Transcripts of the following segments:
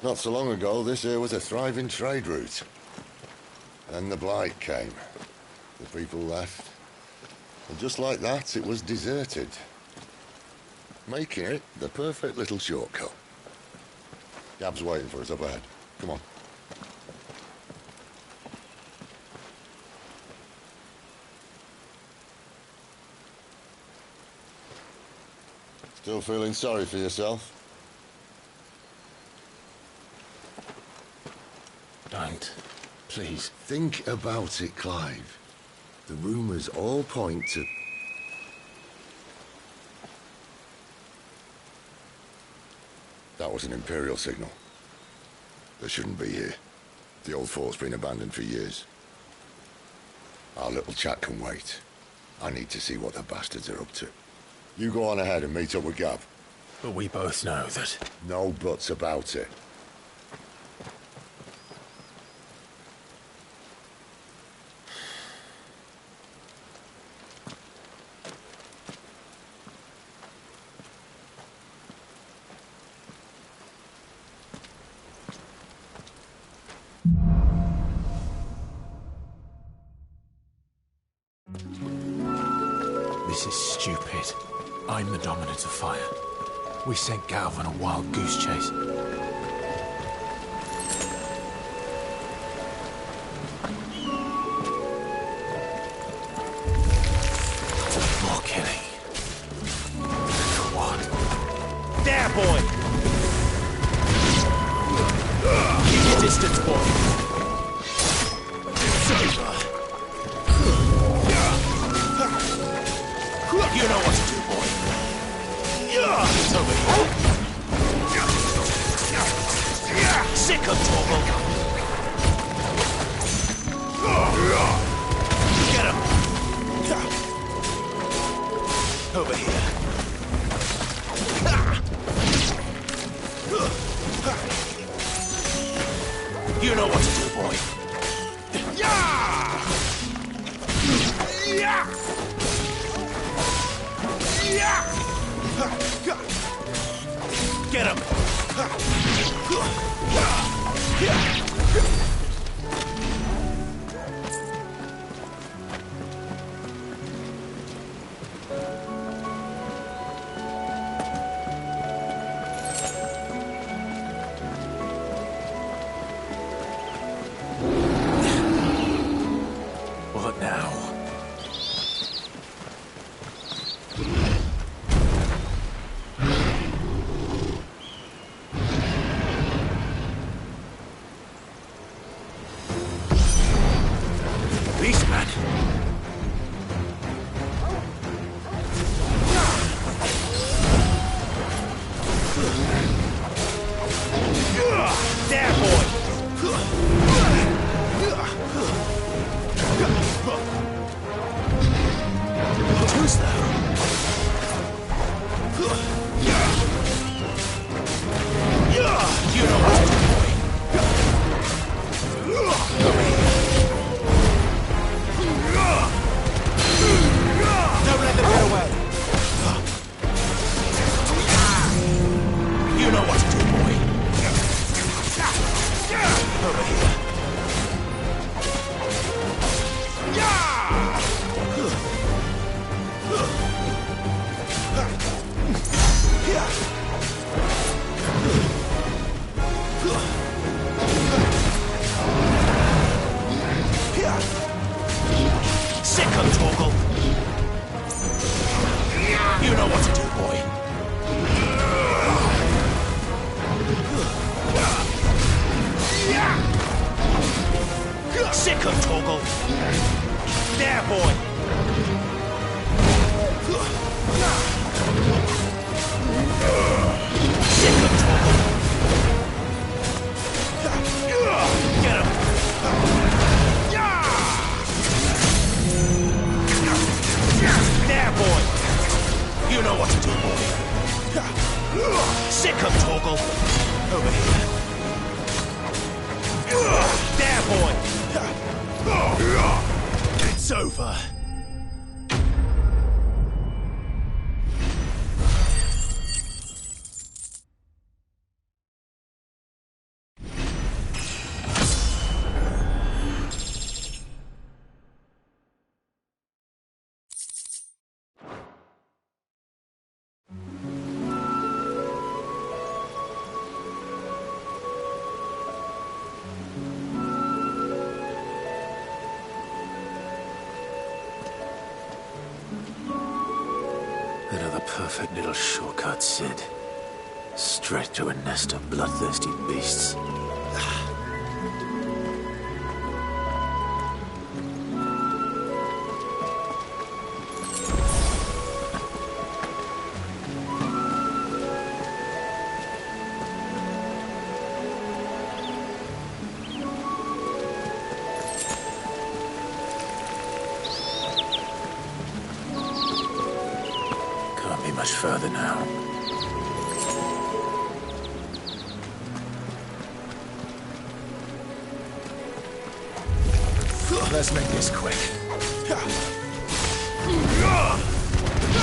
Not so long ago, this here was a thriving trade route. Then the blight came. The people left. And just like that, it was deserted. Making it the perfect little shortcut. Gab's waiting for us up ahead. Come on. Still feeling sorry for yourself? Don't. Please. Think about it, Clive. The rumours all point to... That was an Imperial signal. They shouldn't be here. The old fort's been abandoned for years. Our little chat can wait. I need to see what the bastards are up to. You go on ahead and meet up with Gab. But we both know that... No buts about it. This is stupid. I'm the dominant of fire. We sent Galv on a wild goose chase. More killing. For what? There, boy! Keep your distance, boy. It's over. You know what to do, boy. It's over here. Sick of trouble. Get him. Over here. You know what to do, boy. Get him! What now? Beastman! There, boy! Who's that? You know what to do, boy. Over here. Don't let them get away. You know what to do, boy. Over here. Sick of Torgal. You know what to do, boy. Sick of Torgal. There, boy. Sick of Torgal. Get him. There, boy. You know what to do, boy. Sick of Torgal. Over here. There, boy. It's over. Perfect little shortcut, Sid. Straight to a nest of bloodthirsty beasts. Can't be much further now. Let's make this quick.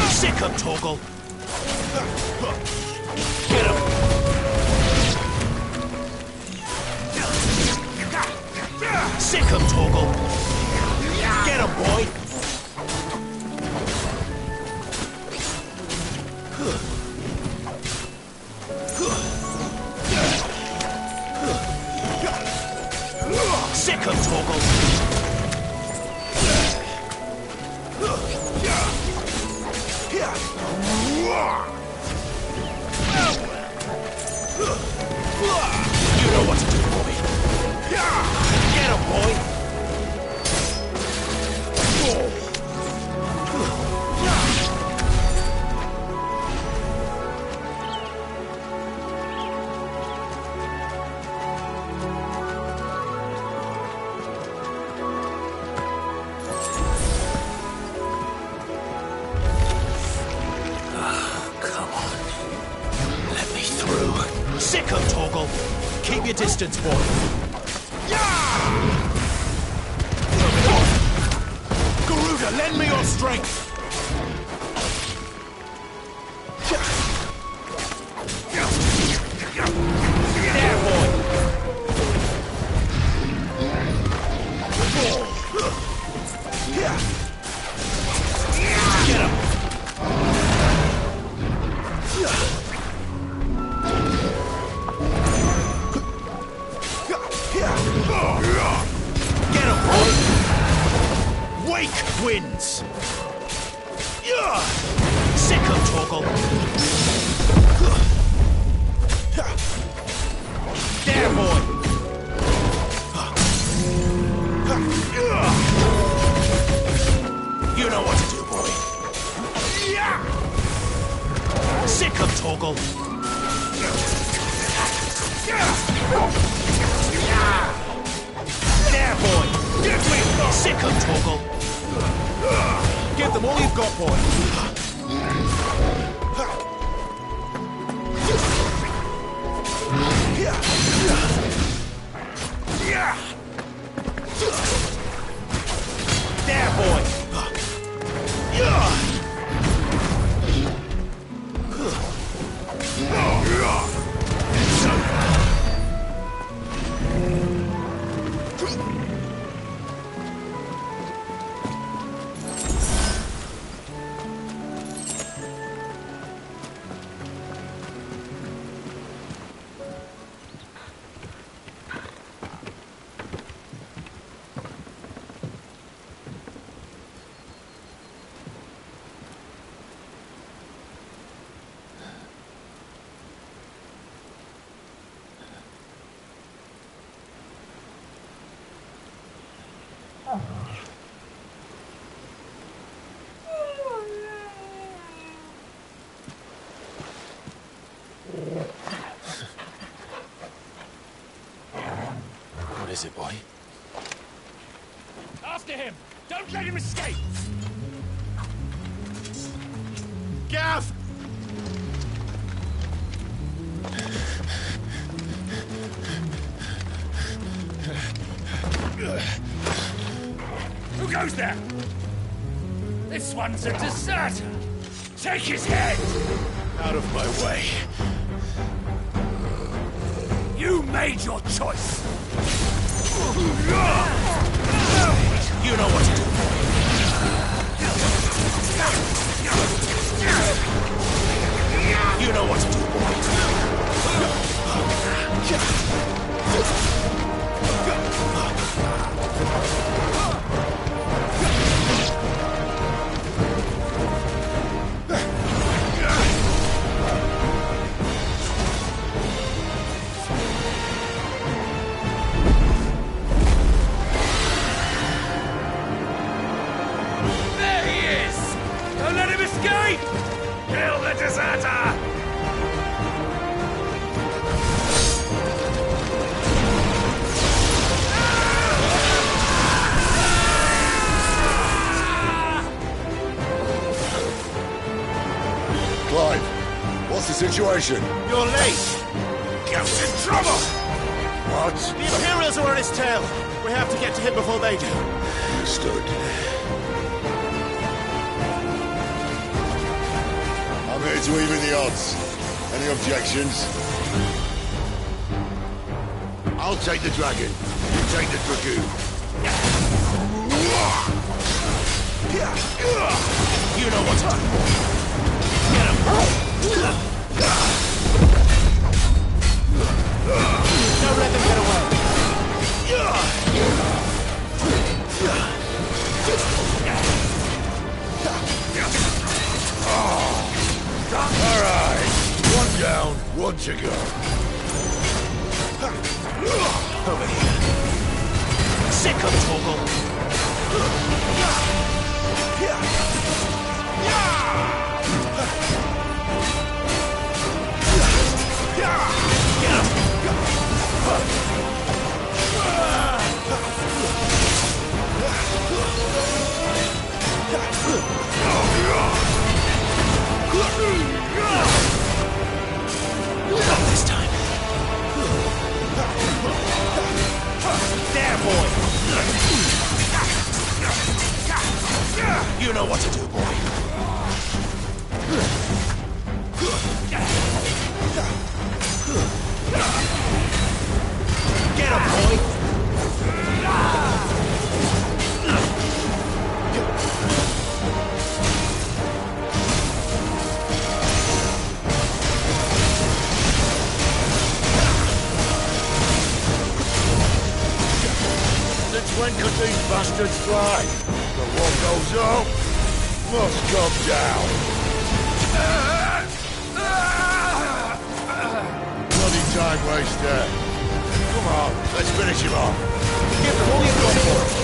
Sick him, Torgal! Get him! Sick him, Torgal! Get him, boy! Sick him, Torgal! You know what to do, boy. Get him, boy. Come on. Let me through. Sick him, Torgal. Keep your distance, boy. Garuda, lend me your strength. There, boy. Get him. Get him, boy! Wake wins! Sick him, Torgal! There, boy! You know what to do, boy. Sick him, Torgal! There, boy! Sick him, Torgal! Give them all you've got, boy! There, boy! What is it, boy? After him! Don't let him escape! Gav! Who goes there? This one's a deserter! Take his head! Out of my way. You made your choice! You know what to do, boy. You know what to do, boy. situation? You're late! Ghost in trouble! What? The Imperials are on his tail! We have to get to him before they do. Understood. I'm here to even the odds. Any objections? I'll take the dragon. You take the dragoon. You know what to do. Get him! Don't let them get away. All right. One down, one to go. Over here. Sick of Torgal. Not this time. There, boy! You know what to do, boy. Get him, boy! Since when could these bastards fly? But what goes up must come down. Bloody time waster. Come on, let's finish him off. Give them all you've got for him.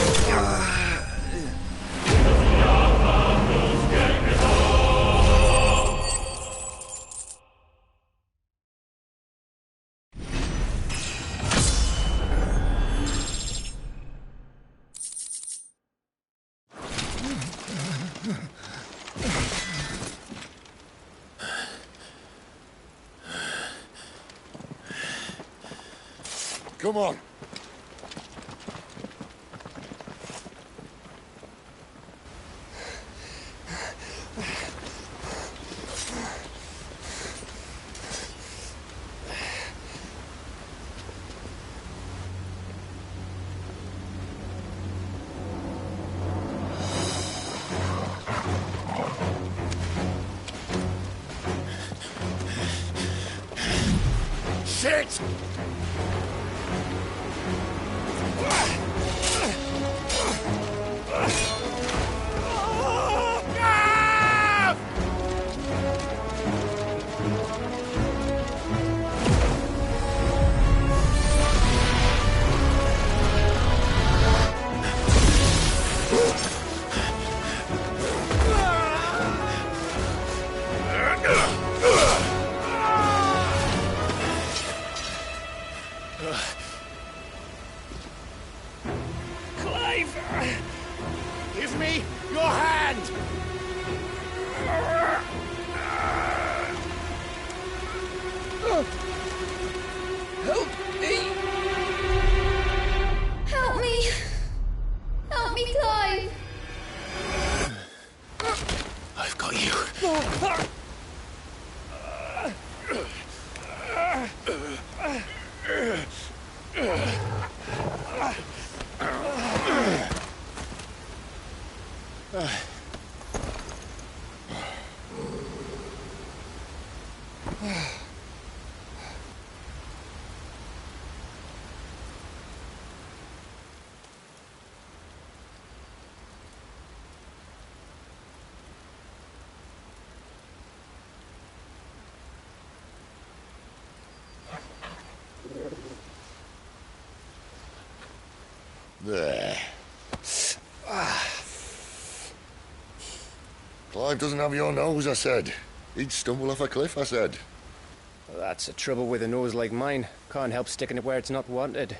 Come on. Shit! Give me your hand! Help me! Help me! Help me, Clive! I've got you. There. Clive doesn't have your nose, I said. He'd stumble off a cliff, I said. Well, that's the trouble with a nose like mine. Can't help sticking it where it's not wanted.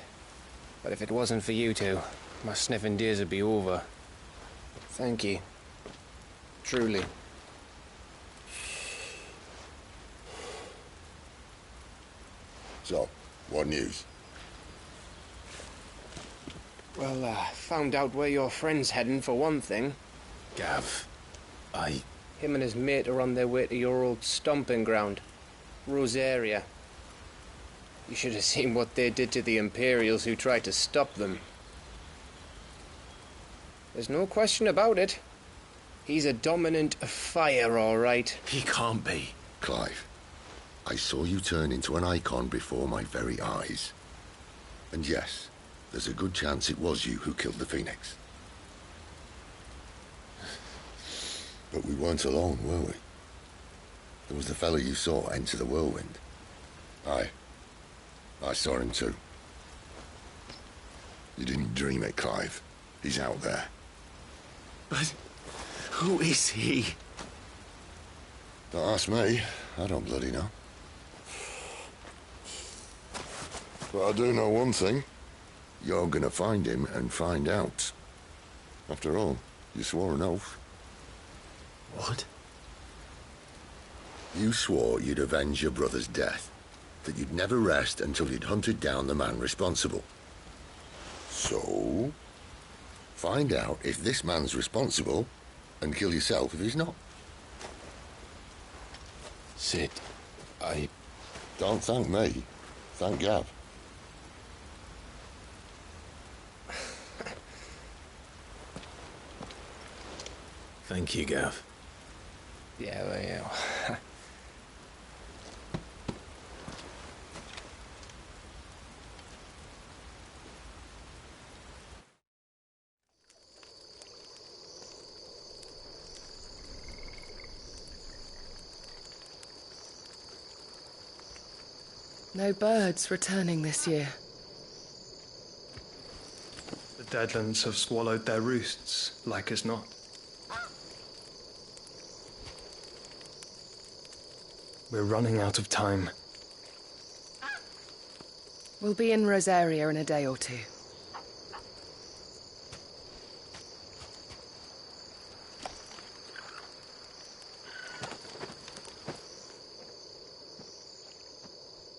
But if it wasn't for you two, my sniffing days would be over. Thank you. Truly. So, what news? Well, found out where your friend's heading for one thing. Gav, Him and his mate are on their way to your old stomping ground, Rosaria. You should have seen what they did to the Imperials who tried to stop them. There's no question about it. He's a dominant of fire, all right. He can't be. Clive, I saw you turn into an icon before my very eyes. And yes, there's a good chance it was you who killed the Phoenix. But we weren't alone, were we? There was the fellow you saw enter the whirlwind. I saw him too. You didn't dream it, Clive. He's out there. But who is he? Don't ask me. I don't bloody know. But I do know one thing. You're gonna find him and find out. After all, you swore an oath. What? You swore you'd avenge your brother's death. That you'd never rest until you'd hunted down the man responsible. So, find out if this man's responsible and kill yourself if he's not. Sid, Don't thank me. Thank Gav. Thank you, Gav. Yeah, well, yeah. No birds returning this year. The Deadlands have swallowed their roosts, like as not. We're running out of time. We'll be in Rosaria in a day or two.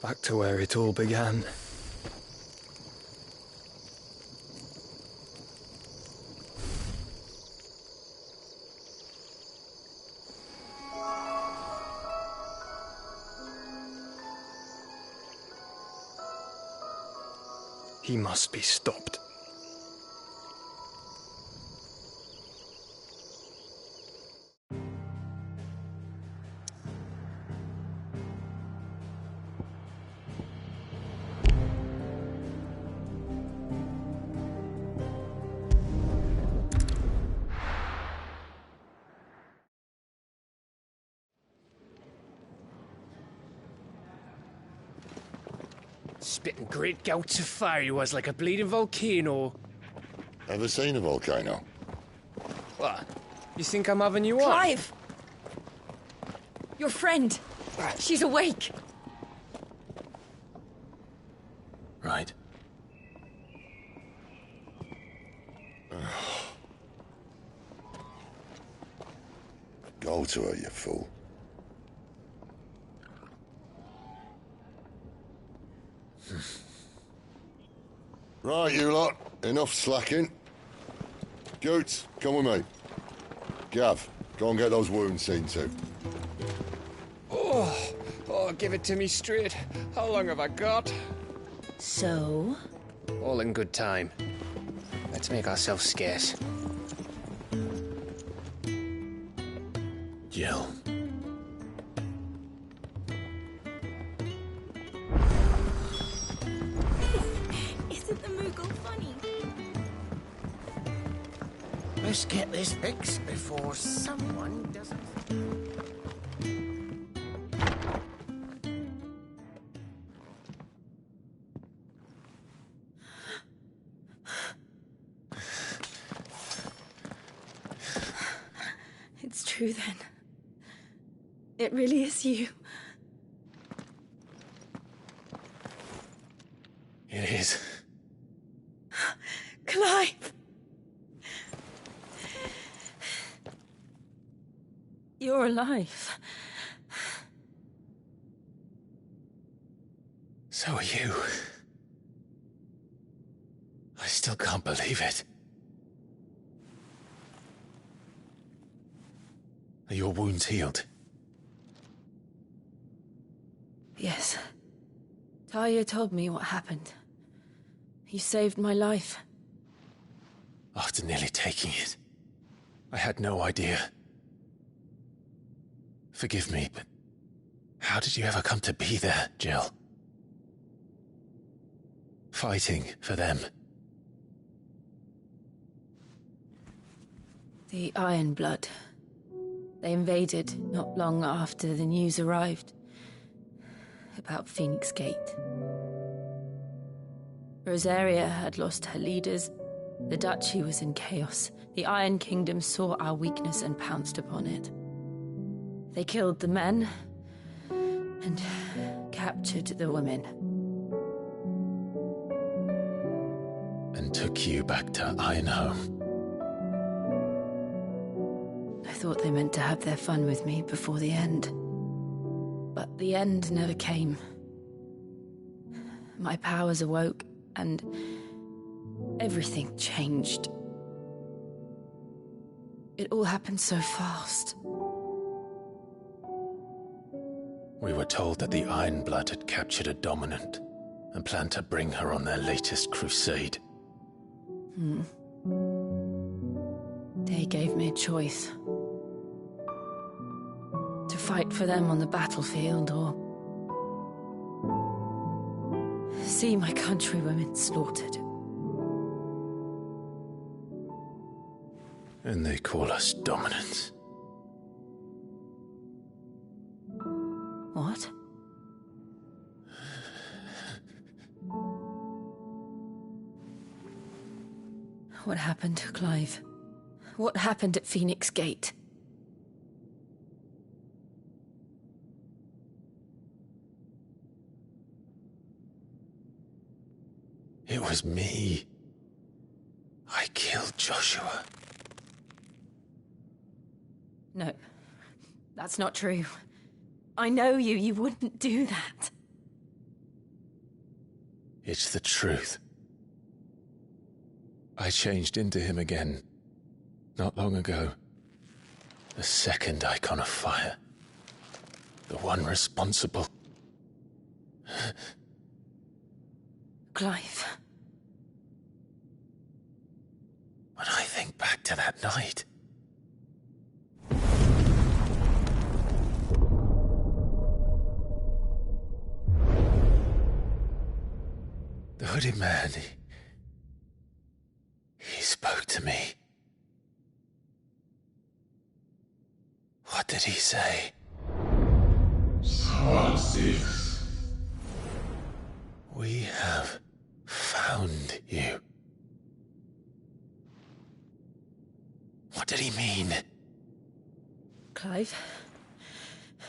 Back to where it all began. He must be stopped. Spitting great gouts of fire he was, like a bleeding volcano. Ever seen a volcano? What? You think I'm having you on? Clive! Your friend. She's awake. Right. Go to her, you fool. Right, you lot. Enough slacking. Goots, come with me. Gav, go and get those wounds seen to. Oh, give it to me straight. How long have I got? So? All in good time. Let's make ourselves scarce. Jill. Isn't the Moogle funny? Let's get this fixed before someone doesn't. It's true then. It really is you. It is. Clive! You're alive. So are You... I still can't believe it. Are your wounds healed? Yes. Talia told me what happened. You saved my life. After nearly taking it, I had no idea. Forgive me, but how did you ever come to be there, Jill? Fighting for them. The Iron Blood. They invaded not long after the news arrived about Phoenix Gate. Rosaria had lost her leaders. The Duchy was in chaos. The Iron Kingdom saw our weakness and pounced upon it. They killed the men and captured the women. And took you back to Ironhome. I thought they meant to have their fun with me before the end. But the end never came. My powers awoke, and everything changed. It all happened so fast. We were told that the Iron Blood had captured a dominant and planned to bring her on their latest crusade. They gave me a choice. To fight for them on the battlefield, or see my countrywomen slaughtered. And they call us dominants. What? What happened to Clive? What happened at Phoenix Gate? It was me. I killed Joshua. No, that's not true. I know you. You wouldn't do that. It's the truth. I changed into him again, not long ago. The second icon of fire. The one responsible. Clive. When I think back to that night... The hooded man, he spoke to me. What did he say? XVI. We have found you. What did he mean? Clive,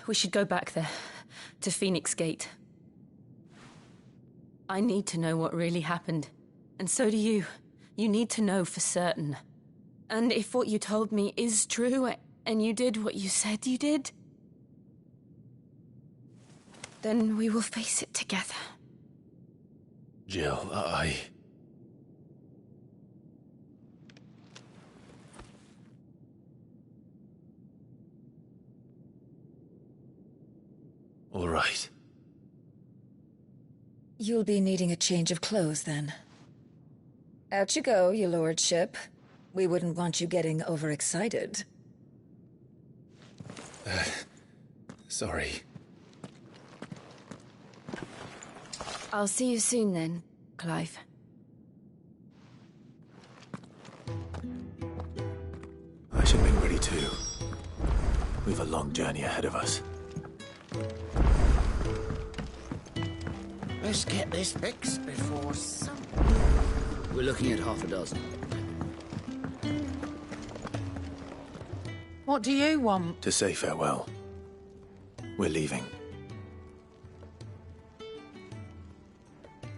we should go back there, to Phoenix Gate. I need to know what really happened. And so do you. You need to know for certain. And if what you told me is true, and you did what you said you did, then we will face it together. Jill, All right. You'll be needing a change of clothes, then. Out you go, your lordship. We wouldn't want you getting overexcited. Sorry. I'll see you soon then, Clive. I should make ready too. We've a long journey ahead of us. Let's get this fixed before some... We're looking at half a dozen. What do you want? To say farewell. We're leaving.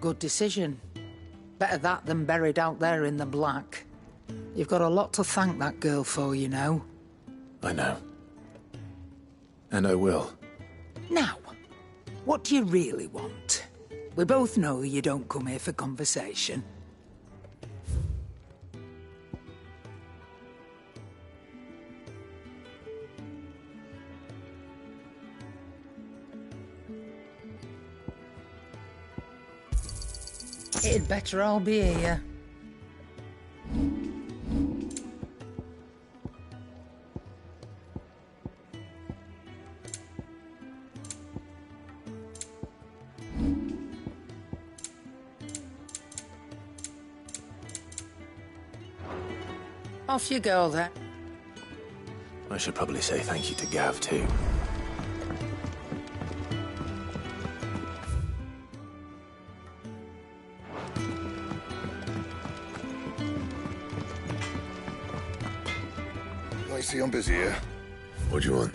Good decision. Better that than buried out there in the black. You've got a lot to thank that girl for, you know. I know. And I will. Now, what do you really want? We both know you don't come here for conversation. It'd better all be here. Off you go, then. I should probably say thank you to Gav, too. I see I'm busy here. What do you want?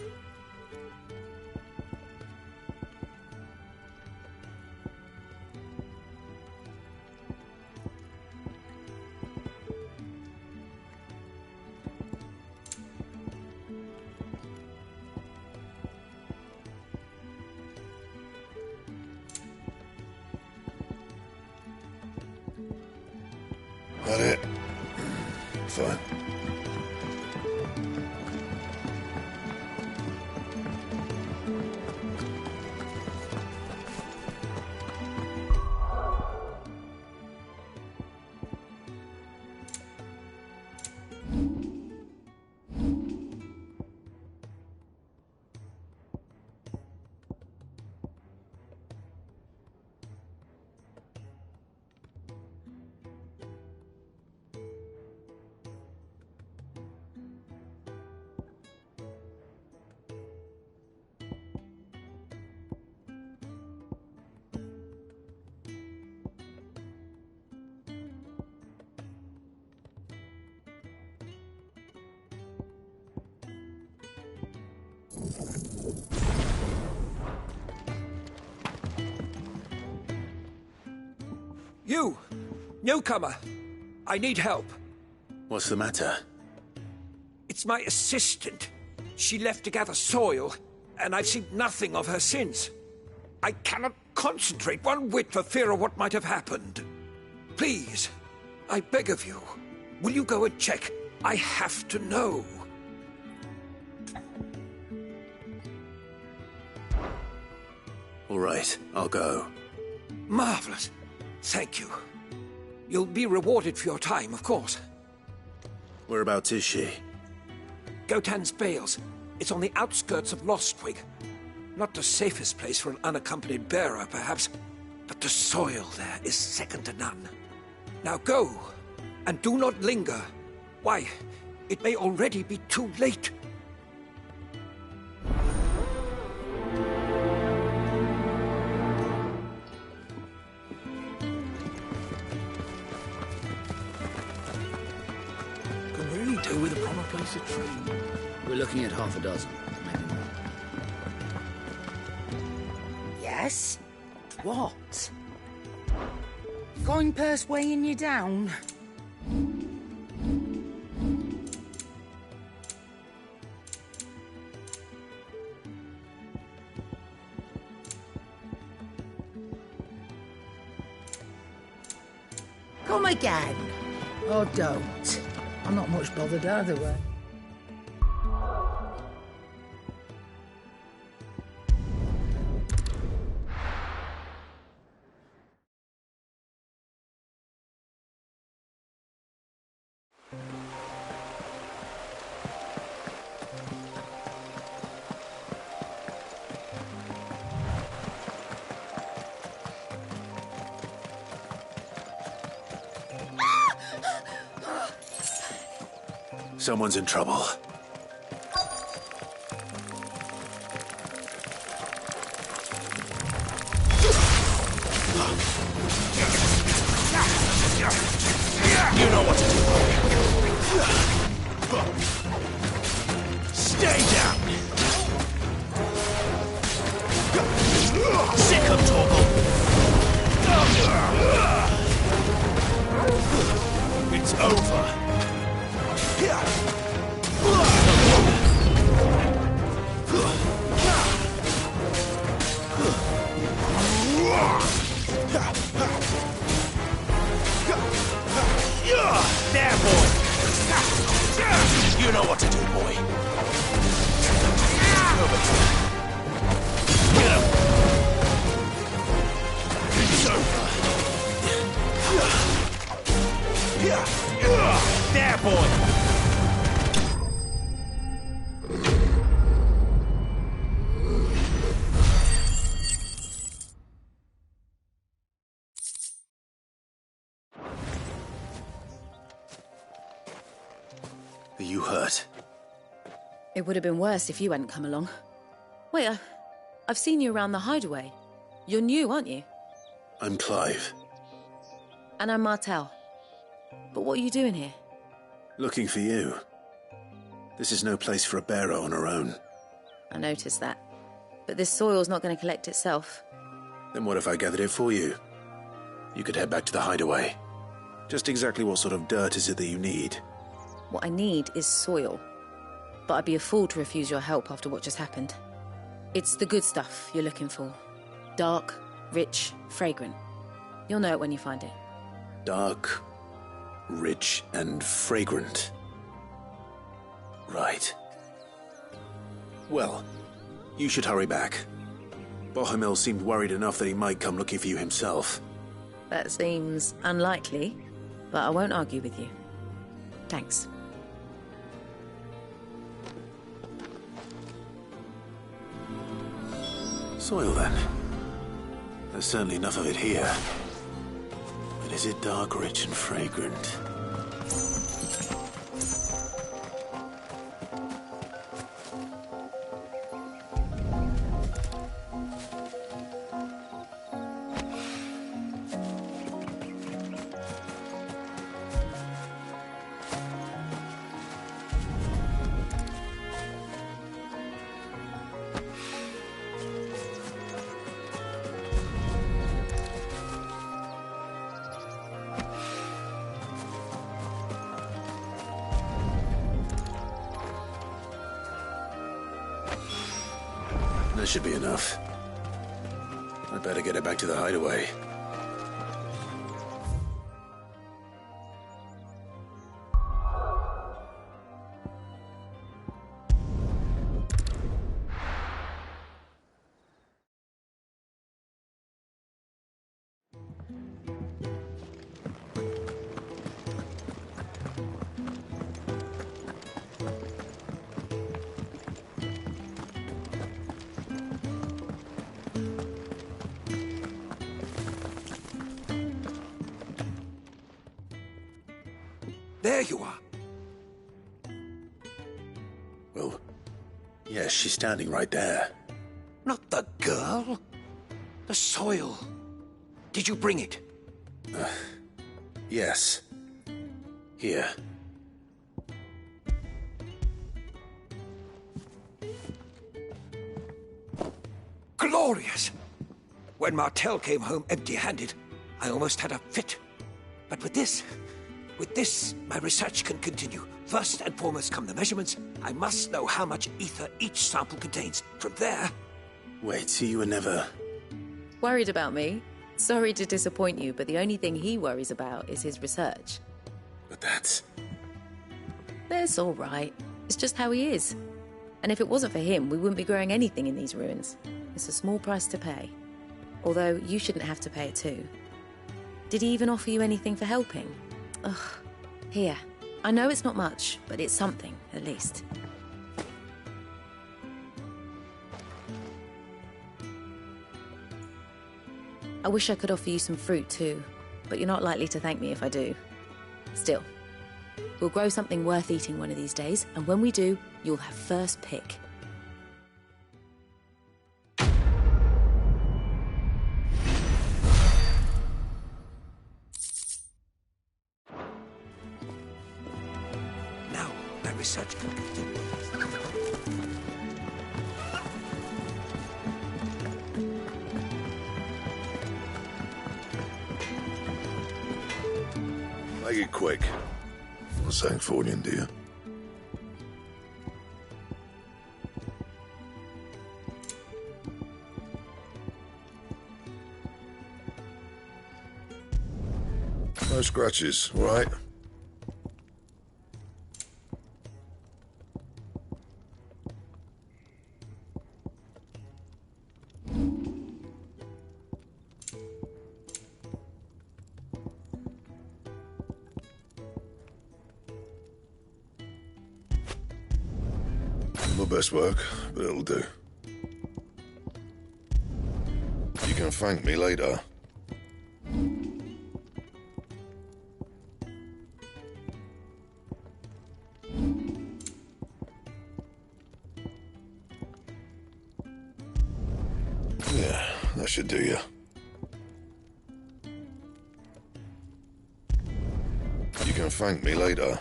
That it? Fine. You! Newcomer! I need help. What's the matter? It's my assistant. She left to gather soil, and I've seen nothing of her since. I cannot concentrate one whit for fear of what might have happened. Please, I beg of you, will you go and check? I have to know. All right, I'll go. Marvelous. Thank you. You'll be rewarded for your time, of course. Whereabouts is she? Gotan's Bales. It's on the outskirts of Lostwig. Not the safest place for an unaccompanied bearer, perhaps, but the soil there is second to none. Now go, and do not linger. Why, it may already be too late. With a proper place to train. We're looking at half a dozen, maybe more. Yes? What? Going purse weighing you down? Come again. Or don't. I'm not much bothered either way. Someone's in trouble. You know what to do. Stay down. Sick of Torgal. It's over. You know what to do, boy. Over here. Get him. It's over. There, boy. Are you hurt? It would have been worse if you hadn't come along. Wait, I've seen you around the hideaway. You're new, aren't you? I'm Clive. And I'm Martel. But what are you doing here? Looking for you. This is no place for a bearer on her own. I noticed that. But this soil's not going to collect itself. Then what if I gathered it for you? You could head back to the hideaway. Just exactly what sort of dirt is it that you need? What I need is soil. But I'd be a fool to refuse your help after what just happened. It's the good stuff you're looking for. Dark, rich, fragrant. You'll know it when you find it. Dark, rich, and fragrant. Right. Well, you should hurry back. Bohemil seemed worried enough that he might come looking for you himself. That seems unlikely, but I won't argue with you. Thanks. Soil, then. There's certainly enough of it here. But is it dark, rich, and fragrant? That should be enough. I'd better get it back to the hideaway. There you are. Well, yes, she's standing right there. Not the girl. The soil. Did you bring it? Yes. Here. Glorious! When Martel came home empty-handed, I almost had a fit. But with this, my research can continue. First and foremost come the measurements. I must know how much ether each sample contains. From there... Wait, so you were never... Worried about me? Sorry to disappoint you, but the only thing he worries about is his research. But that's all right. It's just how he is. And if it wasn't for him, we wouldn't be growing anything in these ruins. It's a small price to pay. Although, you shouldn't have to pay it too. Did he even offer you anything for helping? Ugh. Here. I know it's not much, but it's something, at least. I wish I could offer you some fruit too, but you're not likely to thank me if I do. Still, we'll grow something worth eating one of these days, and when we do, you'll have first pick. Now, my research can continue. Make it quick. Not saying Fornian, do you? No scratches, all right? My best work, but it'll do. You can thank me later. Yeah, that should do you. You can thank me later.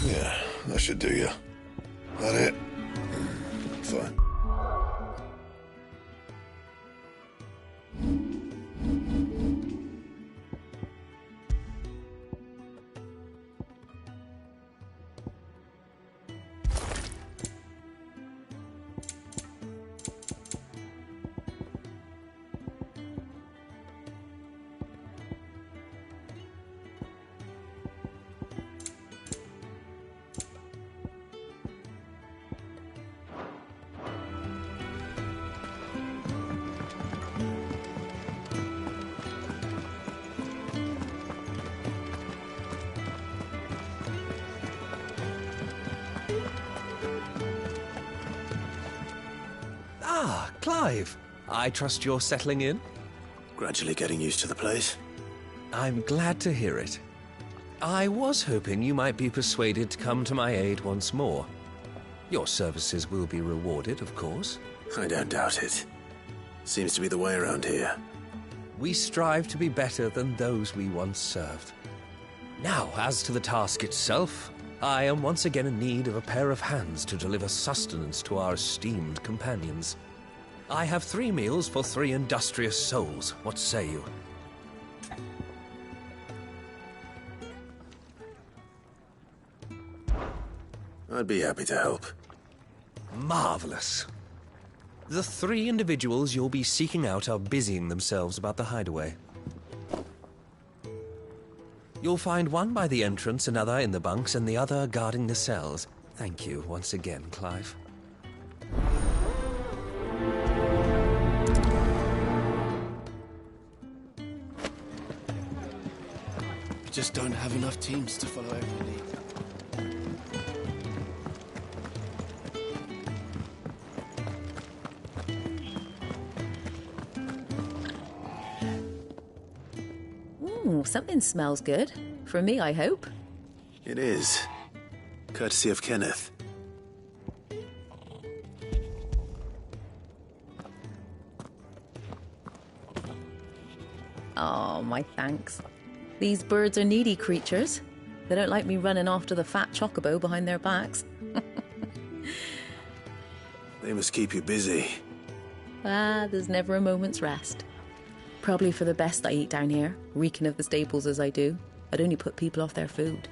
Yeah, that should do you. That it? Fine. Ah, Clive. I trust you're settling in? Gradually getting used to the place. I'm glad to hear it. I was hoping you might be persuaded to come to my aid once more. Your services will be rewarded, of course. I don't doubt it. Seems to be the way around here. We strive to be better than those we once served. Now, as to the task itself, I am once again in need of a pair of hands to deliver sustenance to our esteemed companions. I have 3 meals for 3 industrious souls. What say you? I'd be happy to help. Marvelous. The 3 individuals you'll be seeking out are busying themselves about the hideaway. You'll find one by the entrance, another in the bunks, and the other guarding the cells. Thank you once again, Clive. We just don't have enough teams to follow every lead. Ooh, something smells good. For me, I hope. It is. Courtesy of Kenneth. Oh, my thanks. These birds are needy creatures. They don't like me running after the fat chocobo behind their backs. They must keep you busy. Ah, there's never a moment's rest. Probably for the best I eat down here, reeking of the staples as I do. I'd only put people off their food.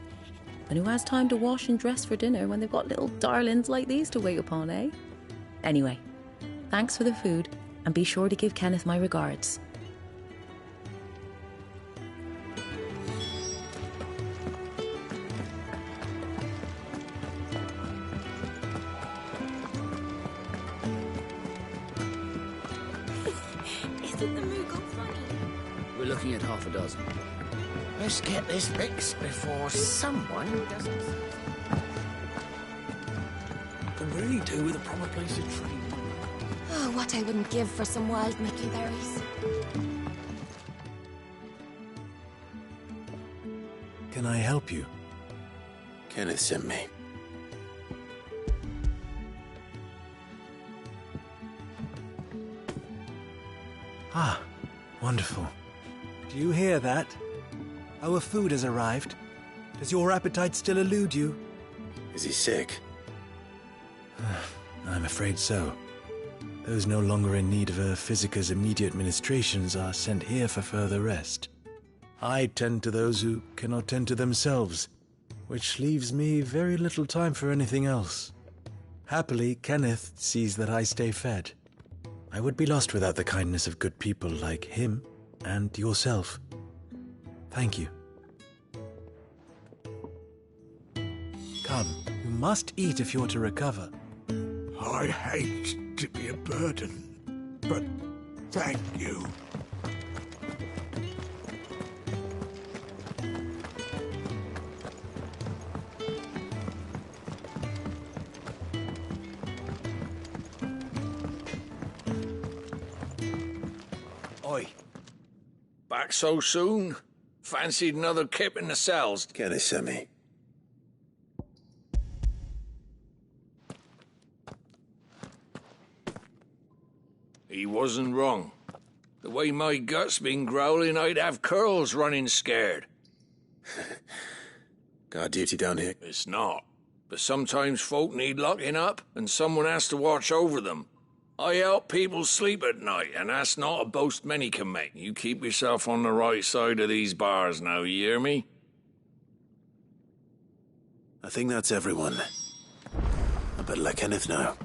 And who has time to wash and dress for dinner when they've got little darlings like these to wait upon, eh? Anyway, thanks for the food, and be sure to give Kenneth my regards. We're looking at half a dozen. Let's get this fixed before someone doesn't... Can really do with a proper place to train. Oh, what I wouldn't give for some wild Mickey berries. Can I help you? Kenneth sent me. Ah, wonderful. Do you hear that? Our food has arrived. Does your appetite still elude you? Is he sick? I'm afraid so. Those no longer in need of a Physica's immediate ministrations are sent here for further rest. I tend to those who cannot tend to themselves, which leaves me very little time for anything else. Happily, Kenneth sees that I stay fed. I would be lost without the kindness of good people like him and yourself. Thank you. Come, you must eat if you're to recover. I hate to be a burden, but thank you. Back so soon? Fancied another kip in the cells. Kenny sent me. He wasn't wrong. The way my gut's been growling, I'd have curls running scared. Guard duty down here. It's not. But sometimes folk need locking up, and someone has to watch over them. I help people sleep at night, and that's not a boast many can make. You keep yourself on the right side of these bars now, you hear me? I think that's everyone. I better let Kenneth know.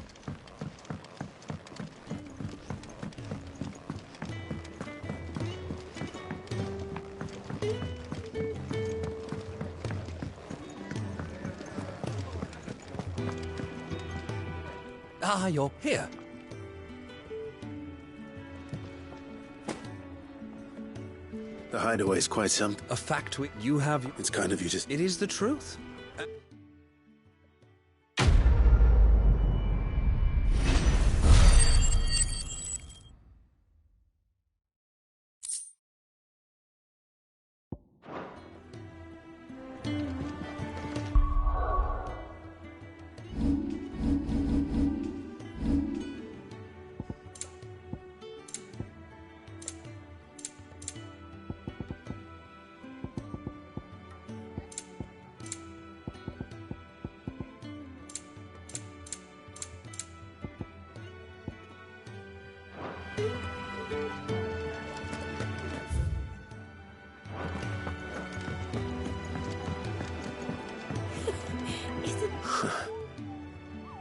Ah, you're here. The hideaway's quite something. A fact you have... It's kind of you just... It is the truth.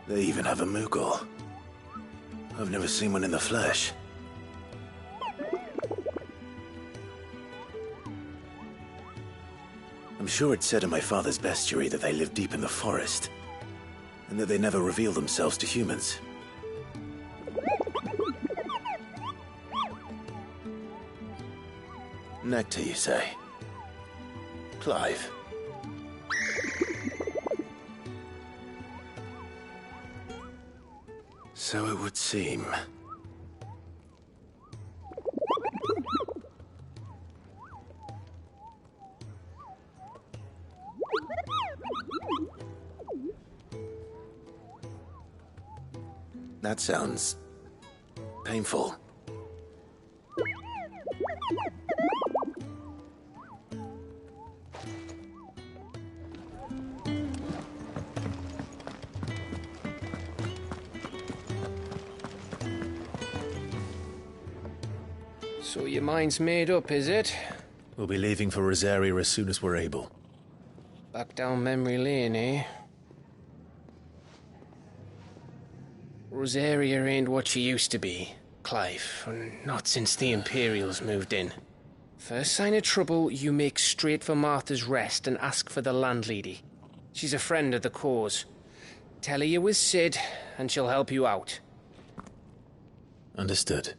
They even have a Moogle. I've never seen one in the flesh. I'm sure it said in my father's bestiary that they live deep in the forest, and that they never reveal themselves to humans. Nectar, you say? Clive. So it would seem. That sounds painful. So your mind's made up, is it? We'll be leaving for Rosaria as soon as we're able. Back down memory lane, eh? Rosaria ain't what she used to be, Clive. Not since the Imperials moved in. First sign of trouble, you make straight for Martha's Rest and ask for the landlady. She's a friend of the cause. Tell her you was Sid, and she'll help you out. Understood.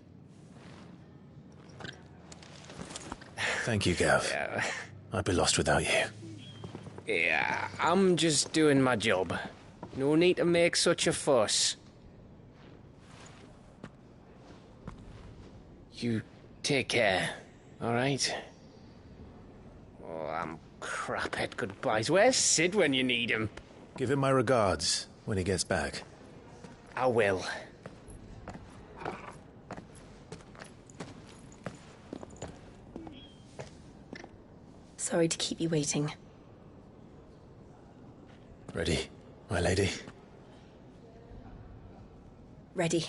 Thank you, Gav. Yeah. I'd be lost without you. Yeah, I'm just doing my job. No need to make such a fuss. You take care, all right? Oh, I'm crap at goodbyes. Where's Sid when you need him? Give him my regards when he gets back. I will. Sorry to keep you waiting. Ready, my lady? Ready.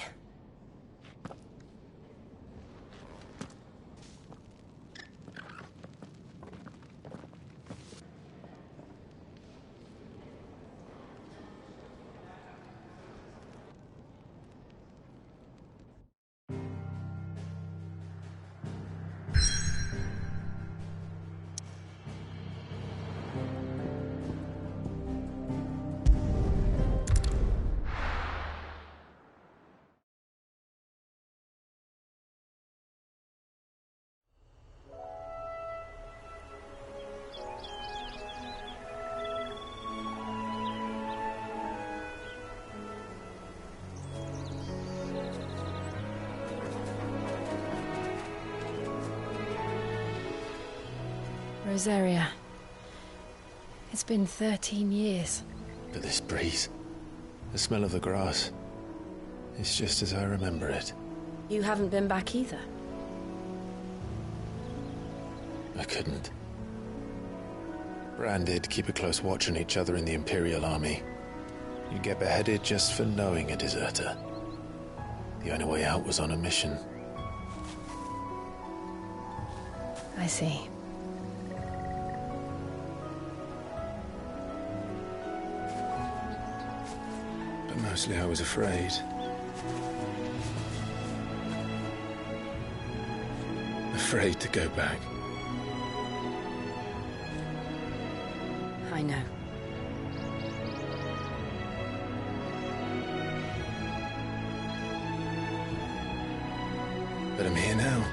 Rosaria. It's been 13 years. But this breeze, the smell of the grass, it's just as I remember it. You haven't been back either. I couldn't. Bran did keep a close watch on each other in the Imperial Army. You'd get beheaded just for knowing a deserter. The only way out was on a mission. I see. But mostly I was afraid. Afraid to go back. I know. But I'm here now.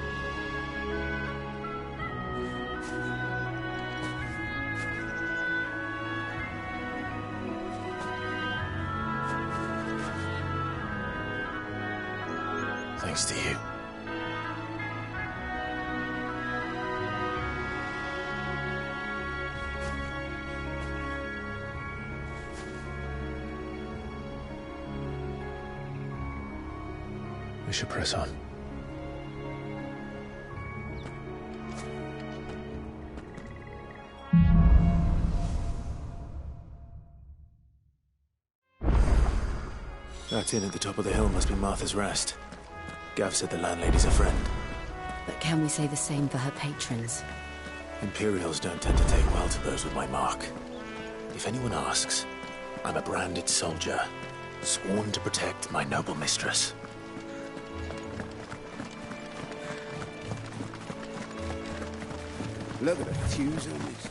Thanks to you. We should press on. That inn at the top of the hill must be Martha's Rest. Gav said the landlady's a friend. But can we say the same for her patrons? Imperials don't tend to take well to those with my mark. If anyone asks, I'm a branded soldier, sworn to protect my noble mistress. Look at the fuse on this.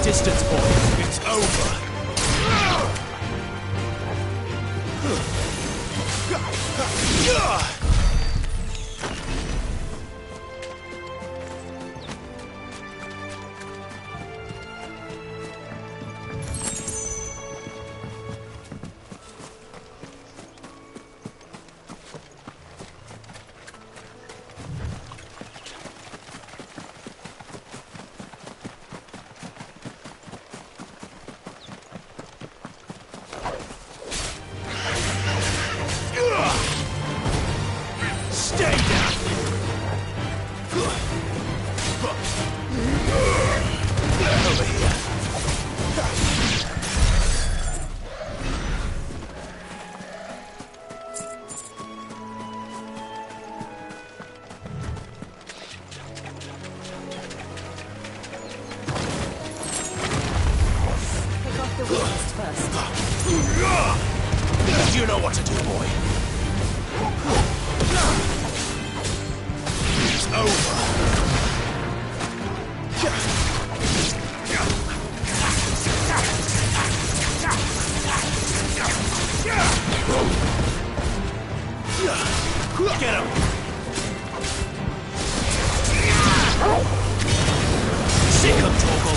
Distance, boy. It's over. You know what to do, boy. It's over. Get him. Sick him, Torgal.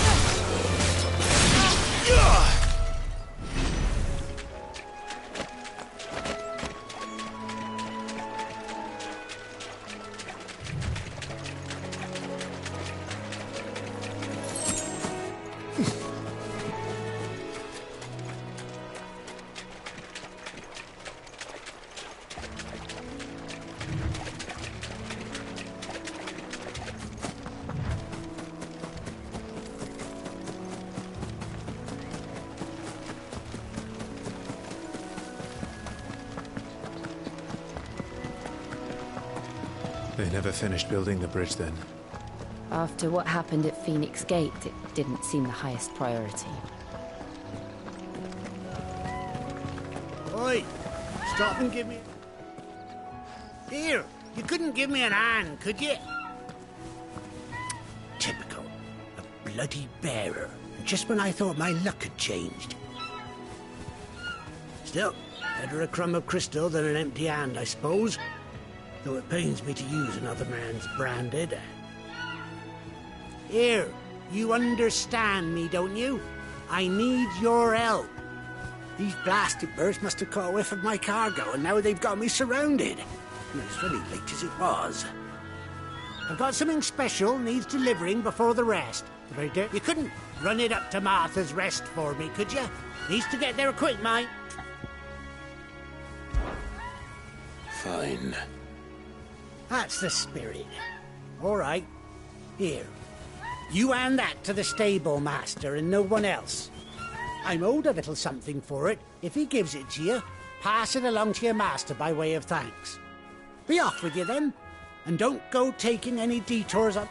They never finished building the bridge then. After what happened at Phoenix Gate, it didn't seem the highest priority. Oi! Stop and give me... Here, you couldn't give me an hand, could you? Typical. A bloody bearer. Just when I thought my luck had changed. Still, better a crumb of crystal than an empty hand, I suppose. Though it pains me to use another man's branded. Here, you understand me, don't you? I need your help. These blasted birds must have caught a whiff of my cargo, and now they've got me surrounded. And it's very late as it was. I've got something special needs delivering before the rest. You couldn't run it up to Martha's Rest for me, could you? Needs to get there quick, mate. Fine. That's the spirit. All right. Here. You hand that to the stable master and no one else. I'm owed a little something for it. If he gives it to you, pass it along to your master by way of thanks. Be off with you then, and don't go taking any detours up.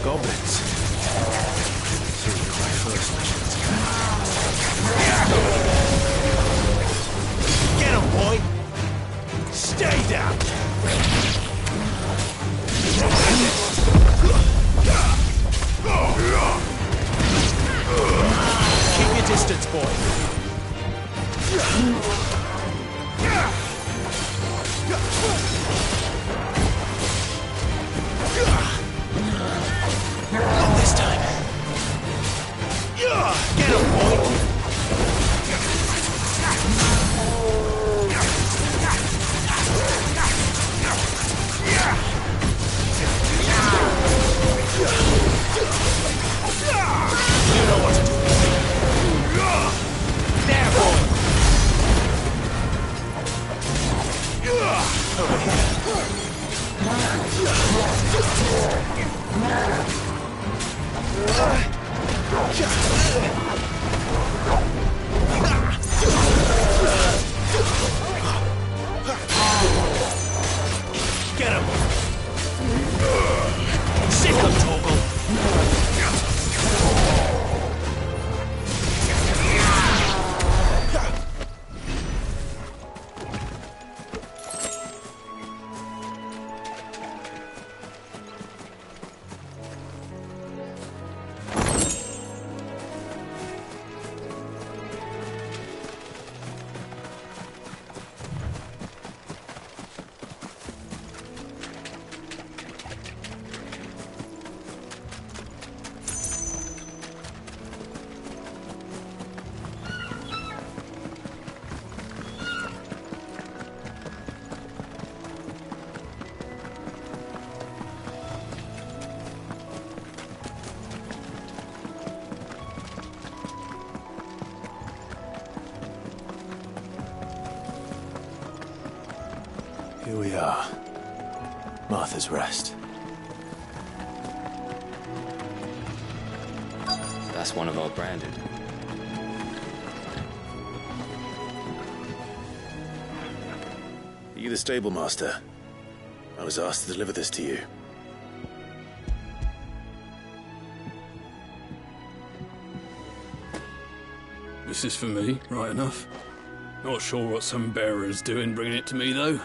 Goblins. My first missions. Get him, boy! Stay down! Keep your distance, boy. Not this time. Get him, boy! You know what to do. There, boy! Over here. Get him! Sick of Toggle. Here we are. Martha's Rest. That's one of our branded. Are you the stable master? I was asked to deliver this to you. This is for me, right enough. Not sure what some bearer's doing bringing it to me, though.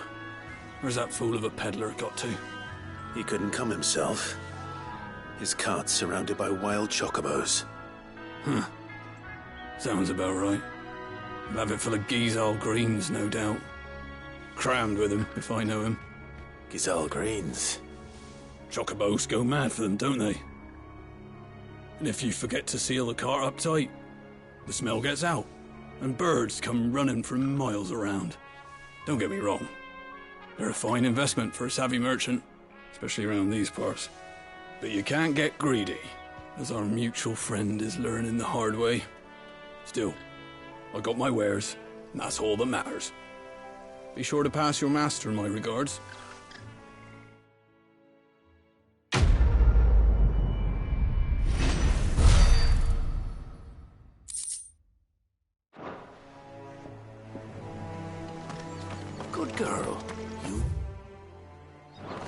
Where's that fool of a peddler got to? He couldn't come himself. His cart's surrounded by wild chocobos. Huh. Sounds about right. He'll have it full of Gizal greens, no doubt. Crammed with him, if I know him. Gizal greens? Chocobos go mad for them, don't they? And if you forget to seal the cart up tight, the smell gets out, and birds come running from miles around. Don't get me wrong. They're a fine investment for a savvy merchant, especially around these parts. But you can't get greedy, as our mutual friend is learning the hard way. Still, I got my wares, and that's all that matters. Be sure to pass your master my regards. Good girl. You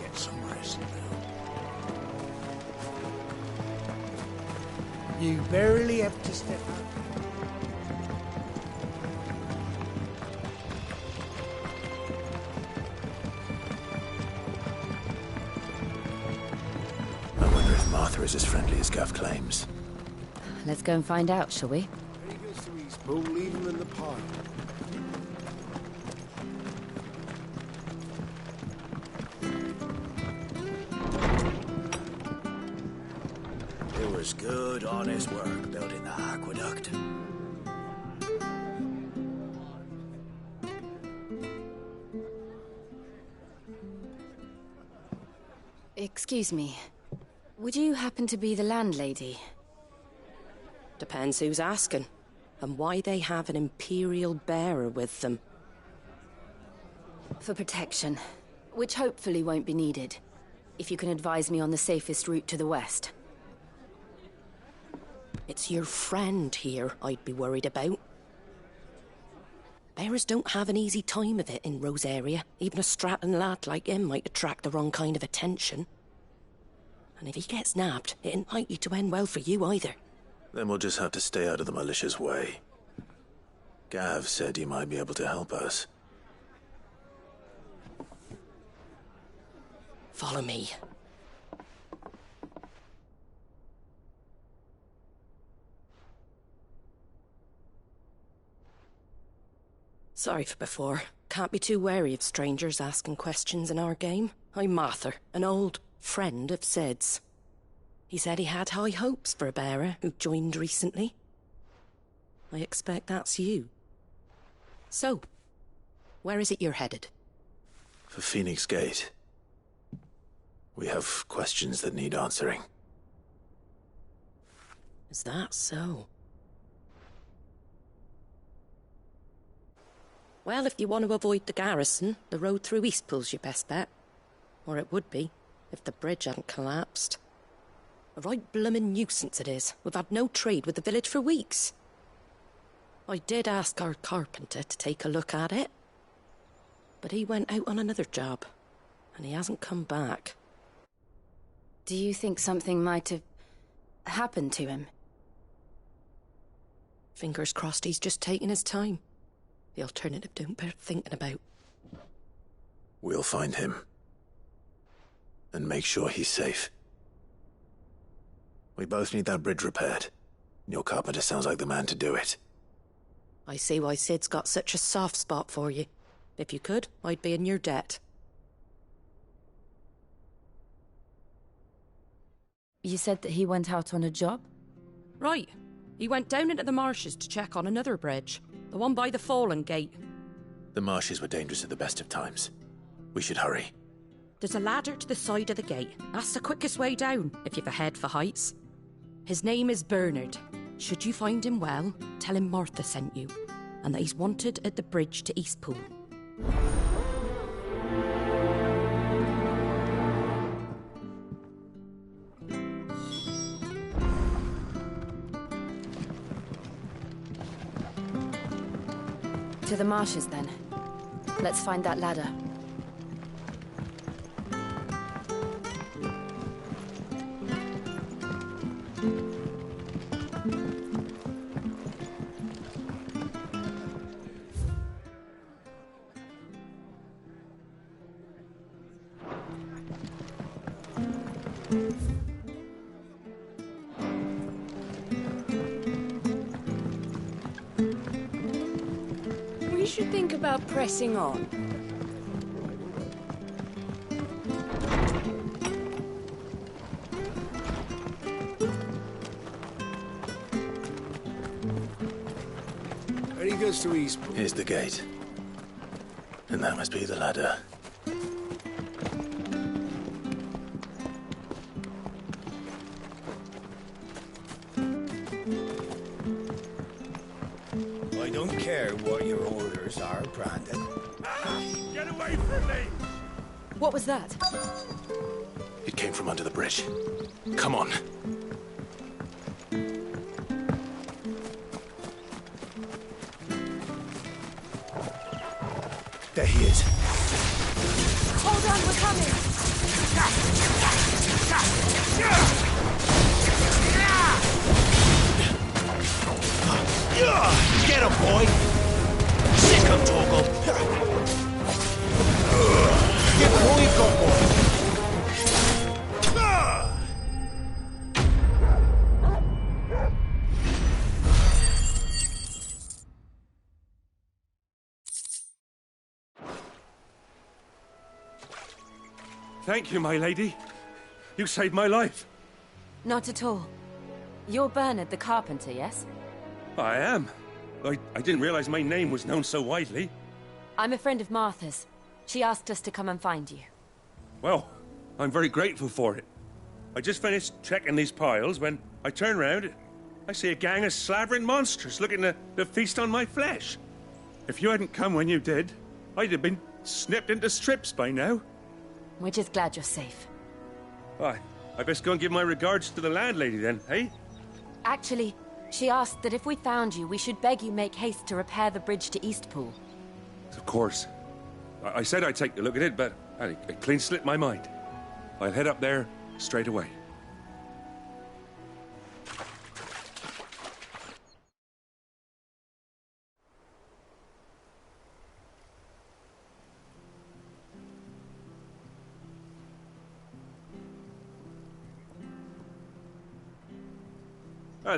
get some rest now. You barely have to step up. I wonder if Martha is as friendly as Gav claims. Let's go and find out, shall we? Ready goes to East Bull, leave him in the park. It was good, honest work building the aqueduct. Excuse me. Would you happen to be the landlady? Depends who's asking, and why they have an Imperial bearer with them. For protection, which hopefully won't be needed. If you can advise me on the safest route to the west. It's your friend here I'd be worried about. Bearers don't have an easy time of it in Rosaria. Even a Stratton lad like him might attract the wrong kind of attention. And if he gets nabbed, it ain't likely to end well for you either. Then we'll just have to stay out of the militia's way. Gav said he might be able to help us. Follow me. Sorry for before. Can't be too wary of strangers asking questions in our game. I'm Martha, an old friend of Sid's. He said he had high hopes for a bearer who joined recently. I expect that's you. So, where is it you're headed? For Phoenix Gate. We have questions that need answering. Is that so? Well, if you want to avoid the garrison, the road through Eastpool's your best bet. Or it would be, if the bridge hadn't collapsed. A right bloomin' nuisance it is. We've had no trade with the village for weeks. I did ask our carpenter to take a look at it. But he went out on another job, and he hasn't come back. Do you think something might have happened to him? Fingers crossed he's just taking his time. The alternative don't bear thinking about. We'll find him. And make sure he's safe. We both need that bridge repaired. Your carpenter sounds like the man to do it. I see why Sid's got such a soft spot for you. If you could, I'd be in your debt. You said that he went out on a job? Right. He went down into the marshes to check on another bridge. The one by the Fallen Gate. The marshes were dangerous at the best of times. We should hurry. There's a ladder to the side of the gate. That's the quickest way down, if you've a head for heights. His name is Bernard. Should you find him well, tell him Martha sent you, and that he's wanted at the bridge to Eastpool. To the marshes, then. Let's find that ladder. We should think about pressing on. Ready goes to Eastpool. Here's the gate. And that must be the ladder. care what your orders are, Brandon. Get away from me! What was that? It came from under the bridge. Come on. There he is. Hold on, we're coming! Get him, boy! Sick him, Torgal! Get him all you've got, boy! Thank you, my lady. You saved my life. Not at all. You're Bernard the carpenter, yes? I am. I didn't realize my name was known so widely. I'm a friend of Martha's. She asked us to come and find you. Well, I'm very grateful for it. I just finished checking these piles when I turn round. I see a gang of slavering monsters looking to feast on my flesh. If you hadn't come when you did, I'd have been snipped into strips by now. We're just glad you're safe. Why, I best go and give my regards to the landlady then, eh? Actually, she asked that if we found you, we should beg you make haste to repair the bridge to Eastpool. Of course. I said I'd take a look at it, but it clean slipped my mind. I'll head up there straight away.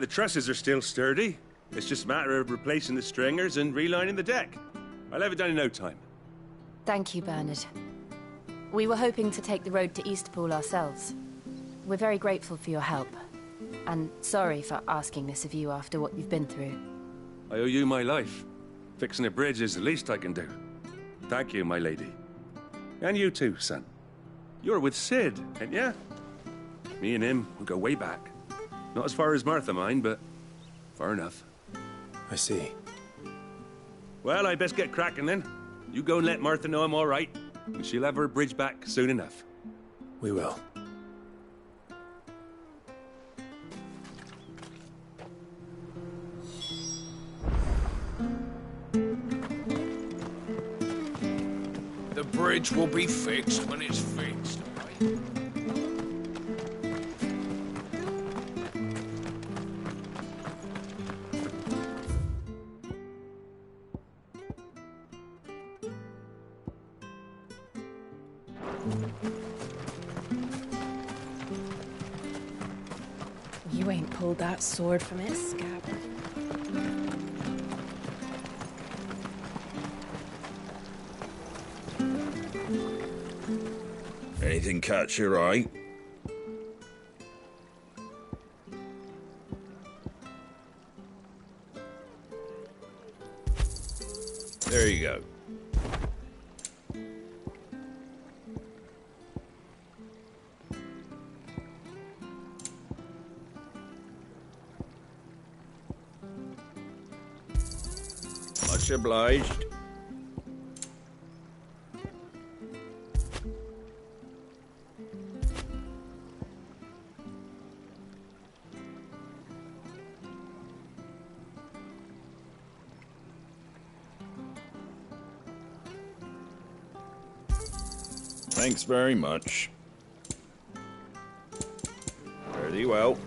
The trusses are still sturdy. It's just a matter of replacing the stringers and relining the deck. I'll have it done in no time. Thank you, Bernard. We were hoping to take the road to Eastpool ourselves. We're very grateful for your help. And sorry for asking this of you after what you've been through. I owe you my life. Fixing a bridge is the least I can do. Thank you, my lady. And you too, son. You're with Sid, ain't ya? Me and him will go way back. Not as far as Martha, mind, but far enough. I see. Well, I best get cracking then. You go and let Martha know I'm all right, and she'll have her bridge back soon enough. We will. The bridge will be fixed when it's fixed, right? You ain't pulled that sword from its scabbard. Anything catch your eye? There you go. Much obliged. Thanks very much. Very well.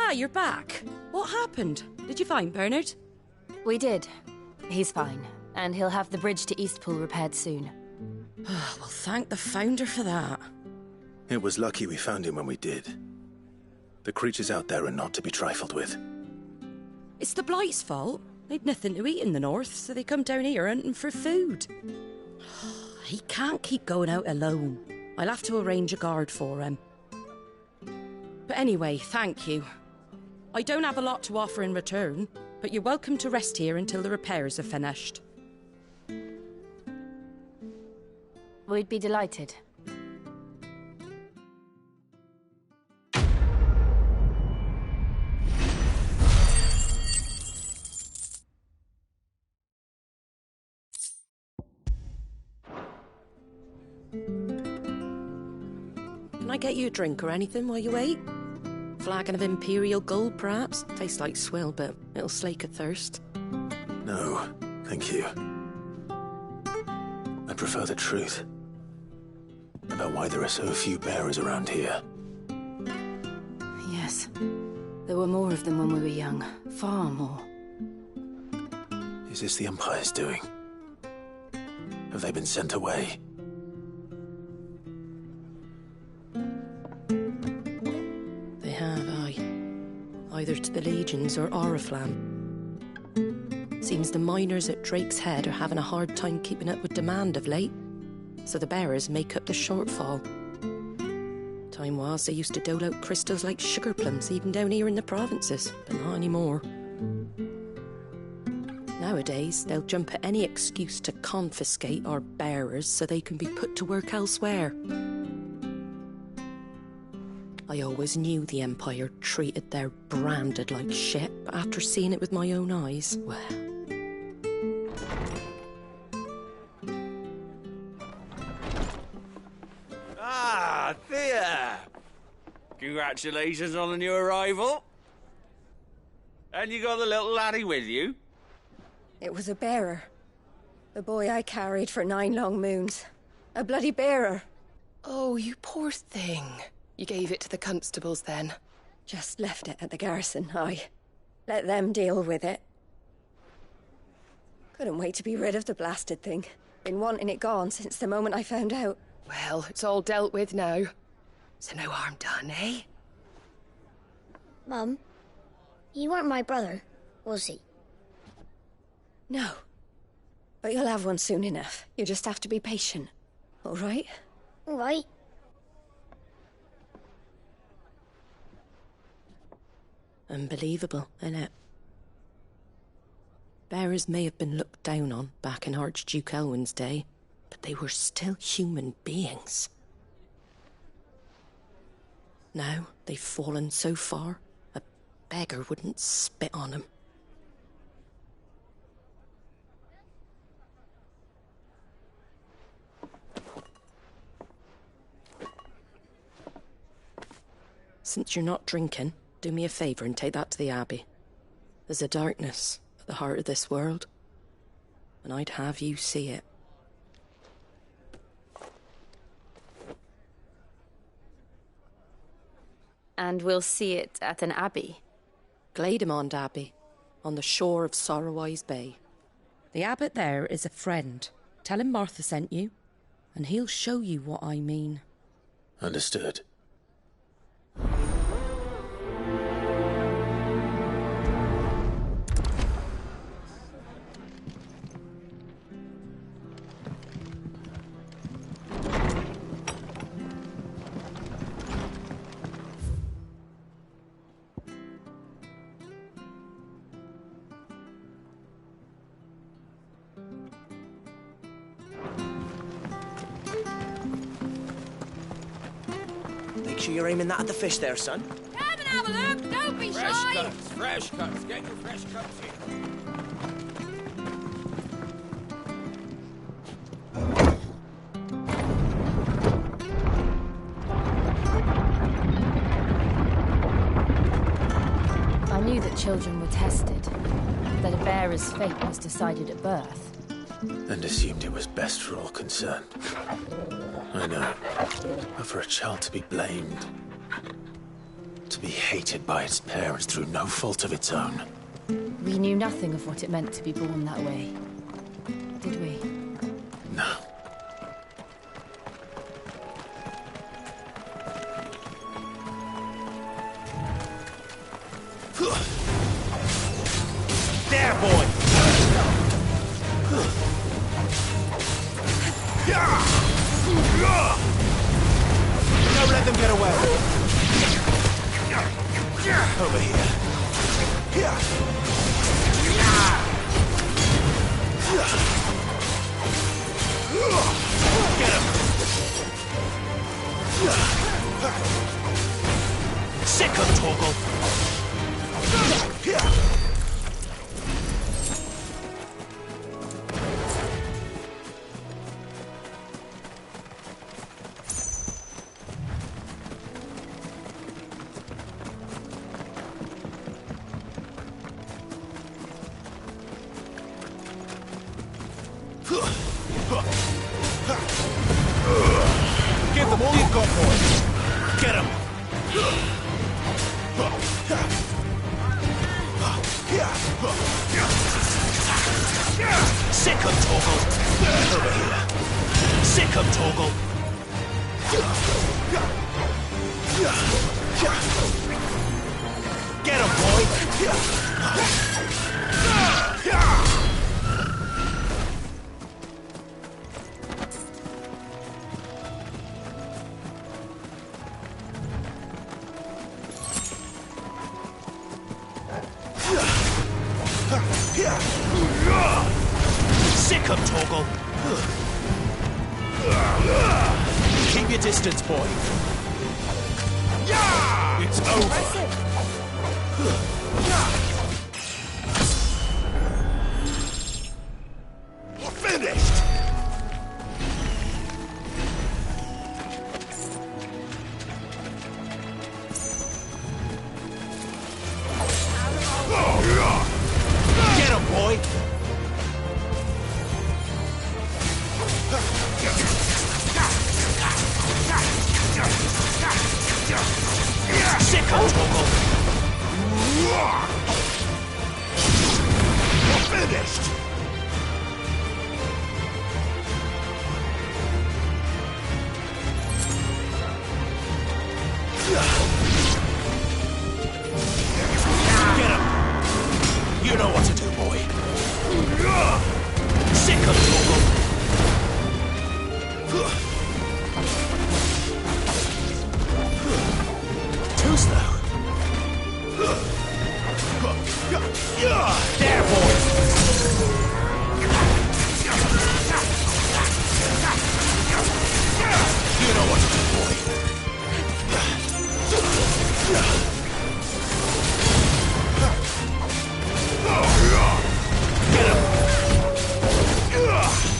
Ah, you're back. What happened? Did you find Bernard? We did. He's fine, and he'll have the bridge to Eastpool repaired soon. Well, thank the Founder for that. It was lucky we found him when we did. The creatures out there are not to be trifled with. It's the Blight's fault. They'd nothing to eat in the north, so they come down here hunting for food. He can't keep going out alone. I'll have to arrange a guard for him. But anyway, thank you. I don't have a lot to offer in return, but you're welcome to rest here until the repairs are finished. We'd be delighted. Can I get you a drink or anything while you wait? Flagon of Imperial Gold, perhaps? Tastes like swill, but it'll slake a thirst. No, thank you. I prefer the truth about why there are so few bearers around here. Yes. There were more of them when we were young. Far more. Is this the Empire's doing? Have they been sent away? They have, aye. Either to the Legions or Oriflamme. Seems the miners at Drake's Head are having a hard time keeping up with demand of late, so the bearers make up the shortfall. Time was they used to dole out crystals like sugar plums even down here in the provinces, but not anymore. Nowadays, they'll jump at any excuse to confiscate our bearers so they can be put to work elsewhere. I always knew the Empire treated their branded like shit, but after seeing it with my own eyes, well... Ah, Thea! Congratulations on the new arrival. And you got the little laddie with you? It was a bearer. The boy I carried for 9 long moons. A bloody bearer. Oh, you poor thing. You gave it to the constables then? Just left it at the garrison, aye. Let them deal with it. Couldn't wait to be rid of the blasted thing. Been wanting it gone since the moment I found out. Well, it's all dealt with now. So no harm done, eh? Mum, you weren't my brother, was he? No. But you'll have one soon enough. You just have to be patient. All right? All right. Unbelievable, innit? Bearers may have been looked down on back in Archduke Elwin's day, but they were still human beings. Now they've fallen so far, a beggar wouldn't spit on them. Since you're not drinking, do me a favour and take that to the Abbey. There's a darkness at the heart of this world, and I'd have you see it. And we'll see it at an abbey? Glademond Abbey, on the shore of Sorrowwise Bay. The abbot there is a friend. Tell him Martha sent you, and he'll show you what I mean. Understood. Make sure you're aiming that at the fish there, son. Come and have a look. Don't be Fresh shy. cuts, fresh cuts. Get your fresh cuts here. I knew that children were tested, that a bearer's fate was decided at birth. And assumed it was best for all concerned. I know. But for a child to be blamed, to be hated by its parents through no fault of its own. We knew nothing of what it meant to be born that way, did we? No. There, boy! Yeah! let them get away. Over here. Get him. Sick of Torgal. Give them all you've got, boys. Get them. Sick of Torgal. Over here. Sick of Torgal. Get him, boy. Sick of Torgal. Keep your distance, boy. It's over. Finished. Get him, boy. Sick of Torgal. Finished. Get him. You know what to do, boy. Sick of Torgal. Too slow. There, boy. You know what to do, boy. Get him.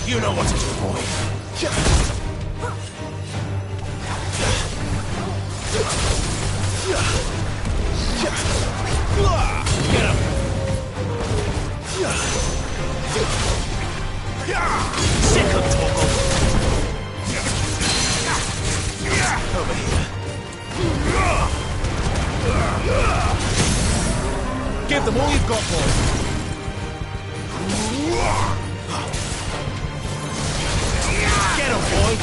You know what to do, boy. Get him. Sick of Torgal. Over here. Give them all you've got, boy. Get him, boy.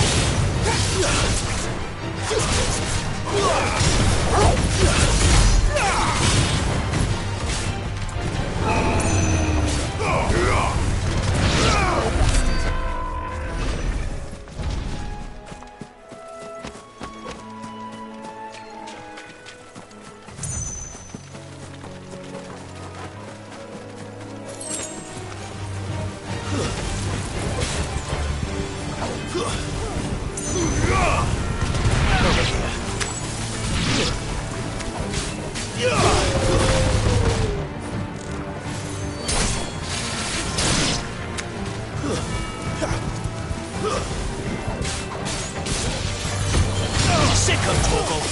Sick of Torgal.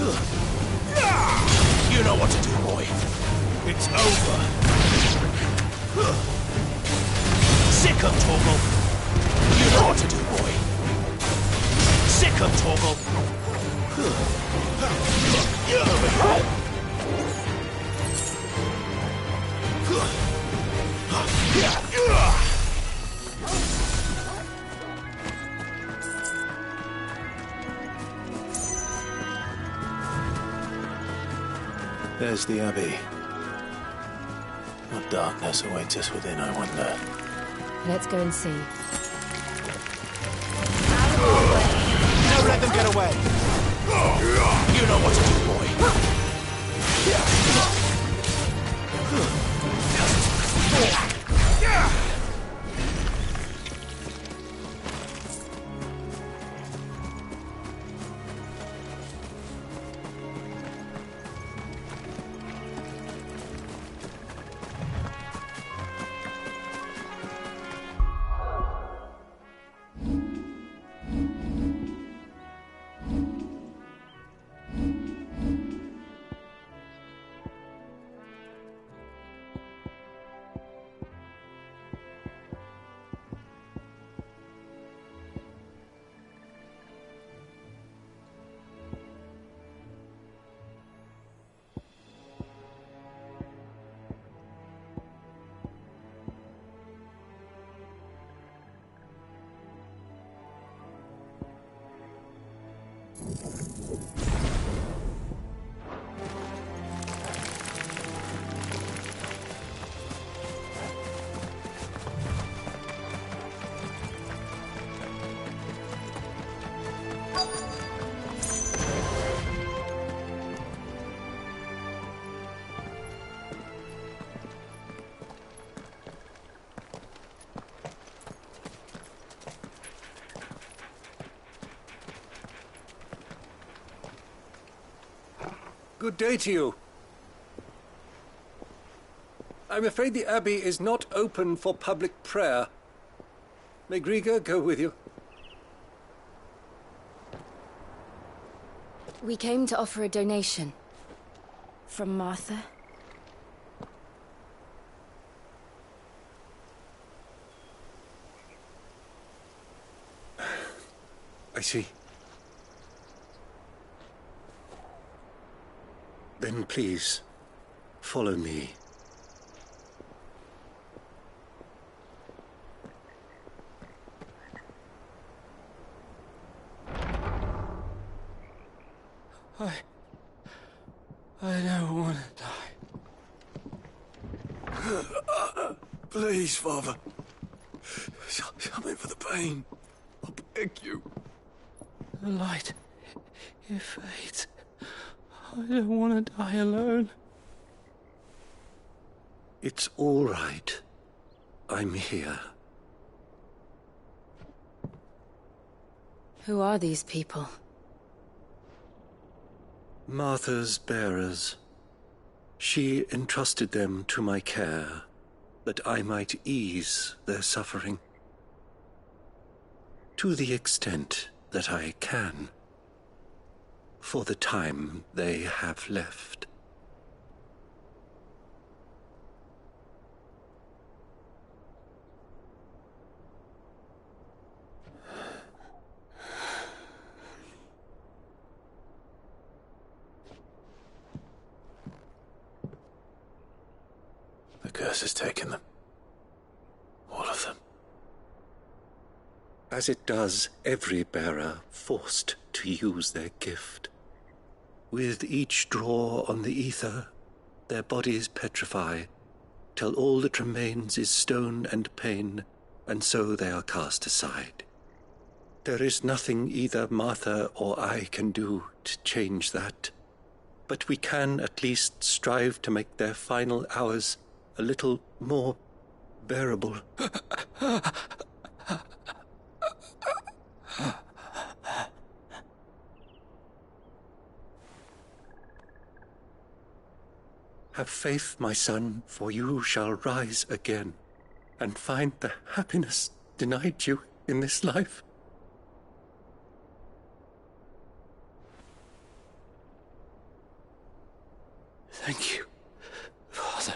You know what to do, boy. It's over. Sick of Torgal. You know what to do, boy. Sick of Torgal. There's the Abbey. What darkness awaits us within, I wonder. Let's go and see. Don't let them get away! You know what to do, boy. Good day to you. I'm afraid the Abbey is not open for public prayer. May Griga go with you? We came to offer a donation. From Martha. I see. Then please, follow me. I don't want to die. Please, Father. Help me for the pain. I beg you. The light, it fades. I don't want to die alone. It's all right. I'm here. Who are these people? Martha's bearers. She entrusted them to my care, that I might ease their suffering. To the extent that I can, for the time they have left. The curse has taken them. All of them. As it does every bearer forced to use their gift. With each draw on the ether, their bodies petrify, till all that remains is stone and pain, and so they are cast aside. There is nothing either Martha or I can do to change that, but we can at least strive to make their final hours a little more bearable. Have faith, my son, for you shall rise again, and find the happiness denied you in this life. Thank you, Father.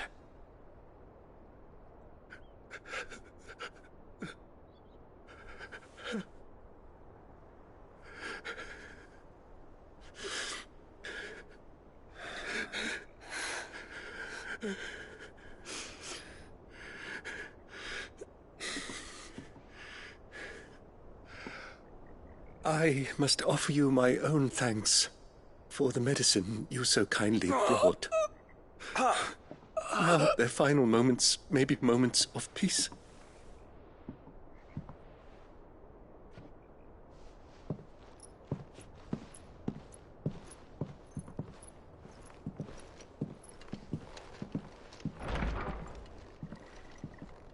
I must offer you my own thanks for the medicine you so kindly brought. Now, their final moments may be moments of peace.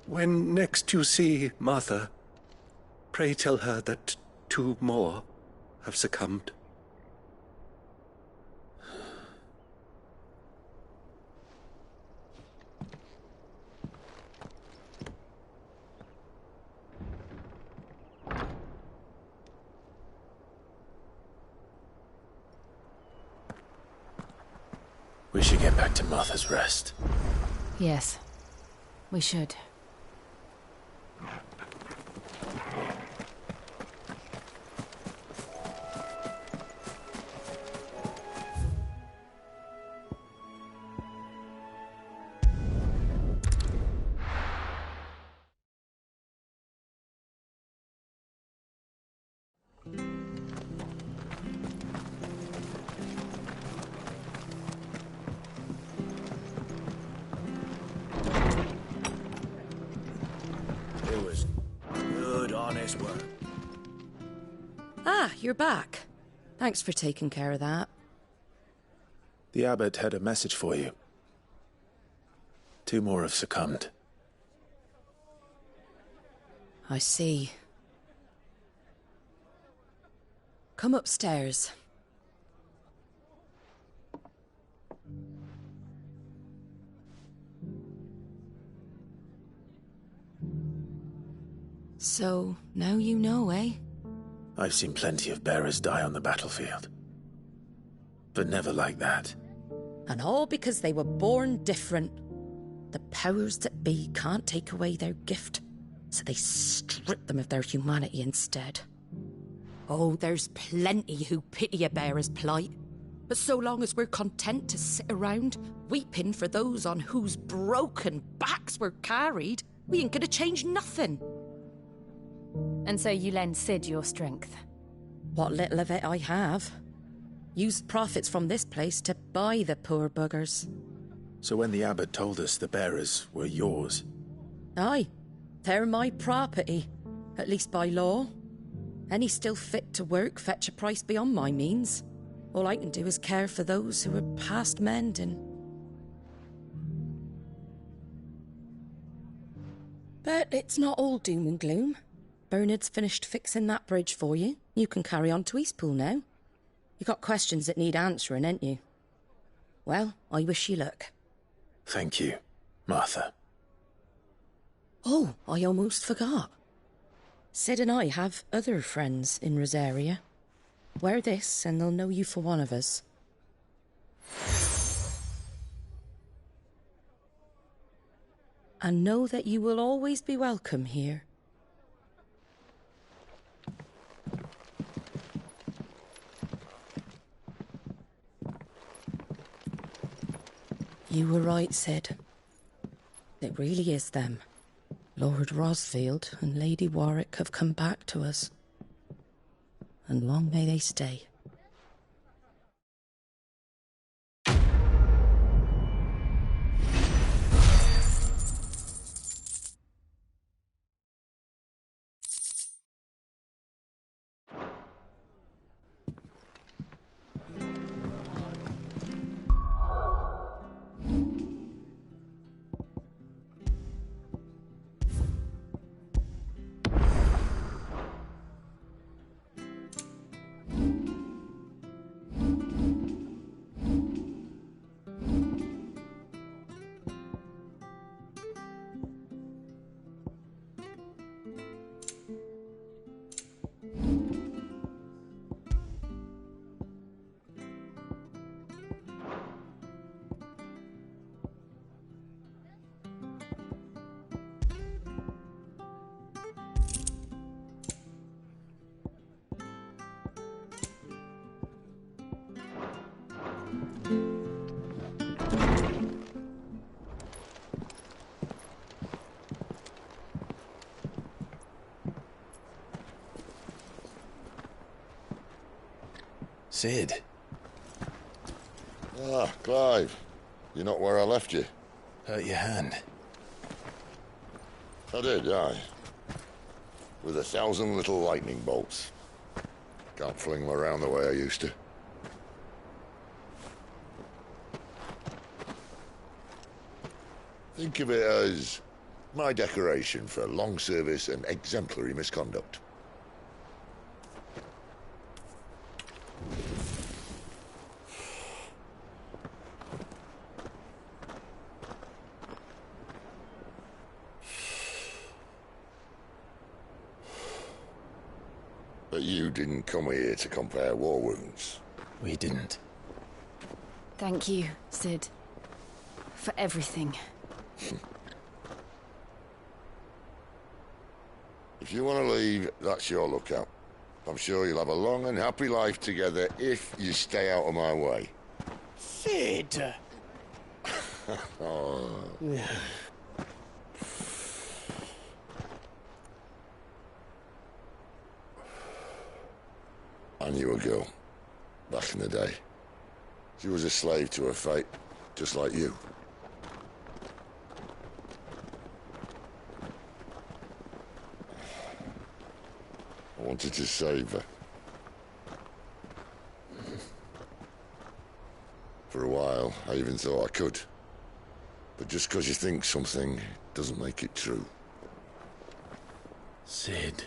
When next you see Martha, pray tell her that 2 more have succumbed. We should get back to Martha's Rest. Yes, we should. It was good, honest work. Ah, you're back. Thanks for taking care of that. The abbot had a message for you. 2 more have succumbed. I see. Come upstairs. So, now you know, eh? I've seen plenty of bearers die on the battlefield. But never like that. And all because they were born different. The powers that be can't take away their gift, so they strip them of their humanity instead. Oh, there's plenty who pity a bearer's plight. But so long as we're content to sit around, weeping for those on whose broken backs we're carried, we ain't gonna change nothing. And so you lend Sid your strength? What little of it I have. Used profits from this place to buy the poor buggers. So when the abbot told us the bearers were yours... Aye, they're my property, at least by law. Any still fit to work fetch a price beyond my means. All I can do is care for those who are past mending. But it's not all doom and gloom. Bernard's finished fixing that bridge for you. You can carry on to Eastpool now. You got questions that need answering, ain't you? Well, I wish you luck. Thank you, Martha. Oh, I almost forgot. Sid and I have other friends in Rosaria. Wear this and they'll know you for one of us. And know that you will always be welcome here. You were right, Sid. It really is them. Lord Rosfield and Lady Warwick have come back to us. And long may they stay. Sid. Ah, Clive. You're not where I left you. Hurt your hand. I did, aye. With 1,000 little lightning bolts. Can't fling them around the way I used to. Think of it as my decoration for long service and exemplary misconduct. But you didn't come here to compare war wounds. We didn't. Thank you, Sid. For everything. If you want to leave, that's your lookout. I'm sure you'll have a long and happy life together if you stay out of my way. Sid! Oh. I knew a girl, back in the day. She was a slave to her fate, just like you. I wanted to save her. For a while, I even thought I could. But just because you think something doesn't make it true. Sid.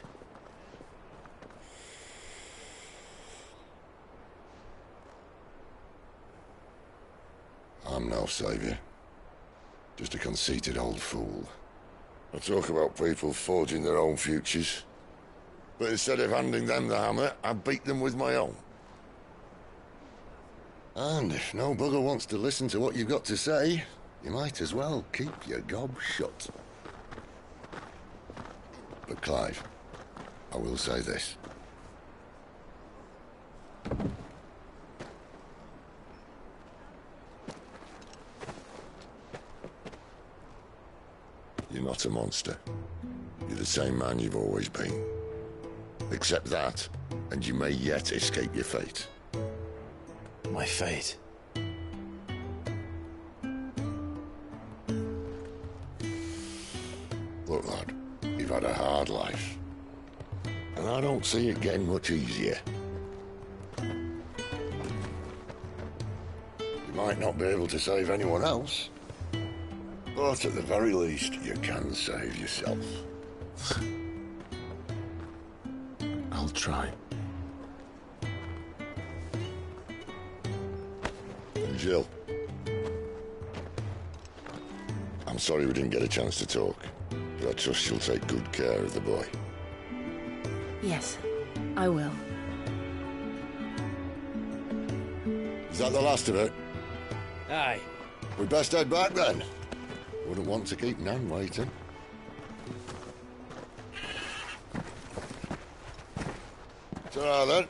I'm no savior. Just a conceited old fool. I talk about people forging their own futures. But instead of handing them the hammer, I beat them with my own. And if no bugger wants to listen to what you've got to say, you might as well keep your gob shut. But Clive, I will say this. You're not a monster. You're the same man you've always been. Accept that, and you may yet escape your fate. My fate? Look, lad, you've had a hard life. And I don't see it getting much easier. You might not be able to save anyone else, but at the very least, you can save yourself. I'll try. And Jill, I'm sorry we didn't get a chance to talk, but I trust you'll take good care of the boy. Yes, I will. Is that the last of it? Aye. We'd best head back then. Wouldn't want to keep Nan waiting. Ta-ra then.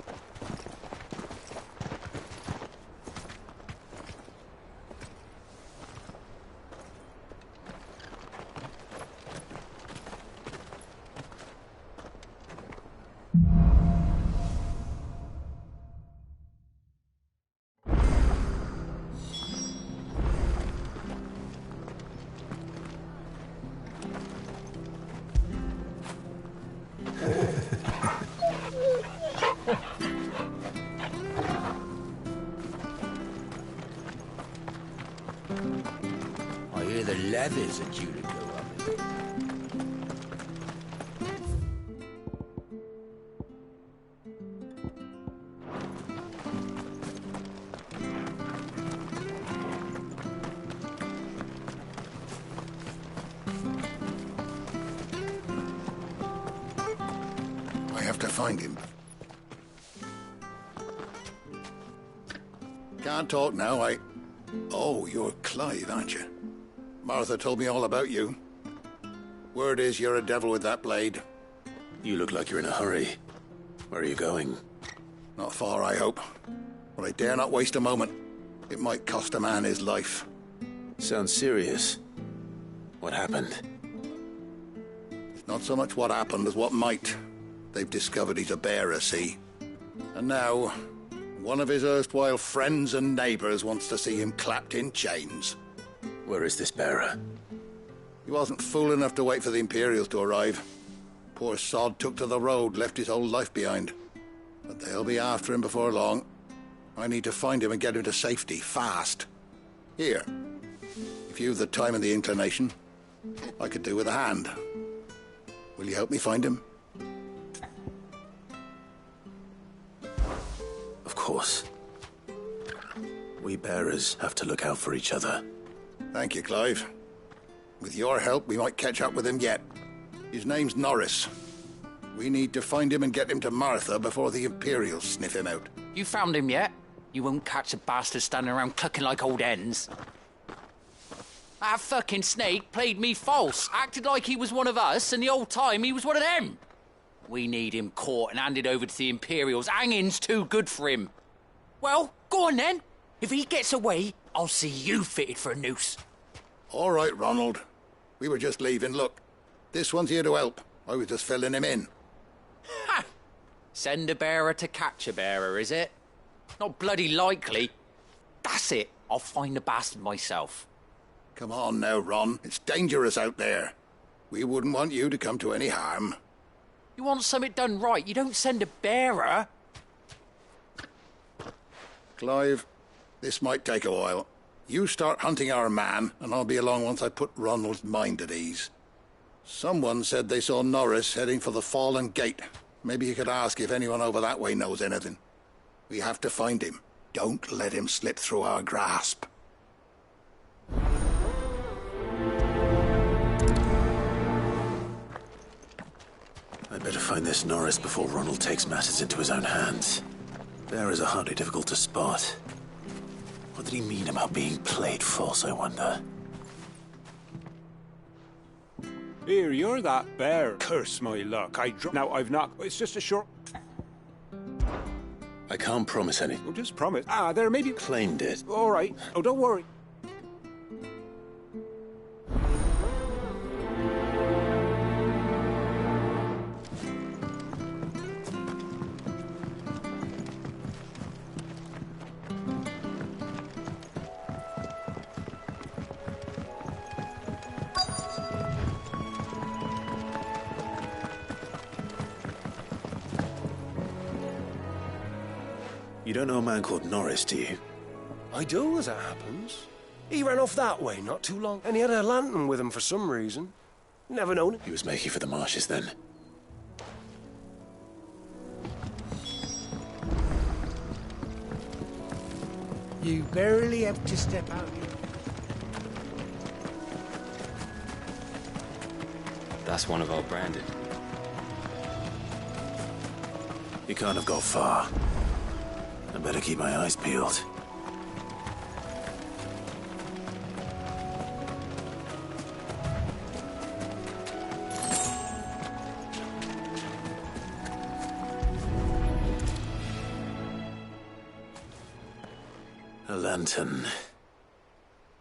I hear the leathers are due to go up. I have to find him. Can't talk now, Oh, you're Clive, aren't you? Martha told me all about you. Word is you're a devil with that blade. You look like you're in a hurry. Where are you going? Not far, I hope. But I dare not waste a moment. It might cost a man his life. Sounds serious. What happened? It's not so much what happened as what might. They've discovered he's a bearer, see? And now, One of his erstwhile friends and neighbours wants to see him clapped in chains. Where is this bearer? He wasn't fool enough to wait for the Imperials to arrive. Poor sod took to the road, left his whole life behind. But they'll be after him before long. I need to find him and get him to safety, fast. Here, if you've the time and the inclination, I could do with a hand. Will you help me find him? Of course. We bearers have to look out for each other. Thank you, Clive. With your help, we might catch up with him yet. His name's Norris. We need to find him and get him to Martha before the Imperials sniff him out. You found him yet? You won't catch a bastard standing around clucking like old hens. That fucking snake played me false, acted like he was one of us, and the whole time he was one of them. We need him caught and handed over to the Imperials. Hanging's too good for him. Well, go on then. If he gets away, I'll see you fitted for a noose. All right, Ronald. We were just leaving. Look, this one's here to help. I was just filling him in. Ha! Send a bearer to catch a bearer, is it? Not bloody likely. That's it. I'll find the bastard myself. Come on now, Ron. It's dangerous out there. We wouldn't want you to come to any harm. You want something done right, you don't send a bearer. Clive, this might take a while. You start hunting our man, and I'll be along once I put Ronald's mind at ease. Someone said they saw Norris heading for the Fallen Gate. Maybe you could ask if anyone over that way knows anything. We have to find him. Don't let him slip through our grasp. I'd better find this Norris before Ronald takes matters into his own hands. Bearers are hardly difficult to spot. What did he mean about being played false, I wonder? Here, you're that bear. Curse my luck. Now, I've not... It's just a short... I can't promise anything. Oh, just promise. There may be... Claimed it. All right. Oh, don't worry. You don't know a man called Norris, do you? I do, as it happens. He ran off that way not too long, and he had a lantern with him for some reason. Never known it. He was making for the marshes then. You barely have to step out. That's one of our branded. He can't have got far. I better keep my eyes peeled. A lantern.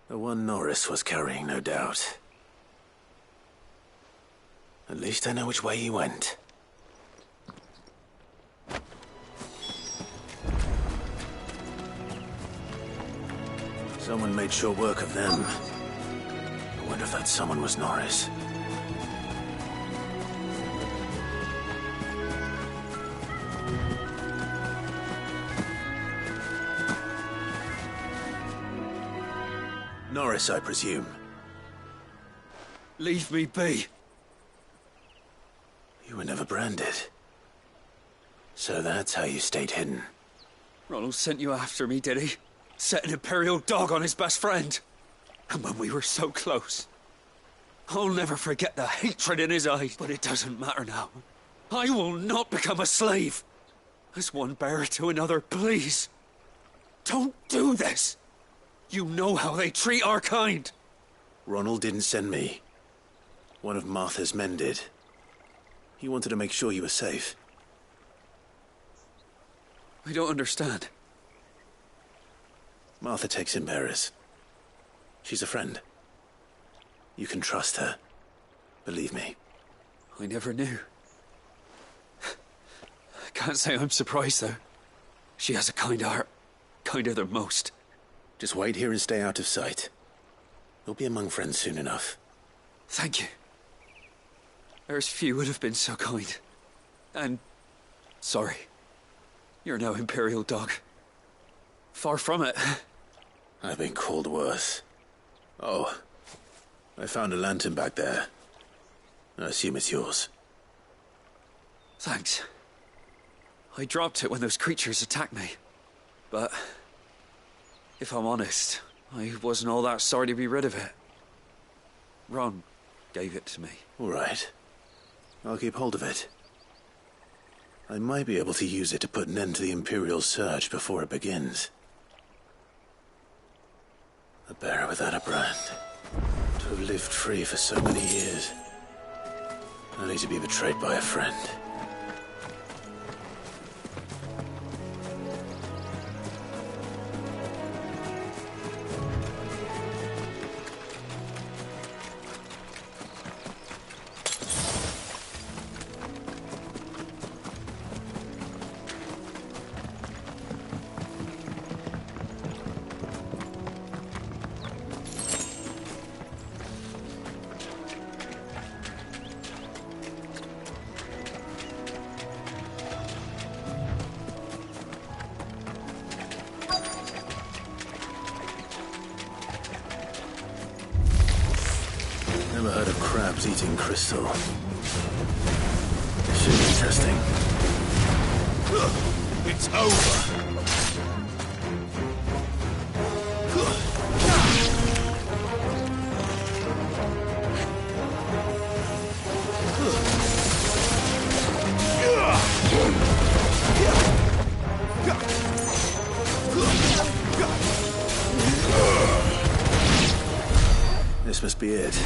The one Norris was carrying, no doubt. At least I know which way he went. Someone made short work of them. I wonder if that someone was Norris. Norris, I presume. Leave me be. You were never branded. So that's how you stayed hidden. Ronald sent you after me, did he? Set an Imperial dog on his best friend. And when we were so close. I'll never forget the hatred in his eyes, but it doesn't matter now. I will not become a slave. As one bearer to another, please. Don't do this. You know how they treat our kind. Ronald didn't send me. One of Martha's men did. He wanted to make sure you were safe. I don't understand. Martha takes in bearers. She's a friend. You can trust her. Believe me. I never knew. I can't say I'm surprised, though. She has a kind heart. Kinder than most. Just wait here and stay out of sight. We'll be among friends soon enough. Thank you. There's few would have been so kind. And... sorry. You're no Imperial dog. Far from it. I've been called worse. Oh, I found a lantern back there. I assume it's yours. Thanks. I dropped it when those creatures attacked me. But... if I'm honest, I wasn't all that sorry to be rid of it. Ron gave it to me. All right. I'll keep hold of it. I might be able to use it to put an end to the Imperial surge before it begins. A bearer without a brand. To have lived free for so many years. Only to be betrayed by a friend. Never heard of crabs eating crystal. Should be interesting. It's over. This must be it.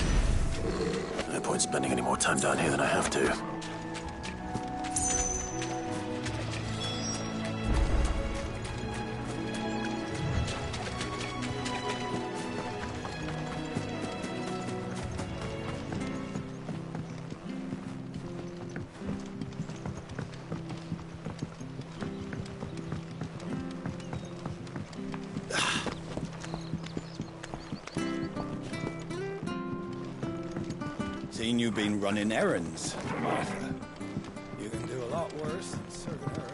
No point spending any more time down here than I have to. Seen you been running errands, Martha. You can do a lot worse than serving her.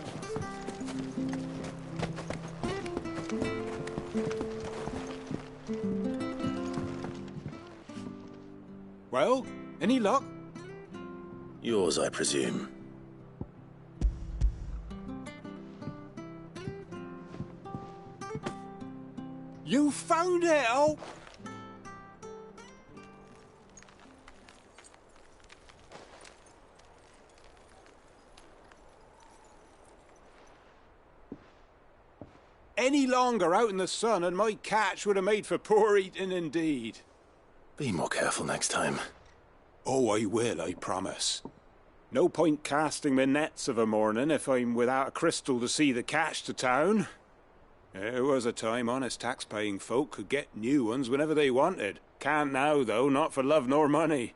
Well, any luck? Yours, I presume. You found it, oh! Any longer out in the sun and my catch would have made for poor eating indeed. Be more careful next time. Oh, I will, I promise. No point casting my nets of a morning if I'm without a crystal to see the catch to town. There was a time honest tax-paying folk could get new ones whenever they wanted. Can't now, though, not for love nor money.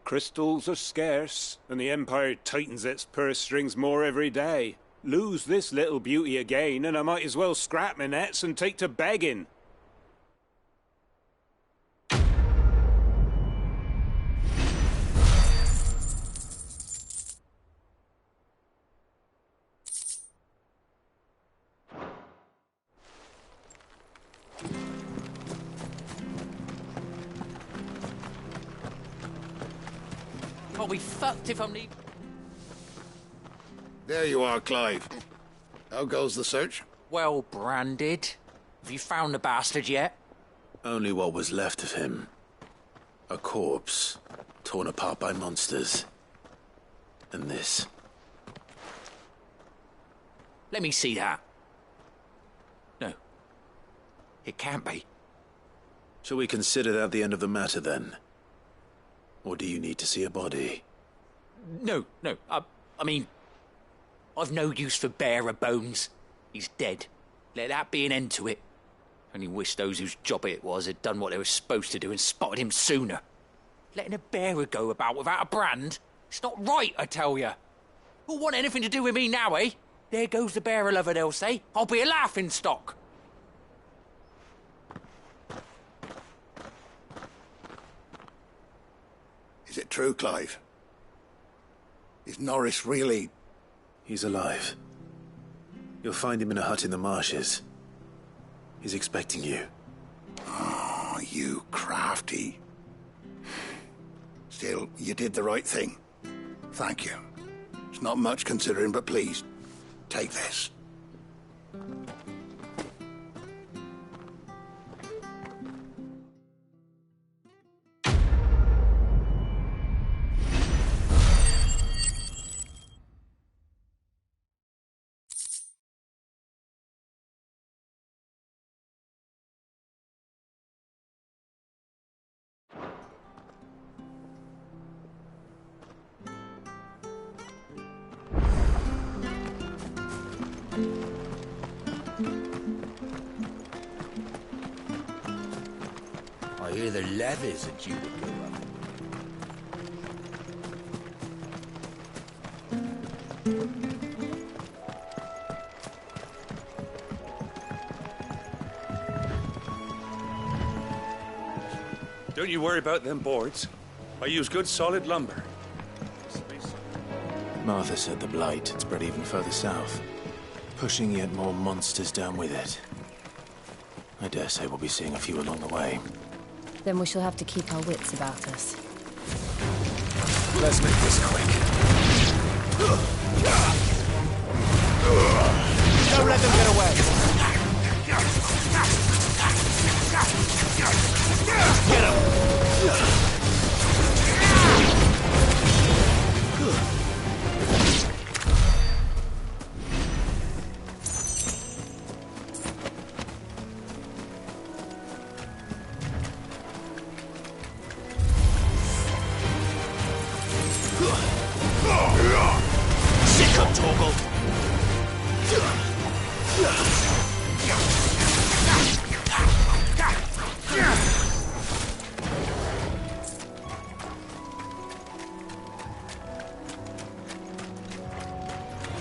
Crystals are scarce, and the Empire tightens its purse strings more every day. Lose this little beauty again, and I might as well scrap my nets and take to begging. I'll be fucked if I'm There you are, Clive. How goes the search? well branded. Have you found the bastard yet? Only what was left of him. A corpse, torn apart by monsters. And this. Let me see that. No. It can't be. Shall we consider that the end of the matter, then? Or do you need to see a body? No. I mean... I've no use for bearer bones. He's dead. Let that be an end to it. Only wish those whose job it was had done what they were supposed to do and spotted him sooner. Letting a bearer go about without a brand? It's not right, I tell you. Who'll want anything to do with me now, eh? There goes the barrel of it, they'll say. I'll be a laughing stock. Is it true, Clive? Is Norris really... He's alive. You'll find him in a hut in the marshes. He's expecting you. Oh, you crafty. Still, you did the right thing. Thank you. It's not much considering, but please, take this. I hear the levies are due to go up. Don't you worry about them boards. I use good solid lumber. Martha said the blight had spread even further south, pushing yet more monsters down with it. I dare say we'll be seeing a few along the way. Then we shall have to keep our wits about us. Let's make this quick. Don't let them get away! Get him! Sick up, Torgal!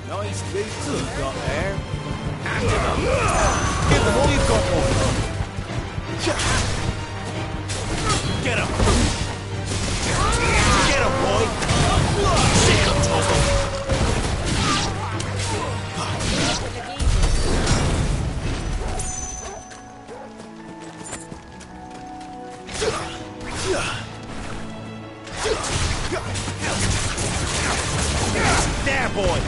Nice beats you've got there. Hand him up. Give them all you've got, boy. Get him. Get him, boy. Sick up, Torgal. There, boy!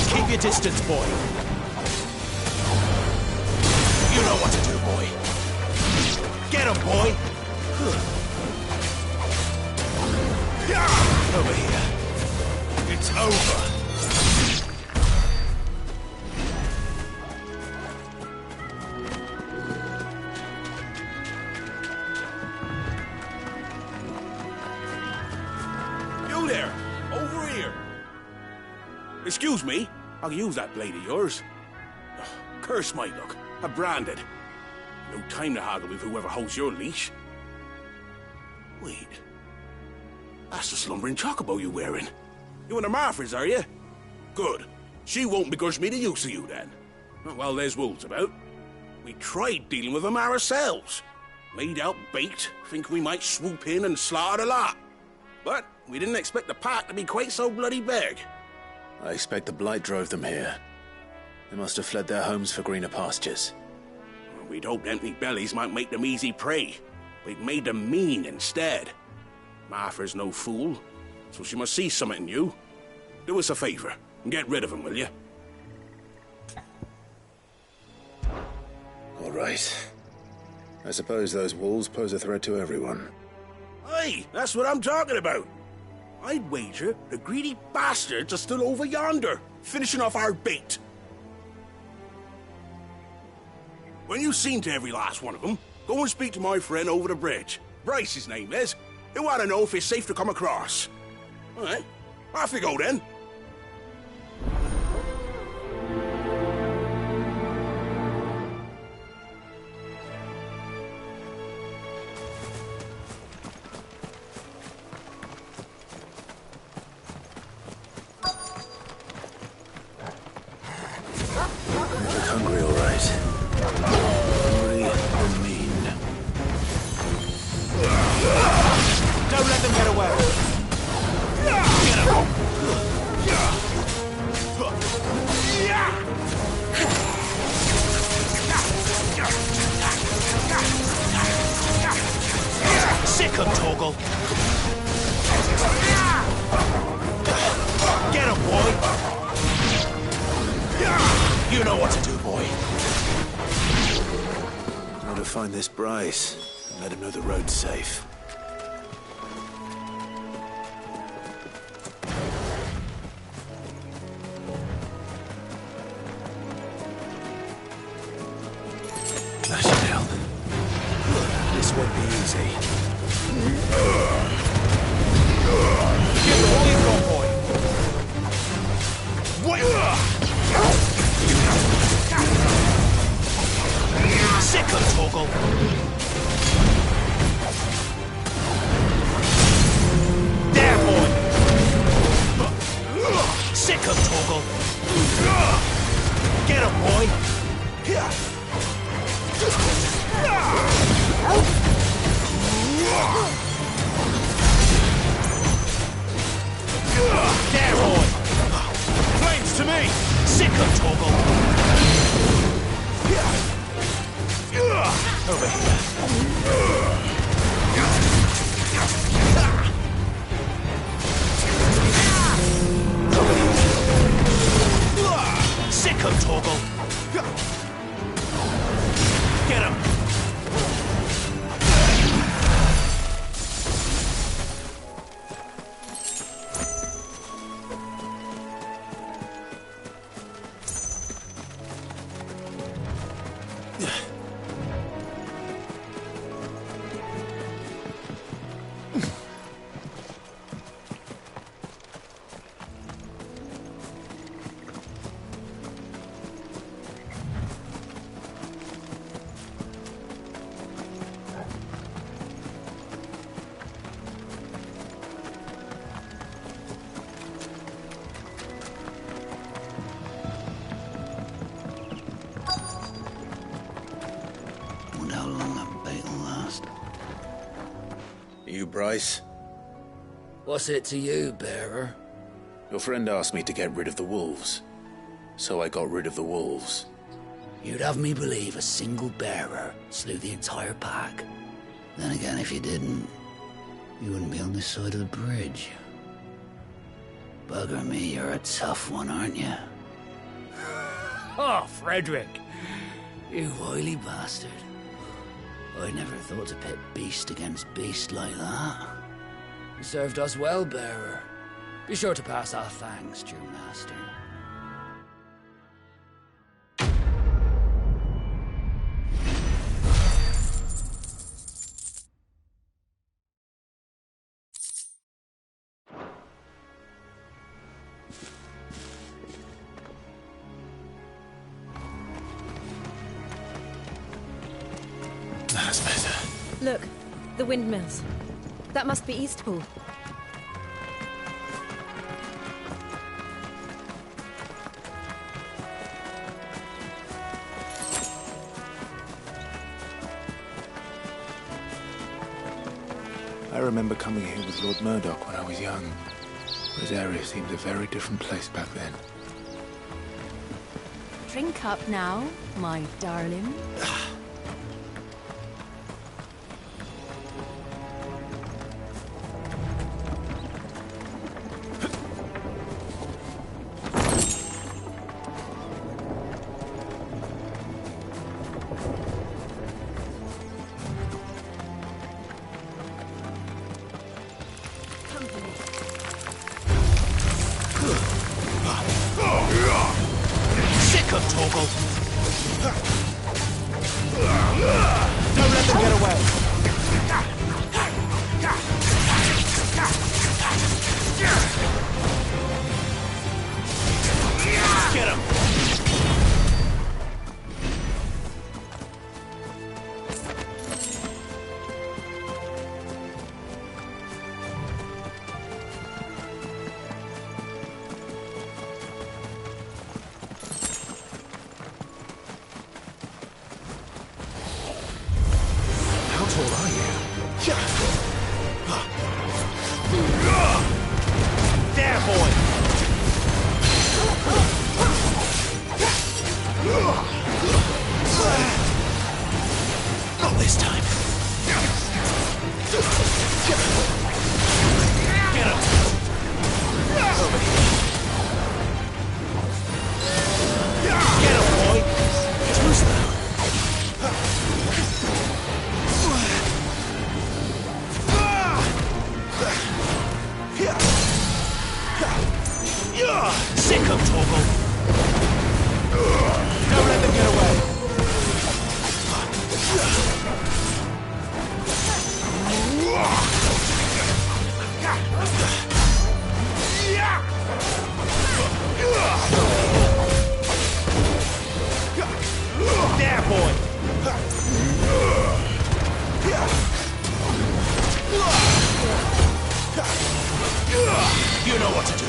Keep your distance, boy. You know what to do, boy. Get him, boy! Over here. It's over. You there! Over here! Excuse me, I'll use that blade of yours. Ugh, curse my luck. I'm branded. No time to haggle with whoever holds your leash. Wait. That's the slumbering chocobo you're wearing. You and the Marfors, are you? Good. She won't begrudge me the use of you, then. Well, there's wolves about. We tried dealing with them ourselves. Made out bait, think we might swoop in and slaughter the lot. But we didn't expect the pack to be quite so bloody big. I expect the blight drove them here. They must have fled their homes for greener pastures. We'd hoped empty bellies might make them easy prey, but it made them mean instead. Martha's no fool, so she must see something in you. Do us a favor and get rid of them, will you? All right. I suppose those wolves pose a threat to everyone. Aye, that's what I'm talking about. I'd wager the greedy bastards are still over yonder, finishing off our bait. When you've seen to every last one of them, Go and speak to my friend over the bridge. Bryce, his name is. He'll want to know if it's safe to come across. All right. Off you go, then. Hungry, all right. Hungry and mean. Don't let them get away. Get him. Sick of Torgal. Get him, boy. You know what to do, boy. I'm gonna find this Bryce and let him know the road's safe. Flashing hell. This won't be easy. Get the lead on, boy. Sick of Torgal. There, boy. Sick of Torgal. Get him, boy. There, boy. Flames to me. Sick of Torgal. Over here. Sick of Torgal. Get him. You, Bryce? What's it to you, bearer? Your friend asked me to get rid of the wolves, so I got rid of the wolves. You'd have me believe a single bearer slew the entire pack. Then again, if you didn't, you wouldn't be on this side of the bridge. Bugger me, you're a tough one, aren't you? Oh, Frederick! You wily bastard. I never thought to pit beast against beast like that. You served us well, bearer. Be sure to pass our thanks, true master. That's better. Look, the windmills. That must be Eastpool. I remember coming here with Lord Murdoch when I was young. This area seemed a very different place back then. Drink up now, my darling. Sick of Torgal. Don't let them get away. Get him! How tall are you? There, boy! Not this time. Get him! Over here. Get him, boy! It's loose now. Sick of Torgal! Don't let them get away! There, boy! You know what to do.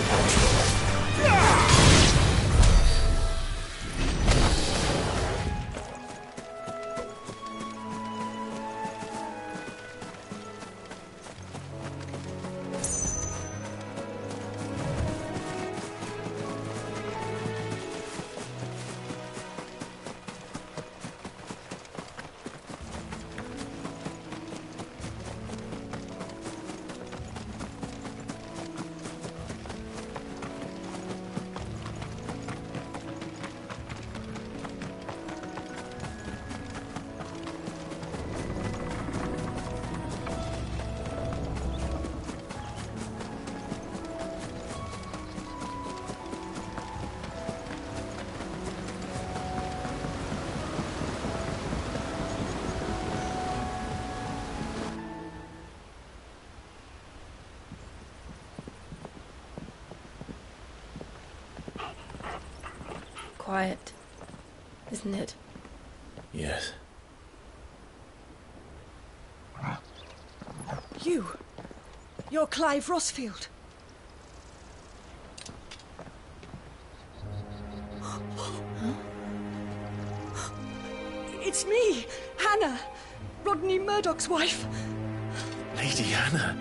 Quiet, isn't it? Yes. You're Clive Rossfield. It's me, Hannah, Rodney Murdoch's wife. Lady Hannah.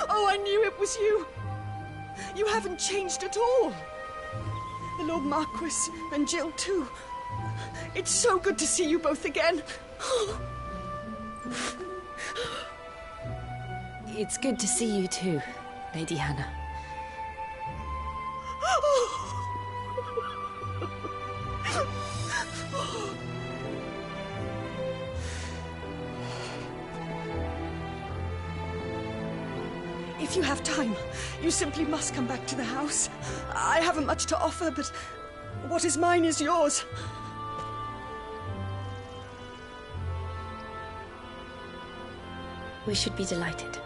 Oh, I knew it was you. You haven't changed at all. The Lord Marquis and Jill too. It's so good to see you both again. It's good to see you too, Lady Hannah. If you have time, you simply must come back to the house. I haven't much to offer, but what is mine is yours. We should be delighted.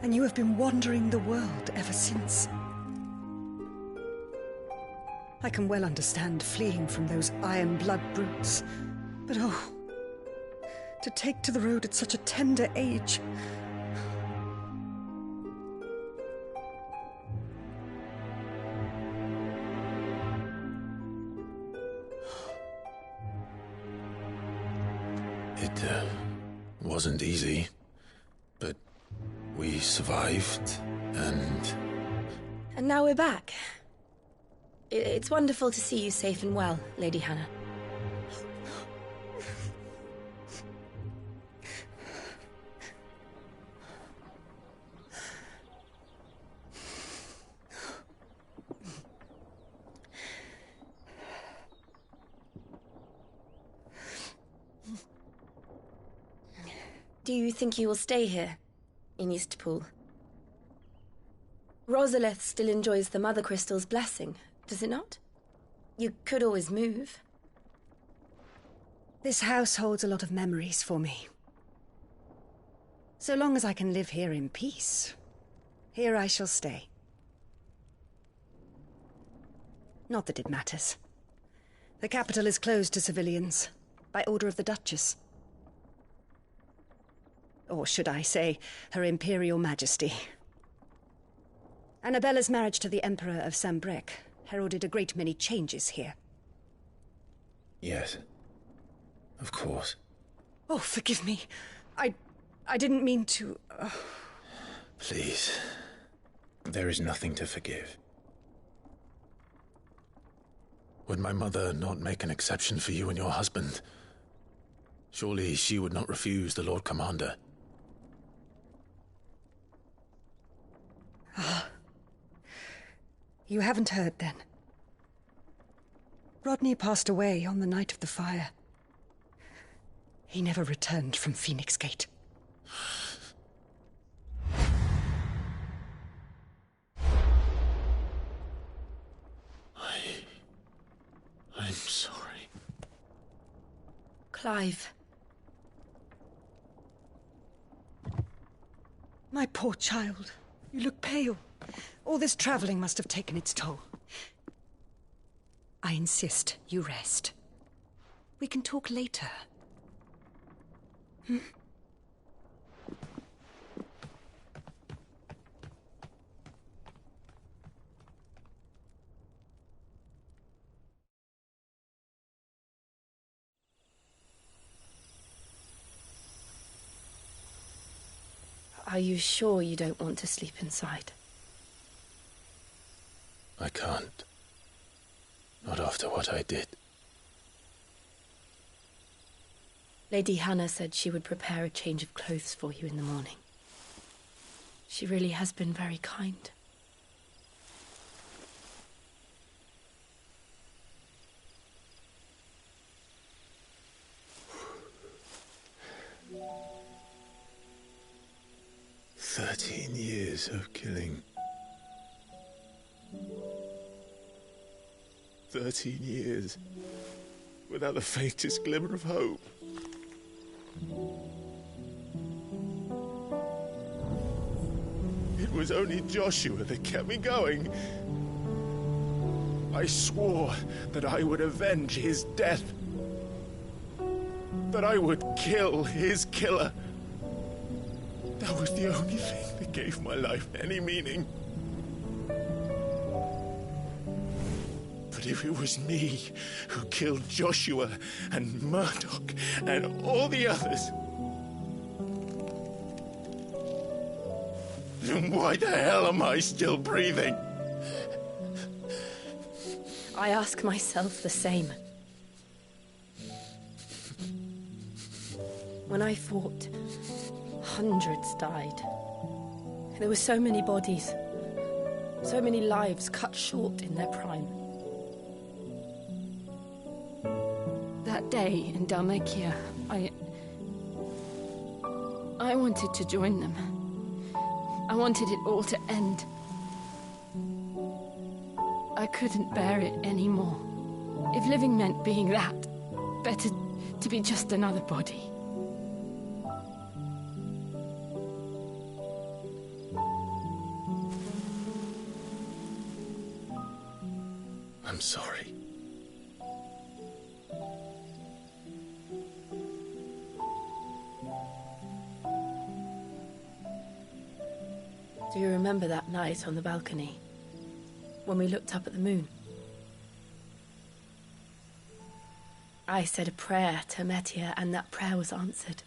And you have been wandering the world ever since. I can well understand fleeing from those iron blood brutes, but oh, to take to the road at such a tender age. It wasn't easy, but we survived, and... And now we're back. It's wonderful to see you safe and well, Lady Hannah. Do you think you will stay here, in Eastpool? Rosalith still enjoys the Mother Crystal's blessing, does it not? You could always move. This house holds a lot of memories for me. So long as I can live here in peace, here I shall stay. Not that it matters. The capital is closed to civilians, by order of the Duchess. Or should I say, Her Imperial Majesty. Annabella's marriage to the Emperor of Sambrec heralded a great many changes here. Yes. Of course. Oh, forgive me. I didn't mean to... Please. There is nothing to forgive. Would my mother not make an exception for you and your husband? Surely she would not refuse the Lord Commander. Ah. You haven't heard, then. Rodney passed away on the night of the fire. He never returned from Phoenix Gate. I'm sorry. Clive. My poor child. You look pale. All this traveling must have taken its toll. I insist you rest. We can talk later. Hmm? Are you sure you don't want to sleep inside? I can't. Not after what I did. Lady Hannah said she would prepare a change of clothes for you in the morning. She really has been very kind. Years of killing. 13 years without the faintest glimmer of hope. It was only Joshua that kept me going. I swore that I would avenge his death. That I would kill his killer. That was the only thing that gave my life any meaning. But if it was me who killed Joshua and Murdoch and all the others, then why the hell am I still breathing? I ask myself the same. When I fought, hundreds died. There were so many bodies, so many lives cut short in their prime. That day in Dalmacia, I wanted to join them. I wanted it all to end. I couldn't bear it anymore. If living meant being that, better to be just another body. I'm sorry. Do you remember that night on the balcony, when we looked up at the moon? I said a prayer to Metia, and that prayer was answered.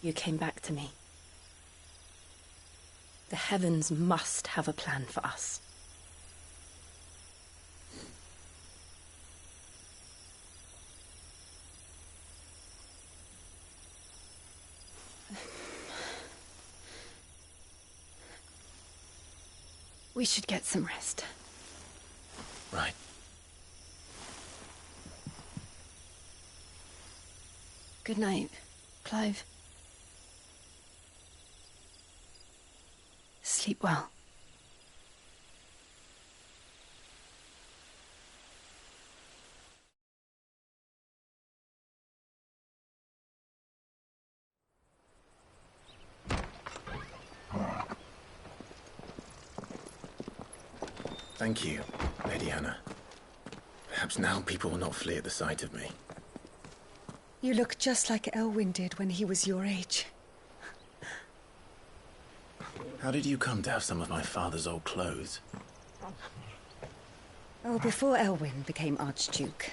You came back to me. The heavens must have a plan for us. We should get some rest. Right. Good night, Clive. Sleep well. Thank you, Lady Hannah. Perhaps now people will not flee at the sight of me. You look just like Elwyn did when he was your age. How did you come to have some of my father's old clothes? Oh, before Elwyn became Archduke,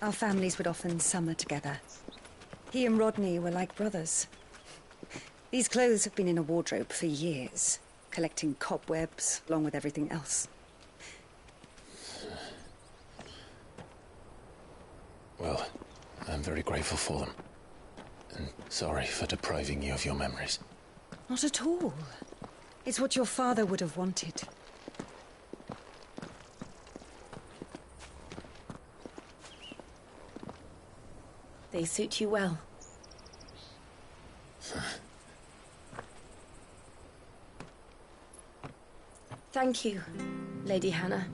our families would often summer together. He and Rodney were like brothers. These clothes have been in a wardrobe for years, collecting cobwebs along with everything else. Well, I'm very grateful for them. And sorry for depriving you of your memories. Not at all. It's what your father would have wanted. They suit you well. Thank you, Lady Hannah.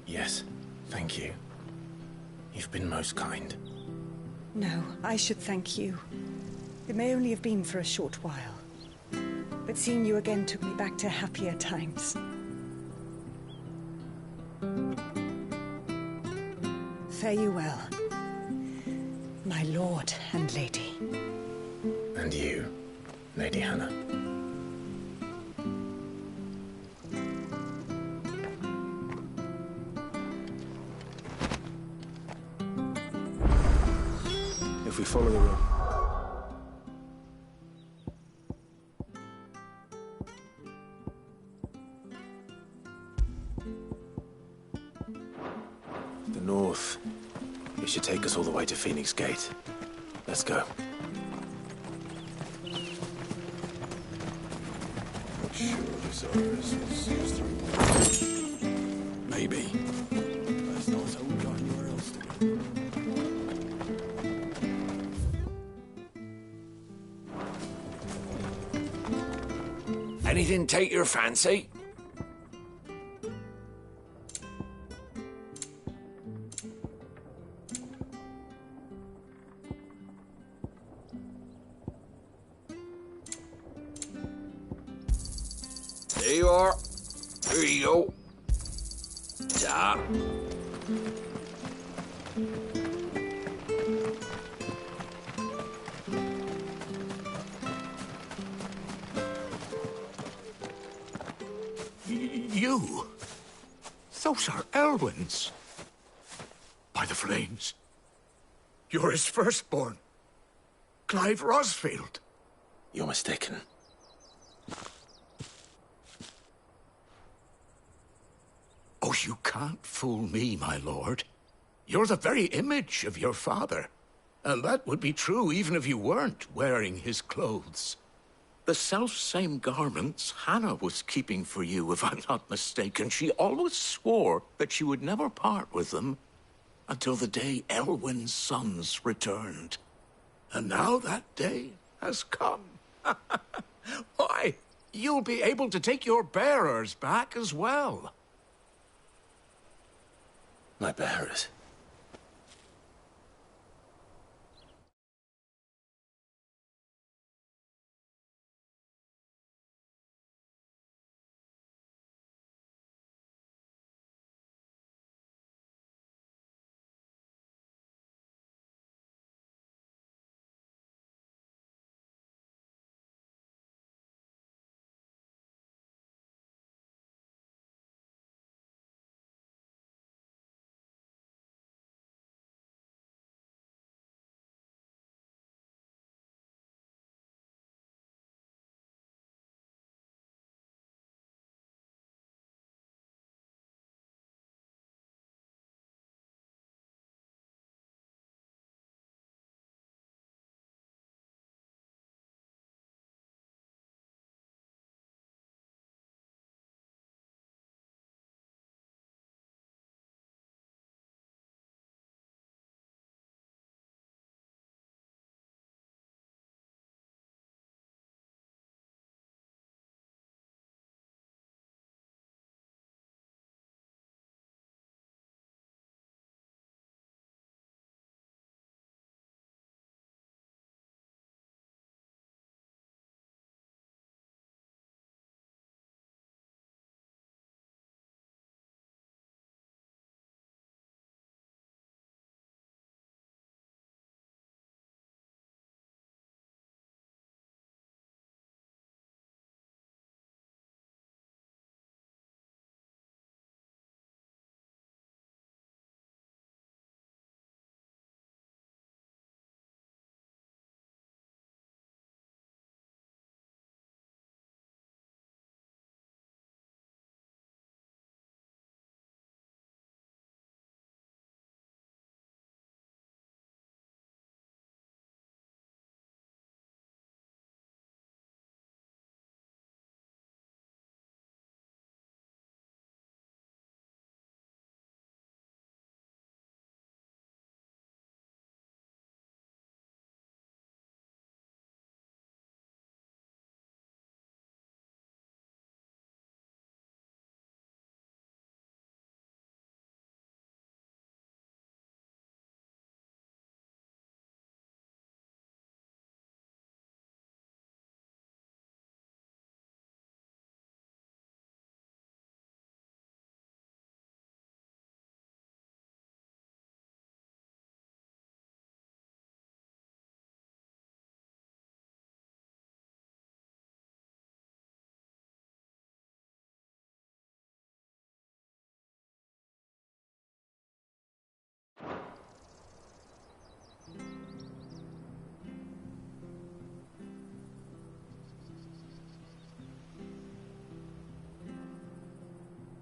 Yes, thank you. You've been most kind. No, I should thank you. It may only have been for a short while, but seeing you again took me back to happier times. Fare you well, my lord and lady. And you, Lady Hannah. If we follow the road. The north. It should take us all the way to Phoenix Gate. Let's go. Not sure this office will see us through. Maybe. That's not so we got anywhere else to go. Anything take your fancy? There you are. Here you go. Ta. You? Those are Elwyn's. By the flames. You're his firstborn. Clive Rosfield. You're mistaken. Oh, you can't fool me, my lord. You're the very image of your father. And that would be true even if you weren't wearing his clothes. The self-same garments Hannah was keeping for you, if I'm not mistaken. She always swore that she would never part with them until the day Elwyn's sons returned. And now that day has come. Why, you'll be able to take your bearers back as well. My bearers?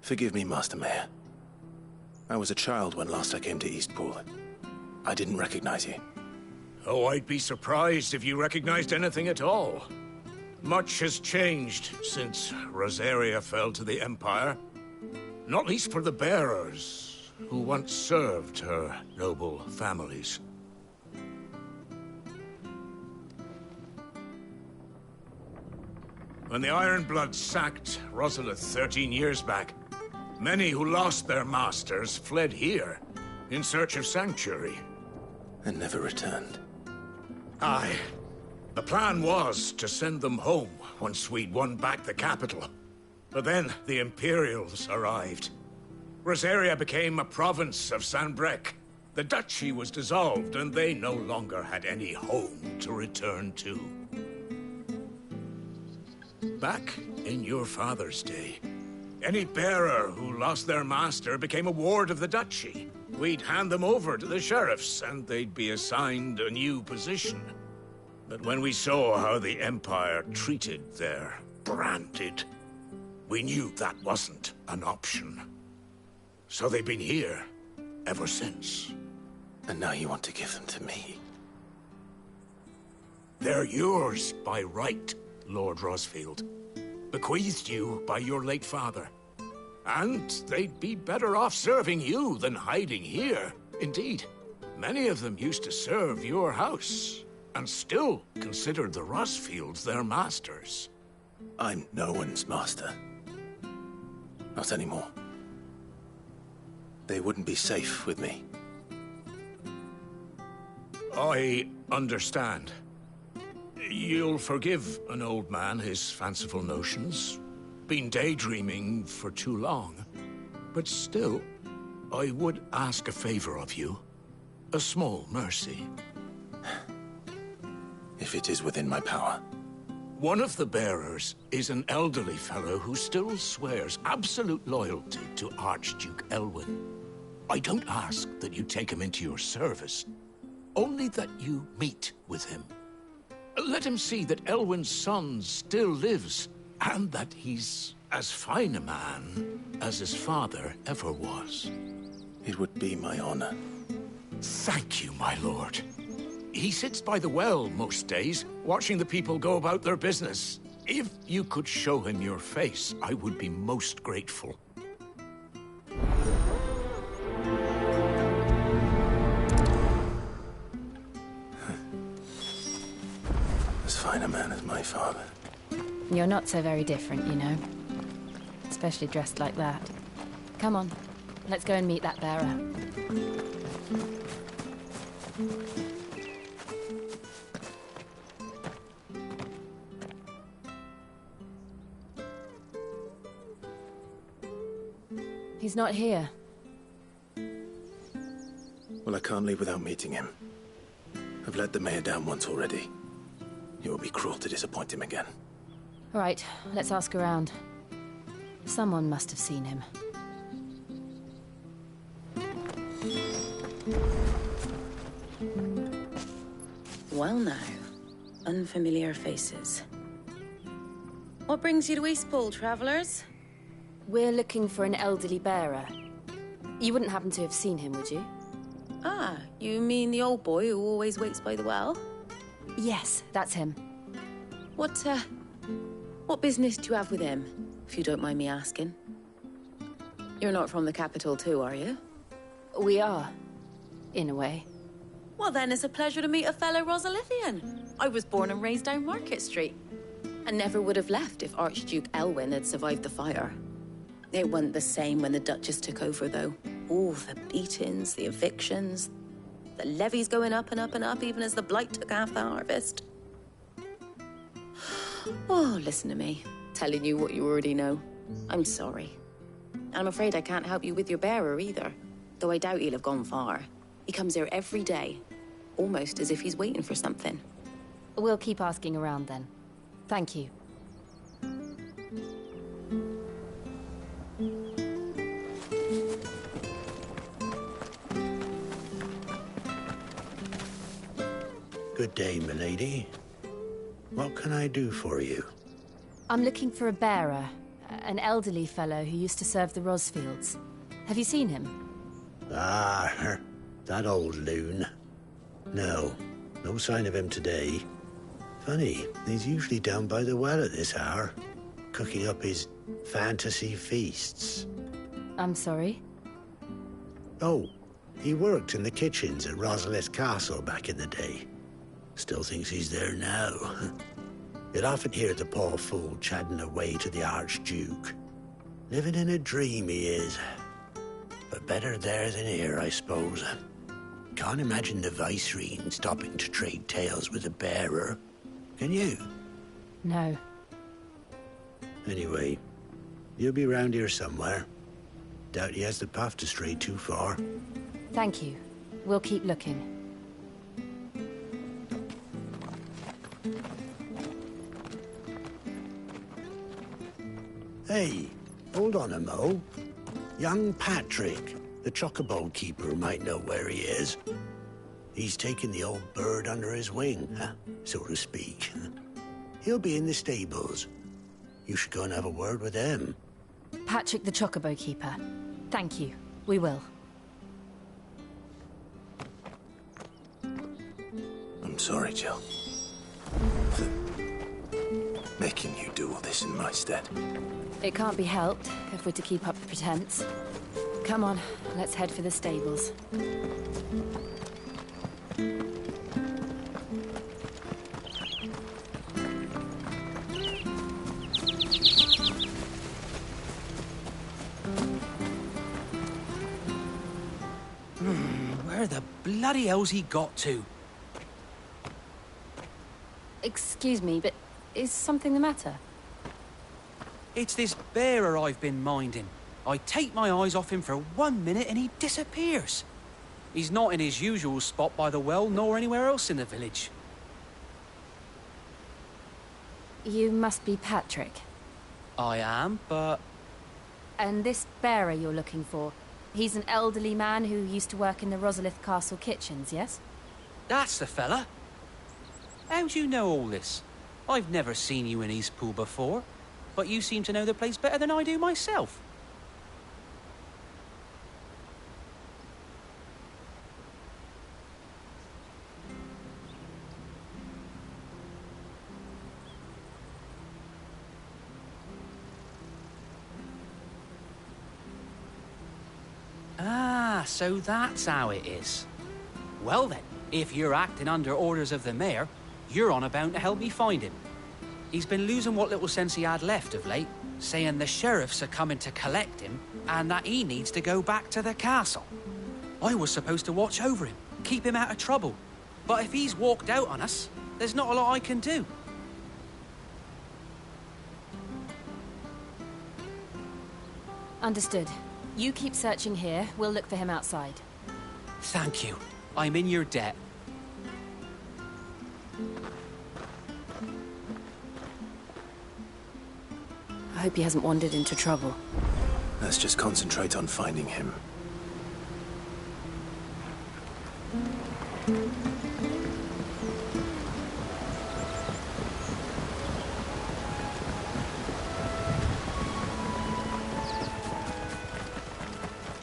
Forgive me, Master Mayor. I was a child when last I came to Eastpool. I didn't recognize you. Oh, I'd be surprised if you recognized anything at all. Much has changed since Rosaria fell to the Empire. Not least for the bearers, who once served her noble families. When the Ironbloods sacked Rosalith 13 years back, many who lost their masters fled here in search of sanctuary. And never returned. Aye. The plan was to send them home once we'd won back the capital. But then the Imperials arrived. Rosaria became a province of Sanbreque. The duchy was dissolved, and they no longer had any home to return to. Back in your father's day, any bearer who lost their master became a ward of the duchy. We'd hand them over to the sheriffs, and they'd be assigned a new position. But when we saw how the Empire treated their branded, we knew that wasn't an option. So they've been here ever since. And now you want to give them to me? They're yours by right, Lord Rosfield. Bequeathed you by your late father. And they'd be better off serving you than hiding here. Indeed, many of them used to serve your house, and still considered the Rosfields their masters. I'm no one's master. Not anymore. They wouldn't be safe with me. I understand. You'll forgive an old man his fanciful notions. Been daydreaming for too long. But still, I would ask a favor of you. A small mercy. If it is within my power. One of the bearers is an elderly fellow who still swears absolute loyalty to Archduke Elwyn. I don't ask that you take him into your service, only that you meet with him. Let him see that Elwyn's son still lives, and that he's as fine a man as his father ever was. It would be my honor. Thank you, my lord. He sits by the well most days, watching the people go about their business. If you could show him your face, I would be most grateful. As fine a man as my father. You're not so very different, you know. Especially dressed like that. Come on, let's go and meet that bearer. He's not here. Well, I can't leave without meeting him. I've let the mayor down once already. It would be cruel to disappoint him again. All right, let's ask around. Someone must have seen him. Well now, unfamiliar faces. What brings you to Eastpool, travellers? We're looking for an elderly bearer. You wouldn't happen to have seen him, would you? Ah, you mean the old boy who always waits by the well? Yes, that's him. What business do you have with him, if you don't mind me asking? You're not from the capital too, are you? We are, in a way. Well then, it's a pleasure to meet a fellow Rosalithian. I was born and raised down Market Street. And never would have left if Archduke Elwyn had survived the fire. It wasn't the same when the Duchess took over, though. Oh, the beatings, the evictions, the levies going up and up and up, even as the blight took half the harvest. Oh, listen to me, telling you what you already know. I'm sorry. And I'm afraid I can't help you with your bearer either, though I doubt he'll have gone far. He comes here every day, almost as if he's waiting for something. We'll keep asking around then. Thank you. Good day, milady. What can I do for you? I'm looking for a bearer, An elderly fellow who used to serve the Rosfields. Have you seen him? Ah, that old loon. No sign of him today. Funny, he's usually down by the well at this hour, cooking up his fantasy feasts. I'm sorry? Oh, he worked in the kitchens at Rosalith Castle back in the day. Still thinks he's there now. You'd often hear the poor fool chatting away to the Archduke. Living in a dream he is. But better there than here, I suppose. Can't imagine the Vicereine stopping to trade tales with a bearer. Can you? No. Anyway, you'll be round here somewhere. Doubt he has the path to stray too far. Thank you. We'll keep looking. Hey, hold on a mo. Young Patrick, the chocobo keeper, might know where he is. He's taken the old bird under his wing, so to speak. He'll be in the stables. You should go and have a word with him. Patrick the chocobo keeper. Thank you. We will. I'm sorry, Jill. For making you do all this in my stead. It can't be helped if we're to keep up the pretense. Come on, let's head for the stables. Where the bloody hell's he got to? Excuse me, but is something the matter? It's this bearer I've been minding. I take my eyes off him for 1 minute and he disappears. He's not in his usual spot by the well, nor anywhere else in the village. You must be Patrick. I am, but... And this bearer you're looking for, he's an elderly man who used to work in the Rosalith Castle kitchens, yes? That's the fella. How'd you know all this? I've never seen you in Eastpool before, but you seem to know the place better than I do myself. Ah, so that's how it is. Well then, if you're acting under orders of the mayor, you're on about to help me find him. He's been losing what little sense he had left of late, saying the sheriffs are coming to collect him and that he needs to go back to the castle. I was supposed to watch over him, keep him out of trouble. But if he's walked out on us, there's not a lot I can do. Understood. You keep searching here, we'll look for him outside. Thank you. I'm in your debt. I hope he hasn't wandered into trouble. Let's just concentrate on finding him.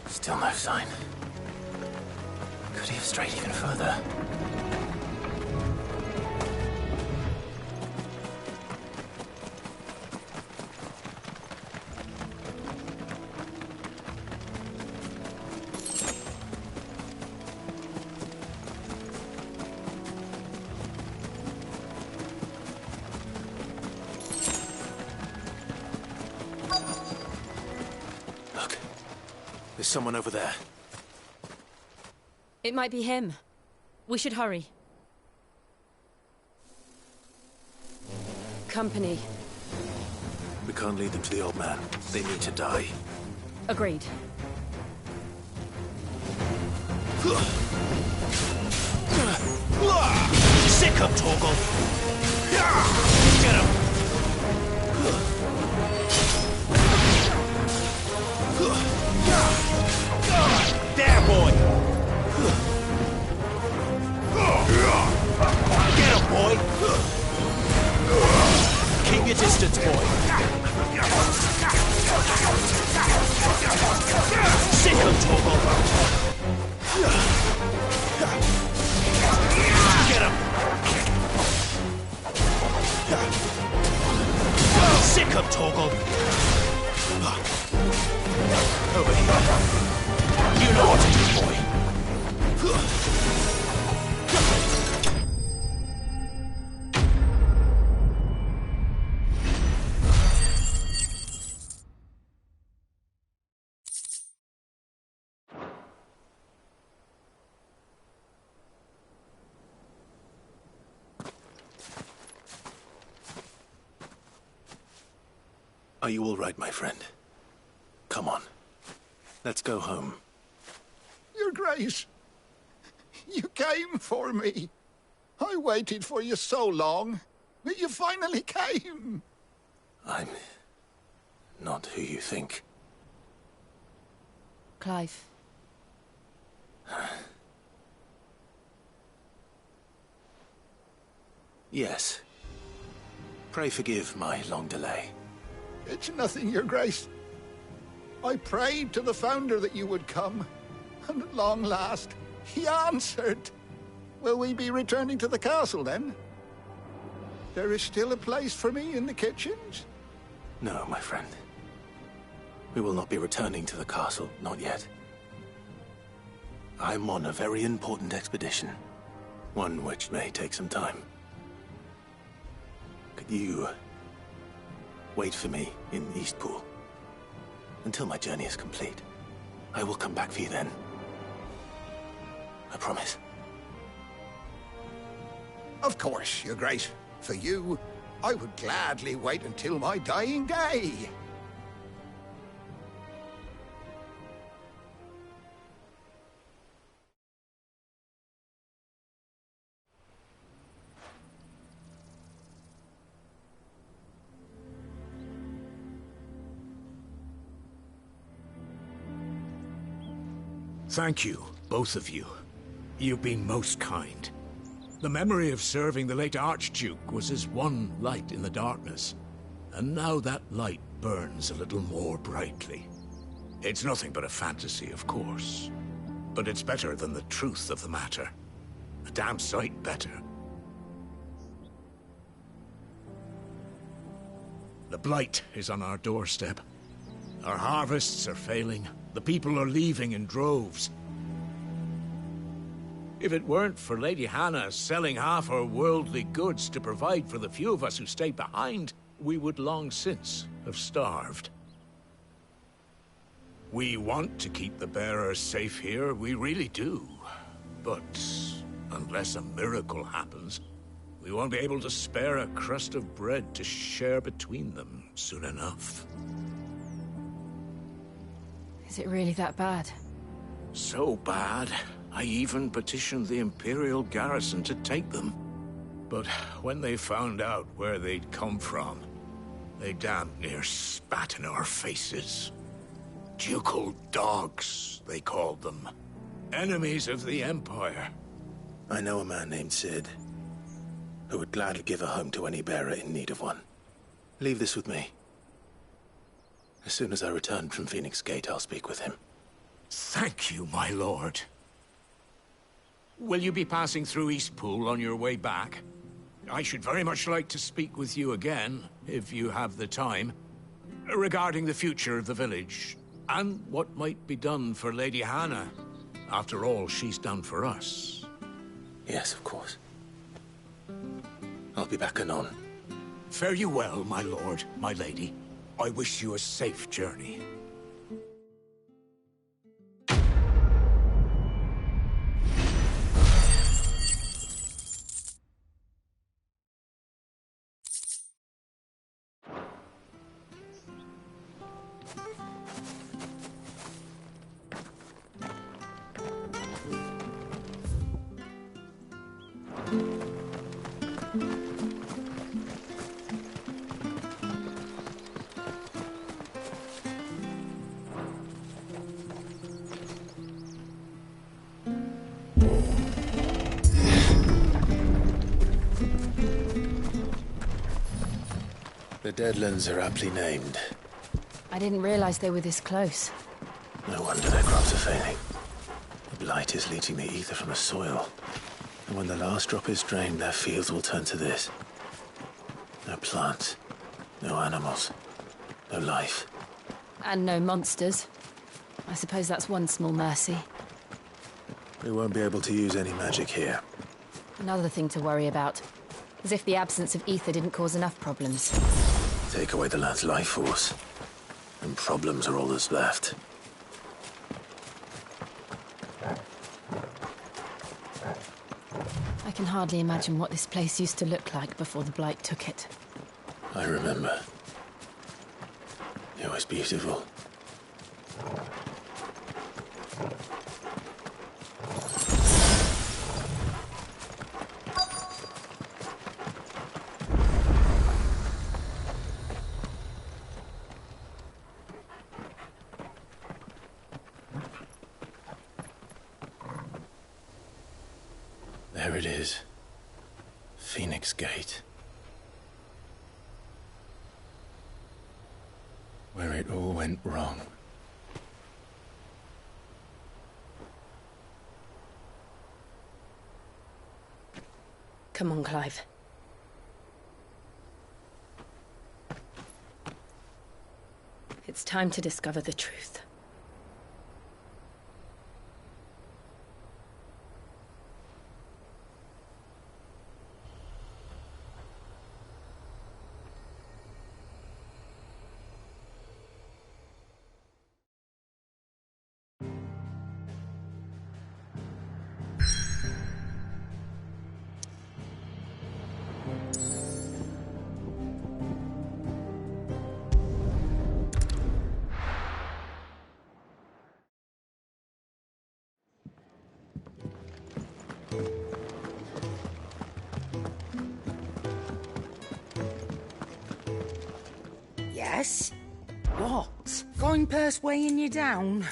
Still no sign. Could he have strayed even further? Look, there's someone over there. It might be him. We should hurry. Company. We can't lead them to the old man. They need to die. Agreed. Sick him, Torgal! Get him! There, boy! Get him, boy! Keep your distance, boy! Are you all right, my friend? Come on. Let's go home. Your Grace, you came for me. I waited for you so long, but you finally came. I'm not who you think. Clive. Yes. Pray forgive my long delay. It's nothing, Your Grace. I prayed to the Founder that you would come, and at long last, he answered. Will we be returning to the castle, then? There is still a place for me in the kitchens? No, my friend. We will not be returning to the castle, not yet. I'm on a very important expedition. One which may take some time. Could you wait for me in Eastpool until my journey is complete? I will come back for you then. I promise. Of course, Your Grace. For you, I would gladly wait until my dying day. Thank you, both of you. You've been most kind. The memory of serving the late Archduke was as one light in the darkness, and now that light burns a little more brightly. It's nothing but a fantasy, of course, but it's better than the truth of the matter. A damn sight better. The blight is on our doorstep. Our harvests are failing. The people are leaving in droves. If it weren't for Lady Hannah selling half her worldly goods to provide for the few of us who stayed behind, we would long since have starved. We want to keep the bearers safe here, we really do. But unless a miracle happens, we won't be able to spare a crust of bread to share between them soon enough. Is it really that bad? So bad, I even petitioned the Imperial garrison to take them. But when they found out where they'd come from, they damn near spat in our faces. Ducal dogs, they called them. Enemies of the Empire. I know a man named Sid, who would gladly give a home to any bearer in need of one. Leave this with me. As soon as I return from Phoenix Gate, I'll speak with him. Thank you, my lord. Will you be passing through Eastpool on your way back? I should very much like to speak with you again, if you have the time, regarding the future of the village, and what might be done for Lady Hannah. After all she's done for us. Yes, of course. I'll be back anon. Fare you well, my lord, my lady. I wish you a safe journey. The Deadlands are aptly named. I didn't realize they were this close. No wonder their crops are failing. The blight is leaching the ether from the soil. And when the last drop is drained, their fields will turn to this. No plants, no animals, no life. And no monsters. I suppose that's one small mercy. We won't be able to use any magic here. Another thing to worry about. As if the absence of ether didn't cause enough problems. Take away the lad's life force, and problems are all that's left. I can hardly imagine what this place used to look like before the blight took it. I remember. It was beautiful. There it is. Phoenix Gate. Where it all went wrong. Come on, Clive. It's time to discover the truth. Yes? What? Going purse weighing you down?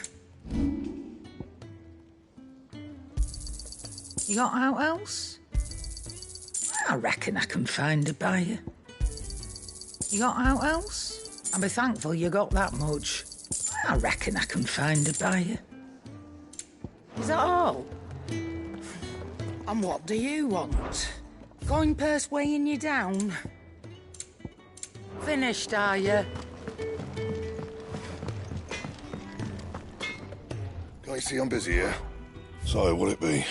You got out else? I reckon I can find a buyer. You got out else? I'll be thankful you got that much. I reckon I can find a buyer. Is that all? And what do you want? Going purse weighing you down? Finished, are you? Can I see I'm busy here? So, what'll it be?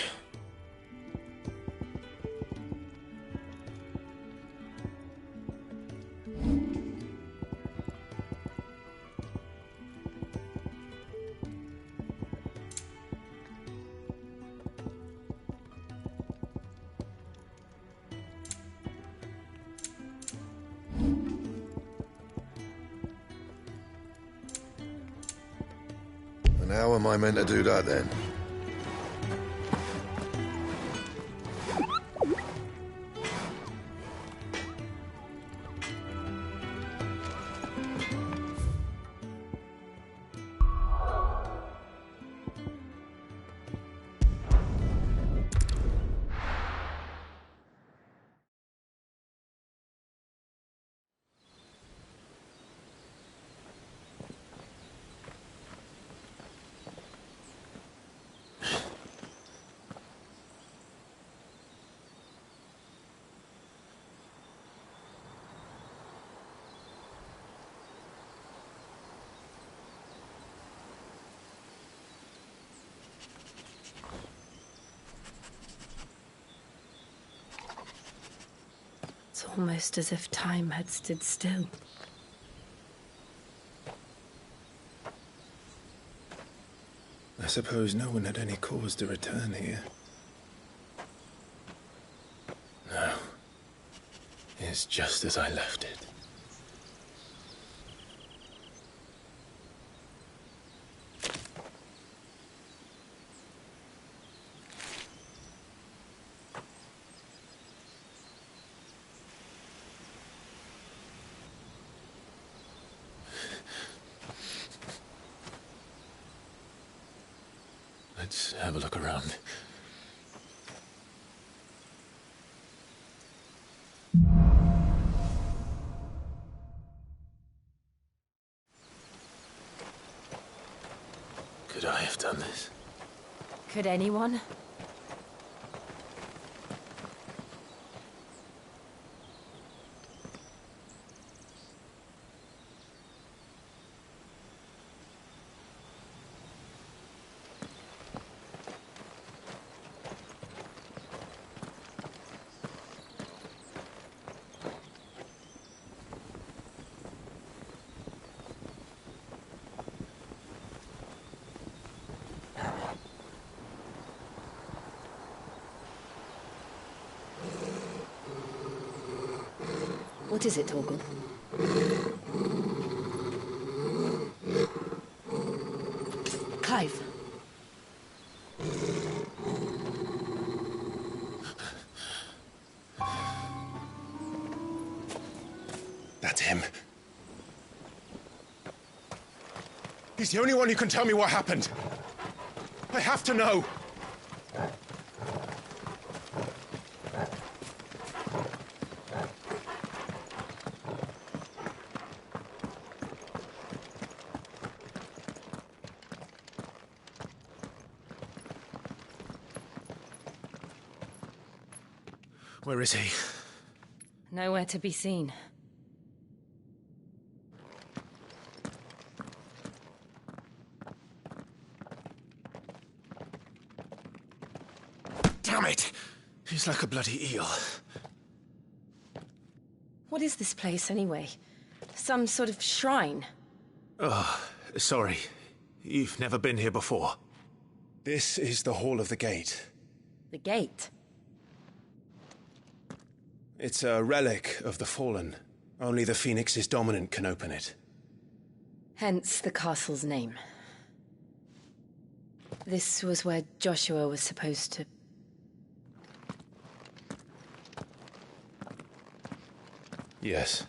And how am I meant to do that then? It's almost as if time had stood still. I suppose no one had any cause to return here. No. It's just as I left it. Let's have a look around. Could I have done this? Could anyone? What is it, Torgal? That's him. He's the only one who can tell me what happened. I have to know. Where is he? Nowhere to be seen. Damn it! He's like a bloody eel. What is this place, anyway? Some sort of shrine? Oh, sorry. You've never been here before. This is the Hall of the Gate. The gate? It's a relic of the Fallen. Only the Phoenix's dominant can open it. Hence the castle's name. This was where Joshua was supposed to... Yes.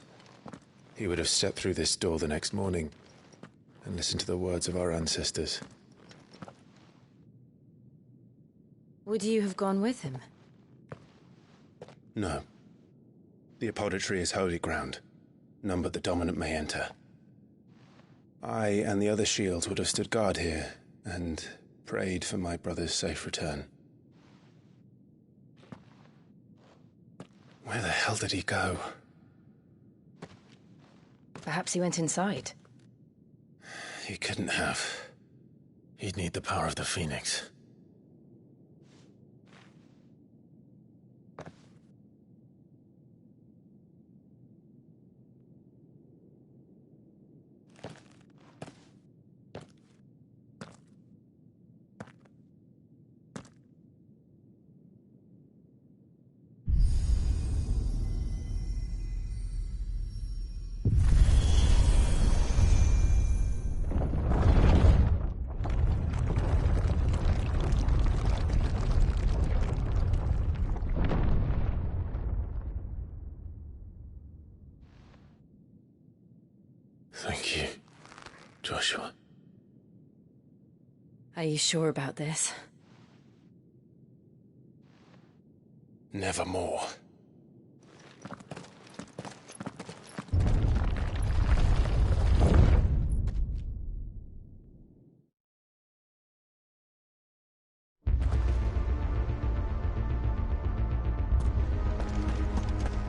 He would have stepped through this door the next morning and listened to the words of our ancestors. Would you have gone with him? No. The apodatory is holy ground. None but the dominant may enter. I and the other shields would have stood guard here and prayed for my brother's safe return. Where the hell did he go? Perhaps he went inside. He couldn't have. He'd need the power of the Phoenix. Thank you, Joshua. Are you sure about this? Nevermore.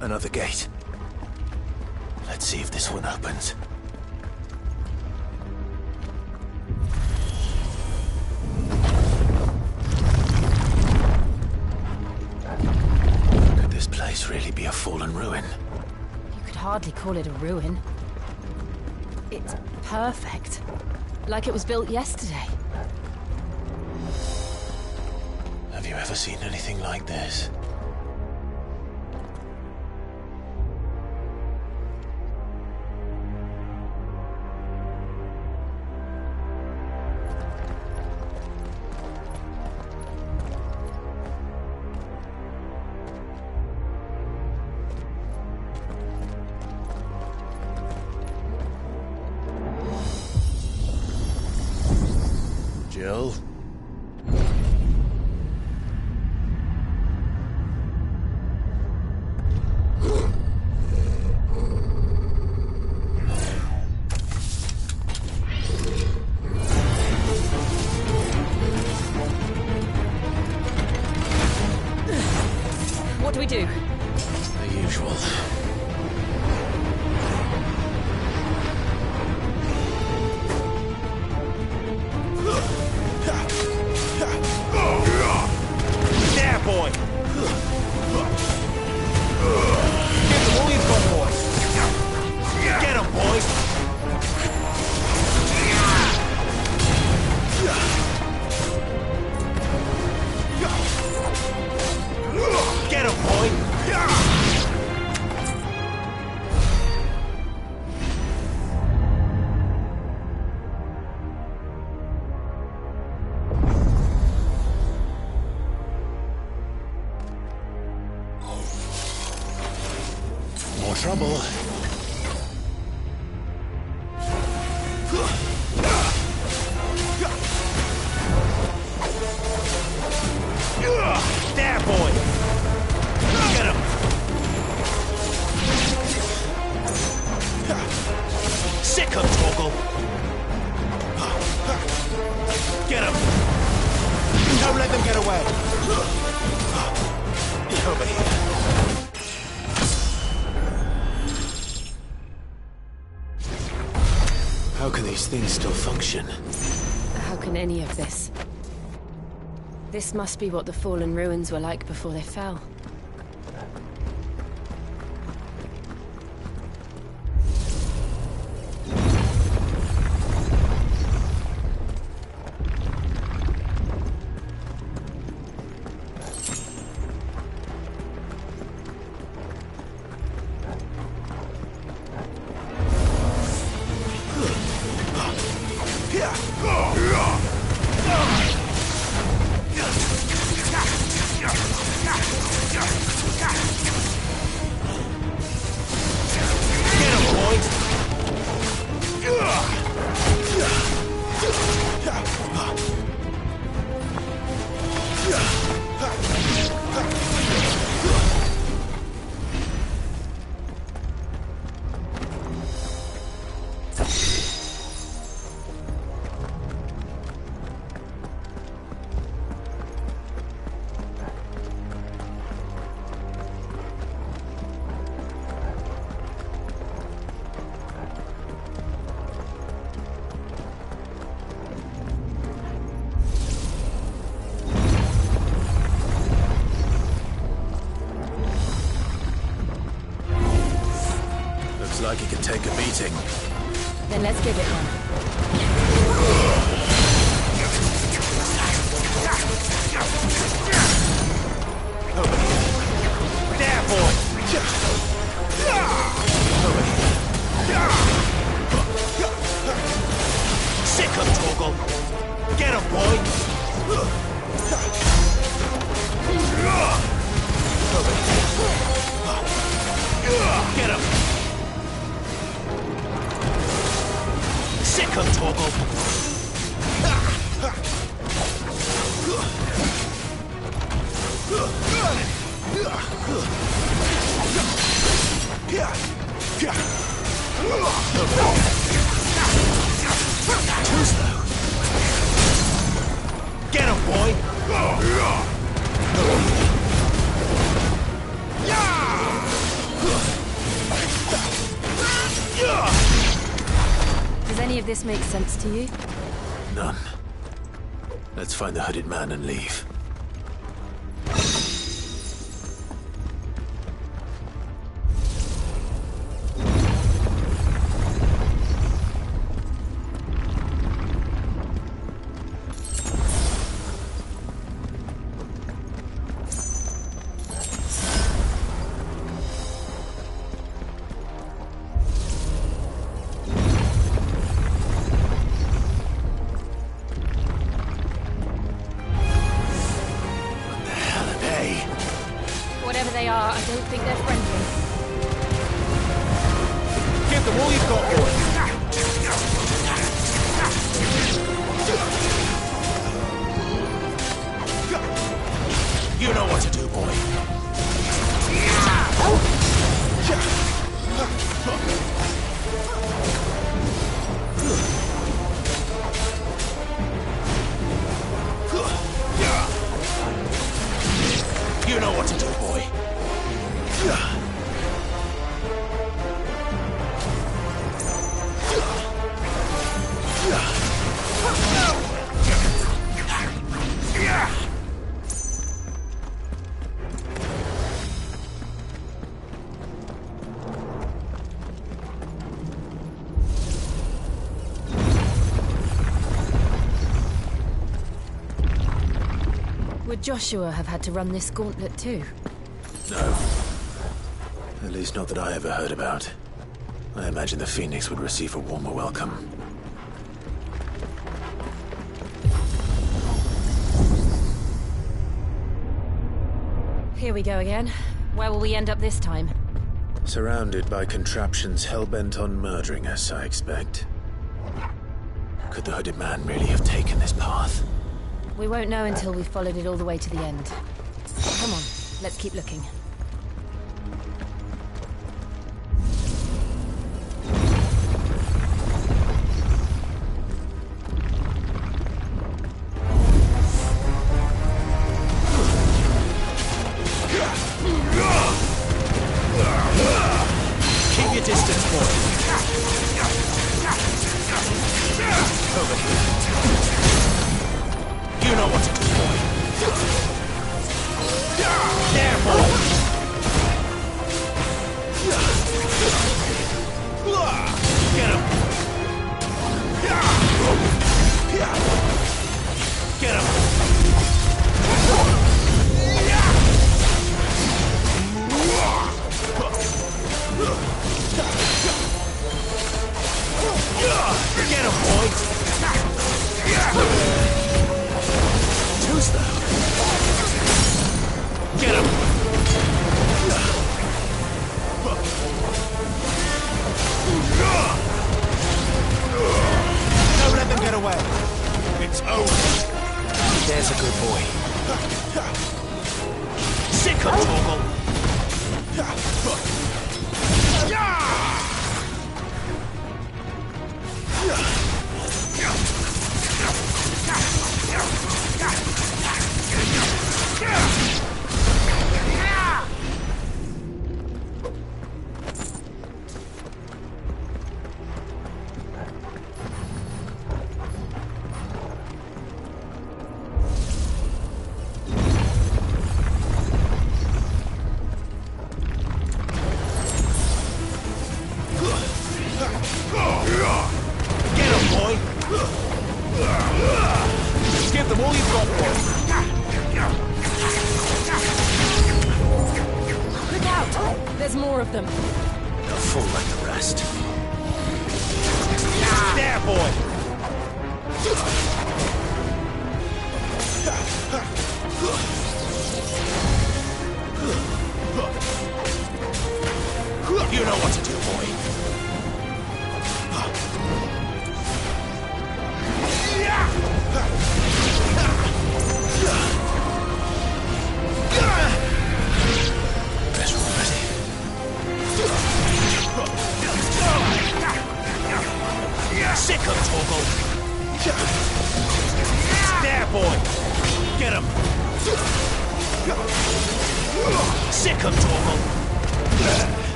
Another gate. Let's see if this one opens. Could this place really be a fallen ruin? You could hardly call it a ruin. It's perfect. Like it was built yesterday. Have you ever seen anything like this? Jill? What do we do? The usual. There, boy! Get the lead, boy! Get him, boy! Get him, boy! More trouble. these things still function? How can any of this? This must be what the fallen ruins were like before they fell. Like it could take a beating. Then let's give it one. There, boy! Sick him, Torgal! Get him, boy! Get him! Sick him, Torgal! Too slow. Get him, boy! Does any of this make sense to you? None. Let's find the hooded man and leave. Whatever they are, I don't think they're friendly. Give them all you've got, boy! You know what to do, boy. You know what to do, boy. Would Joshua have had to run this gauntlet too? No. At least not that I ever heard about. I imagine the Phoenix would receive a warmer welcome. Here we go again. Where will we end up this time? Surrounded by contraptions hell-bent on murdering us, I expect. Could the hooded man really have taken this path? We won't know until we've followed it all the way to the end. Come on, let's keep looking. Keep your distance, boy. Over here. You know what to do, boy. There, boy. Get him. Get him. Get him, boy! Who's that? Get him! Don't let them get away! It's over! There's a good boy. Sick of Torgal!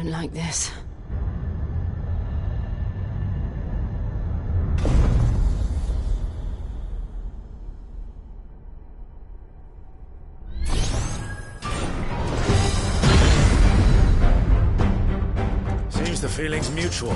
Like this. Seems the feeling's mutual.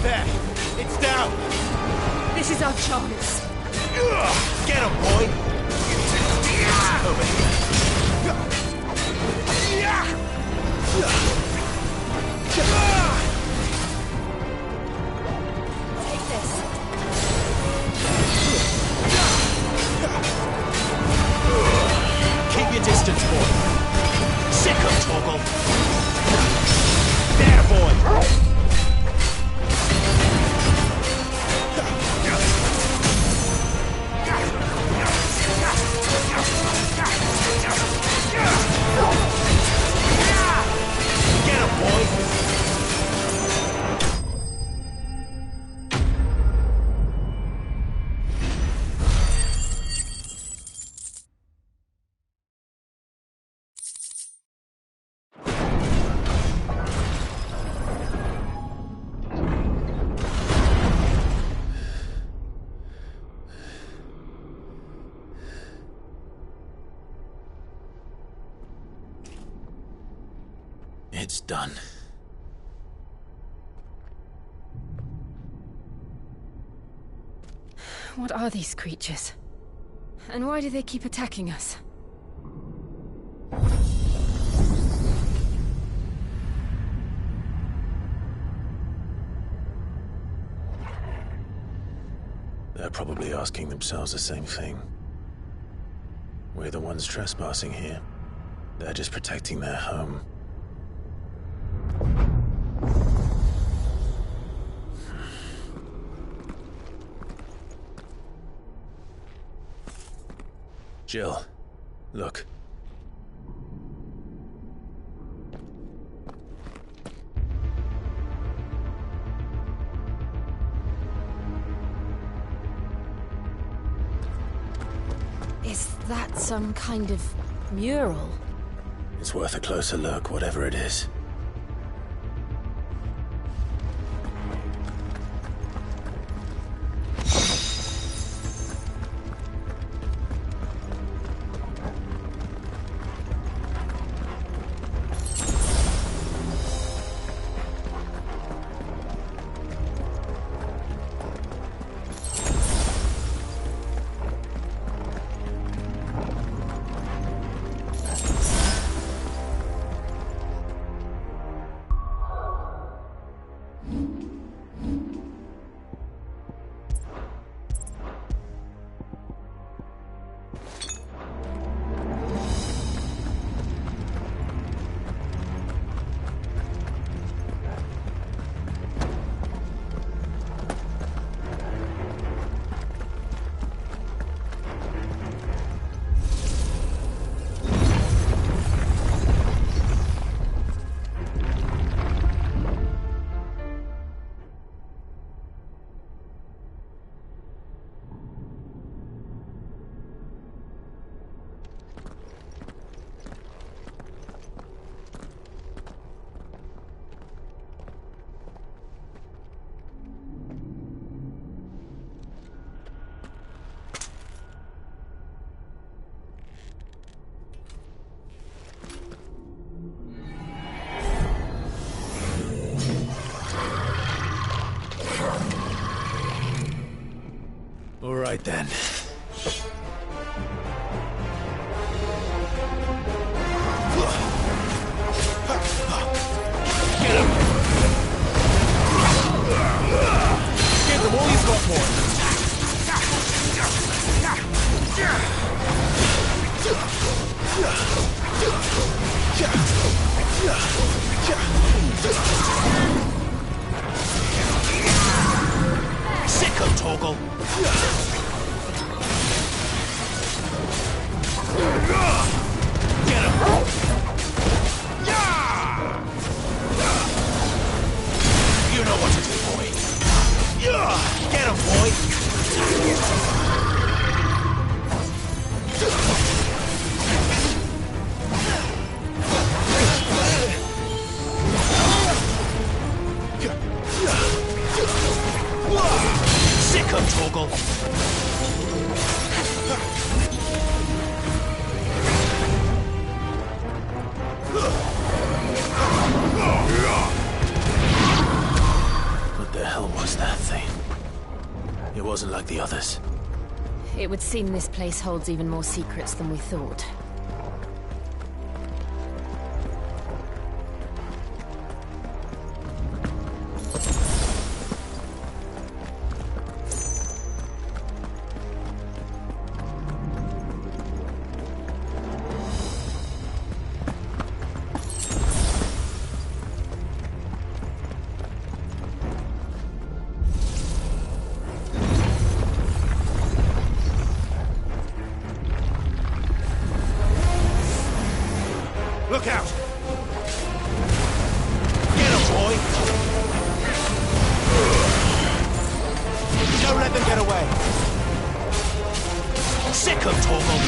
There! It's down! It's done. What are these creatures? And why do they keep attacking us? They're probably asking themselves the same thing. We're the ones trespassing here. They're just protecting their home. Jill, look. Is that some kind of mural? It's worth a closer look, whatever it is. All right then. Get him! Give them all you've got for Sick of Toggle! Get him! You know what to do, boy. Get him, boy! Sick of Toggle! What the hell was that thing? It wasn't like the others. It would seem this place holds even more secrets than we thought. Look out! Get him, boy! Don't let them get away! Sick of Toggle!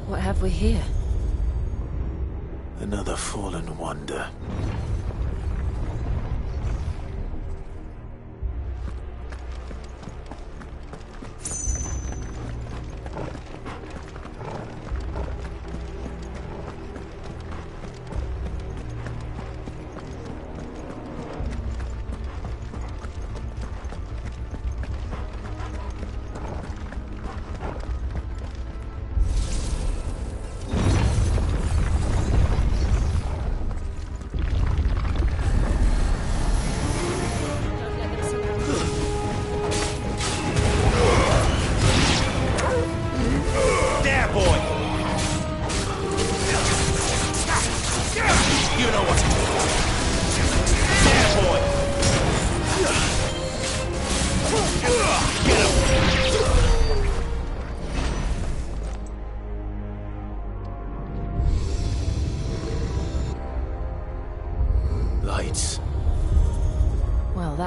What have we here? Another fallen wonder.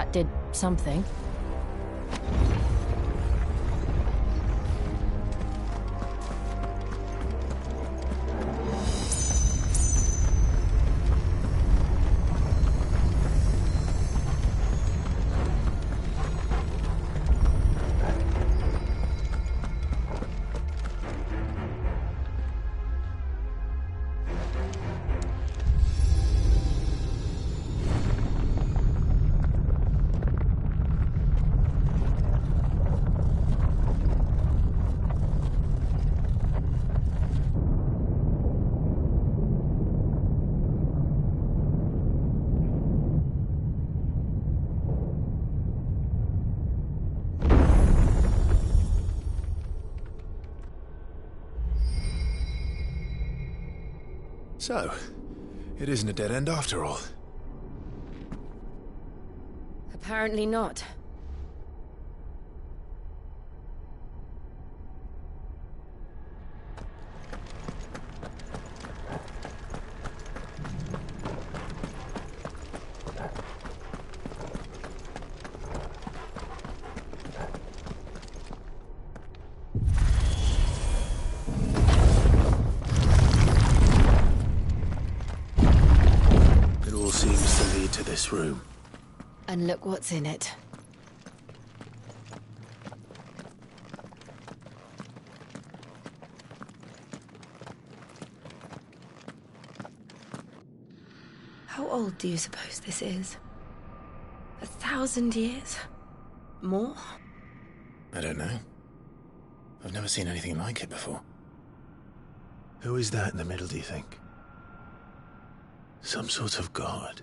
That did something. So, it isn't a dead end after all. Apparently not. It all seems to lead to this room. And look what's in it. How old do you suppose this is? 1,000 years? More? I don't know. I've never seen anything like it before. Who is that in the middle, do you think? Some sort of god?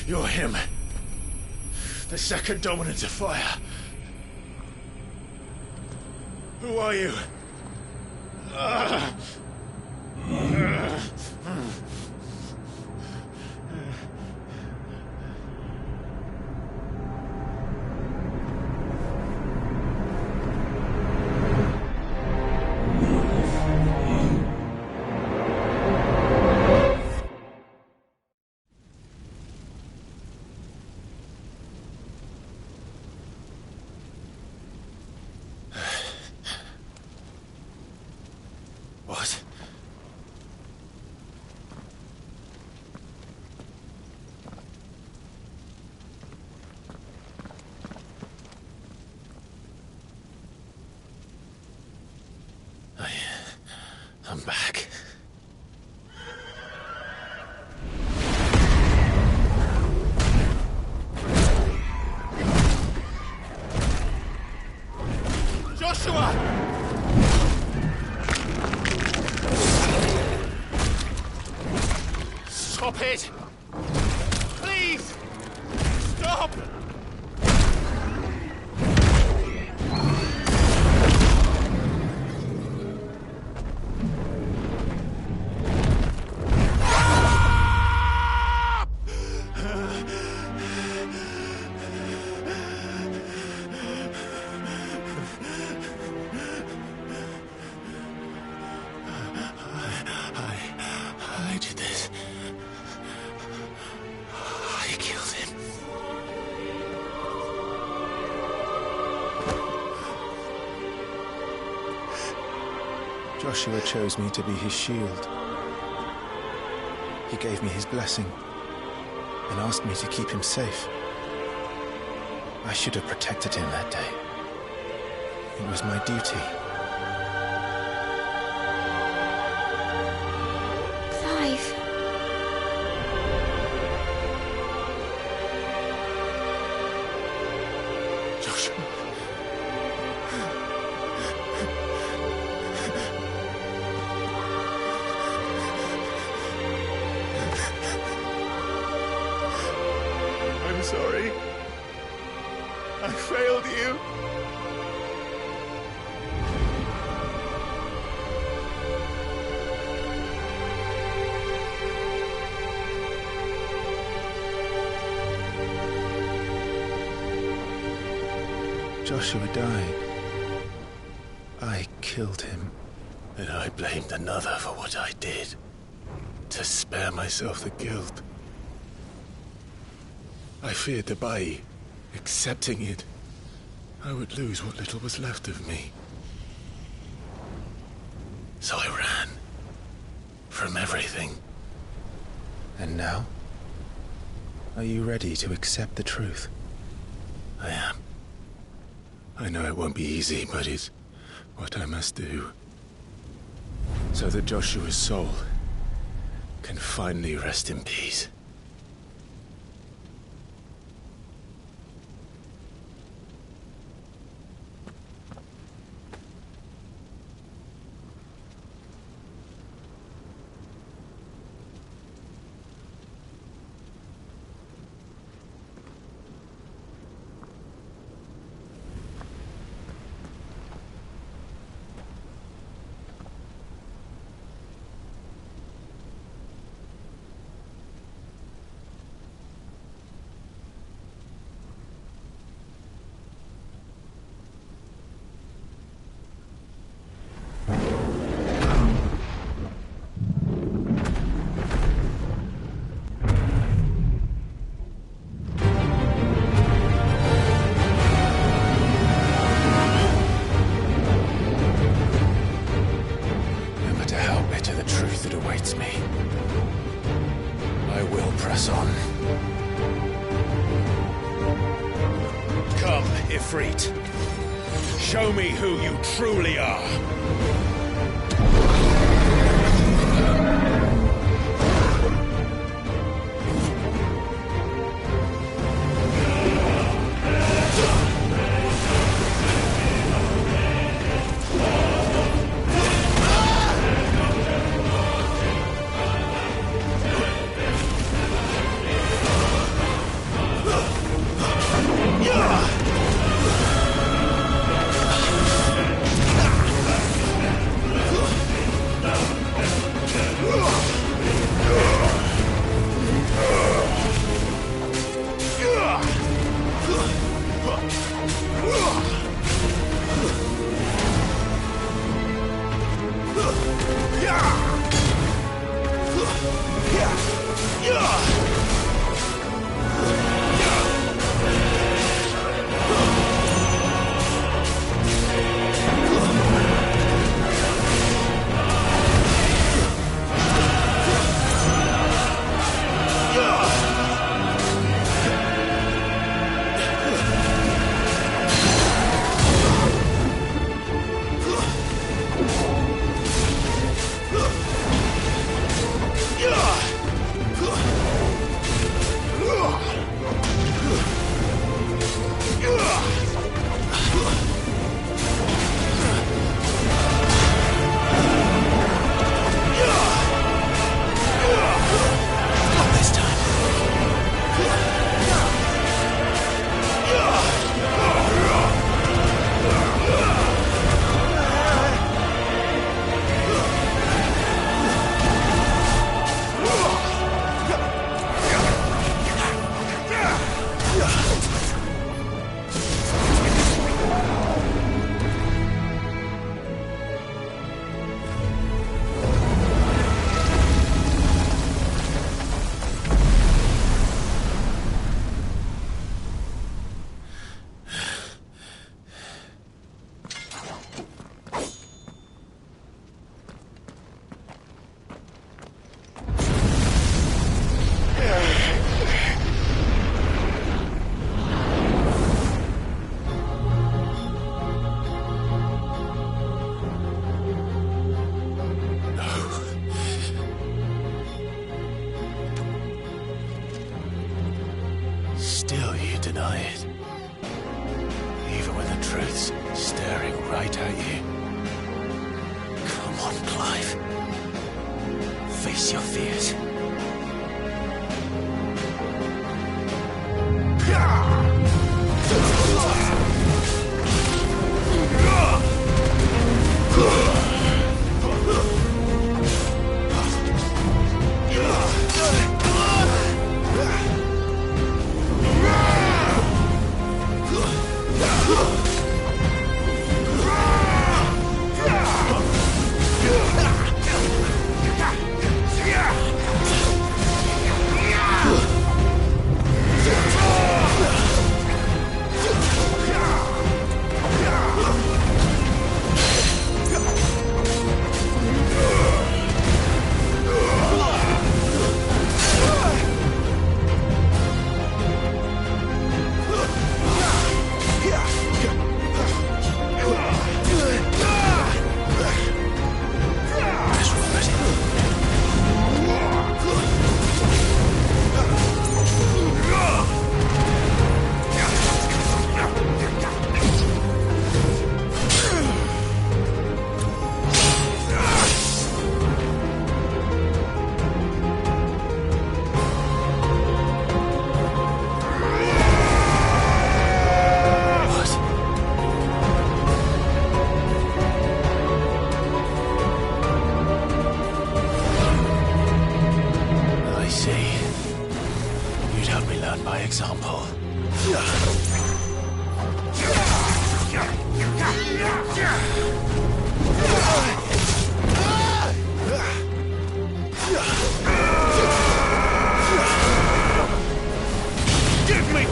You're him. The second dominant of fire. Who are you? What? I'm back. Joshua! Stop it! Please! Stop! I did this. I killed him. Joshua chose me to be his shield. He gave me his blessing and asked me to keep him safe. I should have protected him that day. It was my duty. Clive. I'm sorry. I failed you. Joshua died. I killed him. And I blamed another for what I did, to spare myself the guilt. I feared that by accepting it, I would lose what little was left of me. So I ran from everything. And now? Are you ready to accept the truth? I am. I know it won't be easy, but it's what I must do. So that Joshua's soul can finally rest in peace. Show me who you truly are. Still you deny it. Even when the truth's staring right at you. Come on, Clive. Face your fears. example. Give me!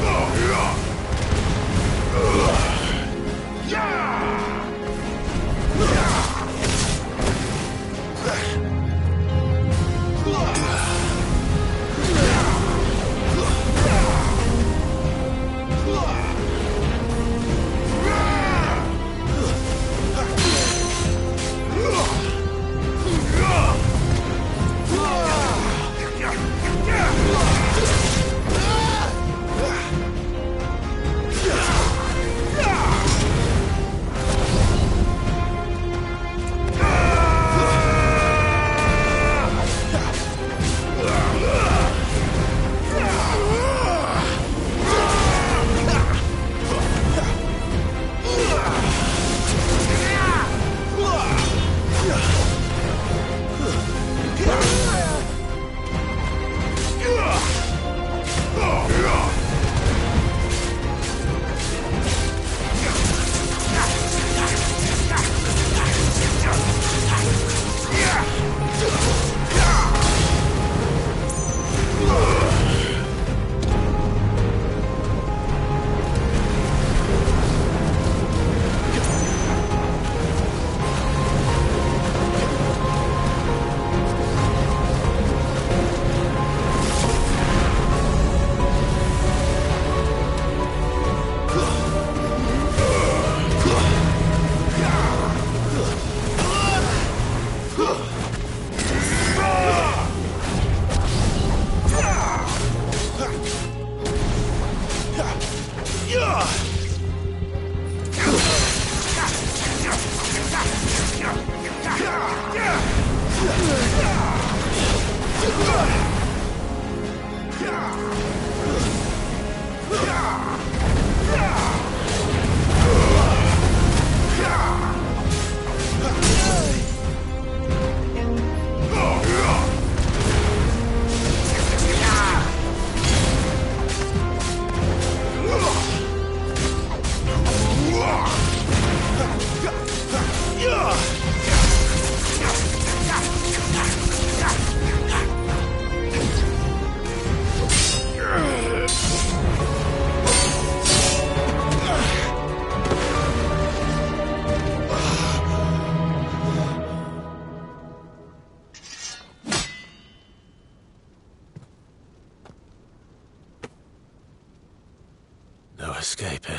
No escape, eh?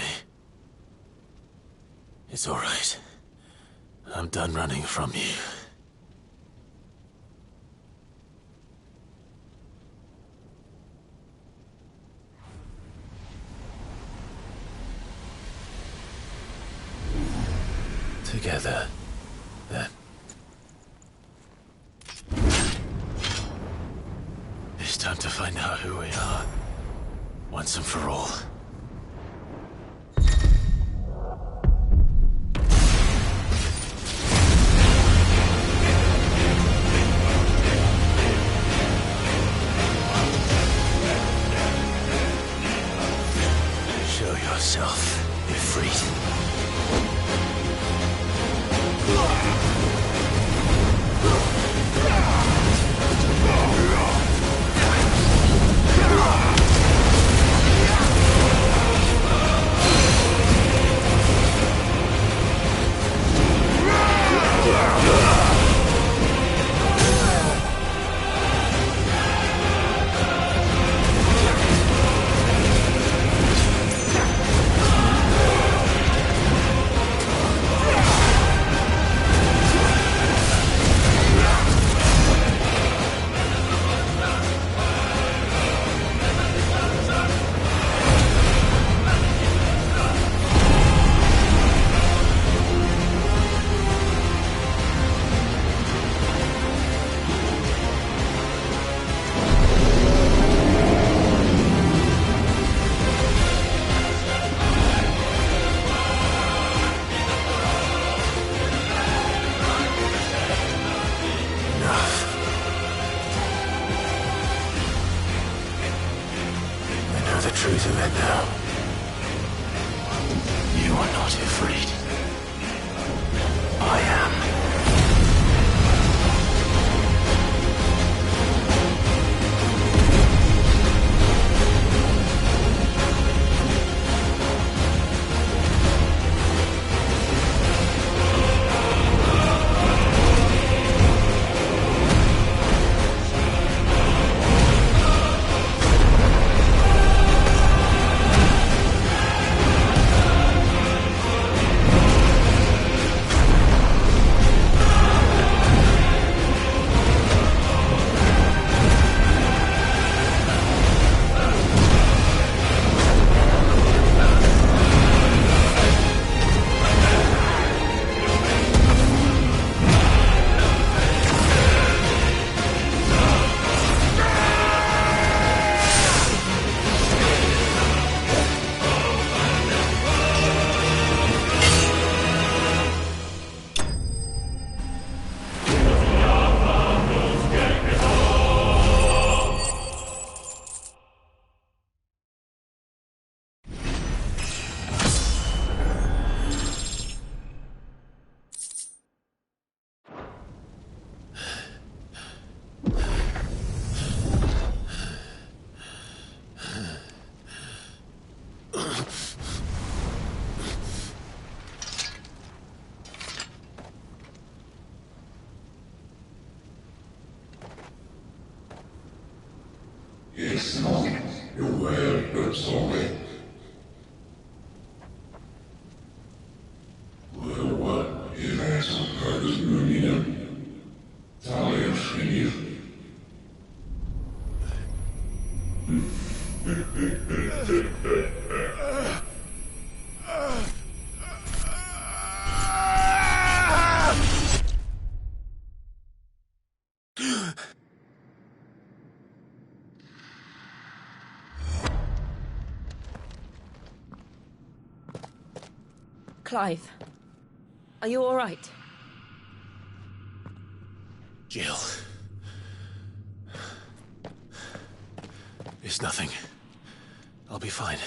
It's all right. I'm done running from you. Together, then. It's time to find out who we are, once and for all. Show yourself, Ifrit. truth of it now. You are not afraid. I am. Yes, no. You're well, but sorry. Well, what? If that's some part of the Talia, and you. Clive, are you all right? Jill. It's nothing. I'll be fine.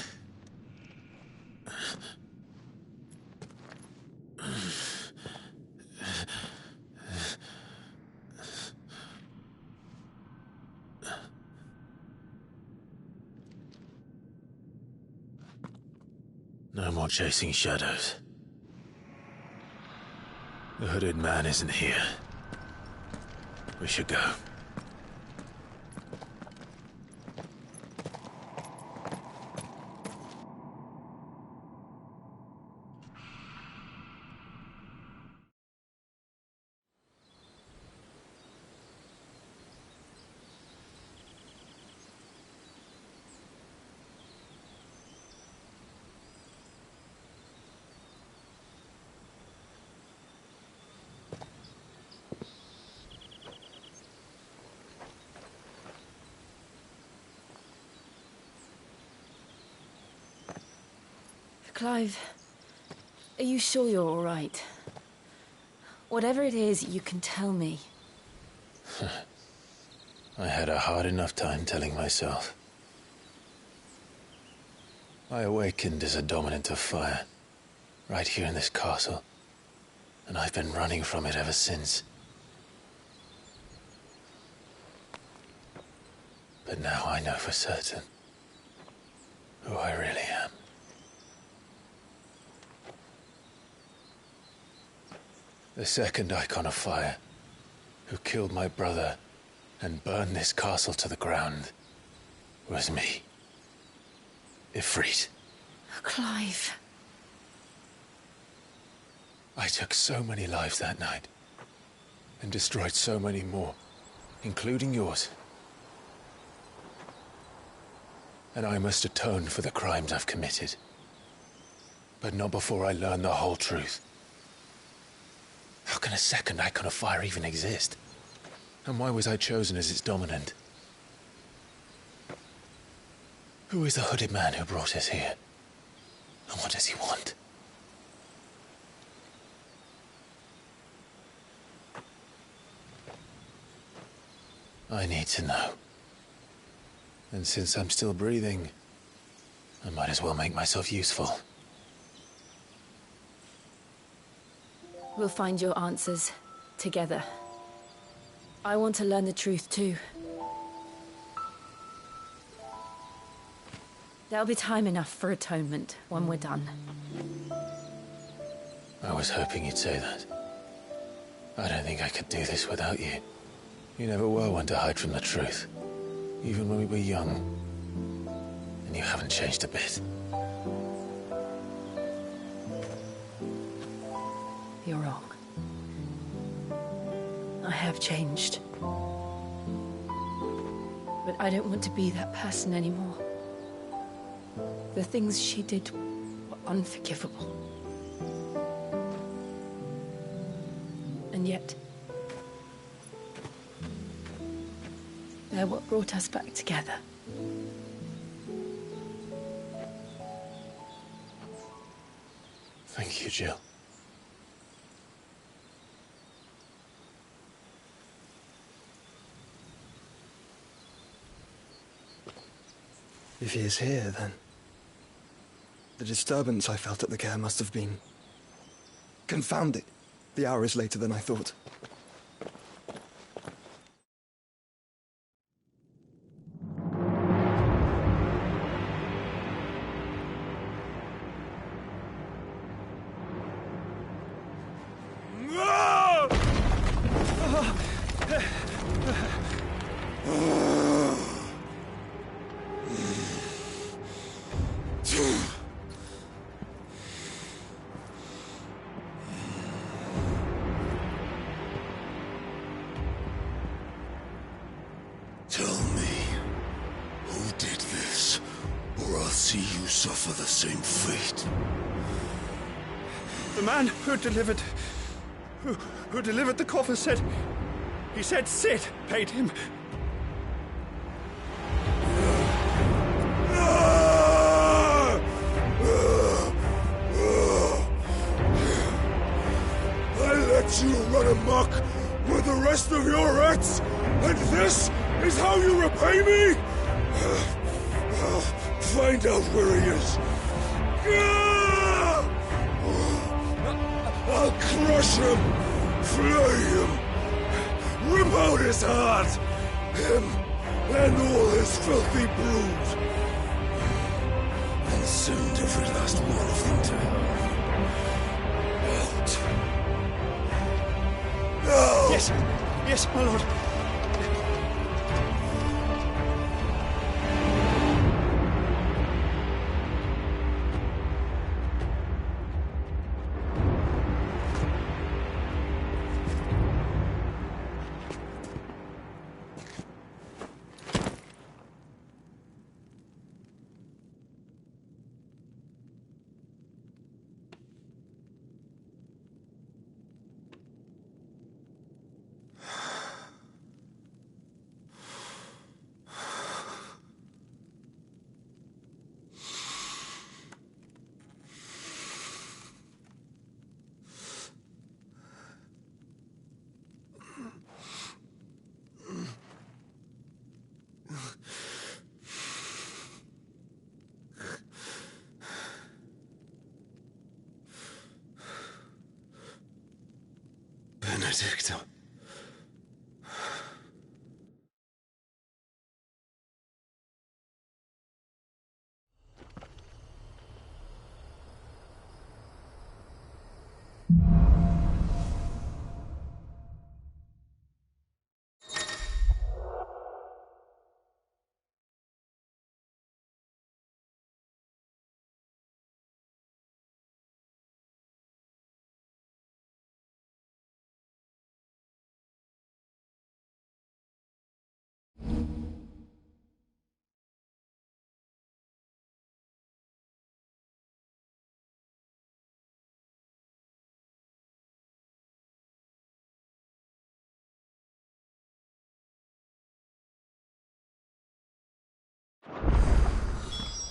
No more chasing shadows. The hooded man isn't here. We should go. Clive, are you sure you're all right? Whatever it is, you can tell me. I had a hard enough time telling myself. I awakened as a dominant of fire, right here in this castle, and I've been running from it ever since. But now I know for certain who I really am. The second icon of fire, who killed my brother and burned this castle to the ground, was me. Ifrit. Clive. I took so many lives that night, and destroyed so many more, including yours. And I must atone for the crimes I've committed. But not before I learn the whole truth. How can a second icon of fire even exist? And why was I chosen as its dominant? Who is the hooded man who brought us here? And what does he want? I need to know. And since I'm still breathing, I might as well make myself useful. We'll find your answers together. I want to learn the truth too. There'll be time enough for atonement when we're done. I was hoping you'd say that. I don't think I could do this without you. You never were one to hide from the truth, even when we were young. And you haven't changed a bit. You're wrong. I have changed. But I don't want to be that person anymore. The things she did were unforgivable. And yet, they're what brought us back together. Thank you, Jill. If he is here, then the disturbance I felt at the care must have been confounded. The hour is later than I thought. Tell me, who did this, or I'll see you suffer the same fate. The man who delivered the coffer said... He said Sid paid him. I let you run amok with the rest of your rats, and this is how you repay me? Find out where he is. I'll crush him, flay him, rip out his heart, him and all his filthy brood, and send every last one of them to hell. Out. Now! Yes, yes, my lord. Benedicta.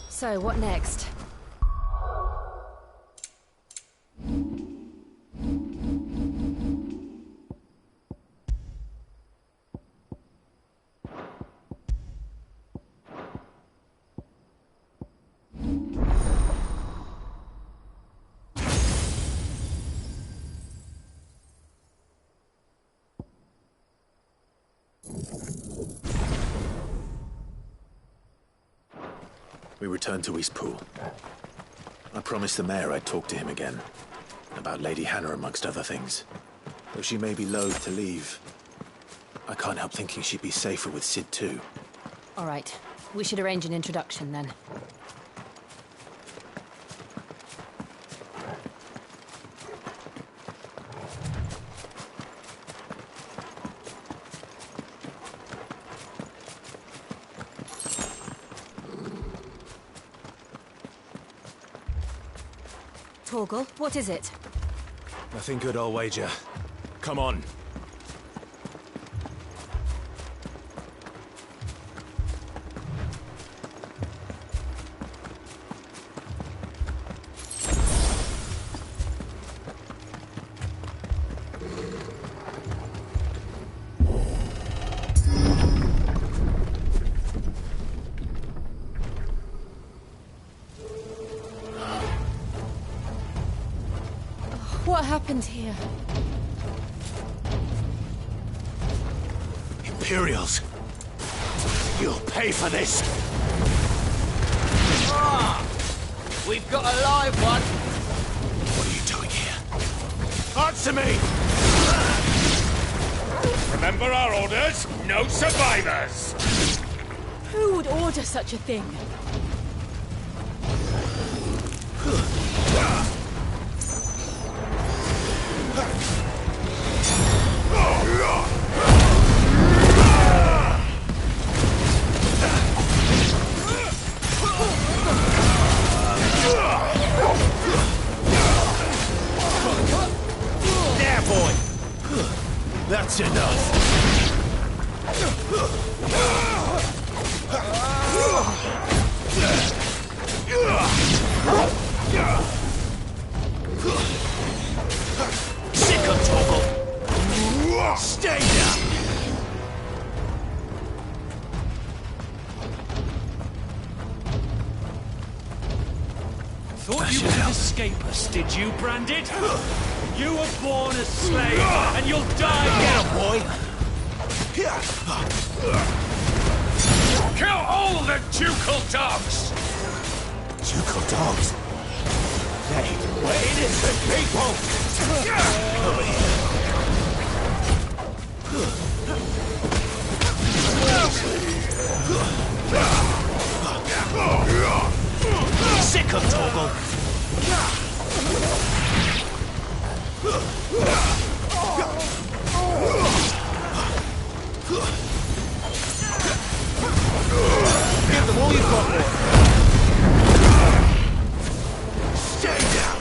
So, what next? we returned to Eastpool. I promised the mayor I'd talk to him again. About Lady Hannah, amongst other things. Though she may be loath to leave, I can't help thinking she'd be safer with Sid too. All right. We should arrange an introduction then. Torgal, what is it? Nothing good, I'll wager. Come on. What happened here? Imperials! You'll pay for this! Ah! We've got a live one! What are you doing here? Answer me! Remember our orders? No survivors! Who would order such a thing? There, boy! That's enough! Sick of Torgal! Stay down! Thought you could escape us, did you, Branded? You were born a slave, and you'll die now, boy! Kill all the ducal dogs! Ducal dogs? They were innocent people! Over here! Sick of Torgal! Give them all you've got, boy! Stay down!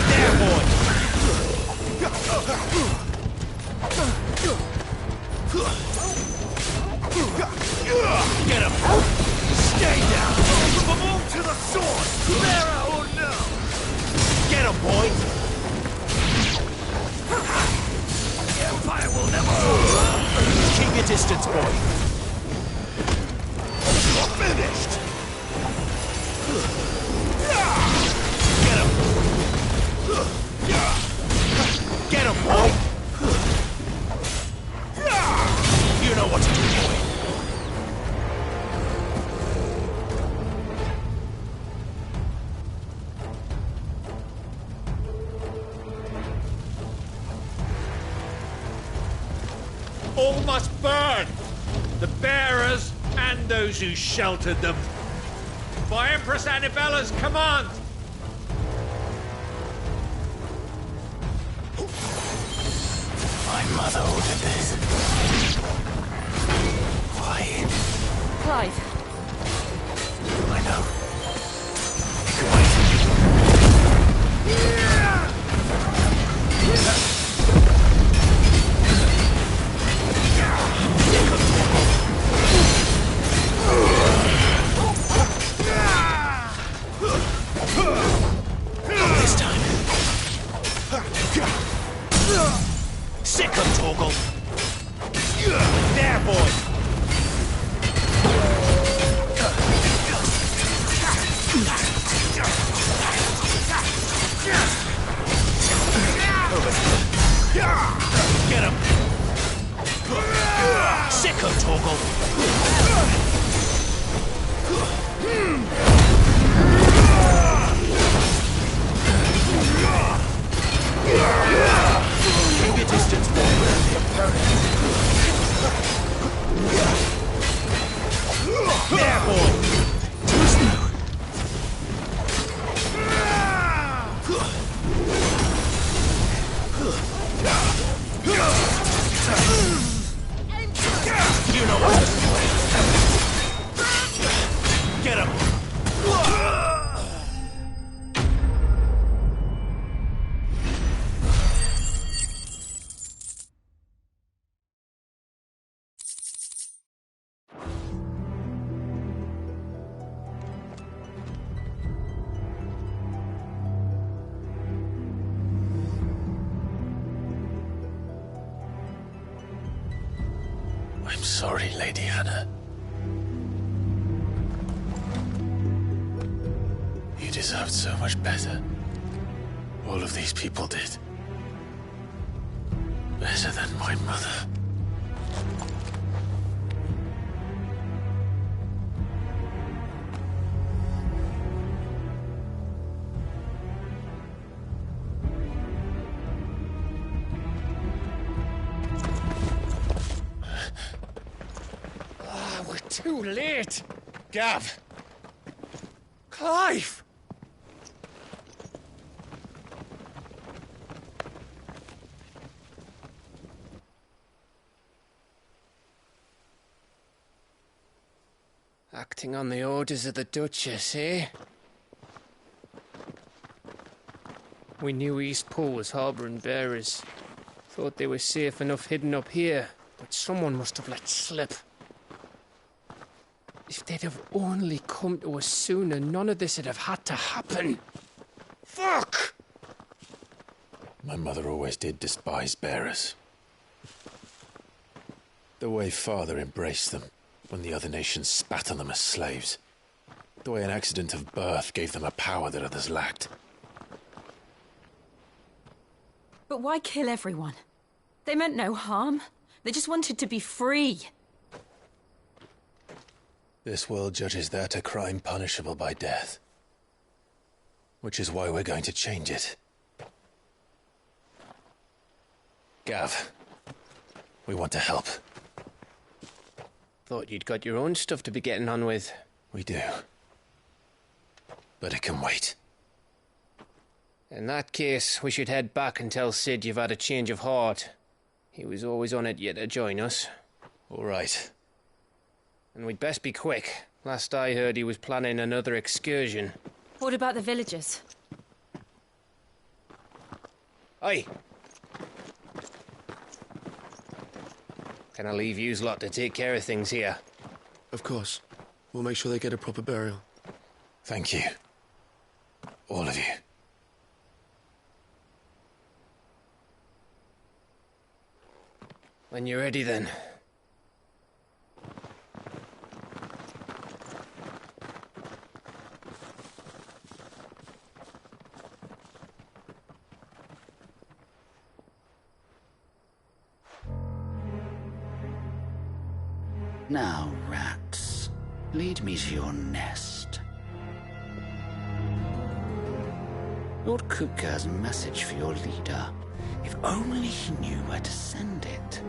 There, boy! Get him! Stay down! Move to the sword! There or no! Get him, boy! The Empire will never... Keep your distance, boy! You're finished! Get him! Get him, boy! You know what to do, boy! All must burn! The bearers and those who sheltered them. By Empress Annibella's command! My mother ordered this. Why? Clive. I know. You can wait. This time. Sick of Torgal. There, boy. Get him! Sicko, Torgal! Keep your distance, boy. There, boy! Too slow. You know what to do. Get him! I'm sorry, Lady Hannah. You deserved so much better. All of these people did. Better than my mother. Too late! Gav! Clive! Acting on the orders of the Duchess, eh? We knew Eastpool was harbouring bearers. Thought they were safe enough hidden up here, but someone must have let slip. If they'd have only come to us sooner, none of this would have had to happen. Fuck! My mother always did despise bearers. The way Father embraced them, when the other nations spat on them as slaves. The way an accident of birth gave them a power that others lacked. But why kill everyone? They meant no harm. They just wanted to be free. This world judges that a crime punishable by death. Which is why we're going to change it. Gav, we want to help. Thought you'd got your own stuff to be getting on with. We do. But it can wait. In that case, we should head back and tell Sid you've had a change of heart. He was always on it yet to join us. All right. And we'd best be quick. Last I heard, he was planning another excursion. What about the villagers? Aye. Can I leave yous lot to take care of things here? Of course. We'll make sure they get a proper burial. Thank you. All of you. When you're ready, then. Now, rats, lead me to your nest. Lord Kupka has a message for your leader. If only he knew where to send it.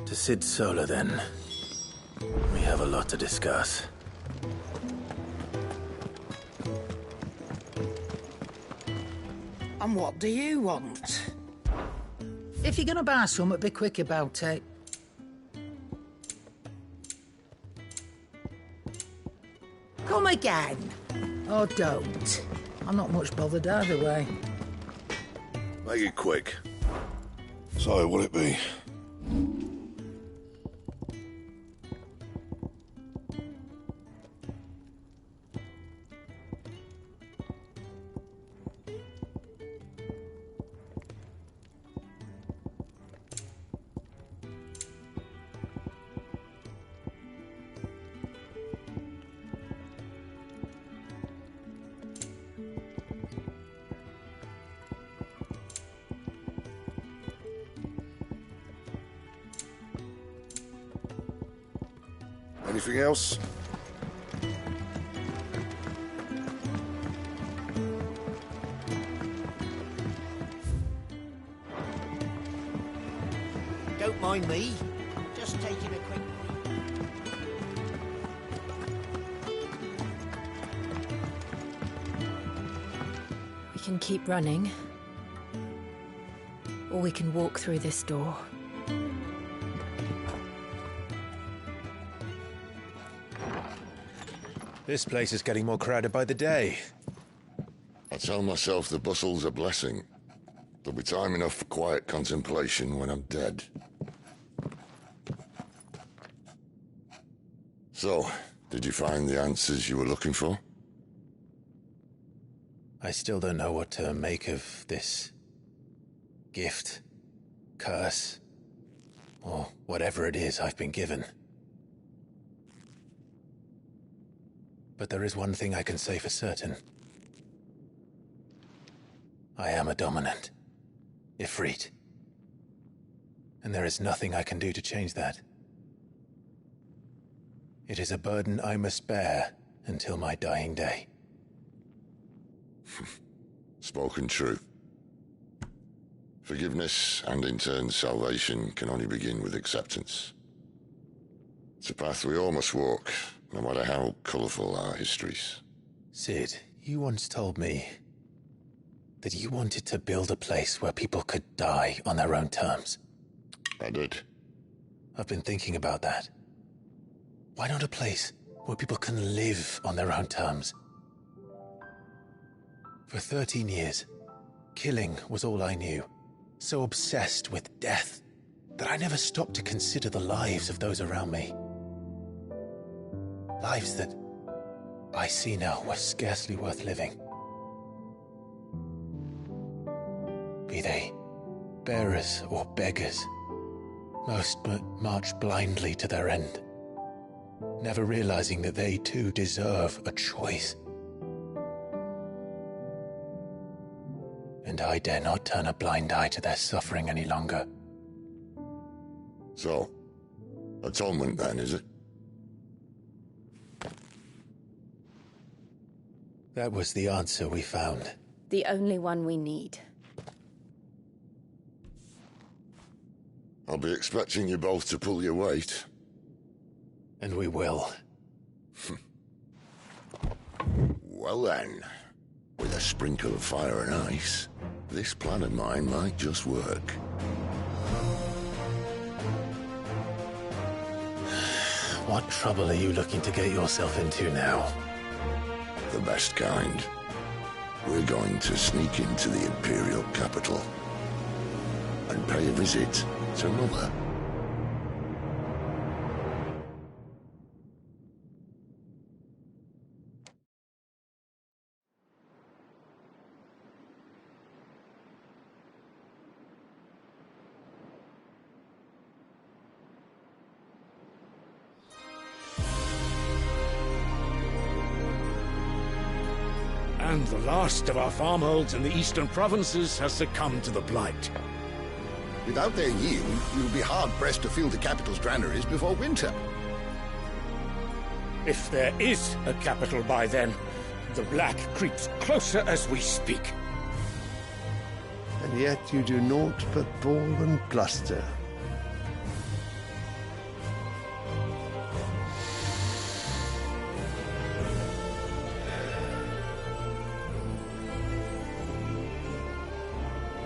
To Sid Solar, then. We have a lot to discuss. And what do you want? If you're gonna buy something, be quick about it. Come again. Or don't. I'm not much bothered either way. Make it quick. So, what'll it be? Anything else? Don't mind me. Just taking a quick... We can keep running, or we can walk through this door. This place is getting more crowded by the day. I tell myself the bustle's a blessing. There'll be time enough for quiet contemplation when I'm dead. So, did you find the answers you were looking for? I still don't know what to make of this gift, curse, or whatever it is I've been given. But there is one thing I can say for certain. I am a dominant, Ifrit. And there is nothing I can do to change that. It is a burden I must bear until my dying day. Spoken true. Forgiveness, and in turn salvation, can only begin with acceptance. It's a path we all must walk, no matter how colourful our histories. Sid, you once told me that you wanted to build a place where people could die on their own terms. I did. I've been thinking about that. Why not a place where people can live on their own terms? For 13 years, killing was all I knew. So obsessed with death that I never stopped to consider the lives of those around me. Lives that I see now were scarcely worth living. Be they bearers or beggars, most march blindly to their end, never realizing that they too deserve a choice. And I dare not turn a blind eye to their suffering any longer. So, atonement then, is it? That was the answer we found. The only one we need. I'll be expecting you both to pull your weight. And we will. Well then, with a sprinkle of fire and ice, this plan of mine might just work. What trouble are you looking to get yourself into now? The best kind. We're going to sneak into the Imperial capital and pay a visit to Mother. And the last of our farmholds in the eastern provinces has succumbed to the blight. Without their yield, we'll be hard-pressed to fill the capital's granaries before winter. If there is a capital by then, the black creeps closer as we speak. And yet you do naught but bawl and bluster.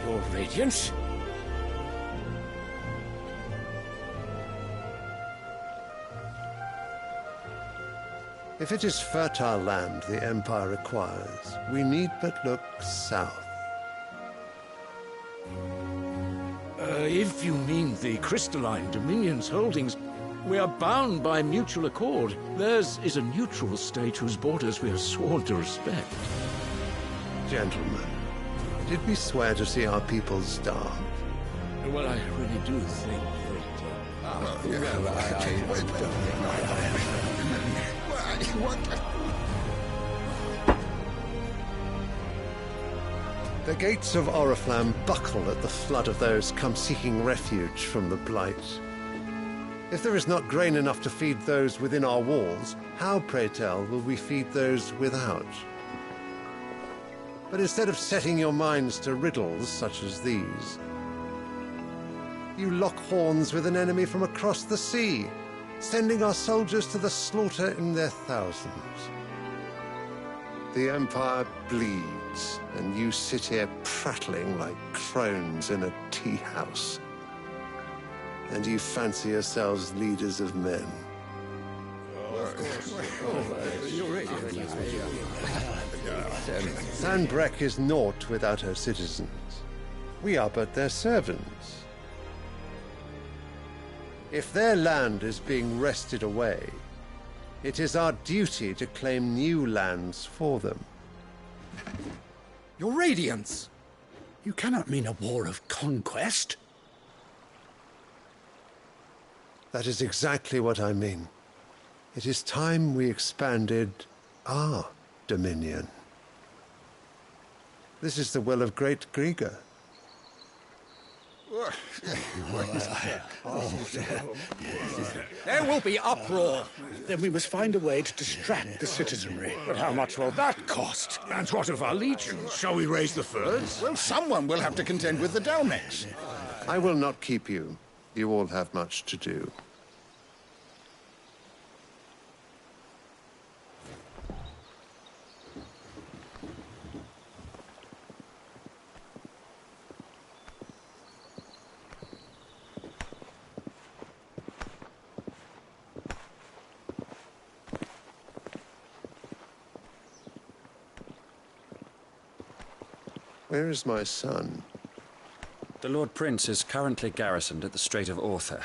Your Radiance? If it is fertile land the Empire requires, we need but look south. If you mean the crystalline Dominion's holdings, we are bound by mutual accord. Theirs is a neutral state whose borders we are sworn to respect. Gentlemen, did we swear to see our people starve? Well, I really do think The gates of Oriflamme buckle at the flood of those come seeking refuge from the Blight. If there is not grain enough to feed those within our walls, how, pray tell, will we feed those without? But instead of setting your minds to riddles such as these, you lock horns with an enemy from across the sea, sending our soldiers to the slaughter in their thousands. The Empire bleeds, and you sit here prattling like crones in a tea-house. And you fancy yourselves leaders of men. Sandbreck is naught without her citizens. We are but their servants. If their land is being wrested away, it is our duty to claim new lands for them. Your Radiance! You cannot mean a war of conquest. That is exactly what I mean. It is time we expanded our dominion. This is the will of great Grieger. There will be uproar. Then we must find a way to distract the citizenry. But how much will that cost? And what of our legions? Shall we raise the furs? Well, someone will have to contend with the Dalmex. I will not keep you. You all have much to do. Where is my son? The Lord Prince is currently garrisoned at the Strait of Arthur.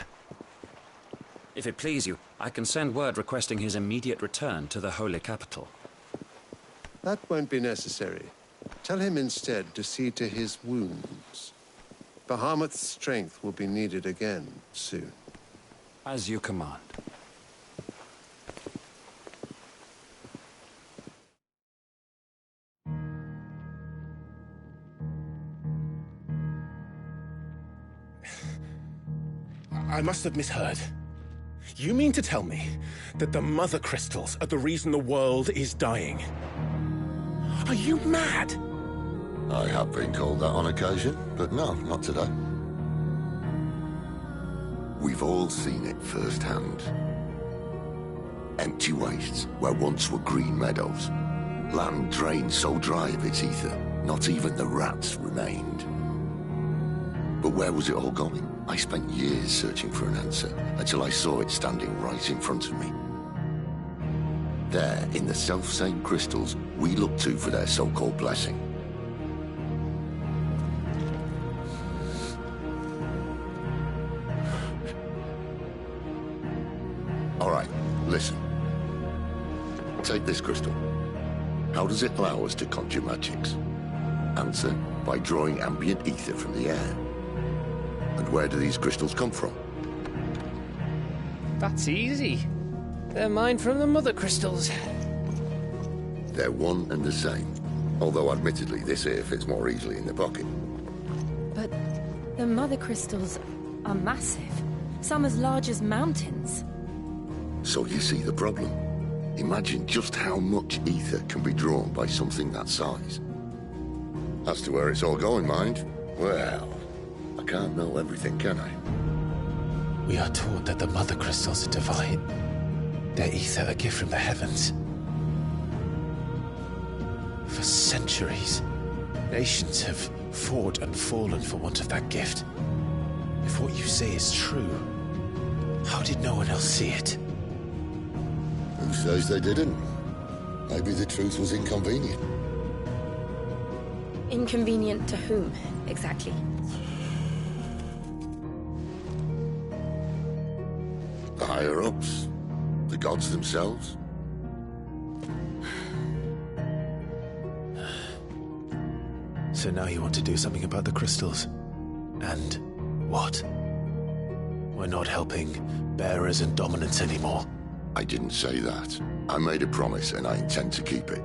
If it please you, I can send word requesting his immediate return to the Holy Capital. That won't be necessary. Tell him instead to see to his wounds. Bahamut's strength will be needed again soon. As you command. I must have misheard. You mean to tell me that the mother crystals are the reason the world is dying? Are you mad? I have been called that on occasion, but no, not today. We've all seen it firsthand. Empty wastes where once were green meadows. Land drained so dry of its ether, not even the rats remained. But where was it all going? I spent years searching for an answer, until I saw it standing right in front of me. There, in the self-same crystals we look to for their so-called blessing. All right, listen. Take this crystal. How does it allow us to conjure magics? Answer, by drawing ambient ether from the air. And where do these crystals come from? That's easy. They're mined from the mother crystals. They're one and the same. Although admittedly this here fits more easily in the pocket. But the mother crystals are massive. Some as large as mountains. So you see the problem. Imagine just how much ether can be drawn by something that size. As to where it's all going, mind, well, I can't know everything, can I? We are taught that the mother crystals are divine. Their ether a gift from the heavens. For centuries, nations have fought and fallen for want of that gift. If what you say is true, how did no one else see it? Who says they didn't? Maybe the truth was inconvenient. Inconvenient to whom, exactly? The higher-ups? The gods themselves? So now you want to do something about the crystals? And what? We're not helping bearers and dominants anymore. I didn't say that. I made a promise and I intend to keep it.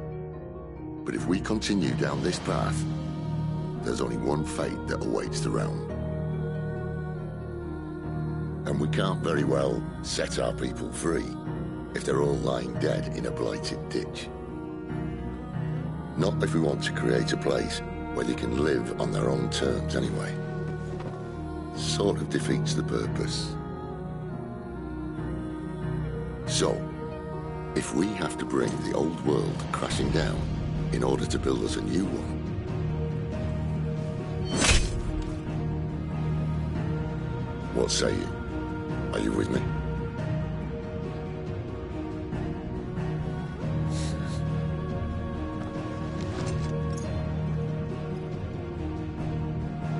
But if we continue down this path, there's only one fate that awaits the realm. And we can't very well set our people free if they're all lying dead in a blighted ditch. Not if we want to create a place where they can live on their own terms anyway. Sort of defeats the purpose. So, if we have to bring the old world crashing down in order to build us a new one, what say you? Are you with me?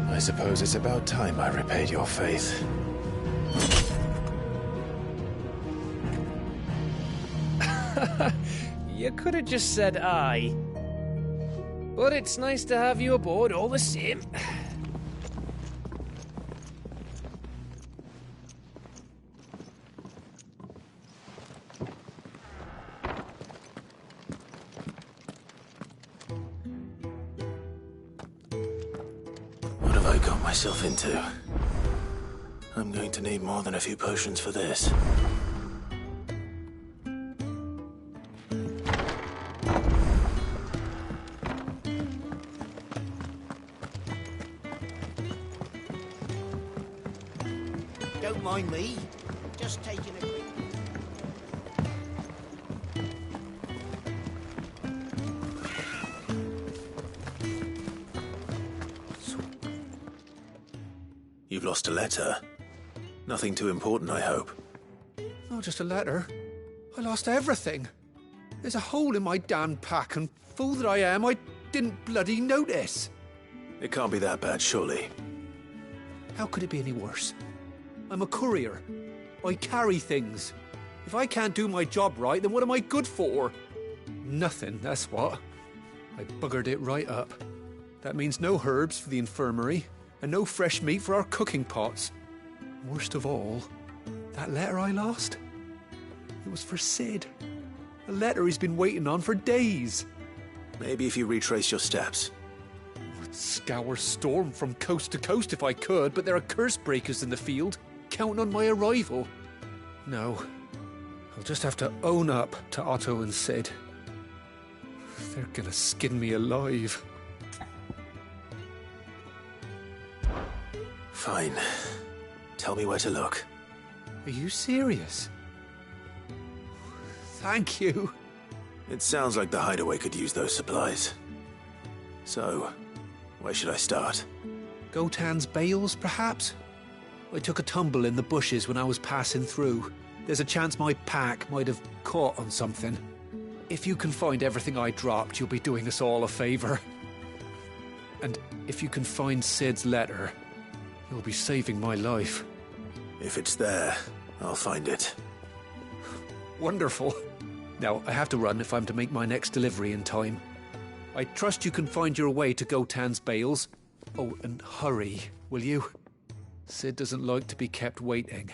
I suppose it's about time I repaid your faith. You could have just said aye. But it's nice to have you aboard all the same. What have I got myself into? I'm going to need more than a few potions for this. Don't mind me. Just taking a quick... You've lost a letter. Nothing too important, I hope. Not just a letter. I lost everything. There's a hole in my damn pack, and fool that I am, I didn't bloody notice. It can't be that bad, surely. How could it be any worse? I'm a courier. I carry things. If I can't do my job right, then what am I good for? Nothing, that's what. I buggered it right up. That means no herbs for the infirmary, and no fresh meat for our cooking pots. Worst of all, that letter I lost? It was for Sid. A letter he's been waiting on for days. Maybe if you retrace your steps. I'd scour Storm from coast to coast if I could, but there are curse breakers in the field, counting on my arrival. No, I'll just have to own up to Otto and Sid. They're gonna skin me alive. Fine. Tell me where to look. Are you serious? Thank you. It sounds like the hideaway could use those supplies. So, where should I start? Gotan's bales, perhaps? I took a tumble in the bushes when I was passing through. There's a chance my pack might have caught on something. If you can find everything I dropped, you'll be doing us all a favor. And if you can find Sid's letter, you'll be saving my life. If it's there, I'll find it. Wonderful. Now, I have to run if I'm to make my next delivery in time. I trust you can find your way to Gotan's bales. Oh, and hurry, will you? Sid doesn't like to be kept waiting.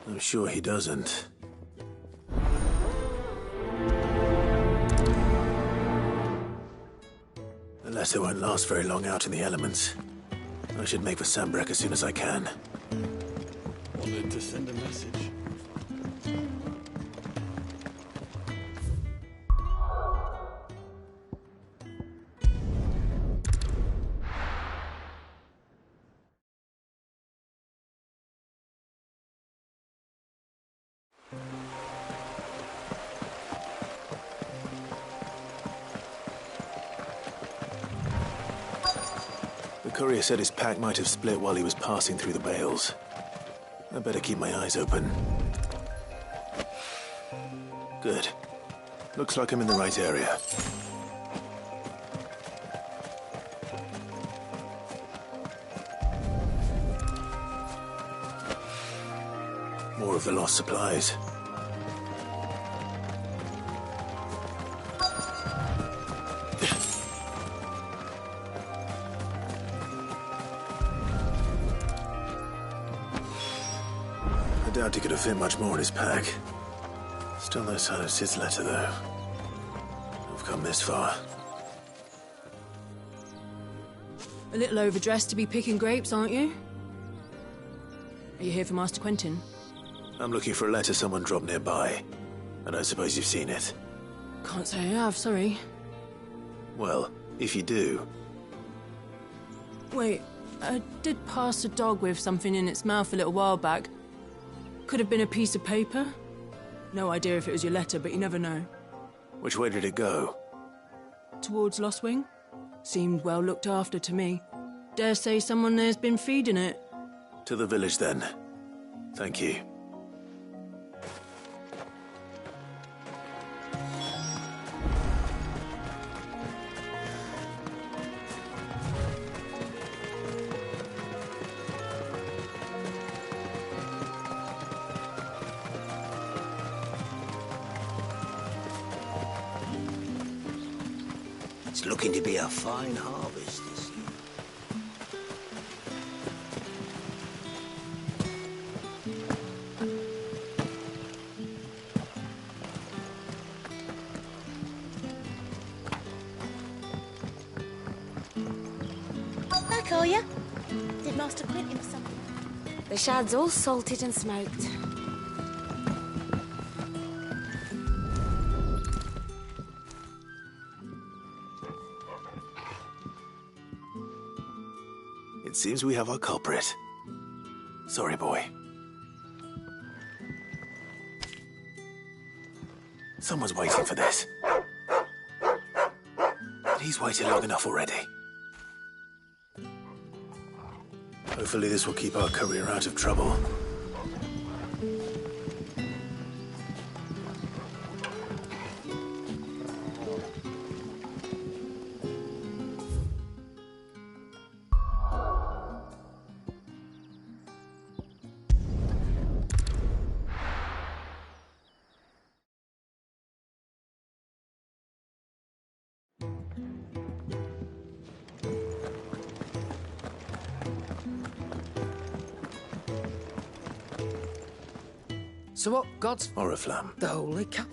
I'm sure he doesn't. The letter won't last very long out in the elements. I should make for Sambrek as soon as I can. Wanted to send a message. The courier said his pack might have split while he was passing through the bales. I better keep my eyes open. Good. Looks like I'm in the right area. More of the lost supplies. I doubt he could have fit much more in his pack. Still no sign of Sid's letter, though. I've come this far. A little overdressed to be picking grapes, aren't you? Are you here for Master Quentin? I'm looking for a letter someone dropped nearby. I don't suppose you've seen it. Can't say I have, sorry. Well, if you do... Wait, I did pass a dog with something in its mouth a little while back. Could have been a piece of paper. No idea if it was your letter, but you never know. Which way did it go? Towards Lost Wing. Seemed well looked after to me. Dare say someone there's been feeding it. To the village, then. Thank you. It's looking to be a fine harvest this year. Back, are you? Did Master Quentin or something? The shad's all salted and smoked. It seems we have our culprit. Sorry, boy. Someone's waiting for this. But he's waited long enough already. Hopefully this will keep our courier out of trouble. So what God's... Oriflamme. The Holy Cow.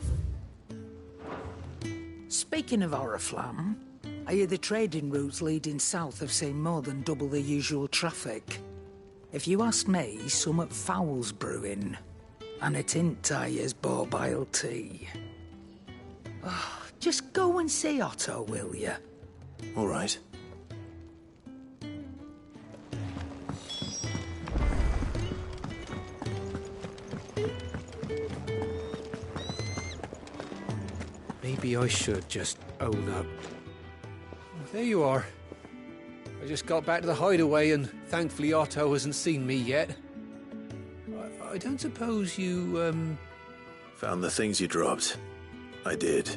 Speaking of Oriflamme, I hear the trading routes leading south have seen more than double the usual traffic. If you ask me, somewhat foul's brewing. And it ain't Tyre's borbile tea. Oh, just go and see Otto, will you? All right. Maybe I should just own up. There you are. I just got back to the hideaway and thankfully Otto hasn't seen me yet. I don't suppose you, Found the things you dropped. I did.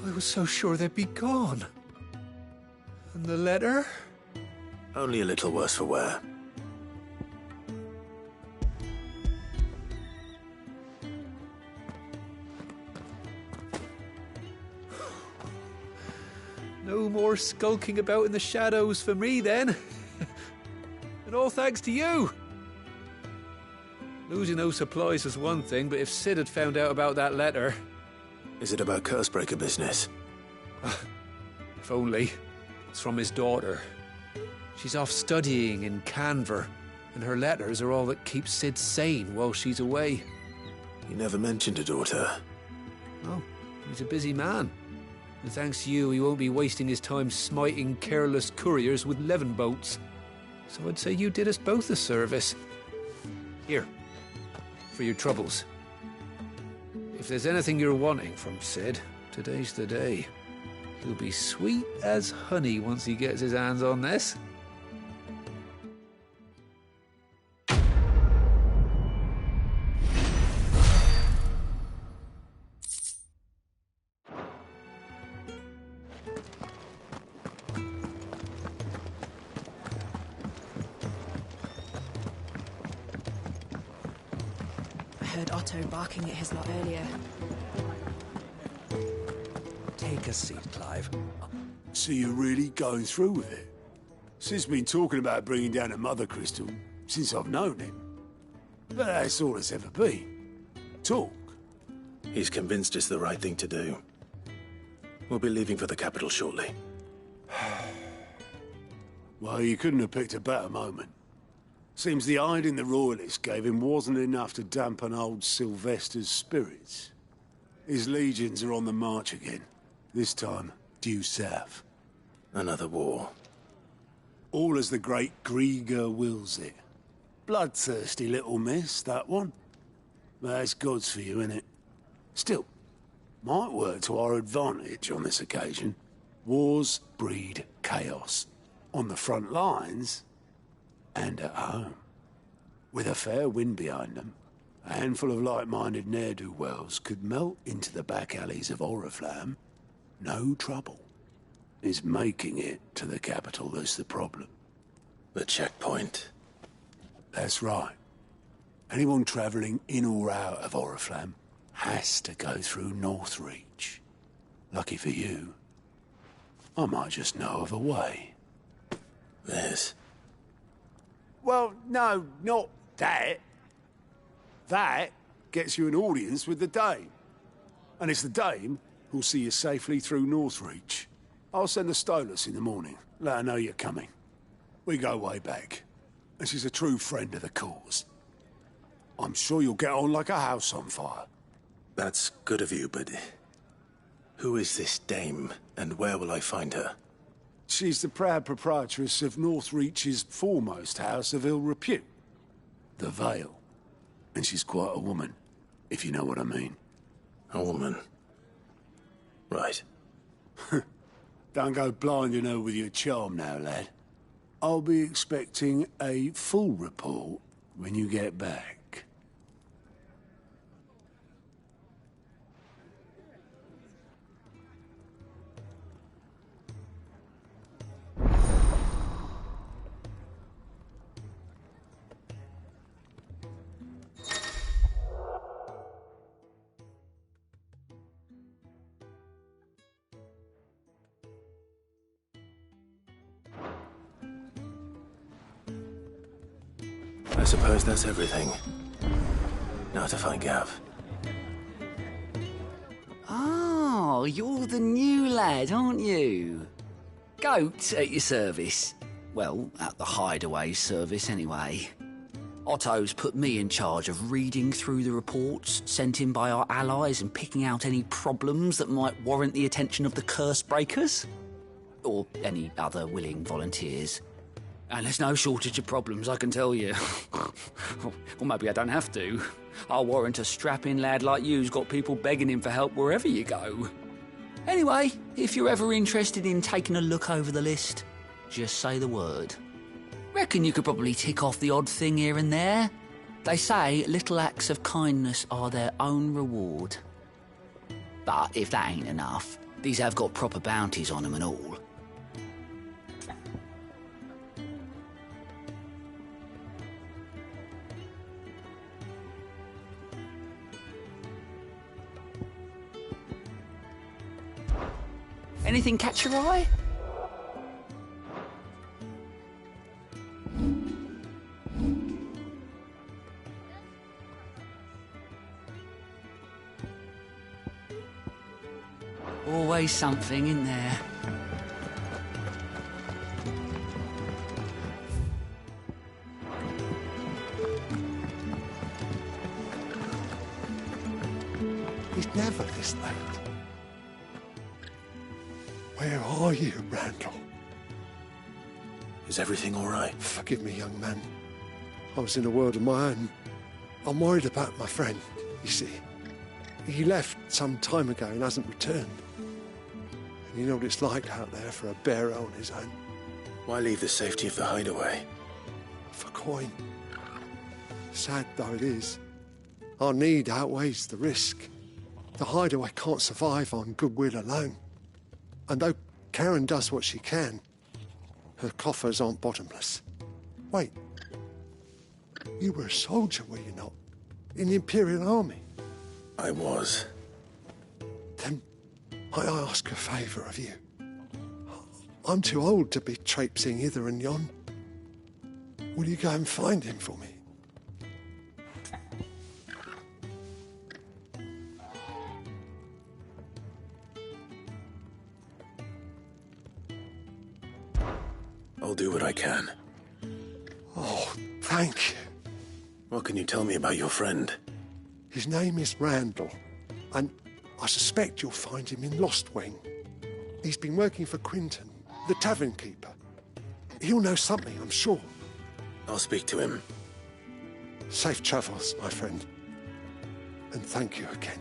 I was so sure they'd be gone. And the letter? Only a little worse for wear. No more skulking about in the shadows for me, then. And all thanks to you. Losing those supplies was one thing, but if Sid had found out about that letter... Is it about Cursebreaker business? If only. It's from his daughter. She's off studying in Canver, and her letters are all that keeps Sid sane while she's away. He never mentioned a daughter. Oh, he's a busy man. And thanks to you, he won't be wasting his time smiting careless couriers with levin boats. So I'd say you did us both a service. Here, for your troubles. If there's anything you're wanting from Sid, today's the day. He'll be sweet as honey once he gets his hands on this. Otto barking at his lot earlier. Take a seat, Clive. So you're really going through with it? Sid's been talking about bringing down a mother crystal since I've known him. But that's all it's ever been. Talk. He's convinced it's the right thing to do. We'll be leaving for the capital shortly. Well, you couldn't have picked a better moment. Seems the hiding the Royalists gave him wasn't enough to dampen old Sylvester's spirits. His legions are on the march again. This time, due south. Another war. All as the great Grieger wills it. Bloodthirsty little miss, that one. That's God's for you, innit? Still, might work to our advantage on this occasion. Wars breed chaos. On the front lines, and at home. With a fair wind behind them, a handful of like-minded ne'er-do-wells could melt into the back alleys of Oriflamme. No trouble. It's making it to the capital that's the problem. The checkpoint. That's right. Anyone travelling in or out of Oriflamme has to go through Northreach. Lucky for you, I might just know of a way. This? Well, no, not that. That gets you an audience with the Dame. And it's the Dame who'll see you safely through Northreach. I'll send the Stolas in the morning. Let her know you're coming. We go way back. And she's a true friend of the cause. I'm sure you'll get on like a house on fire. That's good of you, but... who is this Dame, and where will I find her? She's the proud proprietress of Northreach's foremost house of ill repute, the Vale. And she's quite a woman, if you know what I mean. A woman? Right. Don't go blinding her with your charm now, lad. I'll be expecting a full report when you get back. I suppose that's everything. Now to find Gav. Oh, you're the new lad, aren't you? Goat at your service. Well, at the hideaway service, anyway. Otto's put me in charge of reading through the reports sent in by our allies and picking out any problems that might warrant the attention of the curse breakers. Or any other willing volunteers. And there's no shortage of problems, I can tell you. Or maybe I don't have to. I'll warrant a strapping lad like you's got people begging him for help wherever you go. Anyway, if you're ever interested in taking a look over the list, just say the word. Reckon you could probably tick off the odd thing here and there. They say little acts of kindness are their own reward. But if that ain't enough, these have got proper bounties on them and all. Anything catch your eye? Always something in there. He's never this late. Where are you, Randall? Is everything all right? Forgive me, young man. I was in a world of my own. I'm worried about my friend, you see. He left some time ago and hasn't returned. And you know what it's like out there for a bearer on his own. Why leave the safety of the hideaway? For coin. Sad though it is, our need outweighs the risk. The hideaway can't survive on goodwill alone. And though Karen does what she can, her coffers aren't bottomless. Wait, you were a soldier, were you not? In the Imperial Army? I was. Then I ask a favour of you. I'm too old to be traipsing hither and yon. Will you go and find him for me? I'll do what I can. Oh, thank you. What can you tell me about your friend? His name is Randall, and I suspect you'll find him in Lost Wing. He's been working for Quinton, the tavern keeper. He'll know something, I'm sure. I'll speak to him. Safe travels, my friend. And thank you again.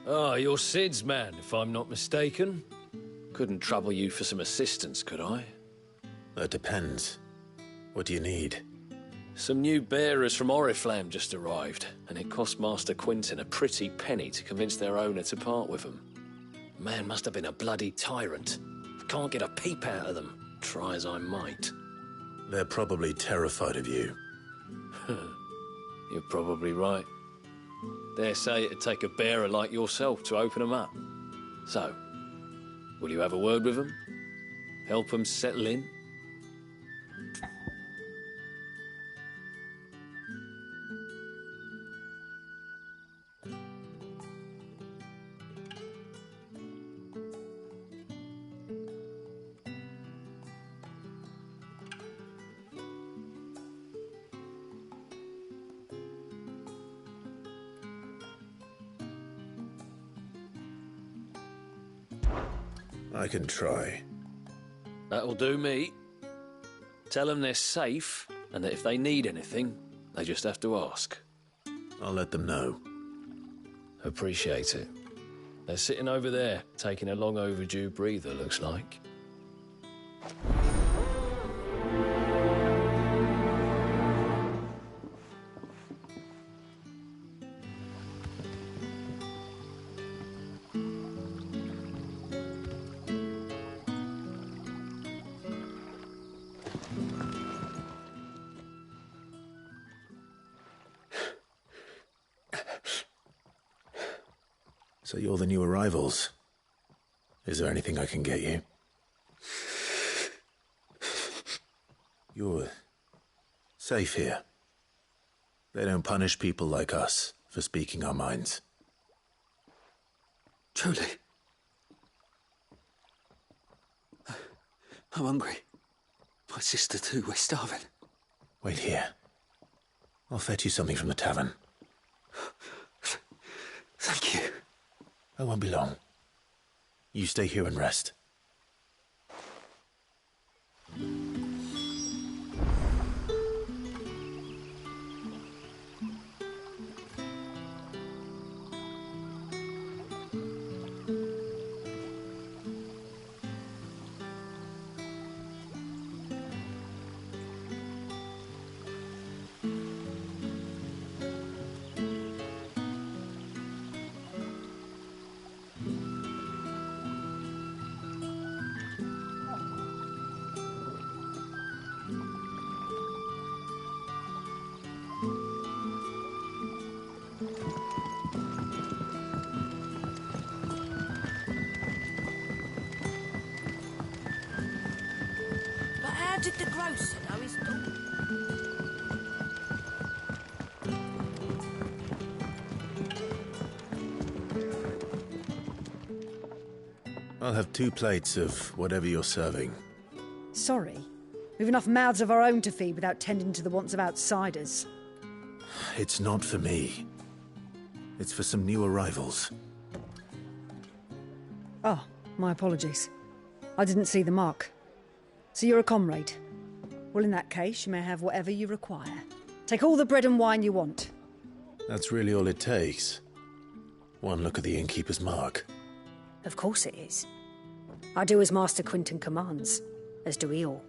Ah, you're Sid's man, if I'm not mistaken. Couldn't trouble you for some assistance, could I? That depends. What do you need? Some new bearers from Oriflamme just arrived, and it cost Master Quinton a pretty penny to convince their owner to part with them. The man must have been a bloody tyrant. I can't get a peep out of them, try as I might. They're probably terrified of you. You're probably right. Dare say it'd take a bearer like yourself to open them up. So, will you have a word with them? Help them settle in? I can try. That'll do me. Tell them they're safe, and that if they need anything, they just have to ask. I'll let them know. Appreciate it. They're sitting over there, taking a long overdue breather, looks like. So you're the new arrivals. Is there anything I can get you? You're safe here. They don't punish people like us for speaking our minds. Truly. I'm hungry. My sister too, we're starving. Wait here. I'll fetch you something from the tavern. Thank you. I won't be long. You stay here and rest. How did the grocer know his daughter? I'll have 2 plates of whatever you're serving. Sorry. We've enough mouths of our own to feed without tending to the wants of outsiders. It's not for me. It's for some new arrivals. Oh, my apologies. I didn't see the mark. So you're a comrade. Well, in that case, you may have whatever you require. Take all the bread and wine you want. That's really all it takes. One look at the innkeeper's mark. Of course it is. I do as Master Quinton commands, as do we all.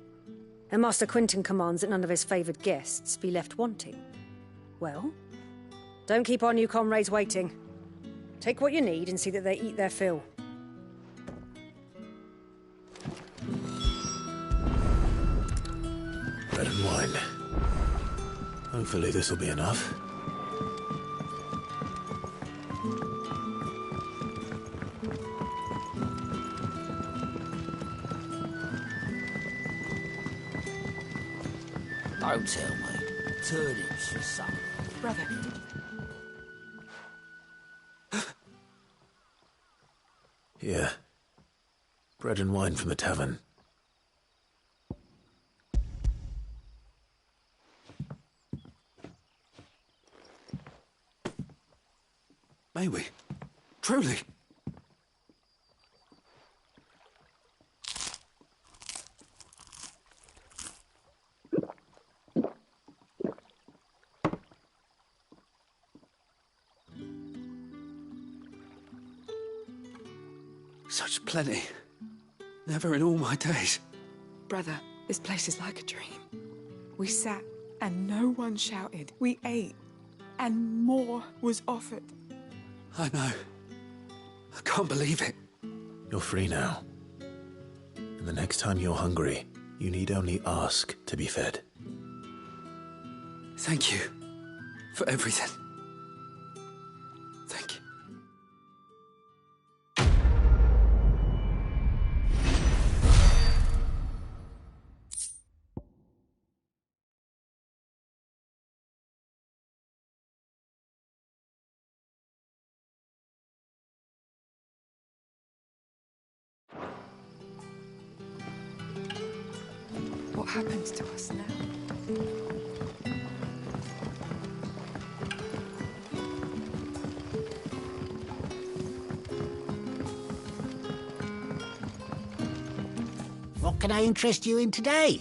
And Master Quinton commands that none of his favoured guests be left wanting. Well, don't keep our new comrades waiting. Take what you need and see that they eat their fill. Bread and wine. Hopefully this will be enough. Don't tell me. Turnips for supper. Brother. Here. Bread and wine from the tavern. May we? Truly? Such plenty. Never in all my days. Brother, this place is like a dream. We sat and no one shouted. We ate and more was offered. I know. I can't believe it. You're free now. And the next time you're hungry, you need only ask to be fed. Thank you for everything. Thank you. What happens to us now? What can I interest you in today?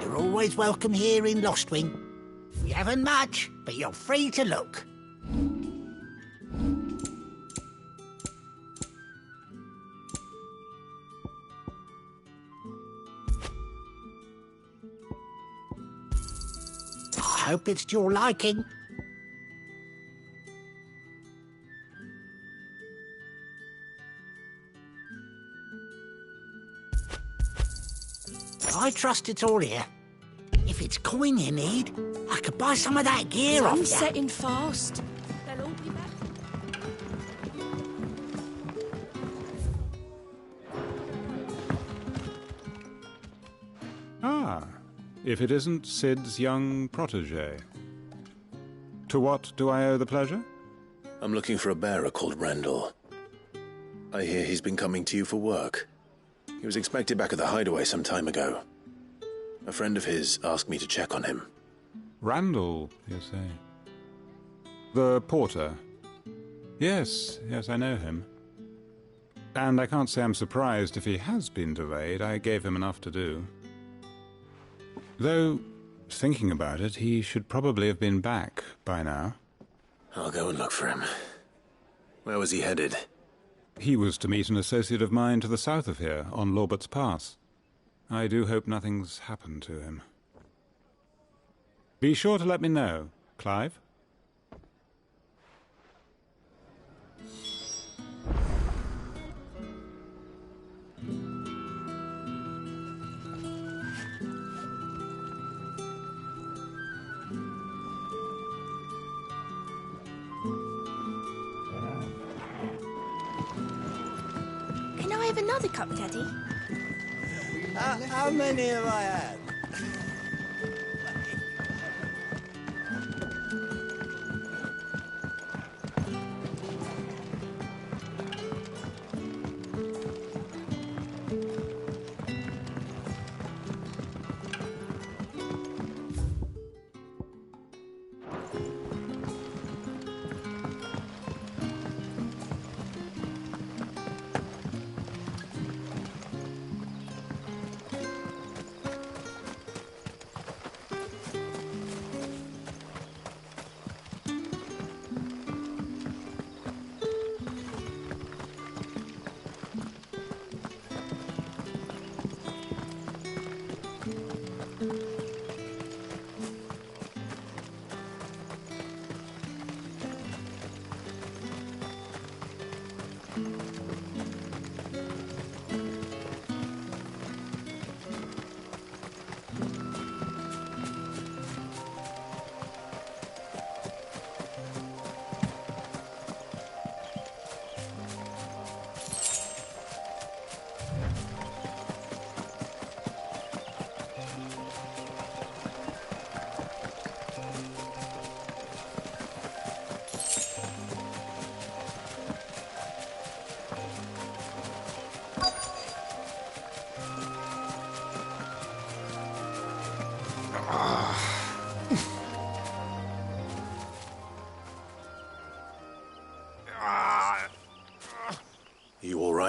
You're always welcome here in Lostwing. We haven't much, but you're free to look. I hope it's to your liking. I trust it's all here. If it's coin you need, I could buy some of that gear off you. Sun's setting fast. They'll all be back. Ah, if it isn't Sid's young protege. To what do I owe the pleasure? I'm looking for a bearer called Randall. I hear he's been coming to you for work. He was expected back at the hideaway some time ago. A friend of his asked me to check on him. Randall, you say? The porter? Yes, I know him. And I can't say I'm surprised if he has been delayed. I gave him enough to do. Though, thinking about it, he should probably have been back by now. I'll go and look for him. Where was he headed? He was to meet an associate of mine to the south of here, on Lorbert's Pass. I do hope nothing's happened to him. Be sure to let me know, Clive. Can I have another cup, Daddy? How many have I had?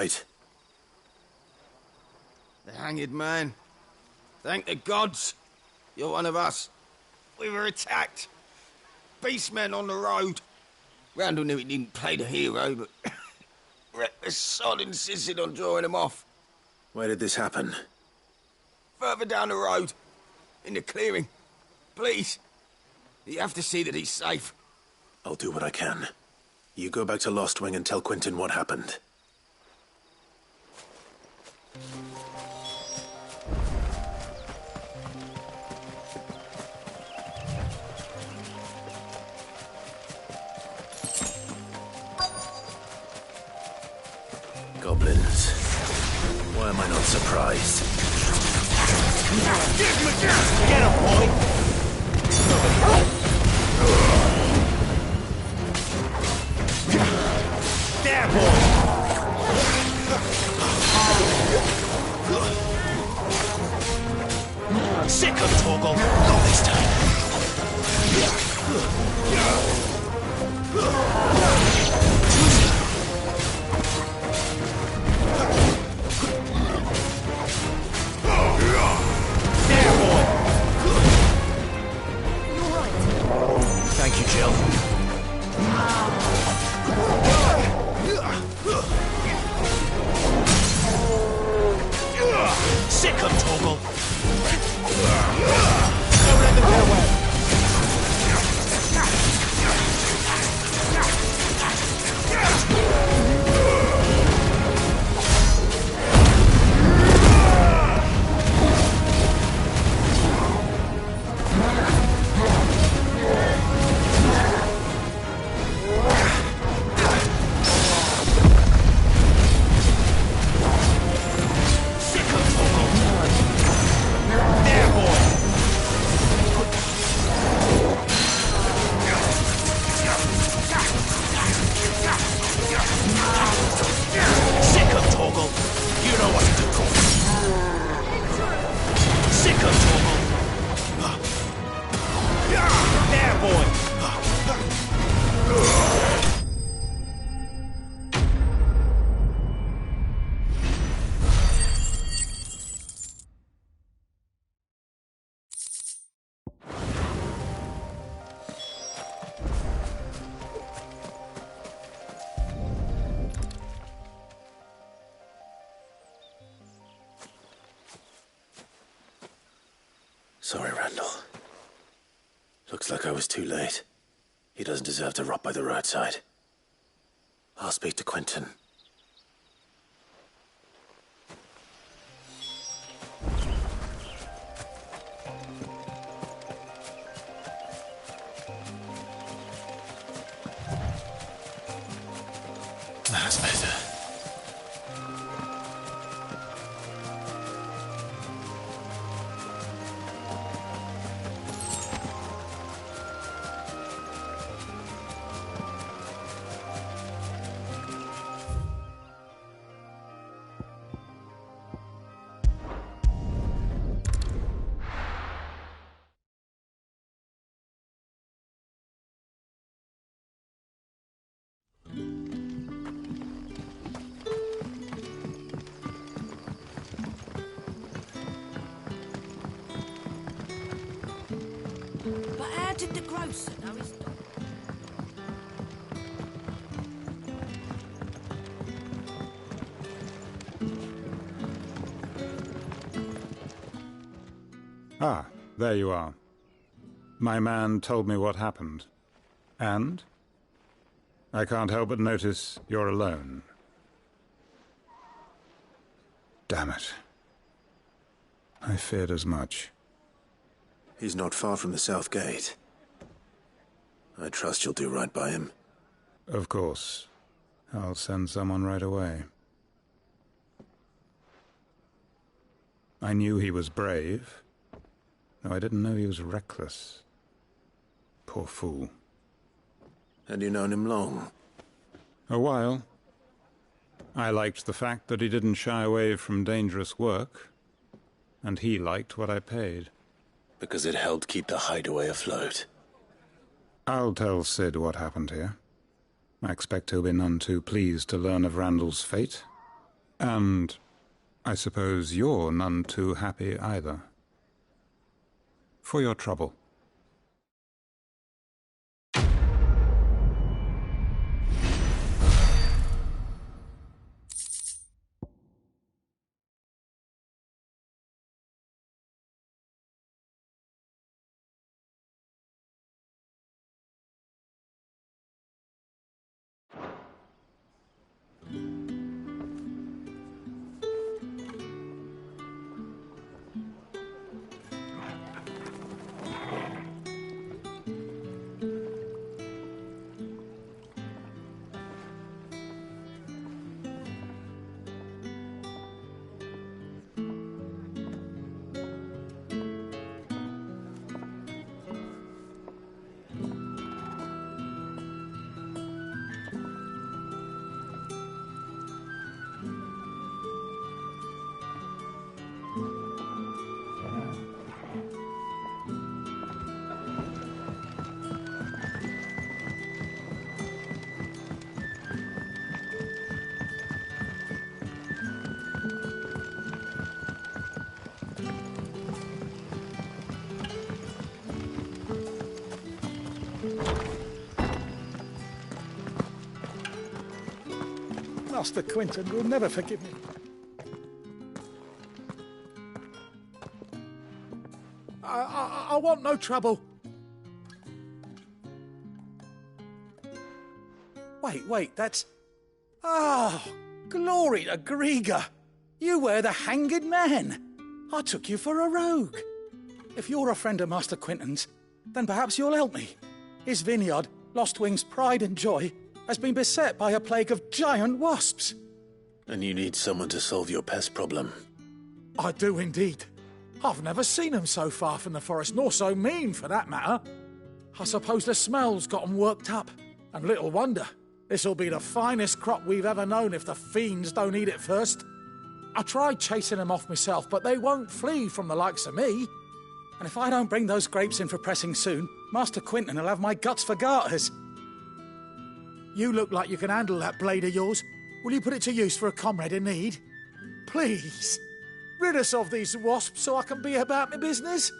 right? The hanged man. Thank the gods. You're one of us. We were attacked. Beastmen on the road. Randall knew he didn't play the hero, but reckless sod insisted on drawing him off. Where did this happen? Further down the road. In the clearing. Please. You have to see that he's safe. I'll do what I can. You go back to Lost Wing and tell Quentin what happened. Goblins. Why am I not surprised? Get him, boy! There, boy! Sick of Torgal! Not this time! Thank you, Jill. Sick of Torgal! Don't let them get away! Sorry, Randall. Looks like I was too late. He doesn't deserve to rot by the roadside. I'll speak to Quentin. That's better. But how did the grocer know his dog? Ah, there you are. My man told me what happened. And? I can't help but notice you're alone. Damn it. I feared as much. He's not far from the South Gate. I trust you'll do right by him. Of course. I'll send someone right away. I knew he was brave, though I didn't know he was reckless. Poor fool. Had you known him long? A while. I liked the fact that he didn't shy away from dangerous work, and he liked what I paid. Because it helped keep the hideaway afloat. I'll tell Sid what happened here. I expect he'll be none too pleased to learn of Randall's fate. And I suppose you're none too happy either. For your trouble. Master Quinton will never forgive me. I want no trouble. Wait, that's... Oh, glory to Griga. You were the hanged man. I took you for a rogue. If you're a friend of Master Quinton's, then perhaps you'll help me. His vineyard, Lostwing's pride and joy, has been beset by a plague of giant wasps. And you need someone to solve your pest problem. I do indeed. I've never seen them so far from the forest, nor so mean, for that matter. I suppose the smell's got 'em worked up. And little wonder. This'll be the finest crop we've ever known if the fiends don't eat it first. I tried chasing them off myself, but they won't flee from the likes of me. And if I don't bring those grapes in for pressing soon, Master Quinton will have my guts for garters. You look like you can handle that blade of yours. Will you put it to use for a comrade in need? Please, rid us of these wasps so I can be about my business.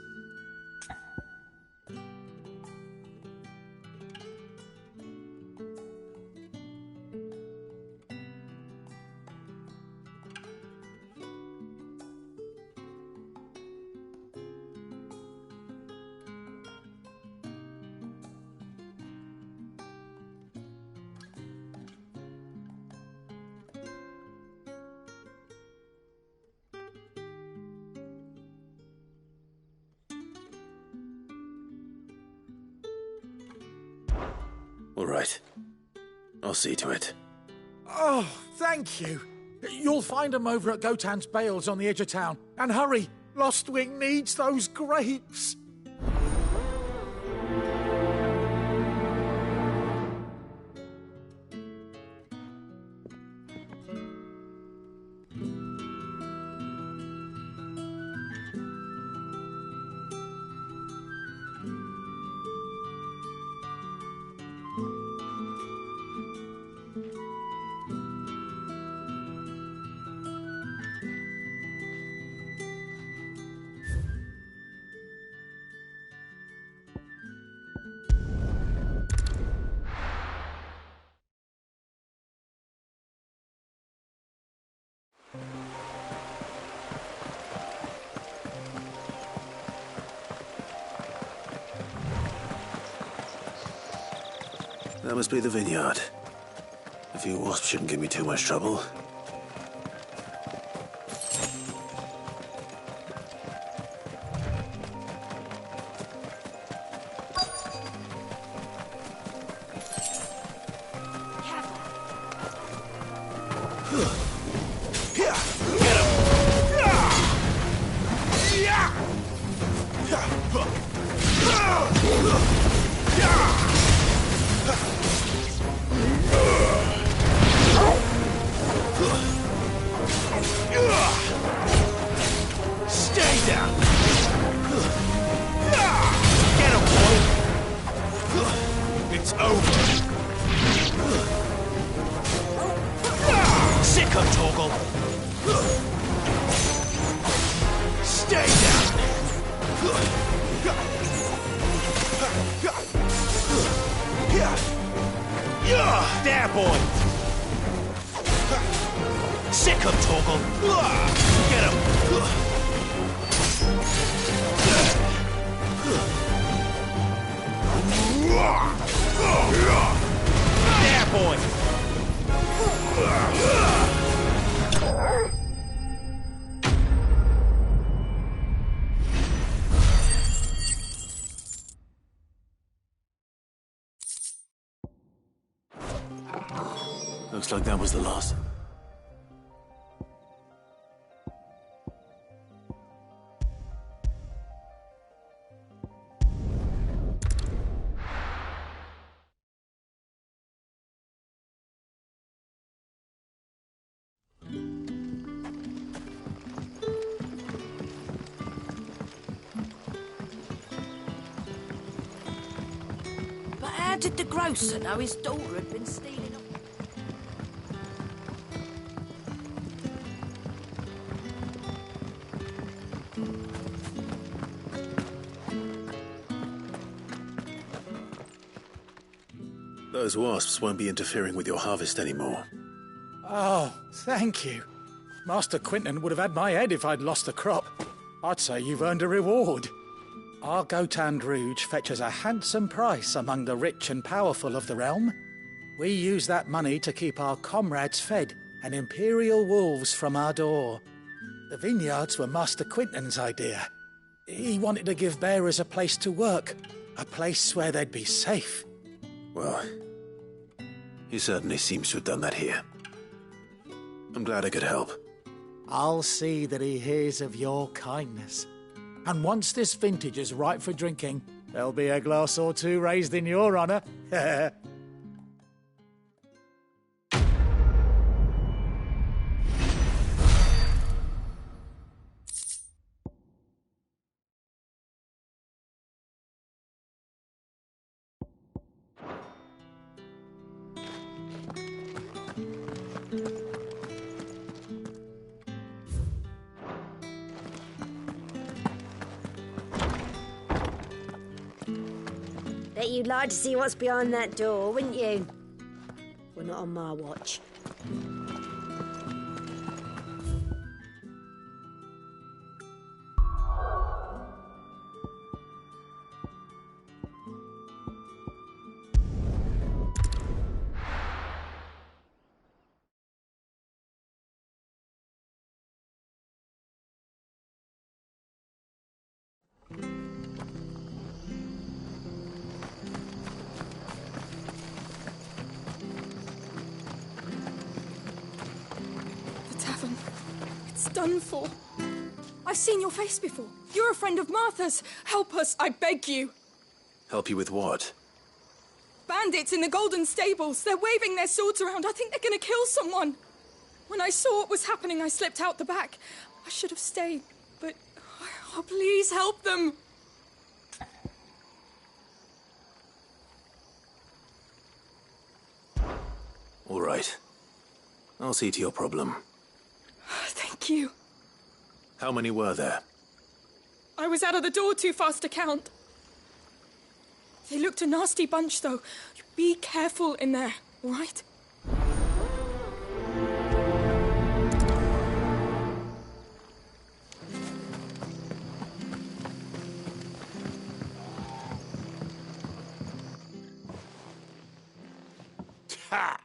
All right. I'll see to it. Oh, thank you. You'll find them over at Gotan's Bales on the edge of town. And hurry, Lostwing needs those grapes. That must be the vineyard. A few wasps shouldn't give me too much trouble. Sick of Torgal! Stay down! There, boy! Sick him, Torgal! Get him! There, boy! Looks like that was the last. But how did the grocer know his daughter had been stealing up? Those wasps won't be interfering with your harvest anymore. Oh, thank you. Master Quinton would have had my head if I'd lost the crop. I'd say you've earned a reward. Our Gotand Rouge fetches a handsome price among the rich and powerful of the realm. We use that money to keep our comrades fed and imperial wolves from our door. The vineyards were Master Quinton's idea. He wanted to give bearers a place to work, a place where they'd be safe. Well, he certainly seems to have done that here. I'm glad I could help. I'll see that he hears of your kindness. And once this vintage is ripe for drinking, there'll be a glass or two raised in your honour. Bet you'd like to see what's behind that door, wouldn't you? Well, not on my watch. It's done for. I've seen your face before. You're a friend of Martha's. Help us, I beg you. Help you with what? Bandits in the Golden Stables. They're waving their swords around. I think they're going to kill someone. When I saw what was happening, I slipped out the back. I should have stayed, but... Oh, please help them. All right. I'll see to your problem. Thank you. How many were there? I was out of the door too fast to count. They looked a nasty bunch, though. Be careful in there, all right? Ha!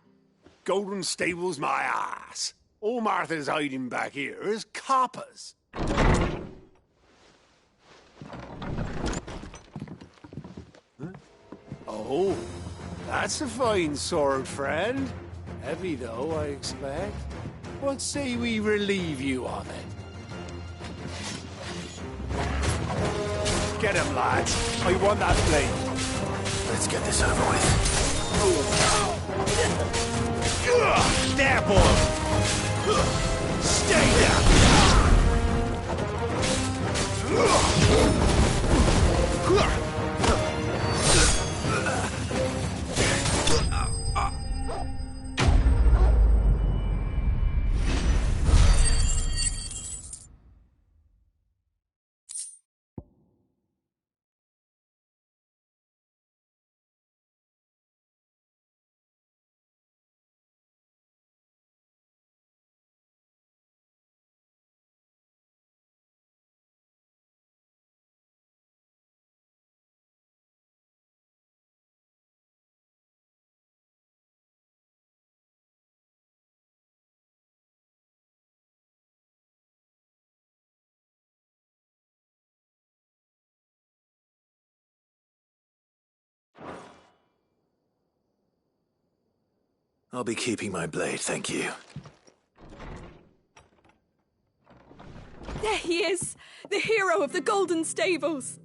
Golden Stables my ass. All Martha's hiding back here is coppers. Huh? Oh, that's a fine sword, friend. Heavy, though, I expect. What say we relieve you on it? Get him, lads. I want that blade. Let's get this over with. There, boy! Stay down! I'll be keeping my blade, thank you. There he is! The hero of the Golden Stables!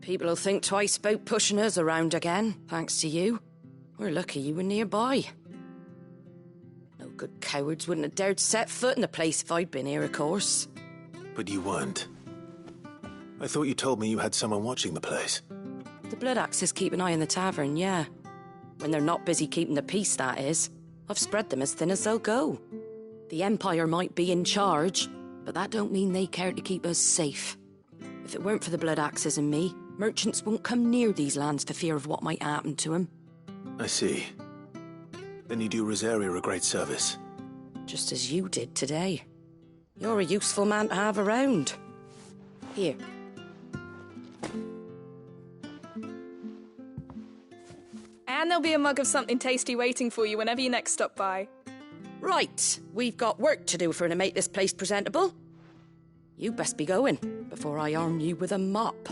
People will think twice about pushing us around again, thanks to you. We're lucky you were nearby. No good cowards wouldn't have dared set foot in the place if I'd been here, of course. But you weren't. I thought you told me you had someone watching the place. The Blood Axes keep an eye on the tavern, yeah. When they're not busy keeping the peace, that is. I've spread them as thin as they'll go. The Empire might be in charge, but that don't mean they care to keep us safe. If it weren't for the Blood Axes and me, merchants won't come near these lands for fear of what might happen to them. I see. Then you do Rosaria a great service. Just as you did today. You're a useful man to have around. Here. And there'll be a mug of something tasty waiting for you whenever you next stop by. Right, we've got work to do for to make this place presentable. You best be going, before I arm you with a mop.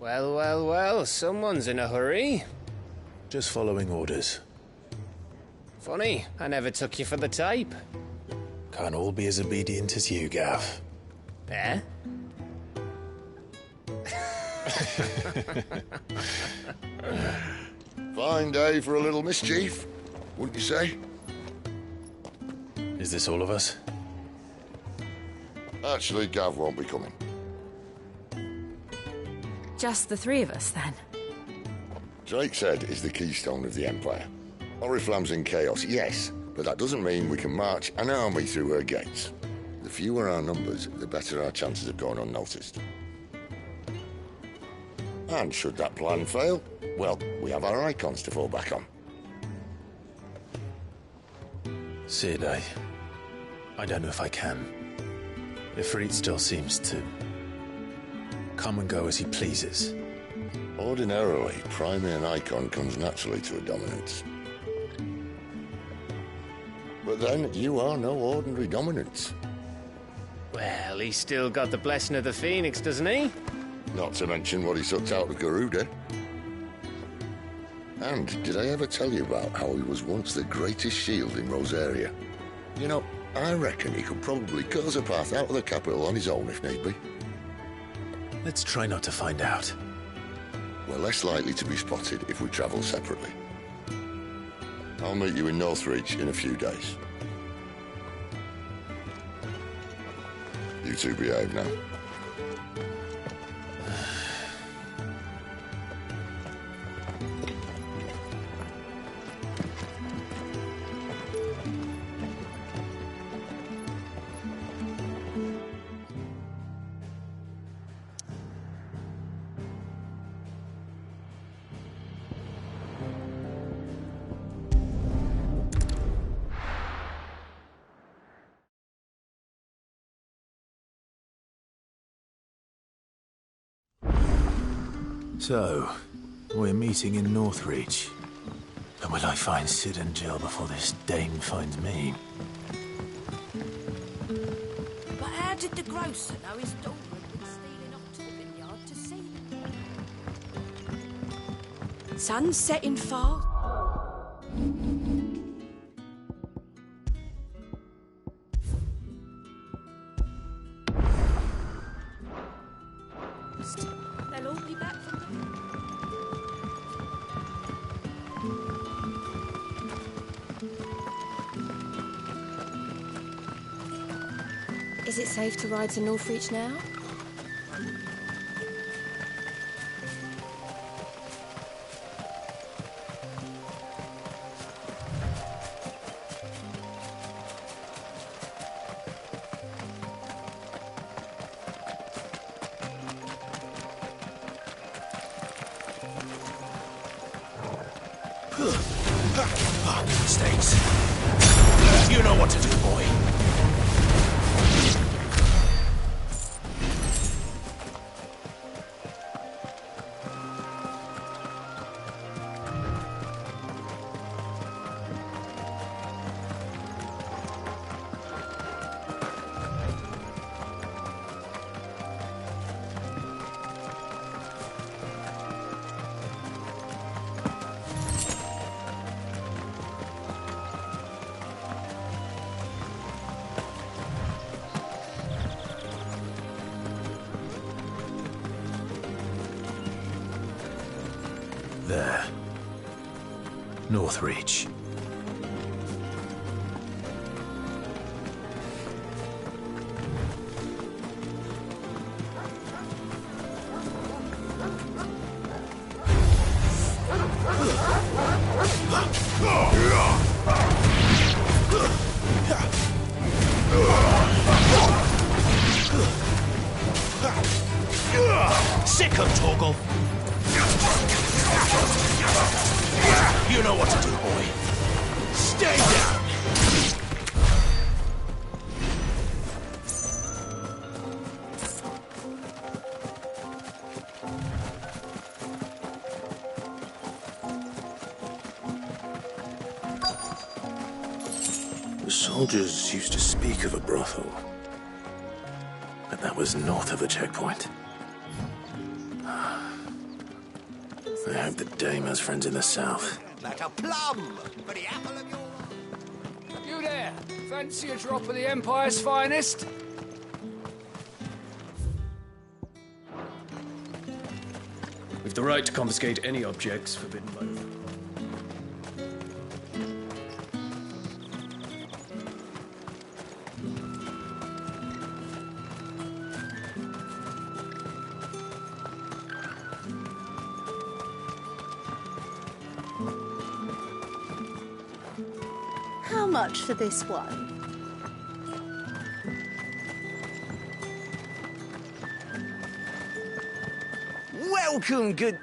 Well, well, well, someone's in a hurry. Just following orders. Funny, I never took you for the type. Can't all be as obedient as you, Gav. Eh? Fine day for a little mischief, wouldn't you say? Is this all of us? Actually, Gav won't be coming. Just the three of us, then? Drake's Head is the keystone of the Empire. Oriflamme's in chaos, yes, but that doesn't mean we can march an army through her gates. The fewer our numbers, the better our chances of going unnoticed. And should that plan fail, well, we have our icons to fall back on. Sid, I don't know if I can. Ifrit still seems to come and go as he pleases. Ordinarily, priming an icon comes naturally to a dominance. But then, you are no ordinary dominance. Well, he's still got the blessing of the Phoenix, doesn't he? Not to mention what he sucked out of Garuda. And did I ever tell you about how he was once the greatest shield in Rosaria? You know, I reckon he could probably cause a path out of the capital on his own if need be. Let's try not to find out. We're less likely to be spotted if we travel separately. I'll meet you in Northreach in a few days. You two behave now. So, we're meeting in Northreach. And will I find Sid and Jill before this dame finds me? But how did the grocer know his daughter had been stealing off to the vineyard to see them? Sun's setting fast. They'll all be back from the... Is it safe to ride to Northreach now? Mistakes. You know what to do, boy. There. Northreach. Sicko, Torgal! You know what to do, boy. Stay down! The soldiers used to speak of a brothel, but that was north of the checkpoint. I hope the dame has friends in the south. Like a plum for the apple of your... You there! Fancy a drop of the Empire's finest? We've the right to confiscate any objects forbidden by the... much for this one? Welcome, good...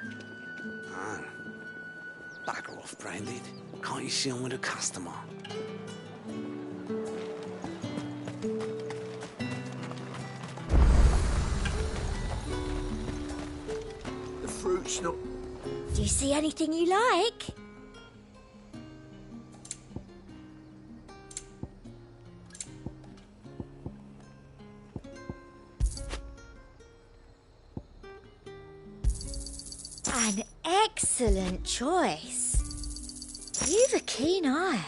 Bugger off, Branded. Can't you see I'm with a customer? The fruit's not... Do you see anything you like? An excellent choice. You've a keen eye.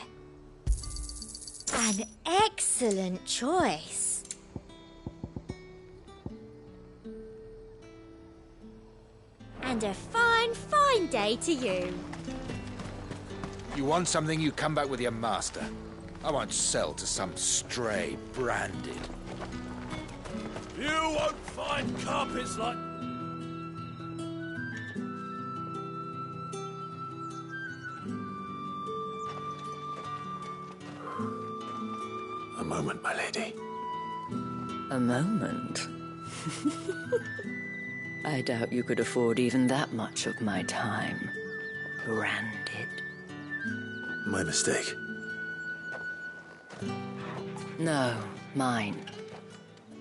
An excellent choice. And a fine, fine day to you. You want something, you come back with your master. I won't sell to some stray Branded. You won't find carpets like... A moment, my lady. A moment? I doubt you could afford even that much of my time. Branded. My mistake. No, mine.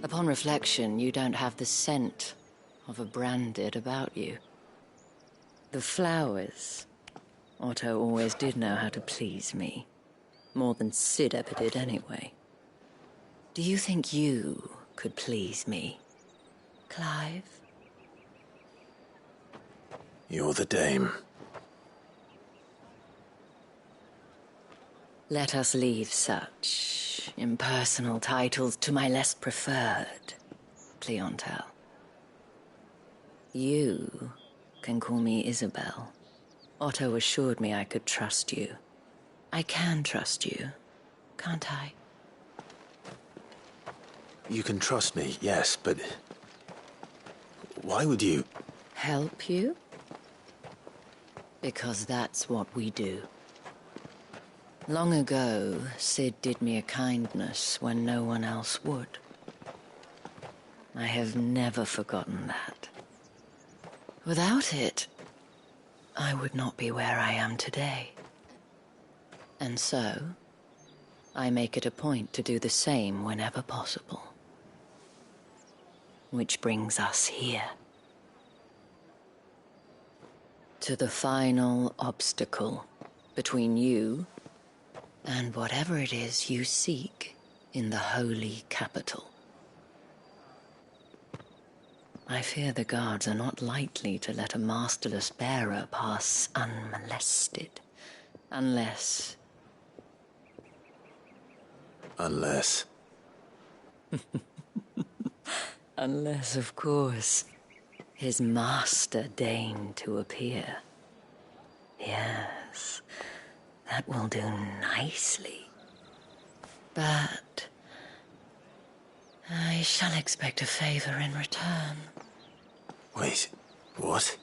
Upon reflection, you don't have the scent of a Branded about you. The flowers. Otto always did know how to please me. More than Sid ever did anyway. Do you think you could please me, Clive? You're the dame. Let us leave such impersonal titles to my less preferred clientele. You can call me Isabel. Otto assured me I could trust you. I can trust you, can't I? You can trust me, yes, but... why would you... Help you? Because that's what we do. Long ago, Sid did me a kindness when no one else would. I have never forgotten that. Without it, I would not be where I am today. And so, I make it a point to do the same whenever possible. Which brings us here. To the final obstacle between you and whatever it is you seek in the holy capital. I fear the guards are not likely to let a masterless bearer pass unmolested, unless... Unless... Unless, of course, his master deigned to appear. Yes, that will do nicely. But I shall expect a favor in return. Wait, what?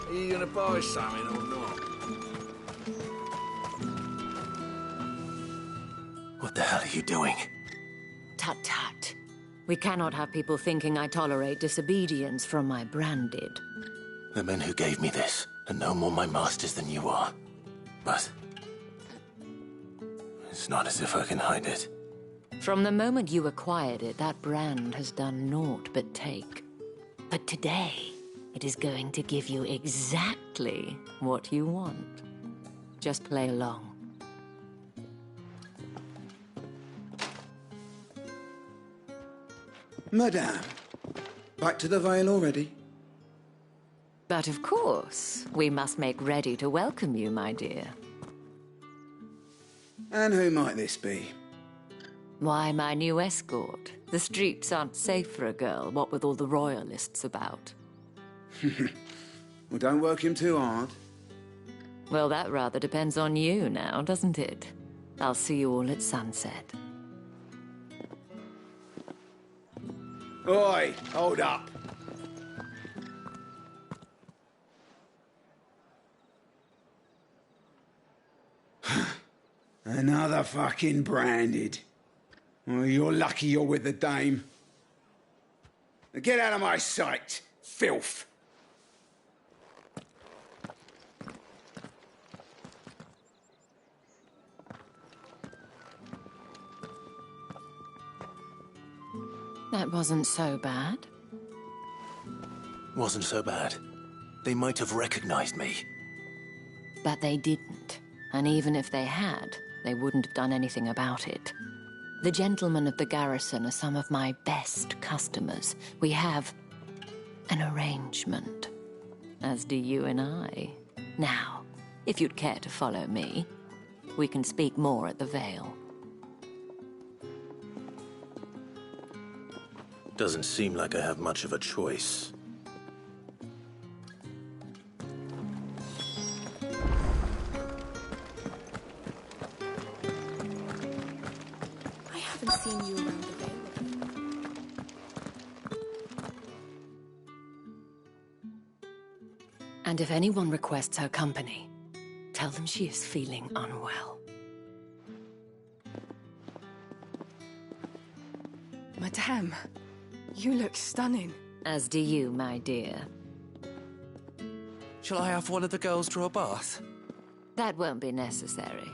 Are you gonna buy something or not? What the hell are you doing? Tut tut. We cannot have people thinking I tolerate disobedience from my Branded. The men who gave me this are no more my masters than you are. But... it's not as if I can hide it. From the moment you acquired it, that brand has done naught but take. But today, it is going to give you exactly what you want. Just play along. Madame, back to the Vale already? But of course, we must make ready to welcome you, my dear. And who might this be? Why, my new escort. The streets aren't safe for a girl, what with all the royalists about. Well, don't work him too hard. Well, that rather depends on you now, doesn't it? I'll see you all at sunset. Oi, hold up. Another fucking branded. Well, you're lucky you're with the dame. Now get out of my sight, filth. That wasn't so bad. Wasn't so bad. They might have recognized me. But they didn't. And even if they had, they wouldn't have done anything about it. The gentlemen of the garrison are some of my best customers. We have an arrangement. As do you and I. Now, if you'd care to follow me, we can speak more at the Vale. Doesn't seem like I have much of a choice. I haven't seen you around the Vale. And if anyone requests her company, tell them she is feeling unwell. Madame, you look stunning. As do you, my dear. Shall I have one of the girls draw a bath? That won't be necessary.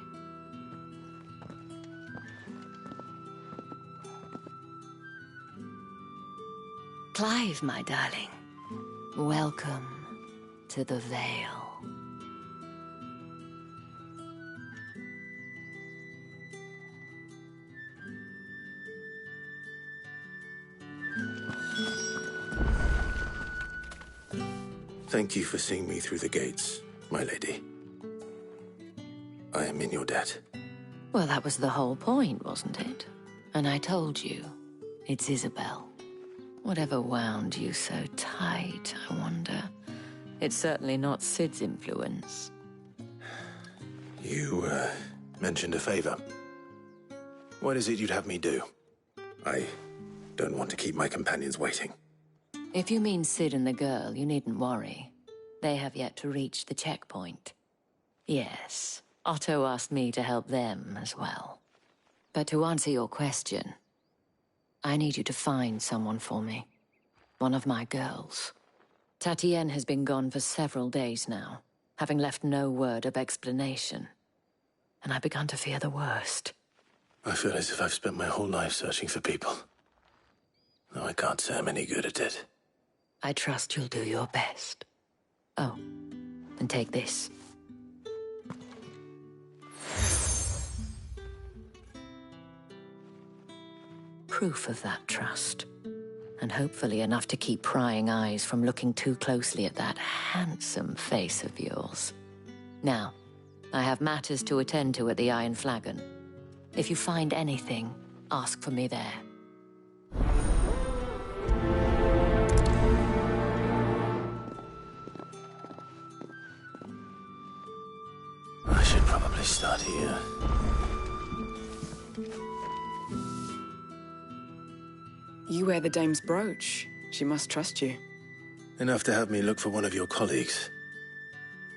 Clive, my darling. Welcome to the Vale. Thank you for seeing me through the gates, my lady. I am in your debt. Well, that was the whole point, wasn't it? And I told you, it's Isabel. Whatever wound you so tight, I wonder. It's certainly not Sid's influence. You, mentioned a favor. What is it you'd have me do? I don't want to keep my companions waiting. If you mean Sid and the girl, you needn't worry. They have yet to reach the checkpoint. Yes, Otto asked me to help them as well. But to answer your question, I need you to find someone for me. One of my girls. Tatienne has been gone for several days now, having left no word of explanation. And I've begun to fear the worst. I feel as if I've spent my whole life searching for people. Though I can't say I'm any good at it. I trust you'll do your best. Oh, and take this. Proof of that trust. And hopefully enough to keep prying eyes from looking too closely at that handsome face of yours. Now, I have matters to attend to at the Iron Flagon. If you find anything, ask for me there. I should probably start here. You wear the dame's brooch. She must trust you. Enough to have me look for one of your colleagues.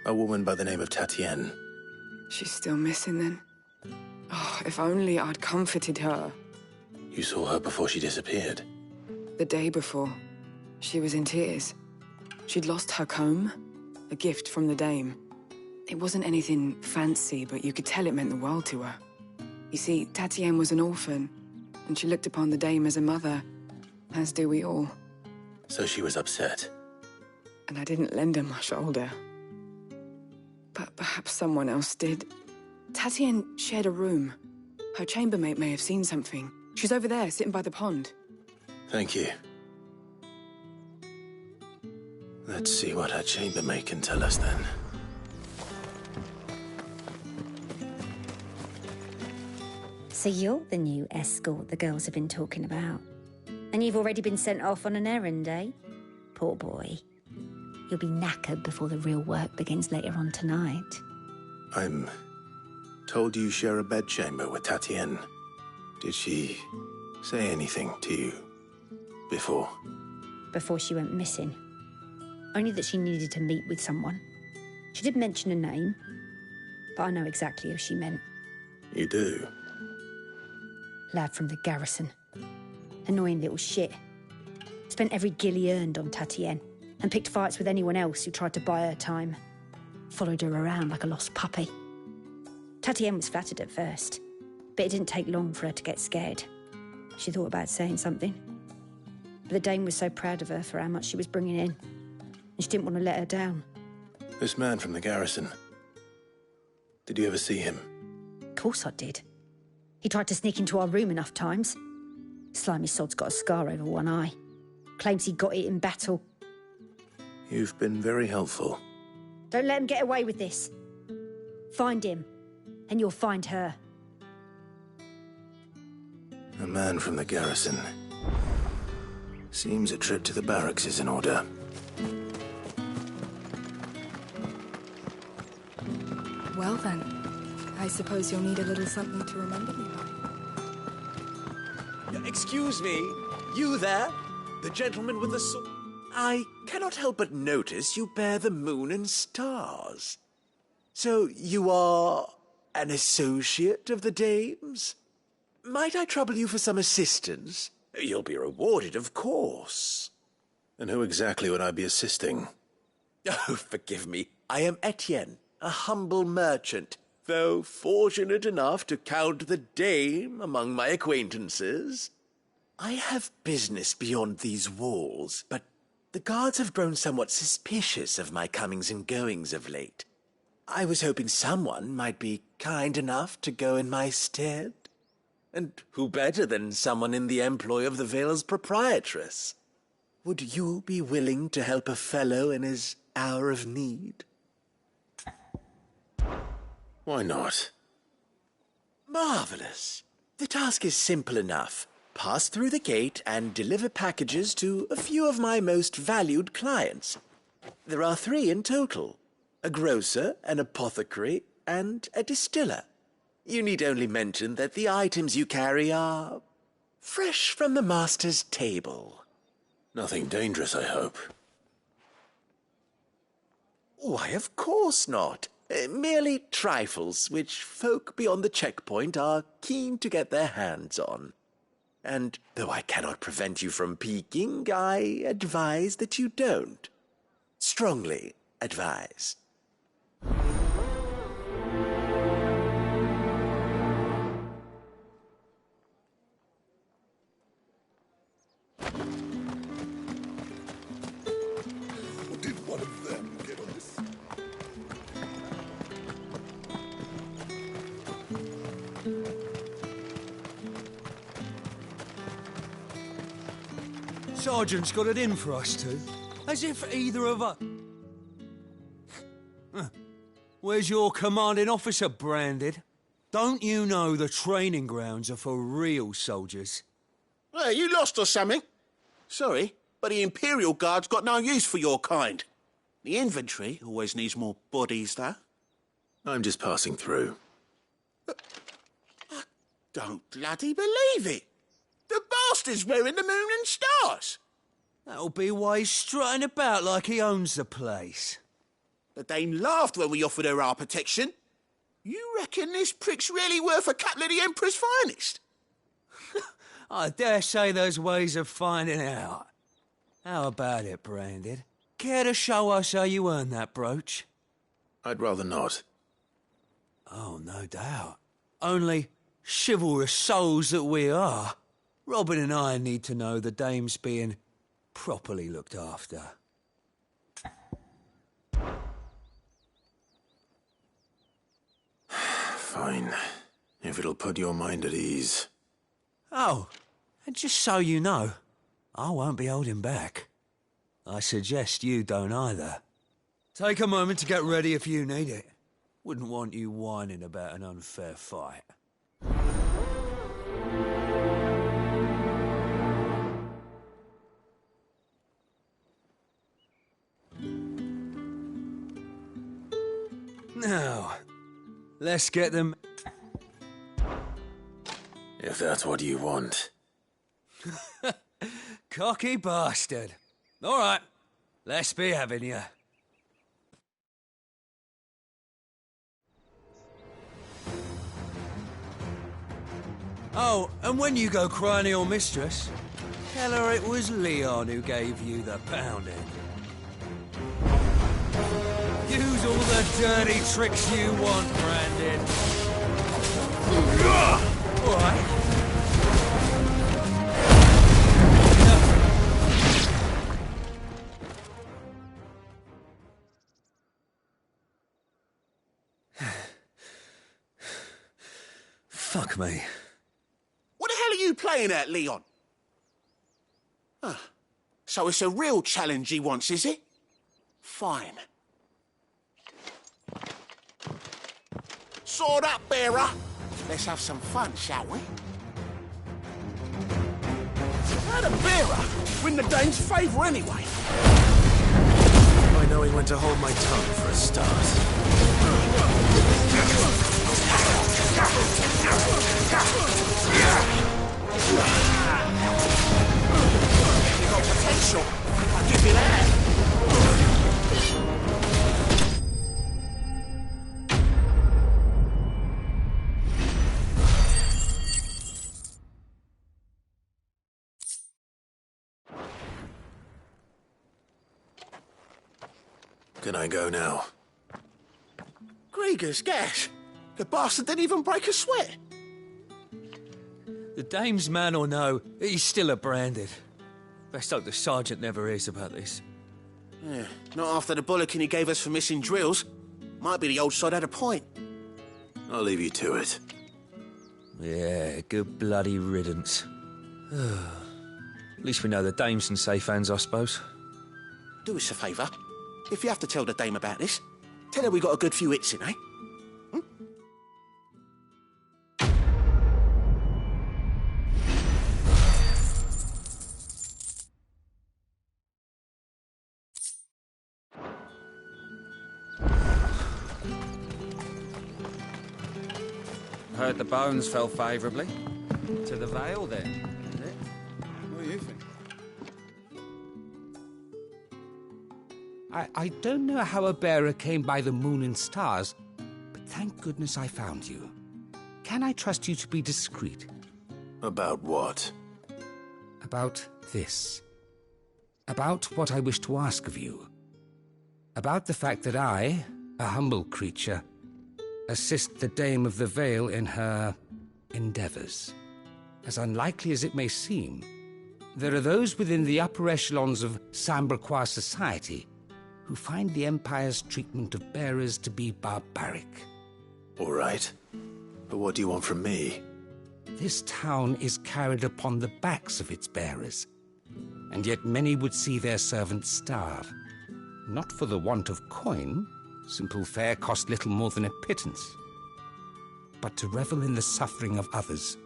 A woman by the name of Tatienne. She's still missing then? Oh, if only I'd comforted her. You saw her before she disappeared. The day before, she was in tears. She'd lost her comb, a gift from the dame. It wasn't anything fancy, but you could tell it meant the world to her. You see, Tatienne was an orphan, and she looked upon the dame as a mother, as do we all. So she was upset. And I didn't lend her my shoulder. But perhaps someone else did. Tatienne shared a room. Her chambermaid may have seen something. She's over there, sitting by the pond. Thank you. Let's see what her chambermaid can tell us then. So you're the new escort the girls have been talking about. And you've already been sent off on an errand, eh? Poor boy. You'll be knackered before the real work begins later on tonight. I'm told you share a bedchamber with Tatienne. Did she say anything to you before? Before she went missing. Only that she needed to meet with someone. She did mention a name, but I know exactly who she meant. You do? Lad from the garrison. Annoying little shit. Spent every guil he earned on Tatienne, and picked fights with anyone else who tried to buy her time. Followed her around like a lost puppy. Tatienne was flattered at first, but it didn't take long for her to get scared. She thought about saying something. But the dame was so proud of her for how much she was bringing in, and she didn't want to let her down. This man from the garrison. Did you ever see him? Of course I did. He tried to sneak into our room enough times. Slimy sod's got a scar over one eye. Claims he got it in battle. You've been very helpful. Don't let him get away with this. Find him, and you'll find her. A man from the garrison. Seems a trip to the barracks is in order. Well then, I suppose you'll need a little something to remember me by. Excuse me, you there? The gentleman with the sword? I cannot help but notice you bear the moon and stars. So you are an associate of the dame's? Might I trouble you for some assistance? You'll be rewarded, of course. And who exactly would I be assisting? Oh, forgive me. I am Etienne, a humble merchant, though fortunate enough to count the dame among my acquaintances. I have business beyond these walls, but the guards have grown somewhat suspicious of my comings and goings of late. I was hoping someone might be kind enough to go in my stead. And who better than someone in the employ of the Vale's proprietress? Would you be willing to help a fellow in his hour of need? Why not? Marvelous. The task is simple enough. Pass through the gate and deliver packages to a few of my most valued clients. There are 3 in total. A grocer, an apothecary, and a distiller. You need only mention that the items you carry are fresh from the master's table. Nothing dangerous, I hope. Why, of course not. Merely trifles which folk beyond the checkpoint are keen to get their hands on. And though I cannot prevent you from peeking, I advise that you don't. Strongly advise. Did one of them get on this? Sergeant's got it in for us two. As if either of us... Where's your commanding officer, Branded? Don't you know the training grounds are for real soldiers? Well, you lost or something? Sorry, but the Imperial Guard's got no use for your kind. The infantry always needs more bodies, though. I'm just passing through. I don't bloody believe it. The bastard's wearing the moon and stars. That'll be why he's strutting about like he owns the place. The dame laughed when we offered her our protection. You reckon this prick's really worth a couple of the Emperor's finest? I dare say there's ways of finding out. How about it, Branded? Care to show us how you earned that brooch? I'd rather not. Oh, no doubt. Only, chivalrous souls that we are, Robin and I need to know the dame's being properly looked after. Fine. If it'll put your mind at ease. Oh, and just so you know, I won't be holding back. I suggest you don't either. Take a moment to get ready if you need it. Wouldn't want you whining about an unfair fight. Now, let's get them... If that's what you want. Cocky bastard. All right, let's be having you. Oh, and when you go crying to your mistress, tell her it was Leon who gave you the pounding. Use all the dirty tricks you want, Brandon. All right. Fuck me. What the hell are you playing at, Leon? So it's a real challenge he wants, is it? Fine. Sword up, bearer. Let's have some fun, shall we? How'd a bearer win the dame's favour anyway? By knowing when to hold my tongue for a start. You got potential. I'll give you that. Can I go now? Grieger's gas. The bastard didn't even break a sweat. The dame's man or no, he's still a branded. Best hope the sergeant never hears about this. Yeah, not after the bollocking he gave us for missing drills. Might be the old sod had a point. I'll leave you to it. Yeah, good bloody riddance. At least we know the dame's in safe hands, I suppose. Do us a favour. If you have to tell the dame about this, tell her we got a good few hits in, eh? Heard the bones fell favourably. To the Vale, then, is it? What do you think? I don't know how a bearer came by the moon and stars, but thank goodness I found you. Can I trust you to be discreet? About what? About this. About what I wish to ask of you. About the fact that I, a humble creature, assist the Dame of the Vale in her endeavours. As unlikely as it may seem, there are those within the upper echelons of Samberquois society who find the Empire's treatment of bearers to be barbaric. All right. But what do you want from me? This town is carried upon the backs of its bearers, and yet many would see their servants starve. Not for the want of coin, simple fare cost little more than a pittance, but to revel in the suffering of others,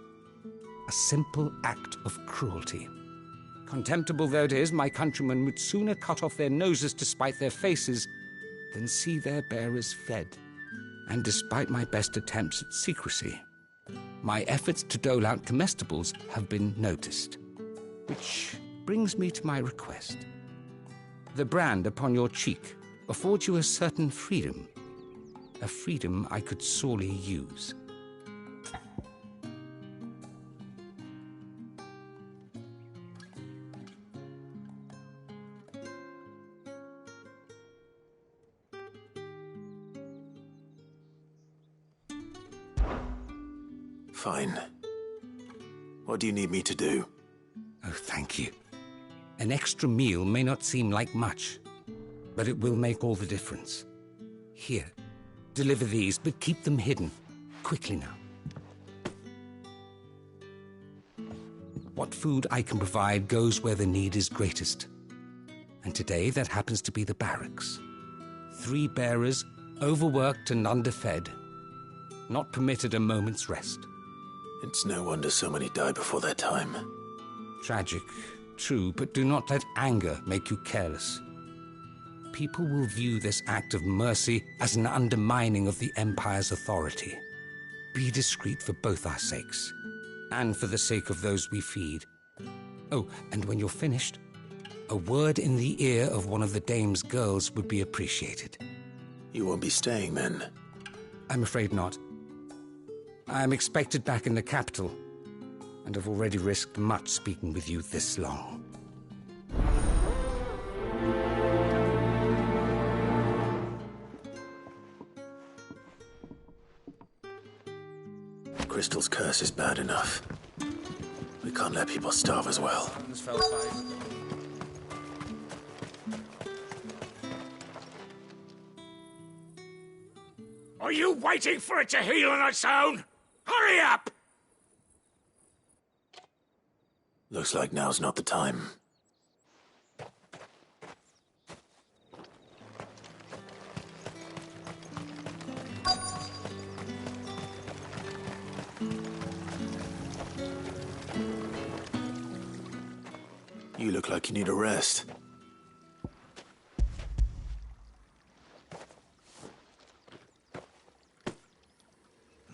a simple act of cruelty. Contemptible though it is, my countrymen would sooner cut off their noses to spite their faces than see their bearers fed. And despite my best attempts at secrecy, my efforts to dole out comestibles have been noticed. Which brings me to my request. The brand upon your cheek affords you a certain freedom, a freedom I could sorely use. Fine. What do you need me to do? Oh, thank you. An extra meal may not seem like much, but it will make all the difference. Here, deliver these, but keep them hidden. Quickly now. What food I can provide goes where the need is greatest. And today that happens to be the barracks. 3 bearers, overworked and underfed, not permitted a moment's rest. It's no wonder so many die before their time. Tragic, true, but do not let anger make you careless. People will view this act of mercy as an undermining of the Empire's authority. Be discreet for both our sakes, and for the sake of those we feed. Oh, and when you're finished, a word in the ear of one of the dame's girls would be appreciated. You won't be staying, then? I'm afraid not. I'm expected back in the capital, and have already risked much speaking with you this long. Crystal's curse is bad enough. We can't let people starve as well. Are you waiting for it to heal on its own? Hurry up! Looks like now's not the time. You look like you need a rest.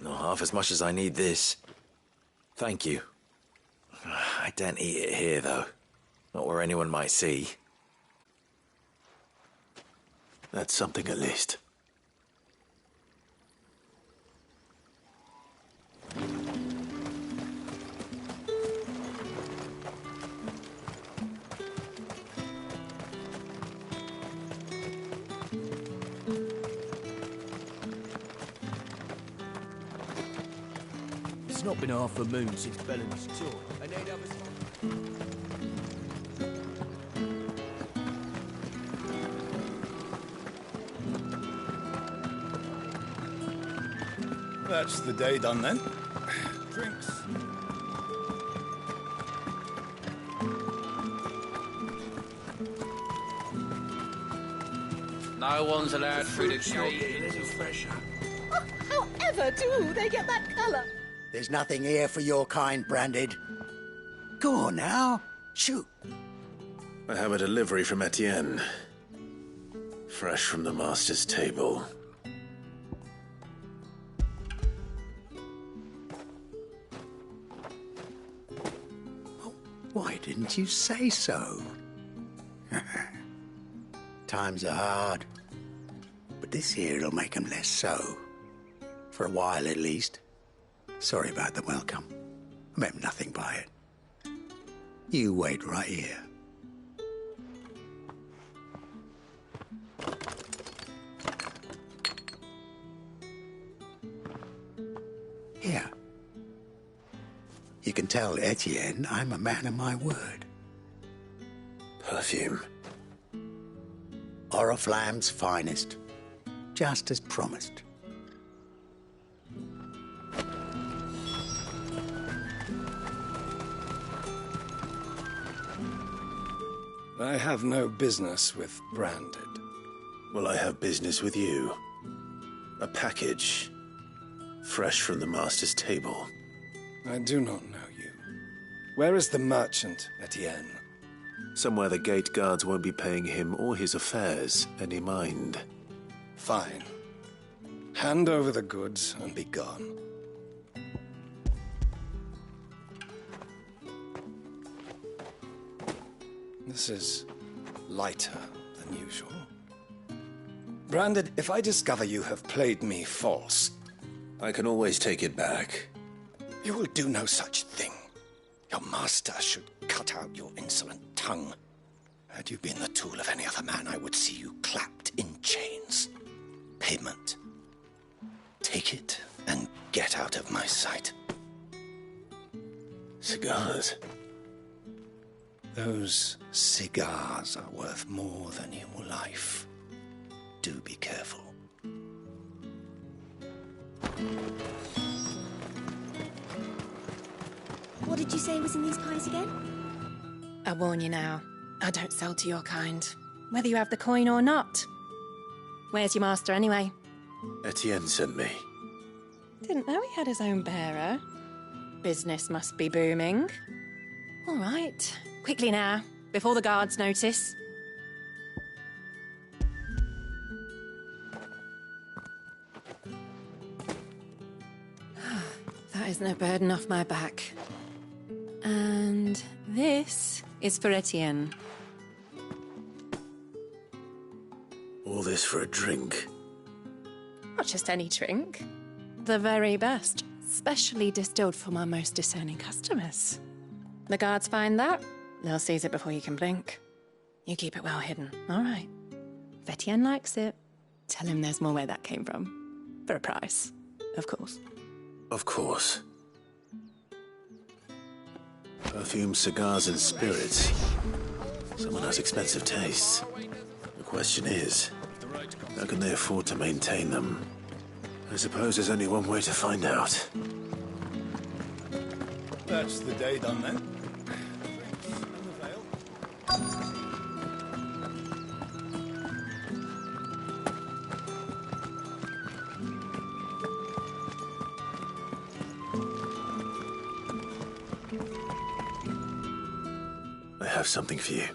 Not half as much as I need this. Thank you. I daren't eat it here, though. Not where anyone might see. That's something at least. It's not been half a moon since Bellamy's tour. I need others. That's the day done then. Drinks. No one's allowed through the gate. However do they get that colour? There's nothing here for your kind, Branded. Go on now. Shoot. I have a delivery from Etienne. Fresh from the master's table. Why didn't you say so? Times are hard. But this here'll make 'em less so. For a while, at least. Sorry about the welcome. I meant nothing by it. You wait right here. Here. You can tell Etienne I'm a man of my word. Perfume. Oriflamme's finest. Just as promised. I have no business with Branded. Well, I have business with you. A package. Fresh from the master's table. I do not know you. Where is the merchant, Etienne? Somewhere the gate guards won't be paying him or his affairs any mind. Fine. Hand over the goods and be gone. This is lighter than usual. Branded, if I discover you have played me false... I can always take it back. You will do no such thing. Your master should cut out your insolent tongue. Had you been the tool of any other man, I would see you clapped in chains. Payment. Take it and get out of my sight. Cigars? Those cigars are worth more than your life. Do be careful. What did you say was in these pies again? I warn you now, I don't sell to your kind, whether you have the coin or not. Where's your master anyway? Etienne sent me. Didn't know he had his own bearer. Business must be booming. All right, quickly now, before the guards notice. That is no burden off my back. And this is for Etienne. All this for a drink. Not just any drink. The very best. Specially distilled for my most discerning customers. The guards find that, they'll seize it before you can blink. You keep it well hidden, all right? If Etienne likes it, tell him there's more where that came from. For a price, of course. Of course. Perfume, cigars, and spirits. Someone has expensive tastes. The question is, how can they afford to maintain them? I suppose there's only one way to find out. That's the day done then. I have something for you.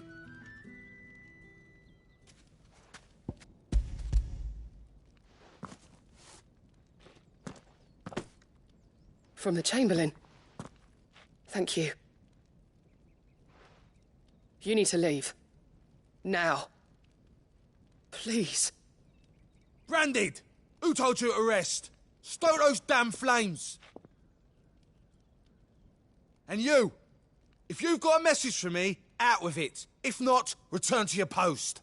From the Chamberlain. Thank you. You need to leave. Now. Please. Branded! Who told you to arrest? Stoke those damn flames! And you! If you've got a message for me, out with it. If not, return to your post.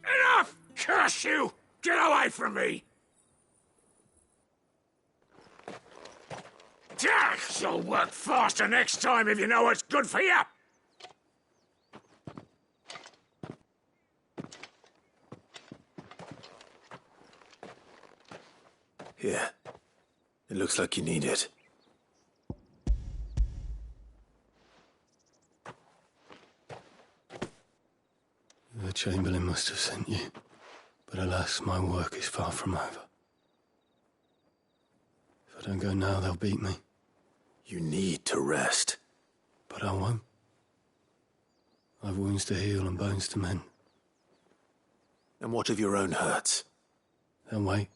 Enough! Curse you! Get away from me! You'll work faster next time if you know what's good for you! Here. It looks like you need it. The Chamberlain must have sent you. But alas, my work is far from over. If I don't go now, they'll beat me. You need to rest. But I won't. I've wounds to heal and bones to mend. And what of your own hurts? They'll wait.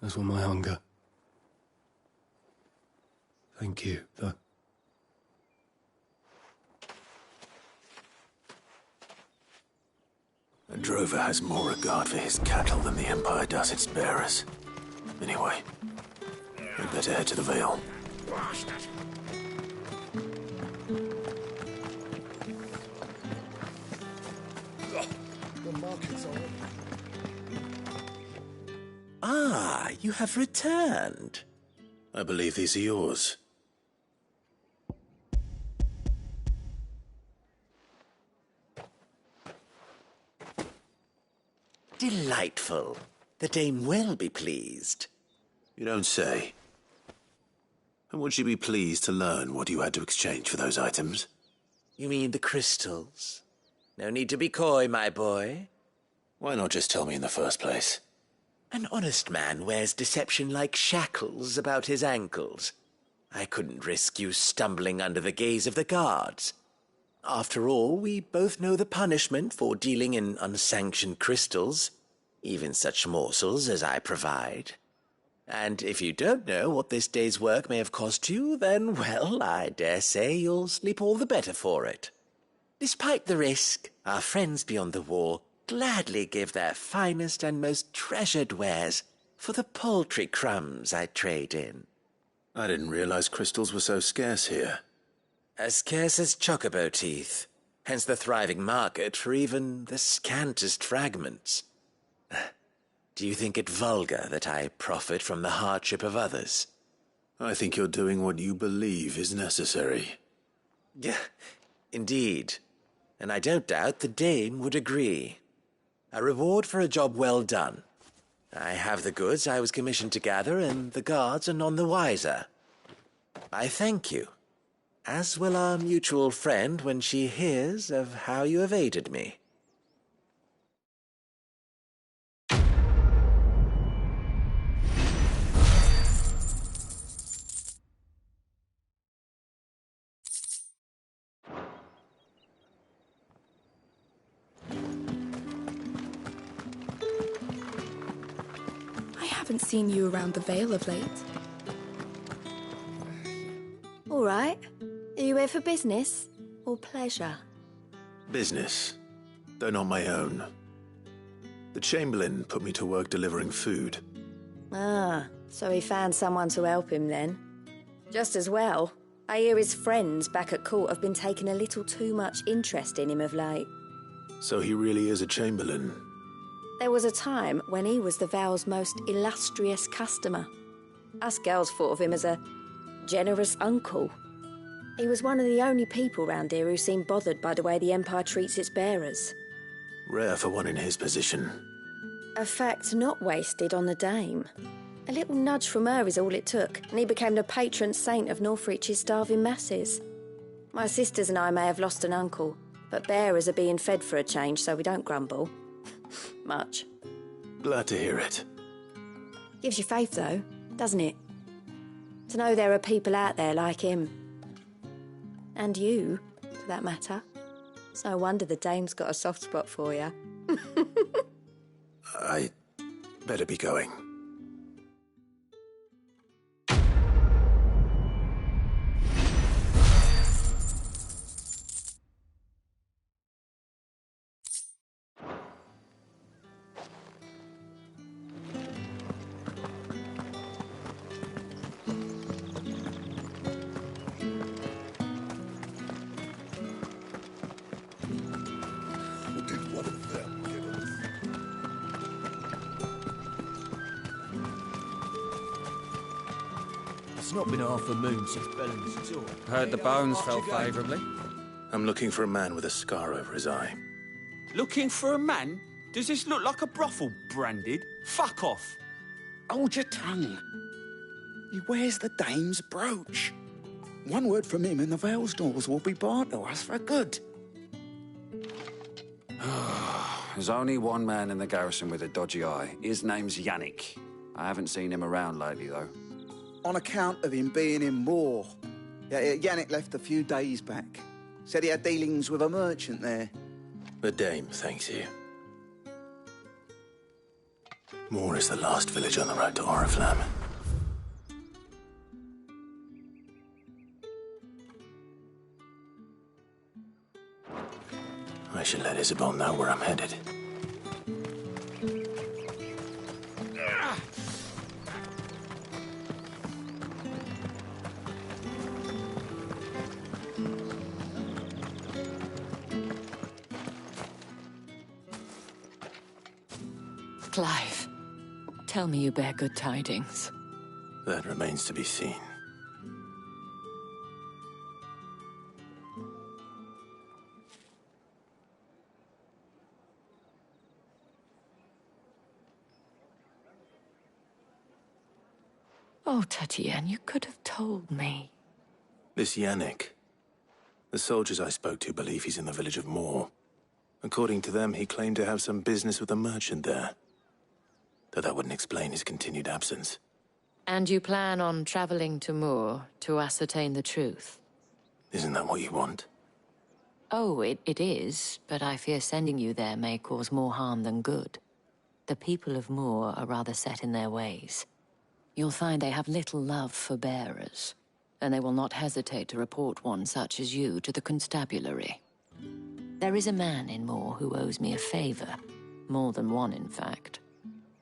As will my hunger. Thank you, though. A drover has more regard for his cattle than the Empire does its bearers. Anyway, we'd better head to the Vale. Bastard! The market's already. Ah, you have returned. I believe these are yours. Delightful. The dame will be pleased. You don't say. And would she be pleased to learn what you had to exchange for those items? You mean the crystals? No need to be coy, my boy. Why not just tell me in the first place? An honest man wears deception like shackles about his ankles. I couldn't risk you stumbling under the gaze of the guards. After all, we both know the punishment for dealing in unsanctioned crystals, even such morsels as I provide. And if you don't know what this day's work may have cost you, then, well, I dare say you'll sleep all the better for it. Despite the risk, our friends beyond the wall gladly give their finest and most treasured wares for the paltry crumbs I trade in. I didn't realize crystals were so scarce here. As scarce as chocobo teeth, hence the thriving market for even the scantest fragments. Do you think it vulgar that I profit from the hardship of others? I think you're doing what you believe is necessary. Yeah, indeed. And I don't doubt the dame would agree. A reward for a job well done. I have the goods I was commissioned to gather, and the guards are none the wiser. I thank you, as will our mutual friend when she hears of how you have aided me. Haven't seen you around the Vale of late. All right. Are you here for business or pleasure? Business, though not my own. The Chamberlain put me to work delivering food. Ah, so he found someone to help him then. Just as well. I hear his friends back at court have been taking a little too much interest in him of late. So he really is a Chamberlain. There was a time when he was the Vale's most illustrious customer. Us girls thought of him as a generous uncle. He was one of the only people round here who seemed bothered by the way the Empire treats its bearers. Rare for one in his position. A fact not wasted on the Dame. A little nudge from her is all it took, and he became the patron saint of Northreach's starving masses. My sisters and I may have lost an uncle, but bearers are being fed for a change, so we don't grumble. Much. Glad to hear it. Gives you faith, though, doesn't it? To know there are people out there like him. And you, for that matter. It's no wonder the Dame's got a soft spot for you. I better be going. It's not been half a moon since Bellamy's tour. Heard the bones fell favourably. I'm looking for a man with a scar over his eye. Looking for a man? Does this look like a brothel, Branded? Fuck off! Hold your tongue. He wears the Dame's brooch. One word from him and the Vale's doors will be barred to us for good. There's only one man in the garrison with a dodgy eye. His name's Yannick. I haven't seen him around lately, though. On account of him being in Moor. Yannick left a few days back. Said he had dealings with a merchant there. The Dame thanks you. Moor is the last village on the road to Oriflamme. I should let Isabel know where I'm headed. Clive, tell me you bear good tidings. That remains to be seen. Oh, Tatienne, you could have told me. This Yannick. The soldiers I spoke to believe he's in the village of Moor. According to them, he claimed to have some business with a merchant there. Though that wouldn't explain his continued absence. And you plan on traveling to Moor to ascertain the truth? Isn't that what you want? Oh, it is, but I fear sending you there may cause more harm than good. The people of Moor are rather set in their ways. You'll find they have little love for bearers, and they will not hesitate to report one such as you to the constabulary. There is a man in Moor who owes me a favor. More than one, in fact.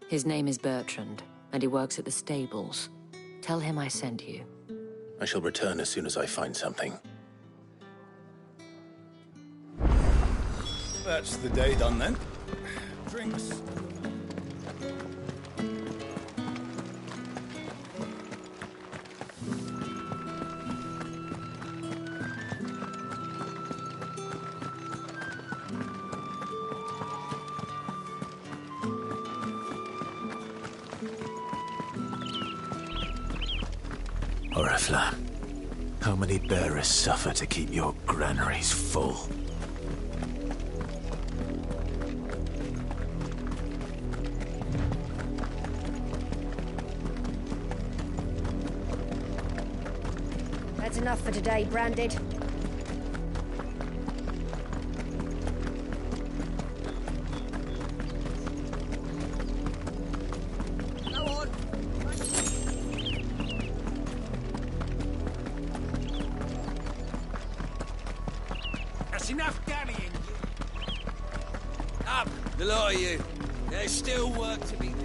His name is Bertrand, and he works at the stables. Tell him I sent you. I shall return as soon as I find something. That's the day done then. Drinks. Oriflamme, how many bearers suffer to keep your granaries full? That's enough for today, Branded. Go on. enough dallying. Up, the lot of you. There's still work to be done.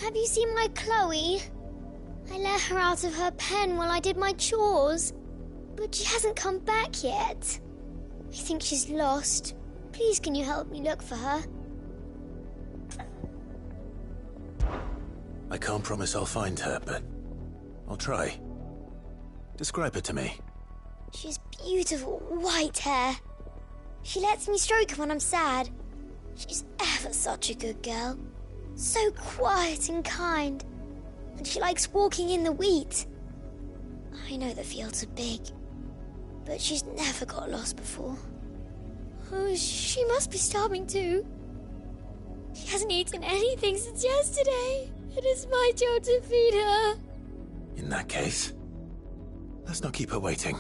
Have you seen my Chloe? I let her out of her pen while I did my chores, but she hasn't come back yet. I think she's lost. Please, can you help me look for her? I can't promise I'll find her, but I'll try. Describe her to me. She's beautiful white hair. She lets me stroke her when I'm sad. She's ever such a good girl. So quiet and kind. And she likes walking in the wheat. I know the fields are big, but she's never got lost before. Oh, she must be starving too. She hasn't eaten anything since yesterday. It is my job to feed her. In that case, let's not keep her waiting.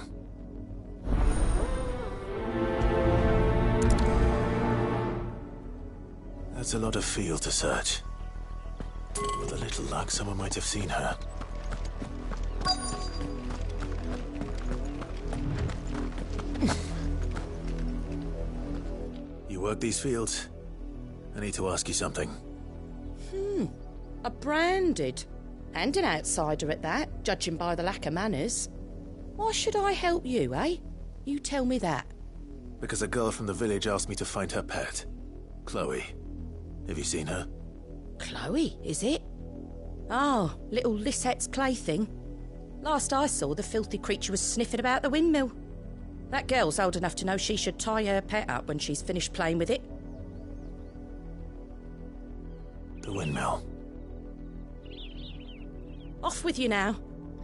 That's a lot of field to search. With a little luck, someone might have seen her. You work these fields? I need to ask you something. A branded. And an outsider at that, judging by the lack of manners. Why should I help you, eh? You tell me that. Because a girl from the village asked me to find her pet. Chloe. Have you seen her? Chloe, is it? Oh, little Lisette's plaything. Last I saw, the filthy creature was sniffing about the windmill. That girl's old enough to know she should tie her pet up when she's finished playing with it. The windmill. Off with you now.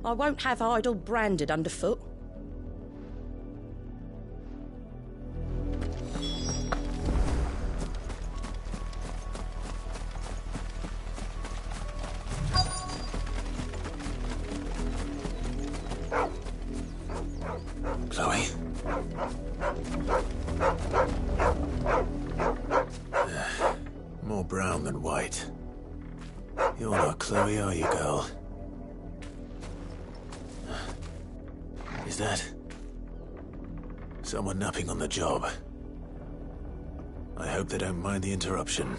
I won't have idle branded underfoot. Chloe? More brown than white. You're not Chloe, are you, girl? Is that someone napping on the job? I hope they don't mind the interruption.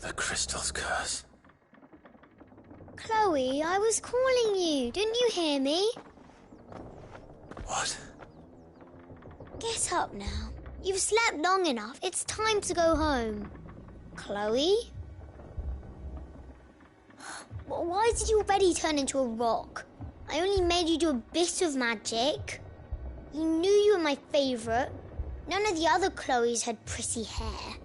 The crystal's curse. Chloe, I was calling you. Didn't you hear me? What? Get up now. You've slept long enough. It's time to go home. Chloe? Why did your belly turn into a rock? I only made you do a bit of magic. You knew you were my favourite. None of the other Chloes had pretty hair.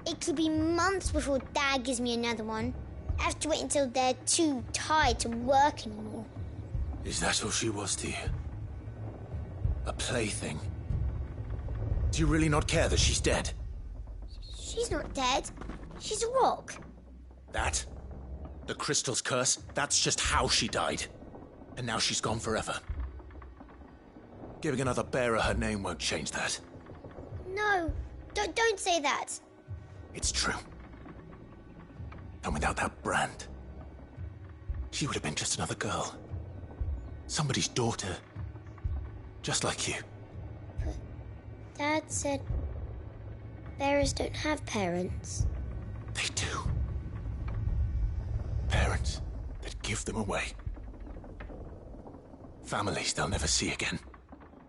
It could be months before Dad gives me another one. I have to wait until they're too tired to work anymore. Is that all she was to you? A plaything? Do you really not care that she's dead? She's not dead. She's a rock. That? The crystal's curse? That's just how she died. And now she's gone forever. Giving another bearer her name won't change that. No, don't say that. It's true. And without that brand, she would have been just another girl. Somebody's daughter. Just like you. But Dad said bearers don't have parents. They do. Parents that give them away. Families they'll never see again.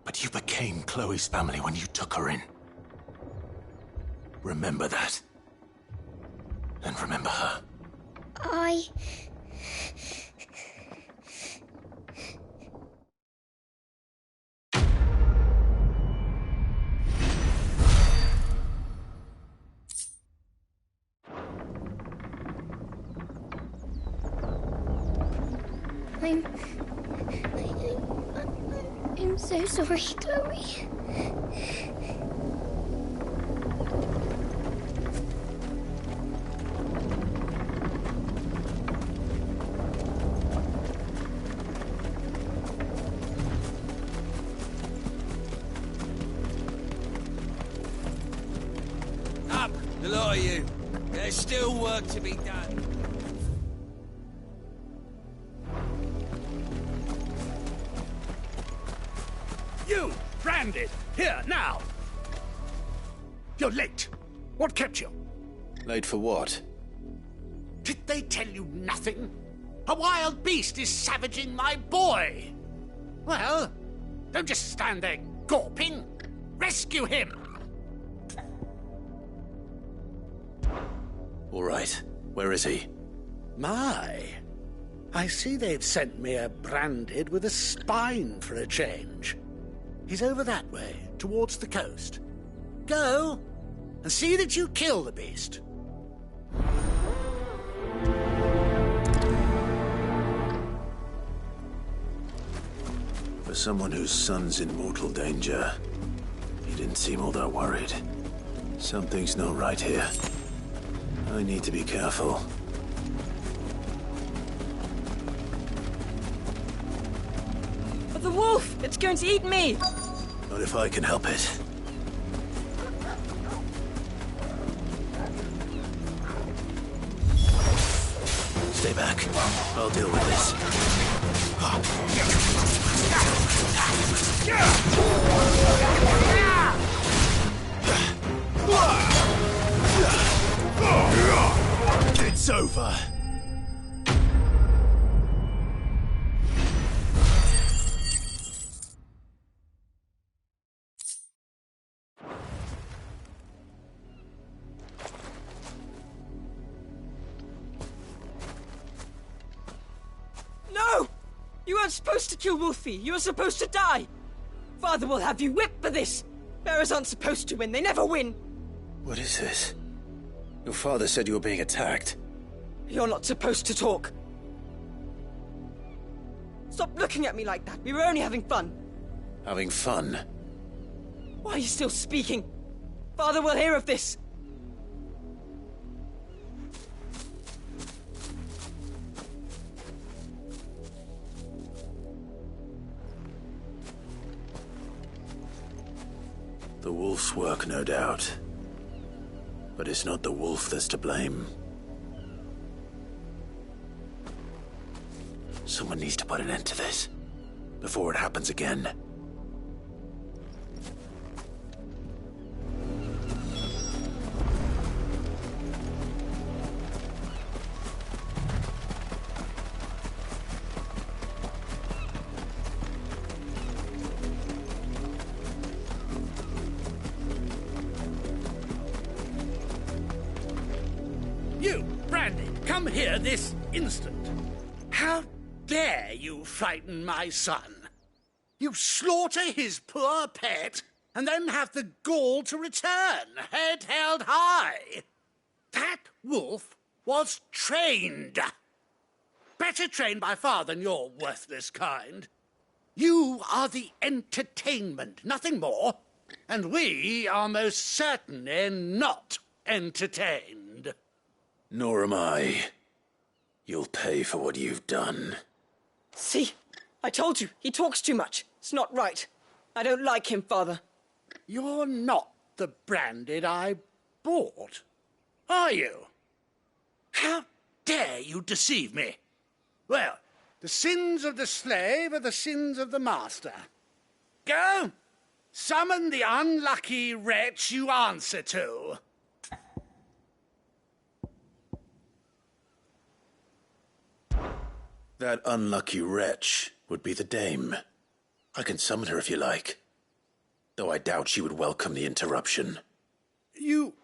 But you became Chloe's family when you took her in. Remember that. And remember her. I'm so sorry, Chloe. The lot of you. There's still work to be done. You, branded, here, now! You're late. What kept you? Late for what? Did they tell you nothing? A wild beast is savaging my boy! Well, don't just stand there gawping. Rescue him! All right. Where is he? My, I see they've sent me a branded with a spine for a change. He's over that way, towards the coast. Go, and see that you kill the beast. For someone whose son's in mortal danger, he didn't seem all that worried. Something's not right here. I need to be careful. The wolf! It's going to eat me! Not if I can help it. Stay back. I'll deal with this. It's over. No! You weren't supposed to kill Wolfie. You were supposed to die. Father will have you whipped for this. Bearers aren't supposed to win. They never win. What is this? Your father said you were being attacked. You're not supposed to talk. Stop looking at me like that. We were only having fun. Having fun? Why are you still speaking? Father will hear of this. The wolf's work, no doubt. But it's not the wolf that's to blame. Someone needs to put an end to this, before it happens again. You, Brandy, come here this instant. How dare you frighten my son? You slaughter his poor pet, and then have the gall to return, head held high. That wolf was trained. Better trained by far than your worthless kind. You are the entertainment, nothing more. And we are most certainly not entertained. Nor am I. You'll pay for what you've done. See? I told you, he talks too much. It's not right. I don't like him, Father. You're not the branded I bought, are you? How dare you deceive me? Well, the sins of the slave are the sins of the master. Go, summon the unlucky wretch you answer to. That unlucky wretch would be the dame. I can summon her if you like. Though I doubt she would welcome the interruption. You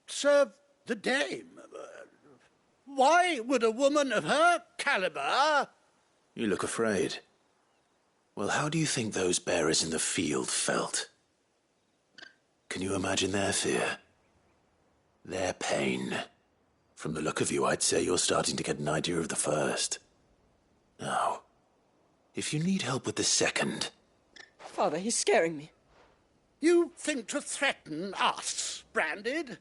serve the dame. Why would a woman of her caliber... You look afraid. Well, how do you think those bearers in the field felt? Can you imagine their fear? Their pain? From the look of you, I'd say you're starting to get an idea of the first. Now, if you need help with the second... Father, he's scaring me. You think to threaten us, Branded?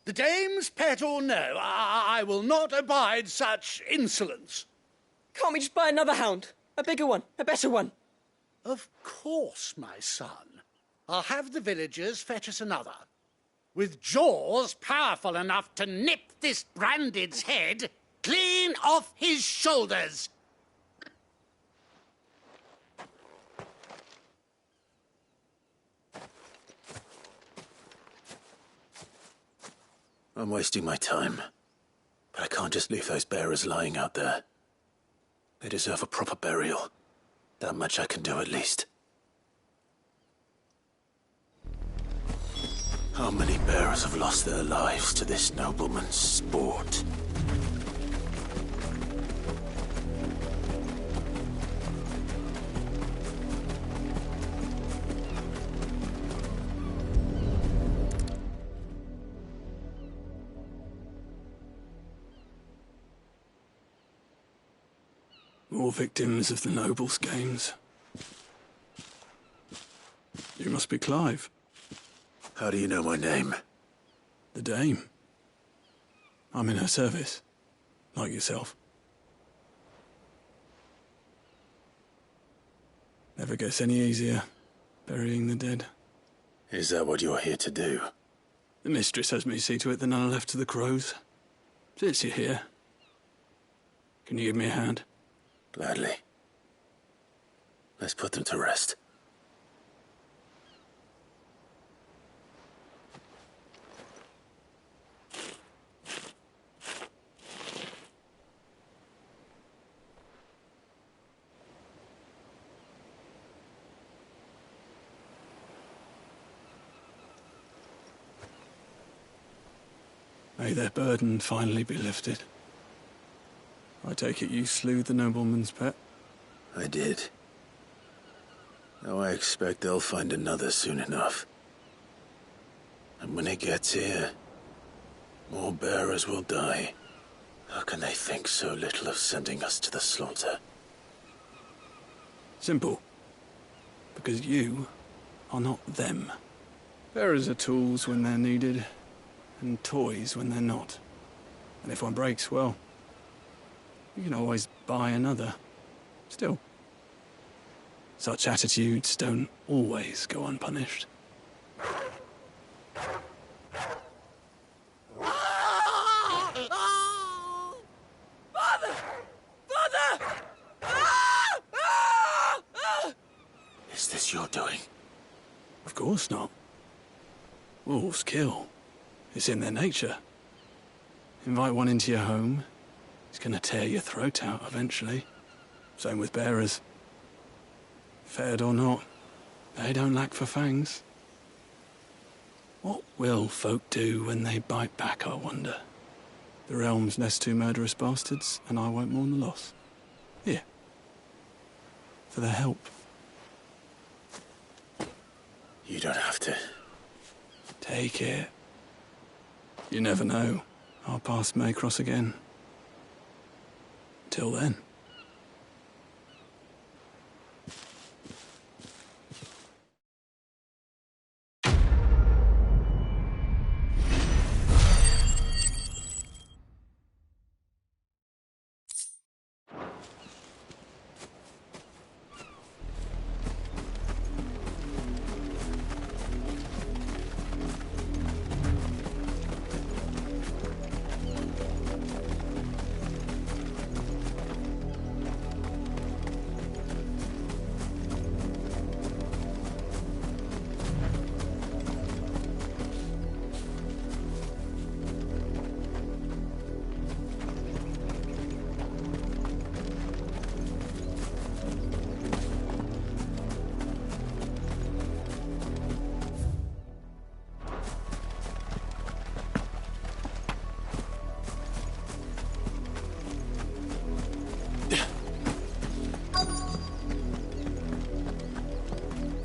The dame's pet or no, I will not abide such insolence. Can't we just buy another hound? A bigger one, a better one. Of course, my son. I'll have the villagers fetch us another. with jaws powerful enough to nip this Branded's head clean off his shoulders. I'm wasting my time, but I can't just leave those bearers lying out there. They deserve a proper burial. That much I can do at least. How many bearers have lost their lives to this nobleman's sport? More victims of the nobles' games. You must be Clive. How do you know my name? The Dame. I'm in her service, like yourself. Never gets any easier, burying the dead. Is that what you're here to do? The mistress has me see to it that none are left to the crows. Since you're here, can you give me a hand? Gladly. Let's put them to rest. May their burden finally be lifted. I take it you slew the nobleman's pet? I did. Now I expect they'll find another soon enough. And when it gets here, more bearers will die. How can they think so little of sending us to the slaughter? Simple. Because you are not them. Bearers are tools when they're needed, and toys when they're not. And if one breaks, well, you can always buy another. Still, such attitudes don't always go unpunished. Father! Father! Is this your doing? Of course not. Wolves kill. It's in their nature. Invite one into your home, he's gonna tear your throat out eventually. Same with bearers. Fed or not, they don't lack for fangs. What will folk do when they bite back, I wonder? The realm's nest two murderous bastards, and I won't mourn the loss. Here. For their help. You don't have to. Take it. You never know. Our paths may cross again. Till then.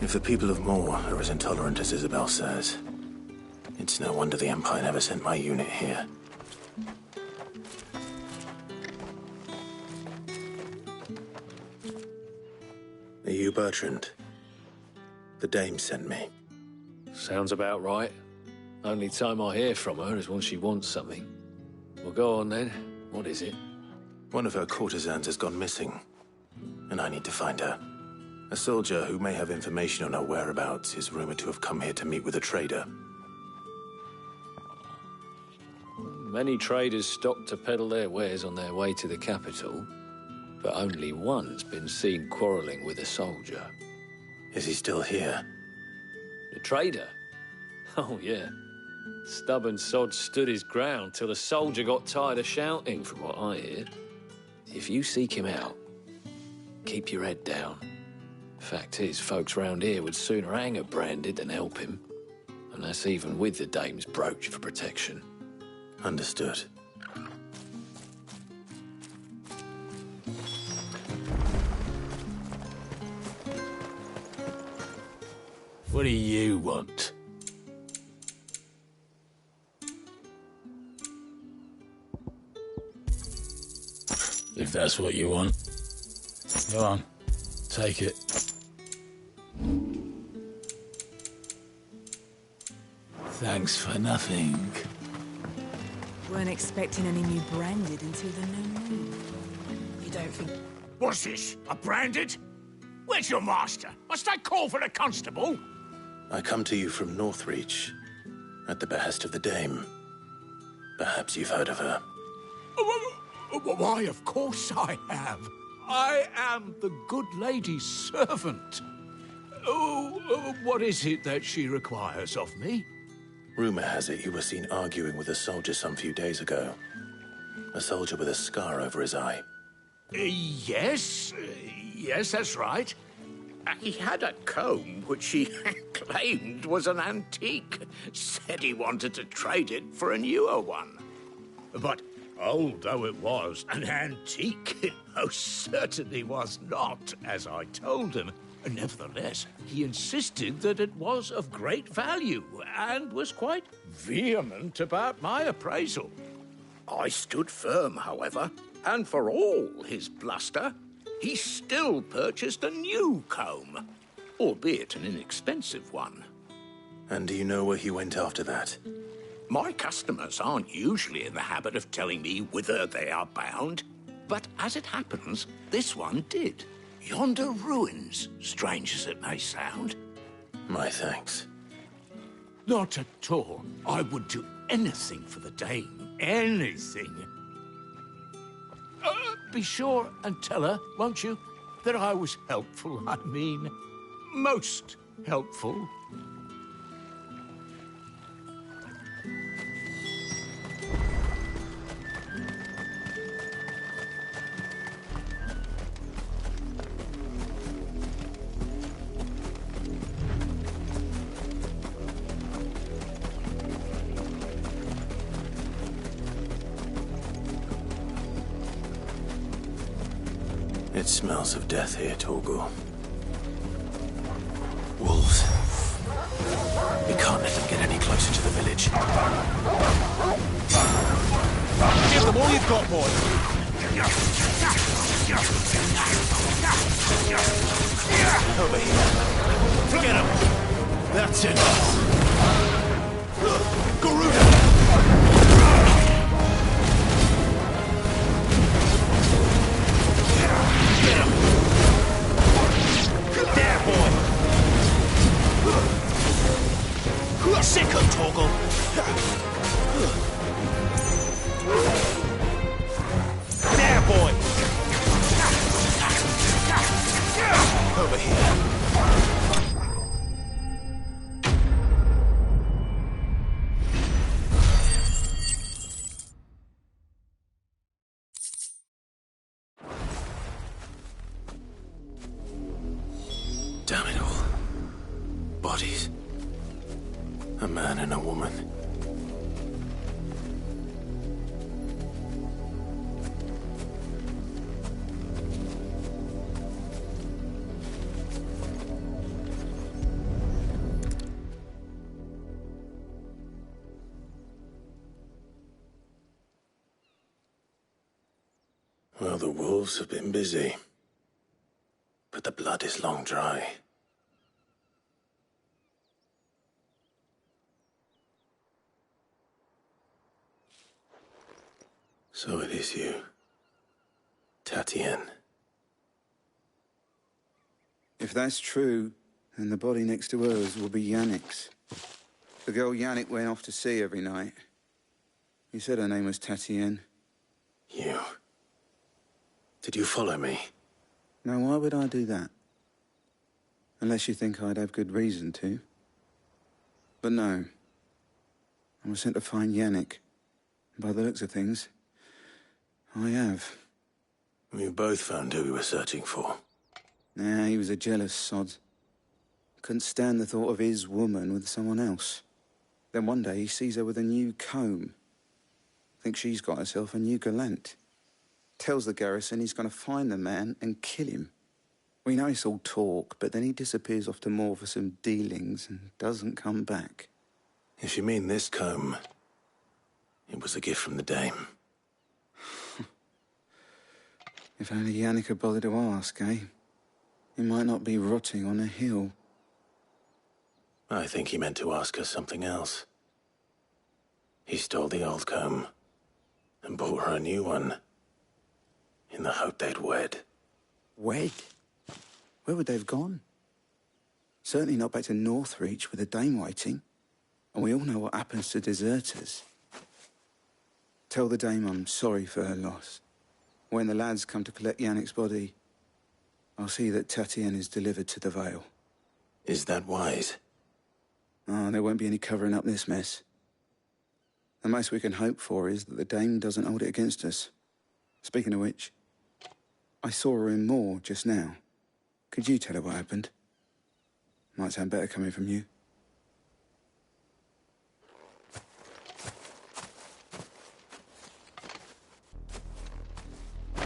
If the people of Moor are as intolerant as Isabel says, it's no wonder the Empire never sent my unit here. Are you Bertrand? The Dame sent me. Sounds about right. Only time I hear from her is when she wants something. Well, go on then. What is it? One of her courtesans has gone missing, and I need to find her. A soldier who may have information on her whereabouts is rumored to have come here to meet with a trader. Many traders stopped to peddle their wares on their way to the capital, but only one's been seen quarrelling with a soldier. Is he still here? The trader? Oh, yeah. Stubborn sod stood his ground till the soldier got tired of shouting, from what I hear. If you seek him out, keep your head down. Fact is, folks round here would sooner hang a branded than help him. And that's even with the dame's brooch for protection. Understood. What do you want? If that's what you want. Go on, take it. Thanks for nothing. Weren't expecting any new branded until the new moon. You don't think... What's this? A branded? Where's your master? Must I call for the constable? I come to you from Northreach, at the behest of the Dame. Perhaps you've heard of her. Why, of course I have. I am the good lady's servant. What is it that she requires of me? Rumor has it you were seen arguing with a soldier some few days ago. A soldier with a scar over his eye. Yes, that's right. He had a comb which he claimed was an antique. Said he wanted to trade it for a newer one. But old though it was, an antique it most certainly was not, as I told him. Nevertheless, he insisted that it was of great value and was quite vehement about my appraisal. I stood firm, however, and for all his bluster, he still purchased a new comb, albeit an inexpensive one. And do you know where he went after that? My customers aren't usually in the habit of telling me whither they are bound, but as it happens, this one did. Yonder ruins, strange as it may sound. My thanks. Not at all. I would do anything for the Dame. Anything. Be sure and tell her, won't you, that I was helpful. I mean, most helpful. It smells of death here, Torgal. Wolves. We can't let them get any closer to the village. Give them all you've got, boy. Over here. Get him. That's it. Garuda! Sicko, Torgal! There, boy! Over here. Damn it all. Bodies. A man and a woman. Well, the wolves have been busy. But the blood is long dry. So it is you, Tatienne. If that's true, then the body next to hers will be Yannick's. The girl Yannick went off to sea every night. You said her name was Tatienne. You... Did you follow me? Now, why would I do that? Unless you think I'd have good reason to. But no. I was sent to find Yannick. By the looks of things, I have. We both found who we were searching for. Nah, he was a jealous sod. Couldn't stand the thought of his woman with someone else. Then one day he sees her with a new comb. Thinks she's got herself a new gallant. Tells the garrison he's going to find the man and kill him. We know it's all talk, but then he disappears off to Moor for some dealings and doesn't come back. If you mean this comb, it was a gift from the dame. If only Yannick had bothered to ask, eh? He might not be rotting on a hill. I think he meant to ask her something else. He stole the old comb and bought her a new one in the hope they'd wed. Wed? Where would they have gone? Certainly not back to Northreach with a dame waiting. And we all know what happens to deserters. Tell the dame I'm sorry for her loss. When the lads come to collect Yannick's body, I'll see that Tatienne is delivered to the Vale. Is that wise? Oh, there won't be any covering up this mess. The most we can hope for is that the dame doesn't hold it against us. Speaking of which, I saw her in Moor just now. Could you tell her what happened? Might sound better coming from you.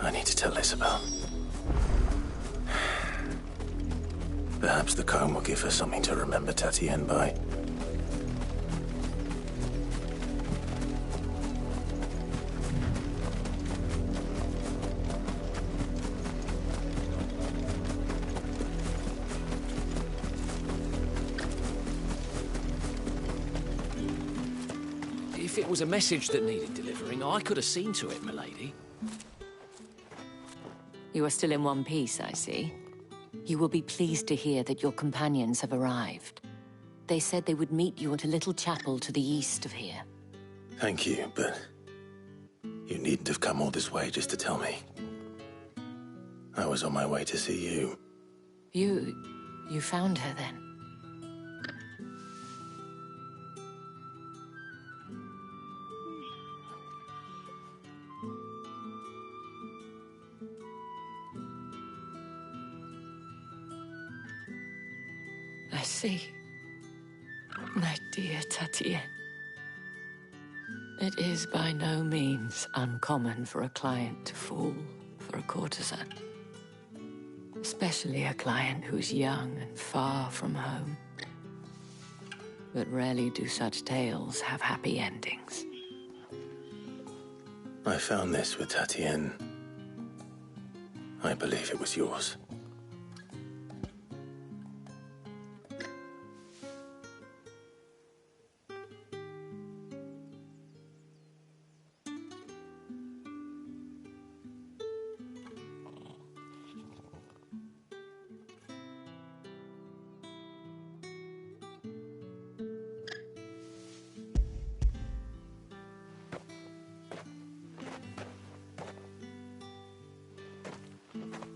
I need to tell Isabel. Perhaps the comb will give her something to remember Tatienne by. If it was a message that needed delivering, I could have seen to it, milady. You are still in one piece, I see. You will be pleased to hear that your companions have arrived. They said they would meet you at a little chapel to the east of here. Thank you, but you needn't have come all this way just to tell me. I was on my way to see you. You found her then? I see. My dear Tatienne. It is by no means uncommon for a client to fall for a courtesan. Especially a client who's young and far from home. But rarely do such tales have happy endings. I found this with Tatienne. I believe it was yours.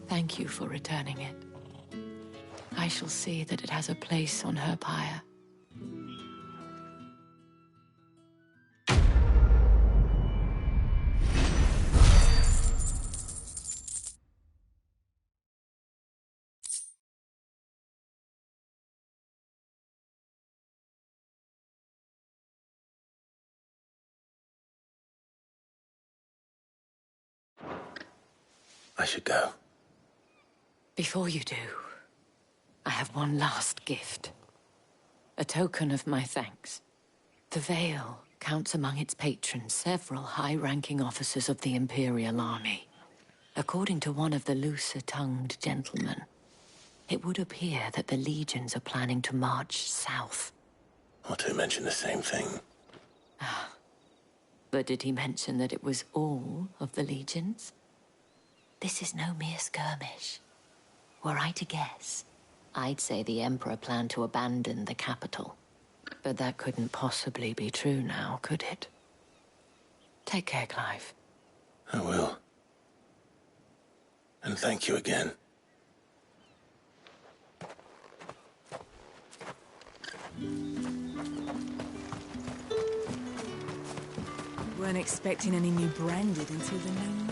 Thank you for returning it. I shall see that it has a place on her pyre. I should go. Before you do, I have one last gift. A token of my thanks. The Vale counts among its patrons several high-ranking officers of the Imperial Army. According to one of the looser-tongued gentlemen, it would appear that the legions are planning to march south. Or to mention the same thing. But did he mention that it was all of the legions? This is no mere skirmish. Were I to guess, I'd say the Emperor planned to abandon the capital. But that couldn't possibly be true now, could it? Take care, Clive. I will. And thank you again. Weren't expecting any new branded until the new moon.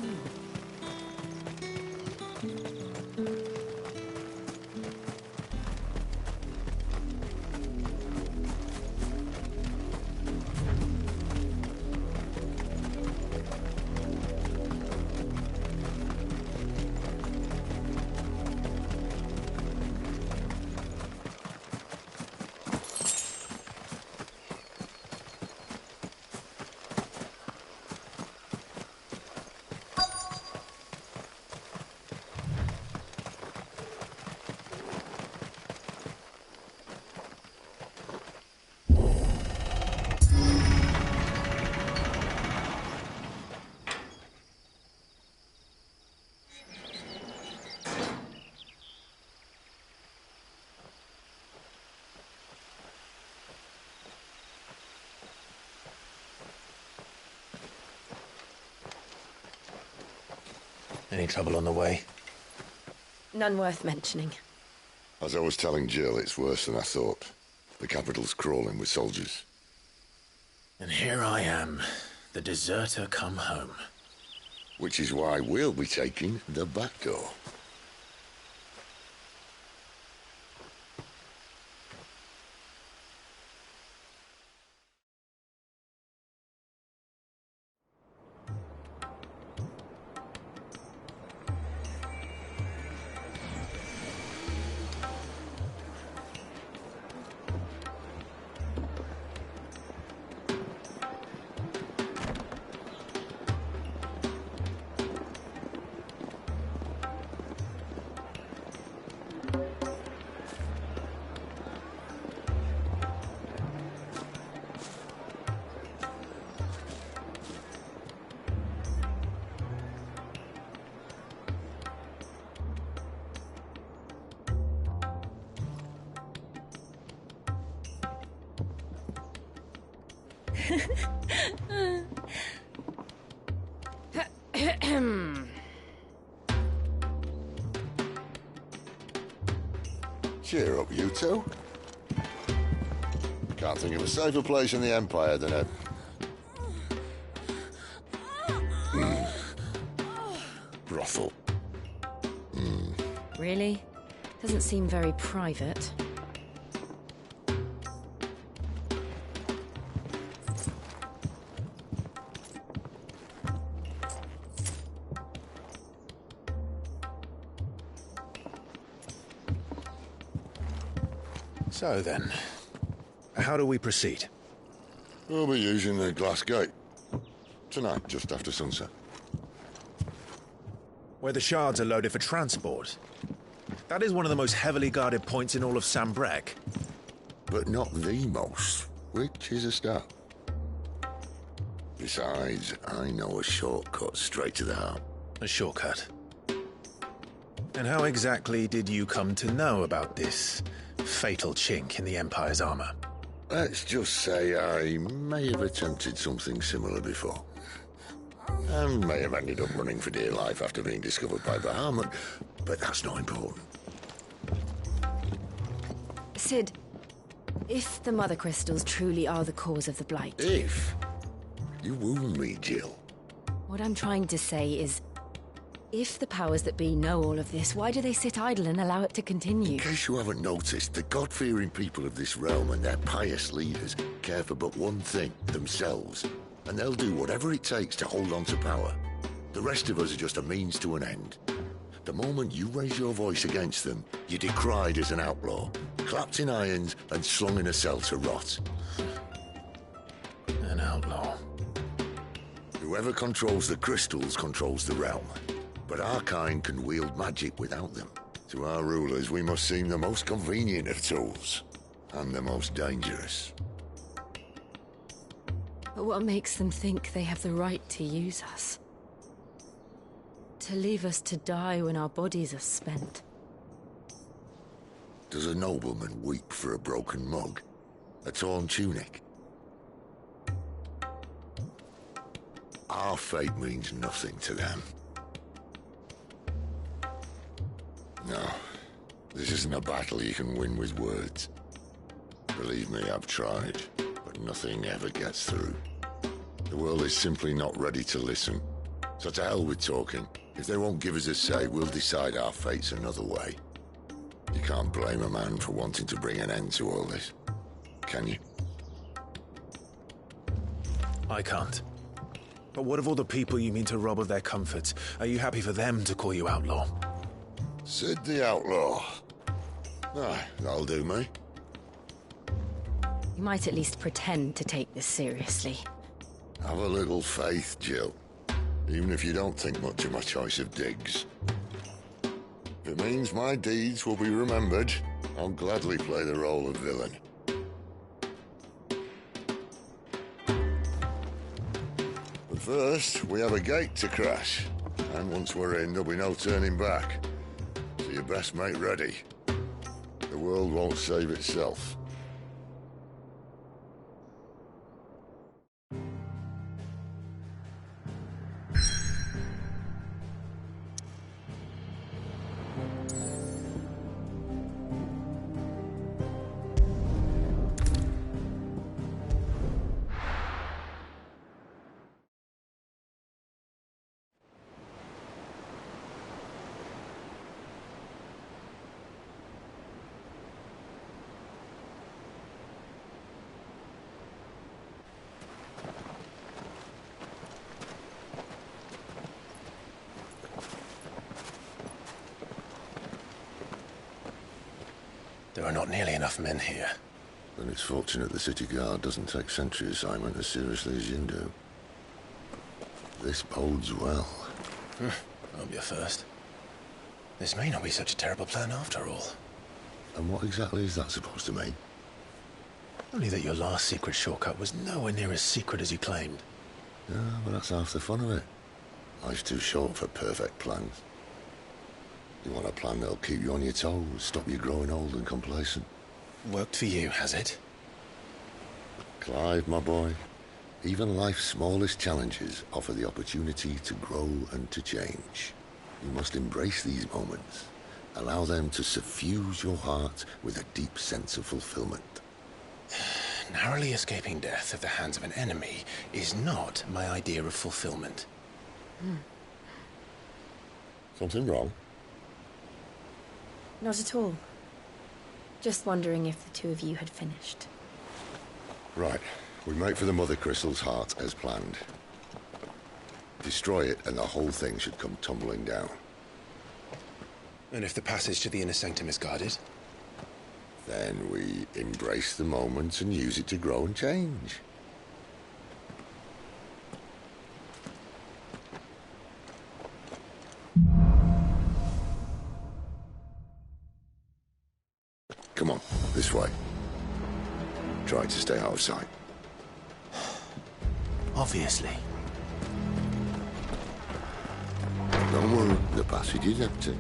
Any trouble on the way? None worth mentioning. As I was telling Jill, it's worse than I thought. The capital's crawling with soldiers. And here I am, the deserter come home. Which is why we'll be taking the back door. Cheer up, you two. Can't think of a safer place in the Empire than a... brothel. Really? Doesn't seem very private. So then, how do we proceed? We'll be using the glass gate. Tonight, just after sunset. Where the shards are loaded for transport. That is one of the most heavily guarded points in all of Sambrec. But not the most, which is a start. Besides, I know a shortcut straight to the heart. A shortcut? And how exactly did you come to know about this fatal chink in the Empire's armor? Let's just say I may have attempted something similar before. And may have ended up running for dear life after being discovered by Bahamut, but that's not important. Sid, if the Mother Crystals truly are the cause of the Blight... If? You wound me, Jill. What I'm trying to say is, if the powers that be know all of this, why do they sit idle and allow it to continue? In case you haven't noticed, the God-fearing people of this realm and their pious leaders care for but one thing, themselves. And they'll do whatever it takes to hold on to power. The rest of us are just a means to an end. The moment you raise your voice against them, you're decried as an outlaw, clapped in irons and slung in a cell to rot. An outlaw. Whoever controls the crystals controls the realm. But our kind can wield magic without them. To our rulers, we must seem the most convenient of tools. And the most dangerous. But what makes them think they have the right to use us? To leave us to die when our bodies are spent? Does a nobleman weep for a broken mug? A torn tunic? Our fate means nothing to them. No, this isn't a battle you can win with words. Believe me, I've tried, but nothing ever gets through. The world is simply not ready to listen. So to hell with talking. If they won't give us a say, we'll decide our fates another way. You can't blame a man for wanting to bring an end to all this, can you? I can't. But what of all the people you mean to rob of their comforts? Are you happy for them to call you outlaw? Sid the Outlaw. Aye, that'll do me. You might at least pretend to take this seriously. Have a little faith, Jill. Even if you don't think much of my choice of digs. If it means my deeds will be remembered, I'll gladly play the role of villain. But first, we have a gate to crash. And once we're in, there'll be no turning back. So you best make ready. The world won't save itself. There are not nearly enough men here. Then it's fortunate the city guard doesn't take sentry assignment as seriously as you do. This bodes well. Won't be a first. This may not be such a terrible plan after all. And what exactly is that supposed to mean? Only that your last secret shortcut was nowhere near as secret as you claimed. Yeah, but that's half the fun of it. Life's too short for perfect plans. You want a plan that'll keep you on your toes, stop you growing old and complacent. Worked for you, has it? Clive, my boy, even life's smallest challenges offer the opportunity to grow and to change. You must embrace these moments. Allow them to suffuse your heart with a deep sense of fulfillment. Narrowly escaping death at the hands of an enemy is not my idea of fulfillment. Something wrong? Not at all. Just wondering if the two of you had finished. Right. We make for the Mother Crystal's heart as planned. Destroy it and the whole thing should come tumbling down. And if the passage to the inner sanctum is guarded? Then we embrace the moment and use it to grow and change. Come on, this way. Try to stay out of sight. Obviously. Don't worry, the passage is empty.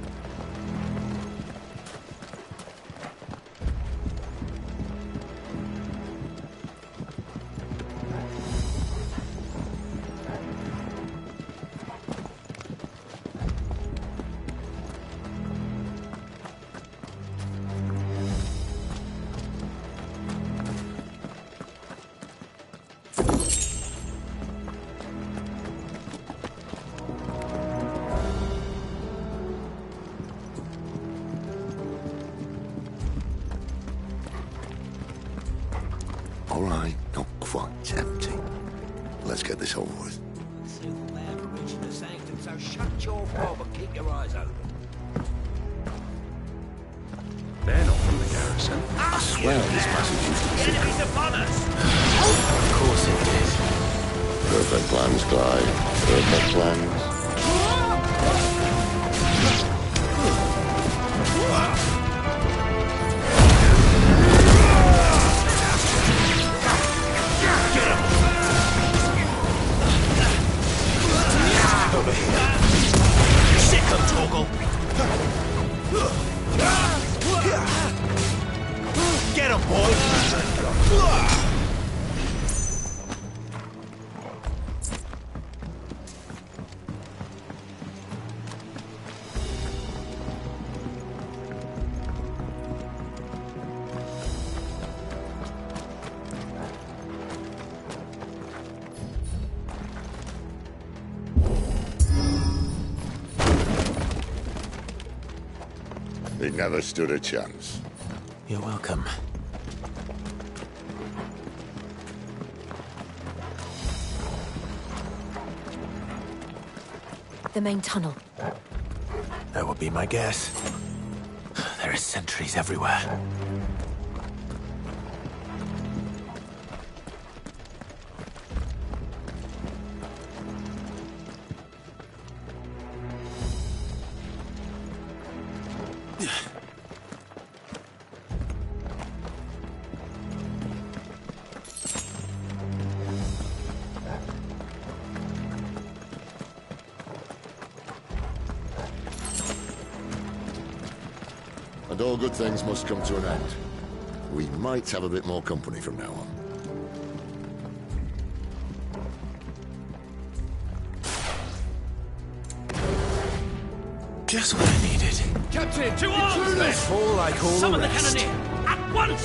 All right, not quite empty. Let's get this over with. So shut your fob and keep your eyes open. They're not from the garrison. I swear this passage used to be secret. Enemies upon us! Of course it is. Perfect plans, Clive. Perfect plans. Over here. Sick of Torgal. Get him, boy. He never stood a chance. You're welcome. The main tunnel. That would be my guess. There are sentries everywhere. And all good things must come to an end. We might have a bit more company from now on. Just what I needed. Captain, to arms! Let's fall like all Summon the the rest. cannoneer! At once!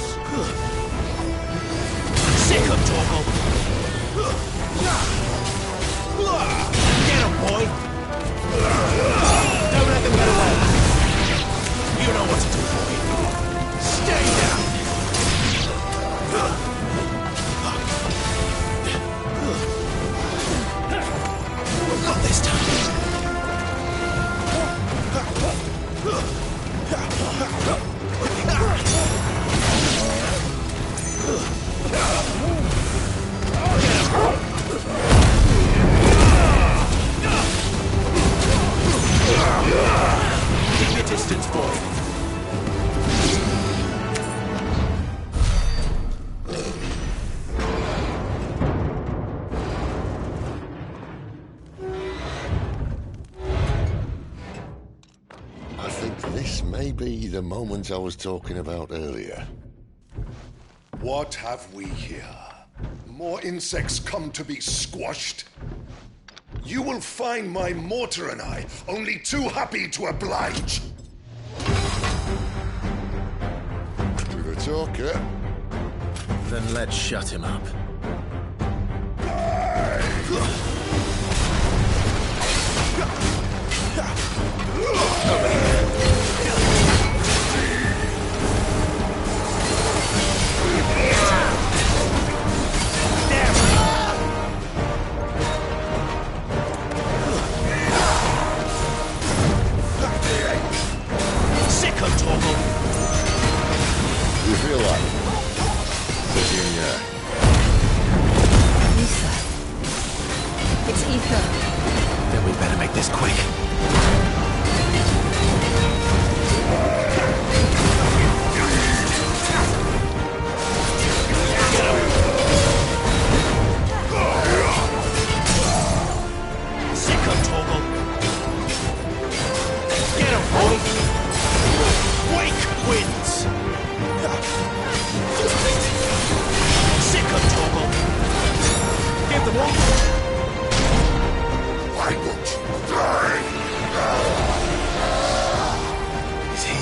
Sick of Torgal! Get him, boy! Don't let them get away! You know what to do, boy. Stay down! Not this time. Keep your distance, boy. I think this may be the moment I was talking about earlier. What have we here? More insects come to be squashed? You will find my mortar and I only too happy to oblige. With a talker. Then let's shut him up. Sick of Torgal! You feel like sitting Ether. It's ether. Then we better make this quick. Sick of Torgal! Get him, boy! Wake winds! Sick of Torgal! Give them one! I won't die! Is he?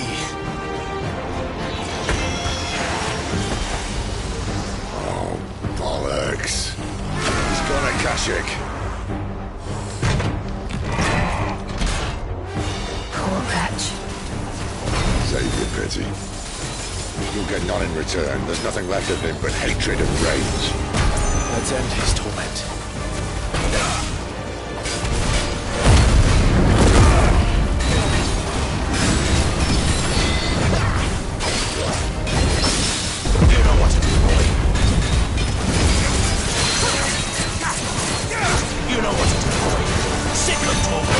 Oh, bollocks. He's got a Kashik. Poor wretch. Save your pity. You'll get none in return. There's nothing left of him but hatred and rage. Let's end his torment. You know what to do, boy! You know what to do, boy! Sick of Torgal!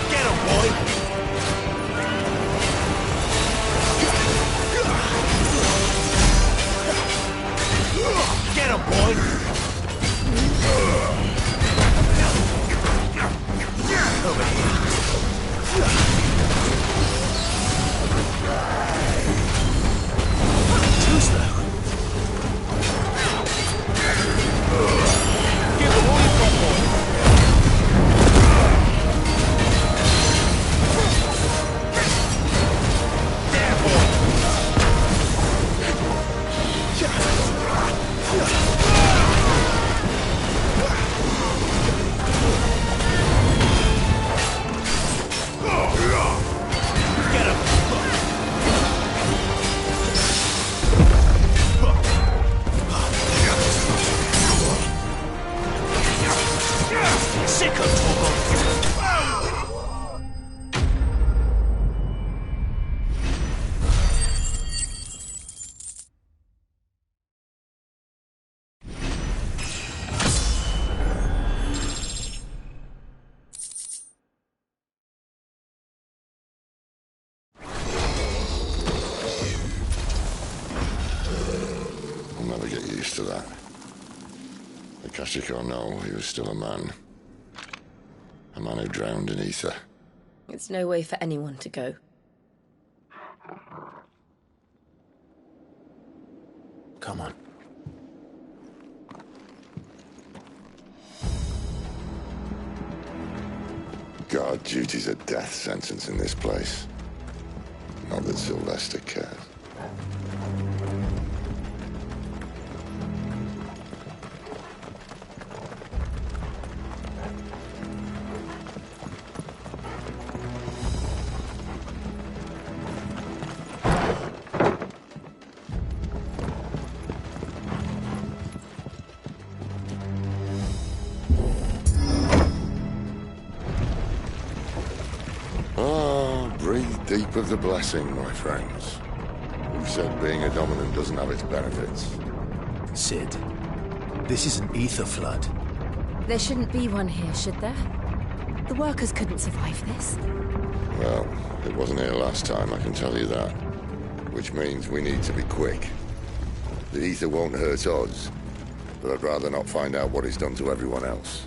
Get him, boy! Get him, boy! Over here. Too slow. Give him all you've got, boy! witness to that. Akashic or no, he was still a man. A man who drowned in ether. It's no way for anyone to go. Come on. Guard duty's a death sentence in this place. Not that Sylvester cares. Deep of the blessing, my friends. Who said being a dominant doesn't have its benefits? Sid, this is an ether flood. There shouldn't be one here, should there? The workers couldn't survive this. Well, it wasn't here last time, I can tell you that. Which means we need to be quick. The ether won't hurt us, but I'd rather not find out what it's done to everyone else.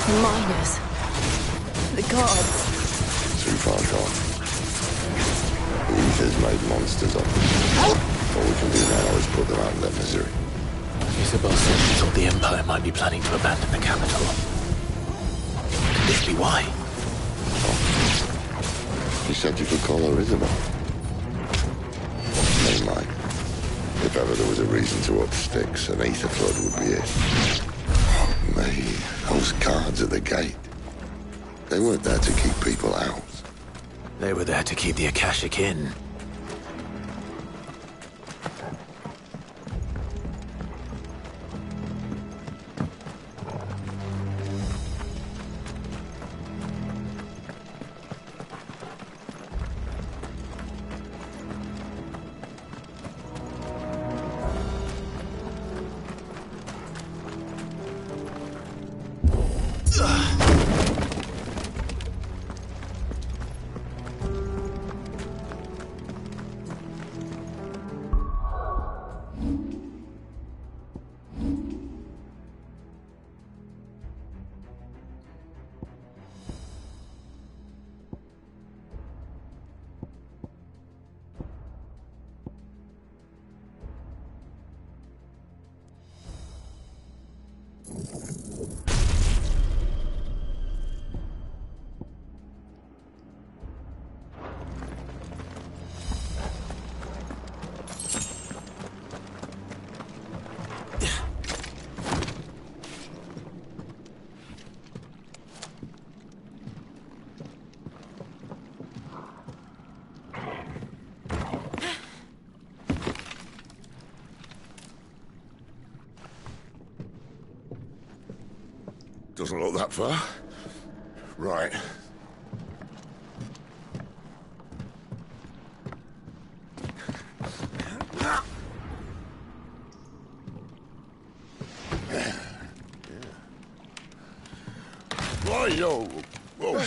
The miners. The gods. Too far gone. The ether's made monsters of them. All we can do now is put them out of their misery. Isabel said she thought the Empire might be planning to abandon the capital. Could this be why? She said you could call her Isabel. Never mind. If ever there was a reason to up sticks, an ether flood would be it. Me, those guards at the gate. They weren't there to keep people out. They were there to keep the Akashic in. Doesn't look that far. Right. Right-o. Whoa.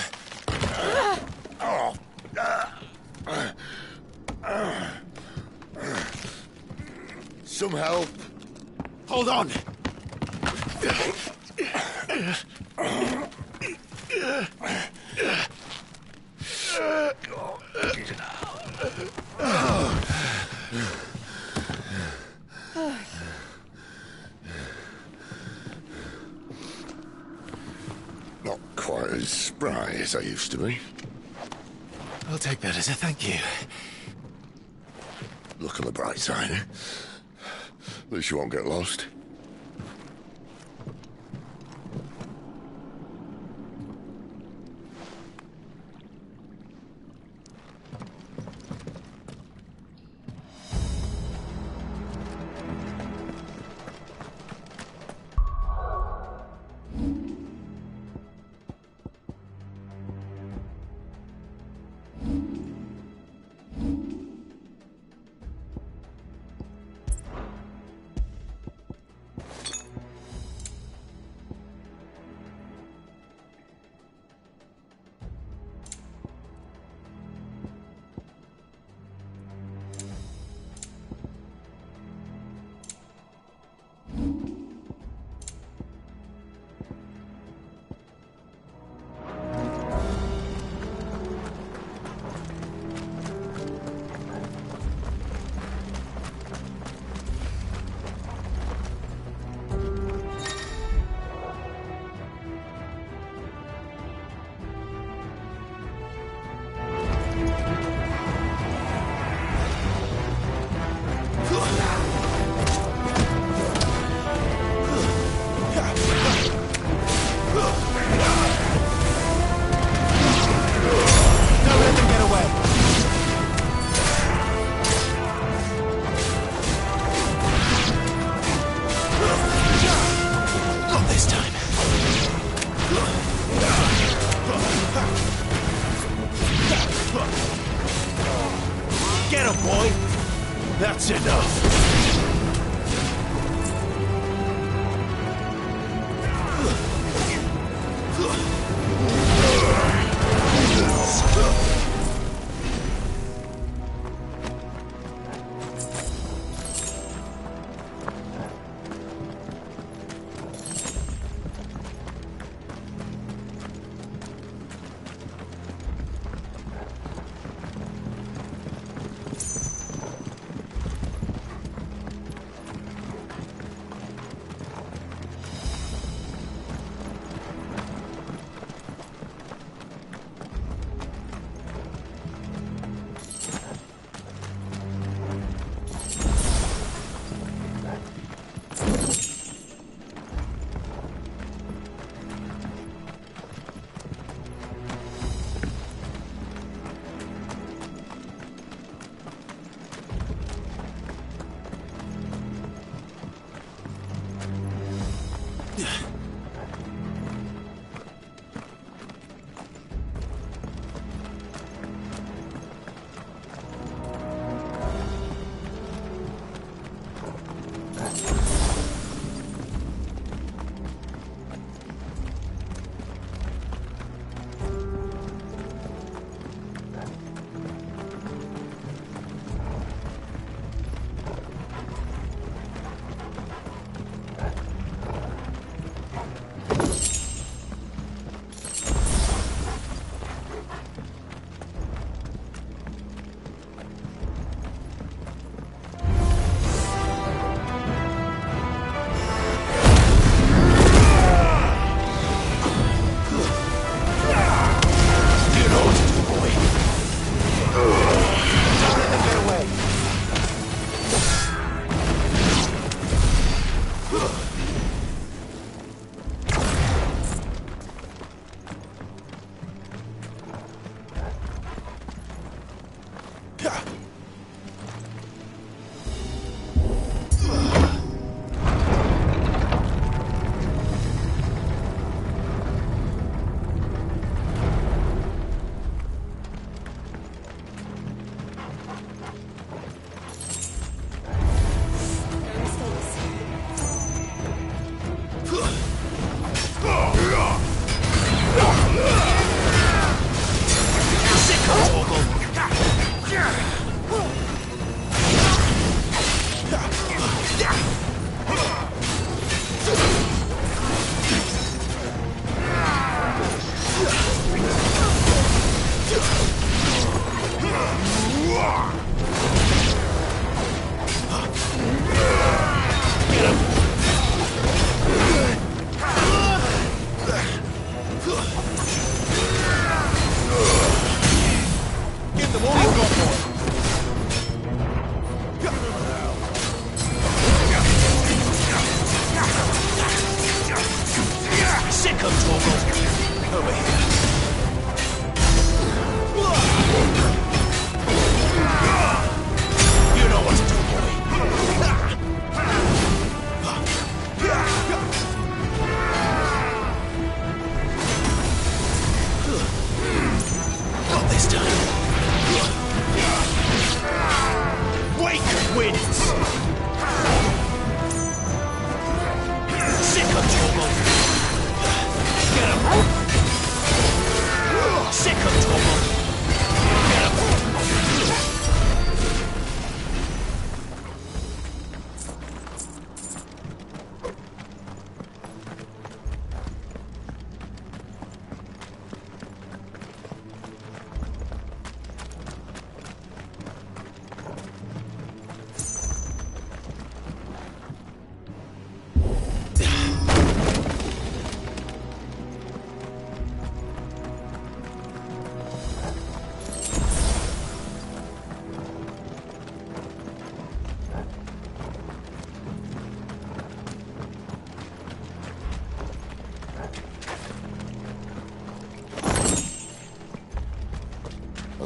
Some help. Hold on. Not quite as spry as I used to be. I'll take that as a thank you. Look on the bright side, eh? At least you won't get lost.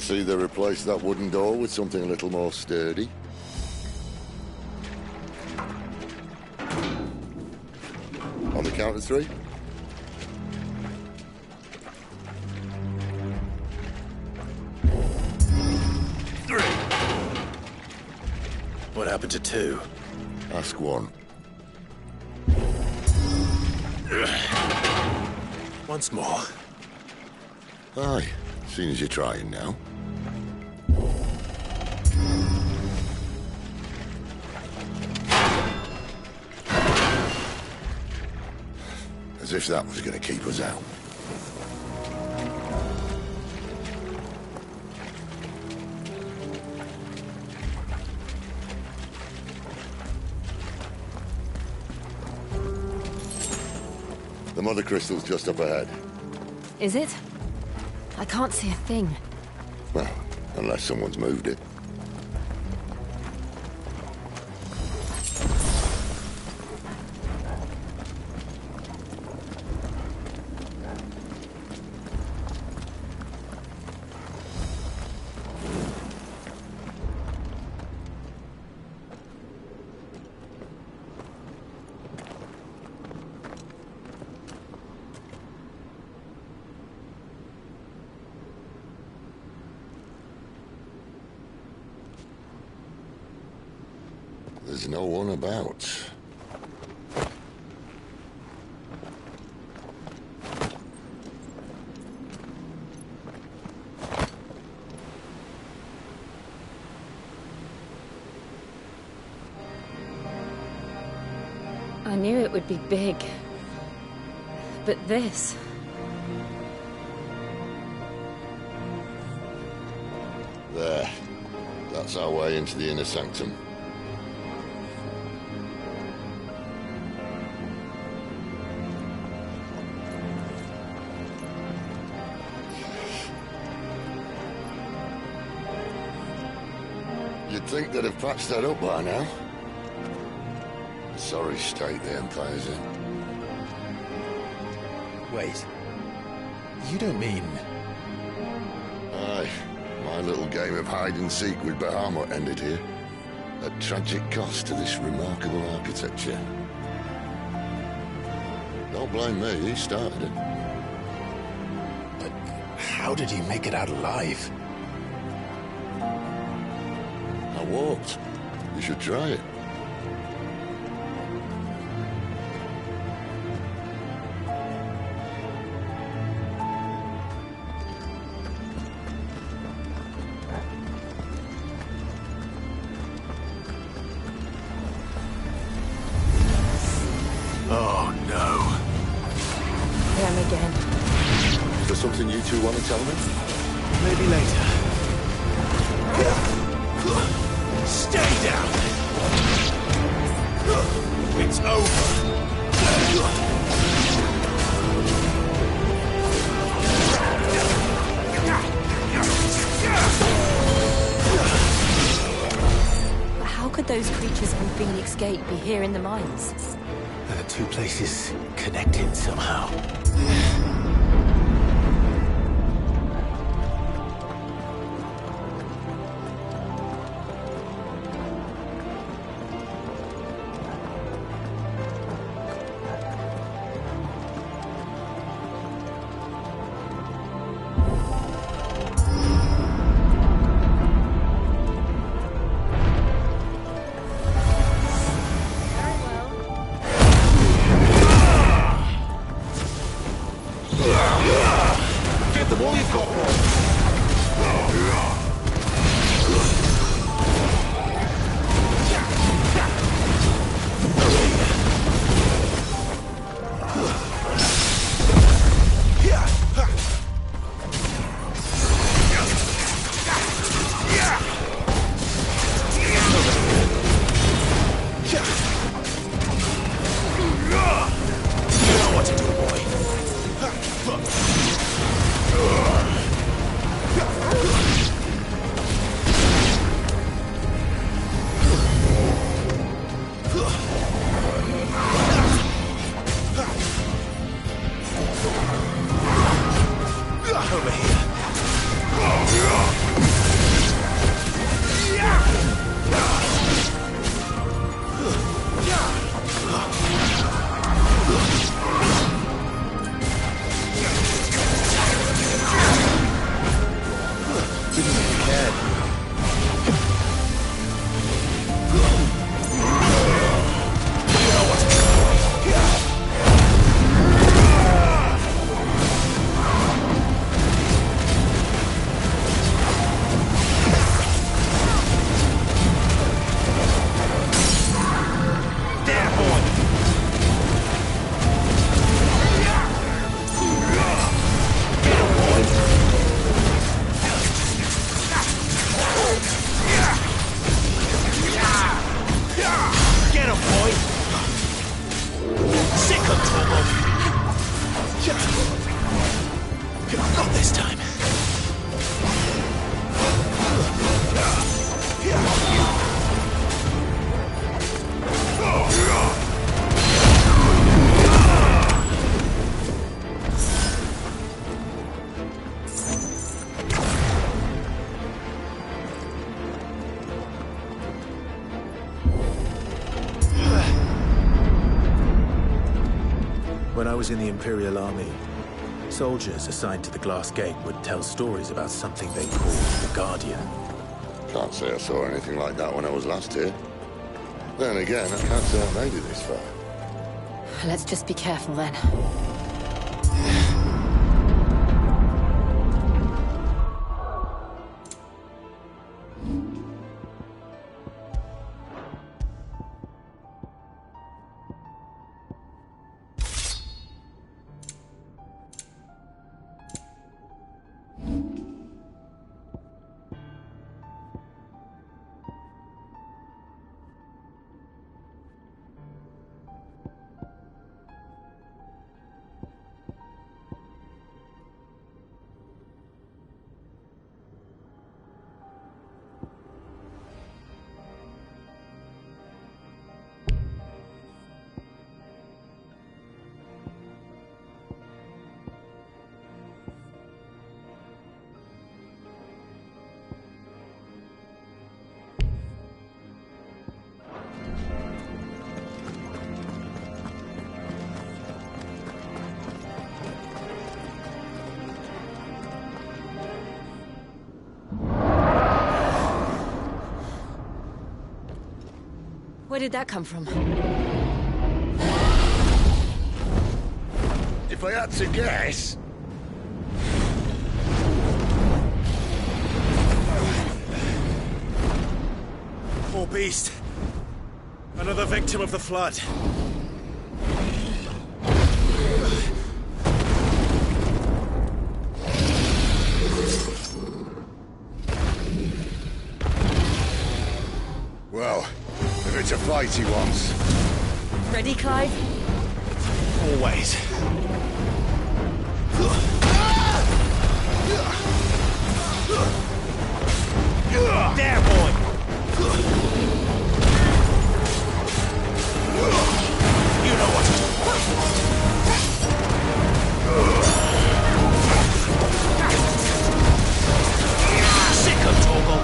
see they replaced that wooden door with something a little more sturdy. On the count of 3. What happened to 2? Ask 1. Once more. Aye, seeing as you're trying now. As if that was going to keep us out. The mother crystal's just up ahead. Is it? I can't see a thing. Well, unless someone's moved it. There's no one about. I knew it would be big. But this... There. That's our way into the inner sanctum. You'd think they'd have patched that up by now. A sorry state the Empire's in. Wait. You don't mean... Aye. My little game of hide-and-seek with Bahamut ended here. At tragic cost to this remarkable architecture. Don't blame me, he started it. But how did he make it out alive? I walked. You should try it. Oh, no. Them again. Is there something you two want to tell me? Maybe later. Stay down! It's over! But how could those creatures from Phoenix Gate be here in the mines? Are the two places connected somehow? Over here. was in the Imperial Army, soldiers assigned to the Glass Gate would tell stories about something they called the Guardian. Can't say I saw anything like that when I was last here. Then again, I can't say I made it this far. Let's just be careful then. Where did that come from? If I had to guess... Poor beast. Another victim of the flood. Well, if it's a fight he wants. Ready, Clive? Always. There, boy! You know what to do. Sick of Torgal.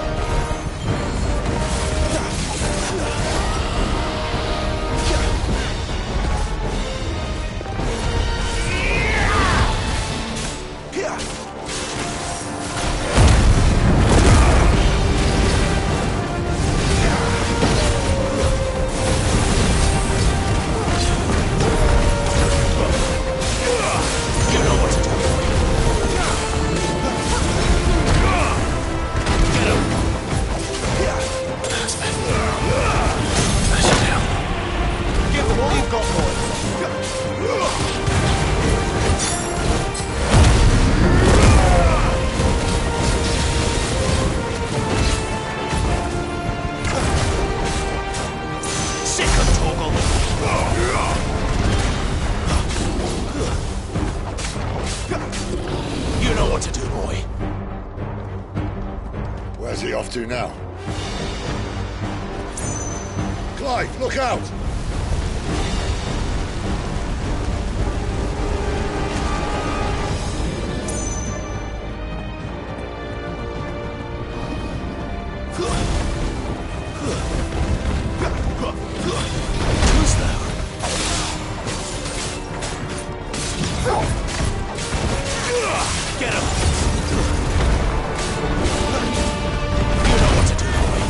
You know what to do, boy. Where's he off to now? Clive, look out! Who's there? Get him! You know what to do, boy.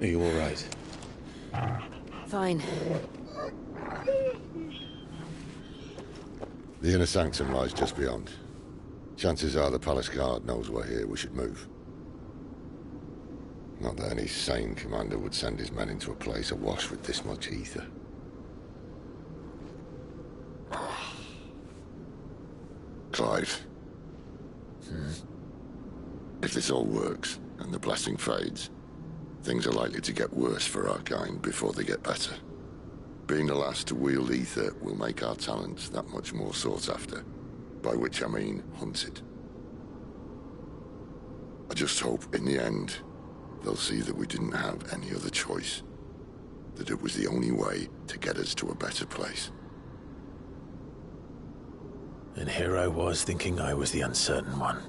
Are you all right? Fine. The inner sanctum lies just beyond. Chances are the palace guard knows we're here. We should move. Not that any sane commander would send his men into a place awash with this much ether. Clive. If this all works, and the blessing fades, things are likely to get worse for our kind before they get better. Being the last to wield ether will make our talents that much more sought after. By which I mean hunted. I just hope, in the end, they'll see that we didn't have any other choice. That it was the only way to get us to a better place. And here I was thinking I was the uncertain one.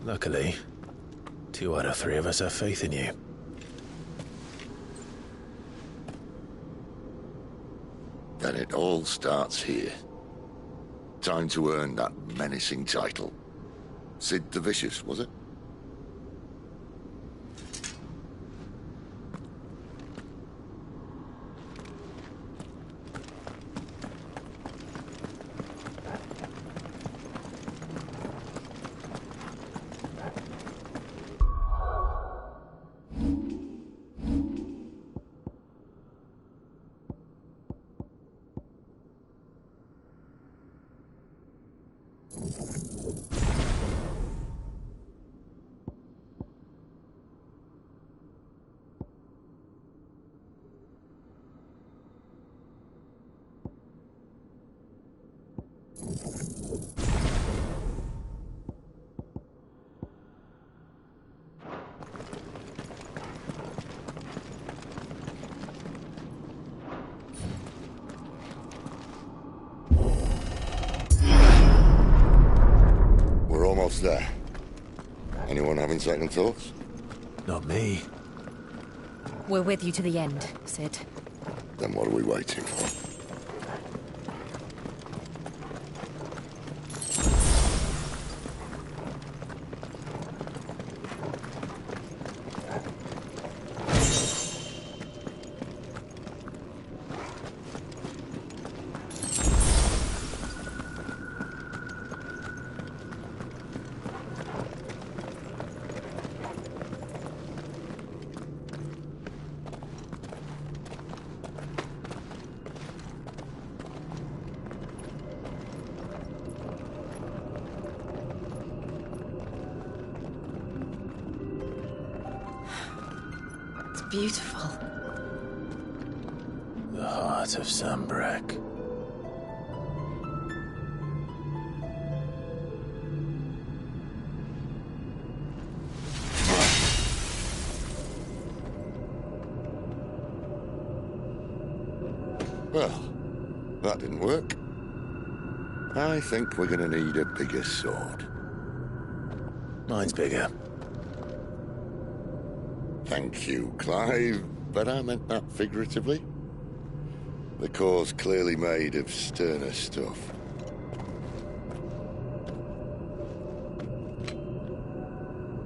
Luckily, 2 out of 3 of us have faith in you. Then it all starts here. Time to earn that menacing title. Sid the Vicious, was it? There. Anyone having second thoughts? Not me. We're with you to the end, Sid. Then what are we waiting for? Beautiful. The heart of Sambrek. Well, that didn't work. I think we're gonna need a bigger sword. Mine's bigger. Thank you, Clive, but I meant that figuratively. The core's clearly made of sterner stuff.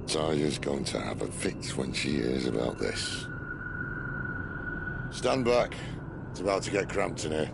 Taya's going to have a fit when she hears about this. Stand back. It's about to get cramped in here.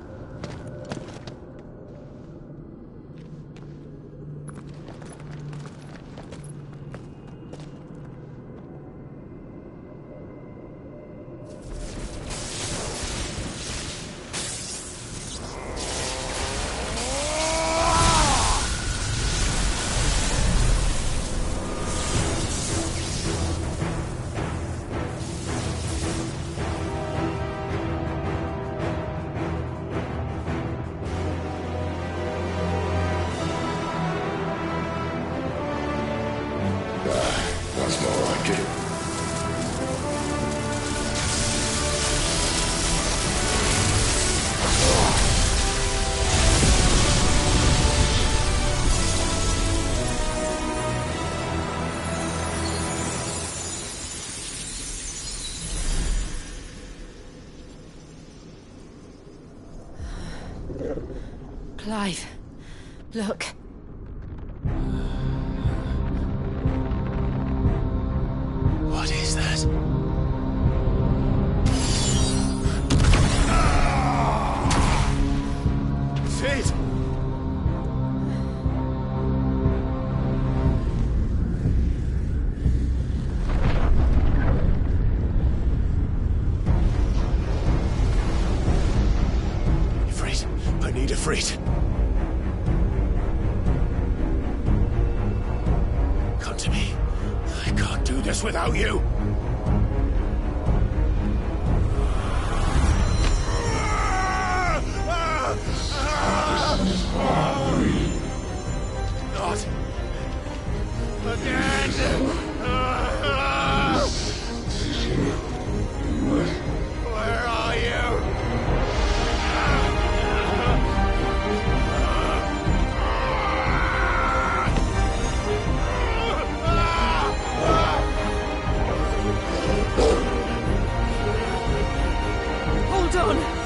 That's more like it. Clive, look. Defreet. Come to me. I can't do this without you. Not again. Where are you? Hold on!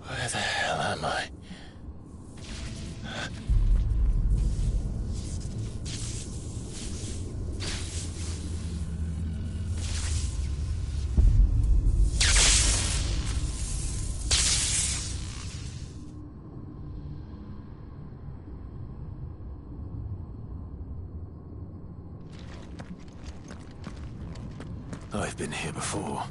Where the hell am I? I've been here before.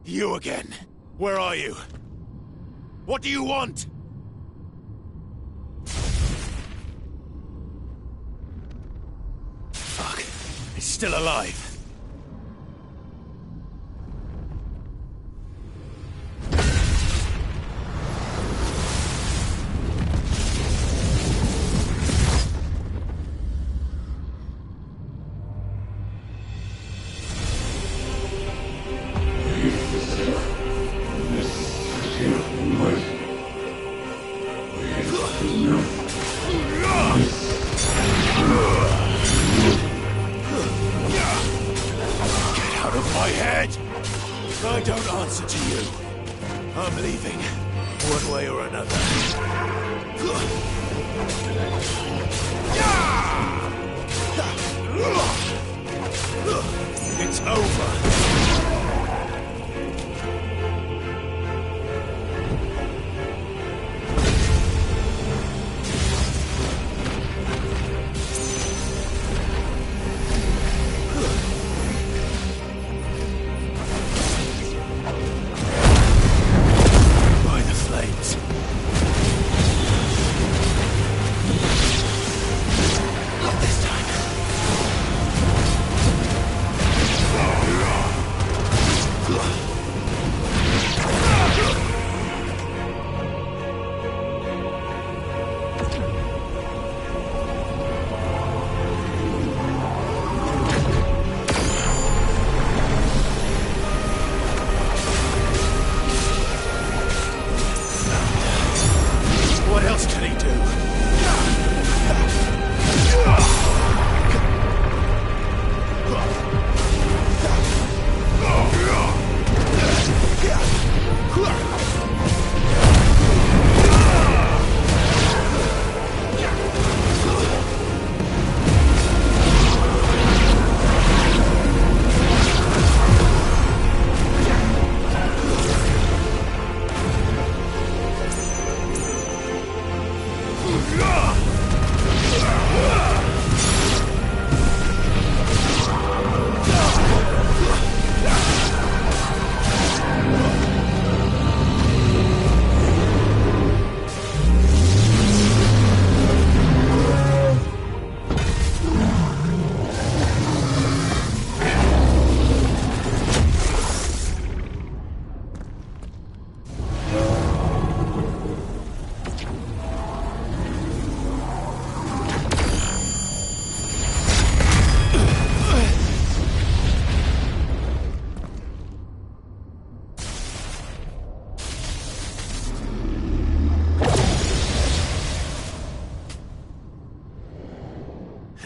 You again. Where are you? What do you want? Fuck. He's still alive. I don't answer to you. I'm leaving, one way or another. It's over.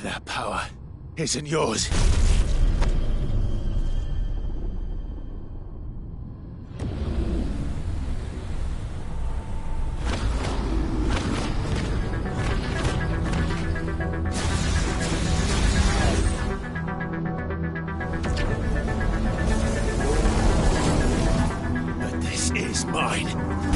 That power isn't yours. But this is mine.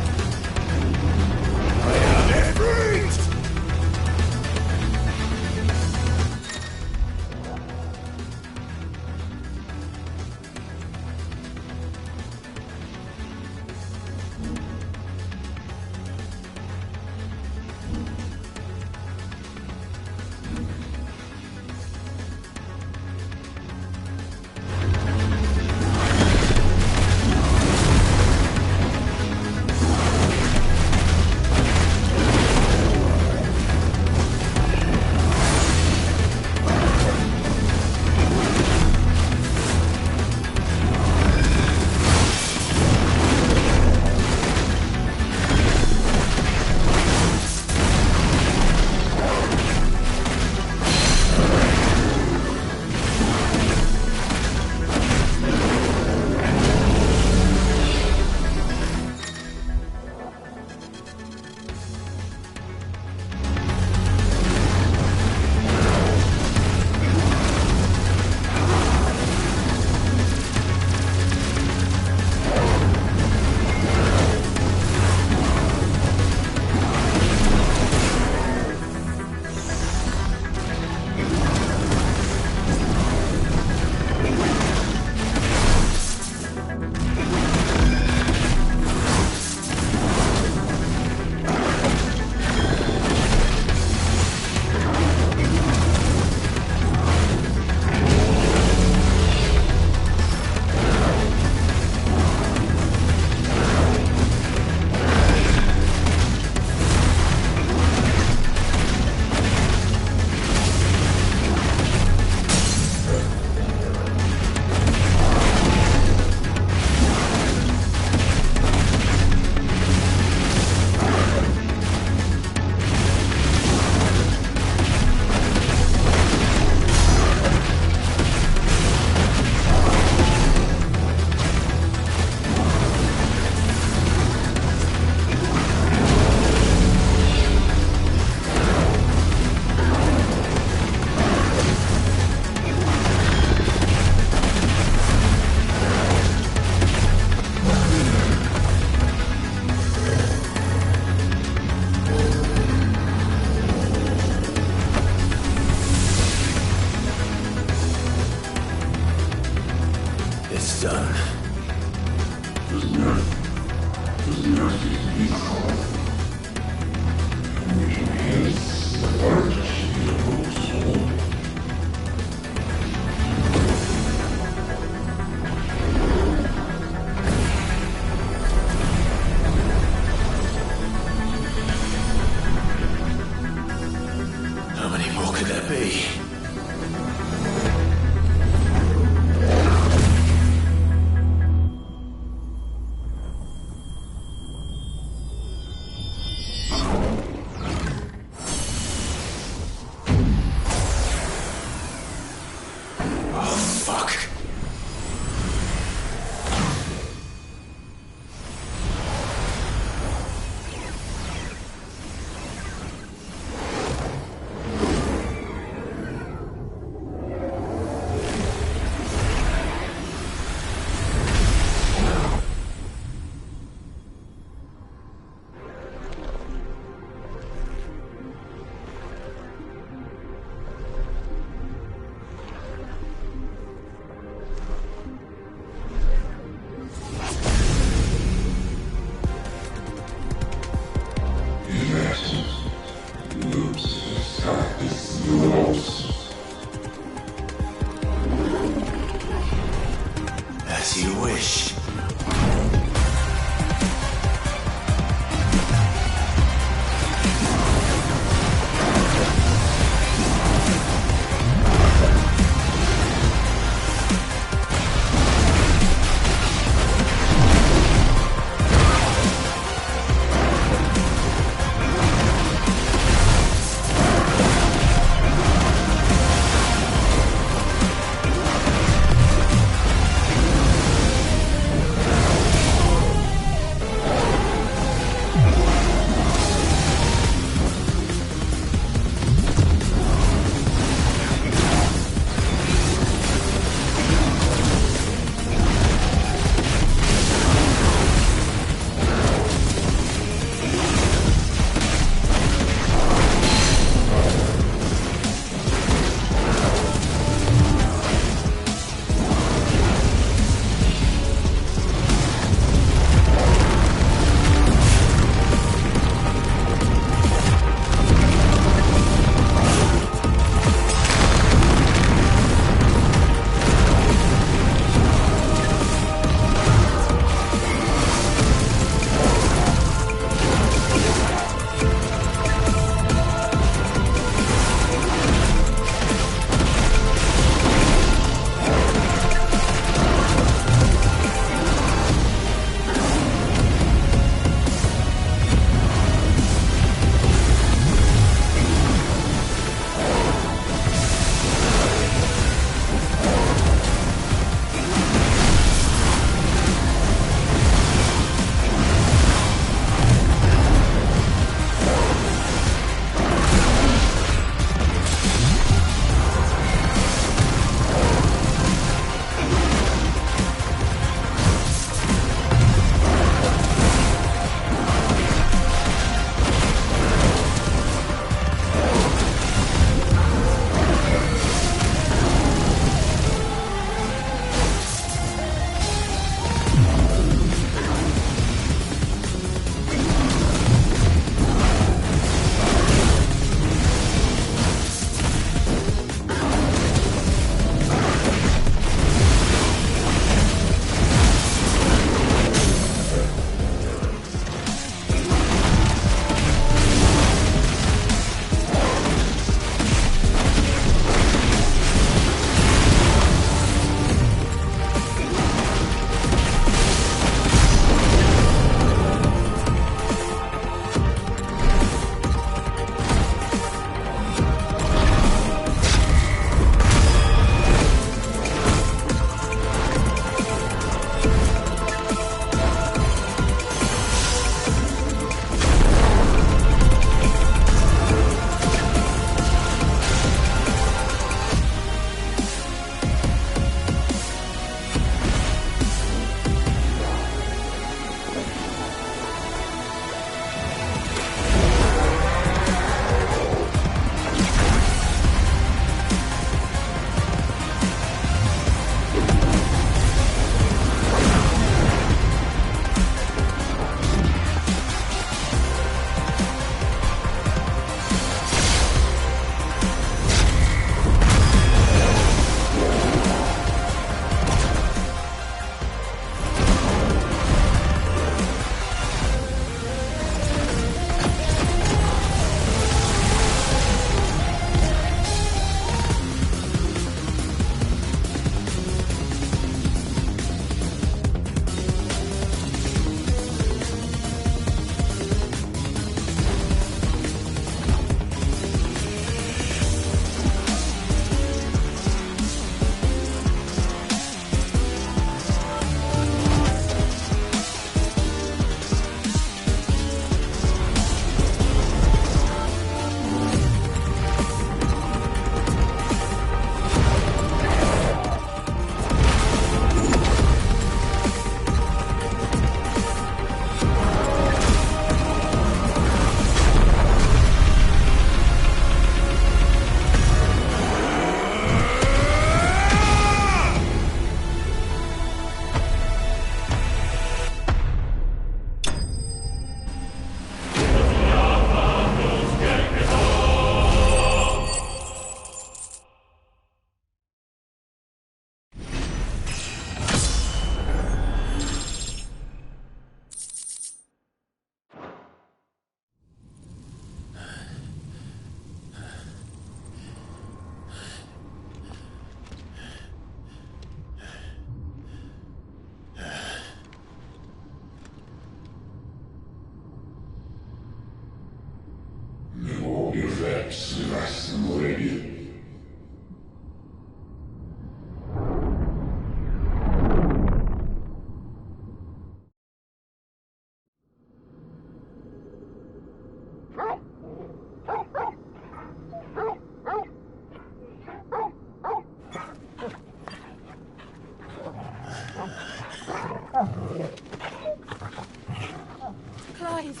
Clive.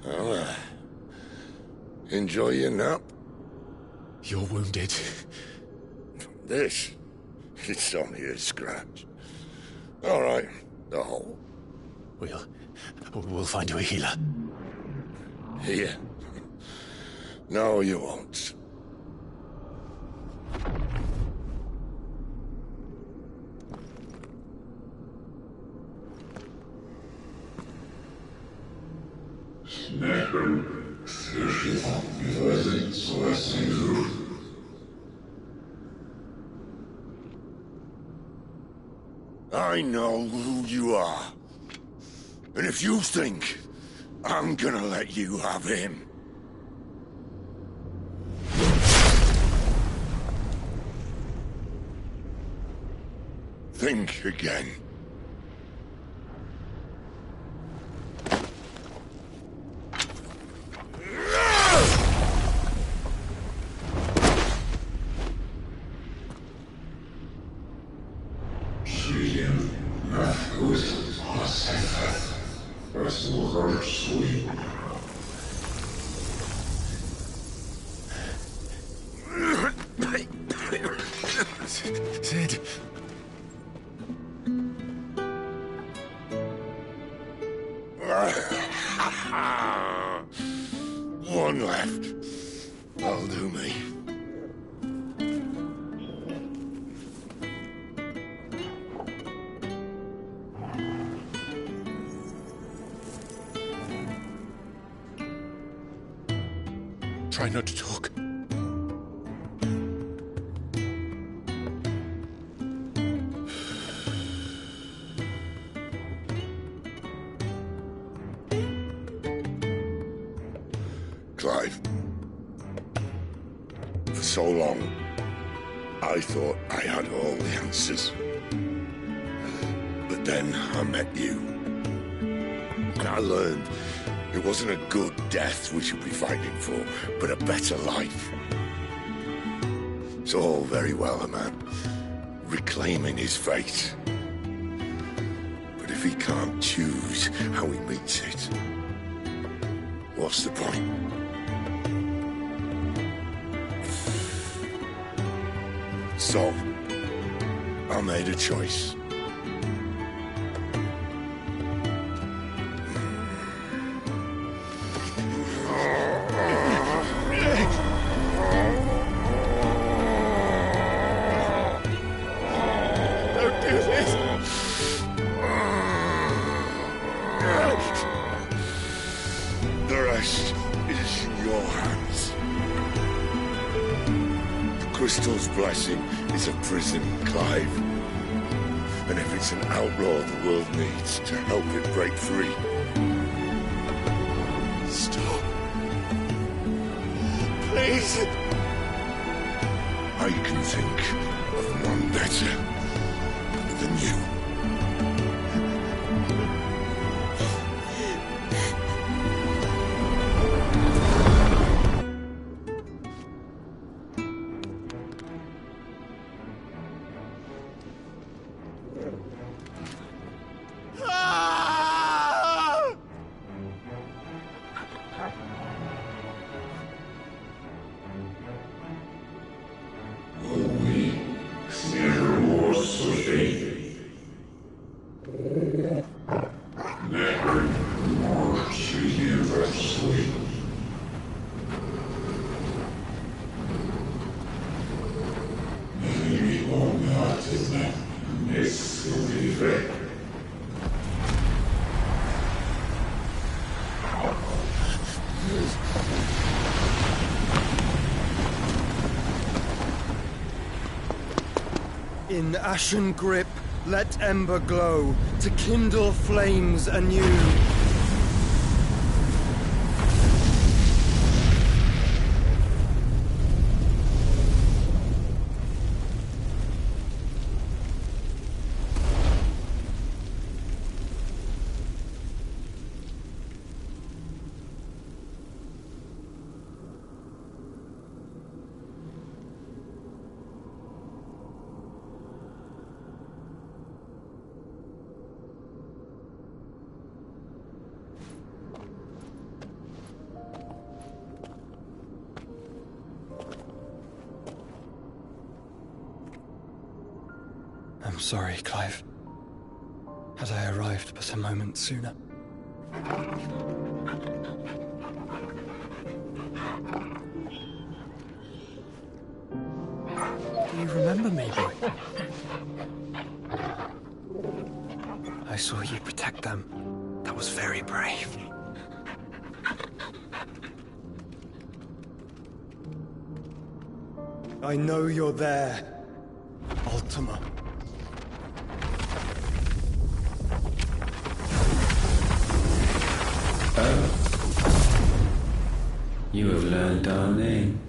Well, enjoy your nap. You're wounded. This? It's only a scratch. All right, the hole. We'll find you a healer. Here? No, you won't. I know who you are. And if you think I'm gonna let you have him... think again. Sid. One left. That'll do me. Try not to talk. Clive. For so long, I thought I had all the answers. But then I met you. And I learned it wasn't a good death we should be fighting for, but a better life. It's all very well, a man reclaiming his fate. But if he can't choose how he meets it, what's the point? So, I made a choice. Don't do this! The rest is in your hands. The crystal's blessing is a prison, Clive. And if it's an outlaw the world needs to help it break free... Stop. Please. I can think of none better than you. In ashen grip Let ember glow to kindle flames anew. I'm sorry, Clive. Had I arrived but a moment sooner. Do you remember me, boy? I saw you protect them. That was very brave. I know you're there, Ultima. You have learned our name.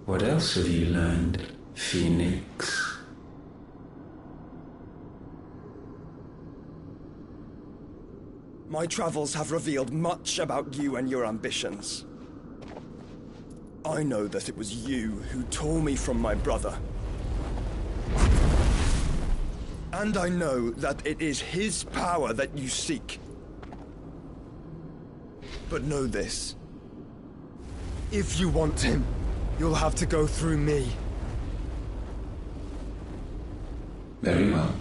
What else have you learned, Phoenix? My travels have revealed much about you and your ambitions. I know that it was you who tore me from my brother. And I know that it is his power that you seek. But know this. If you want him, you'll have to go through me. Very well.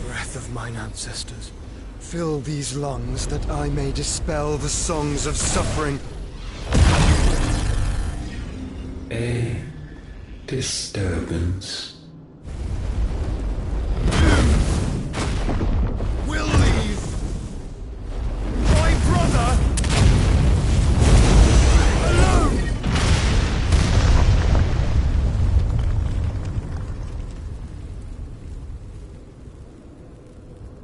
Breath of mine ancestors, fill these lungs that I may dispel the songs of suffering. A disturbance. We'll leave. My brother alone.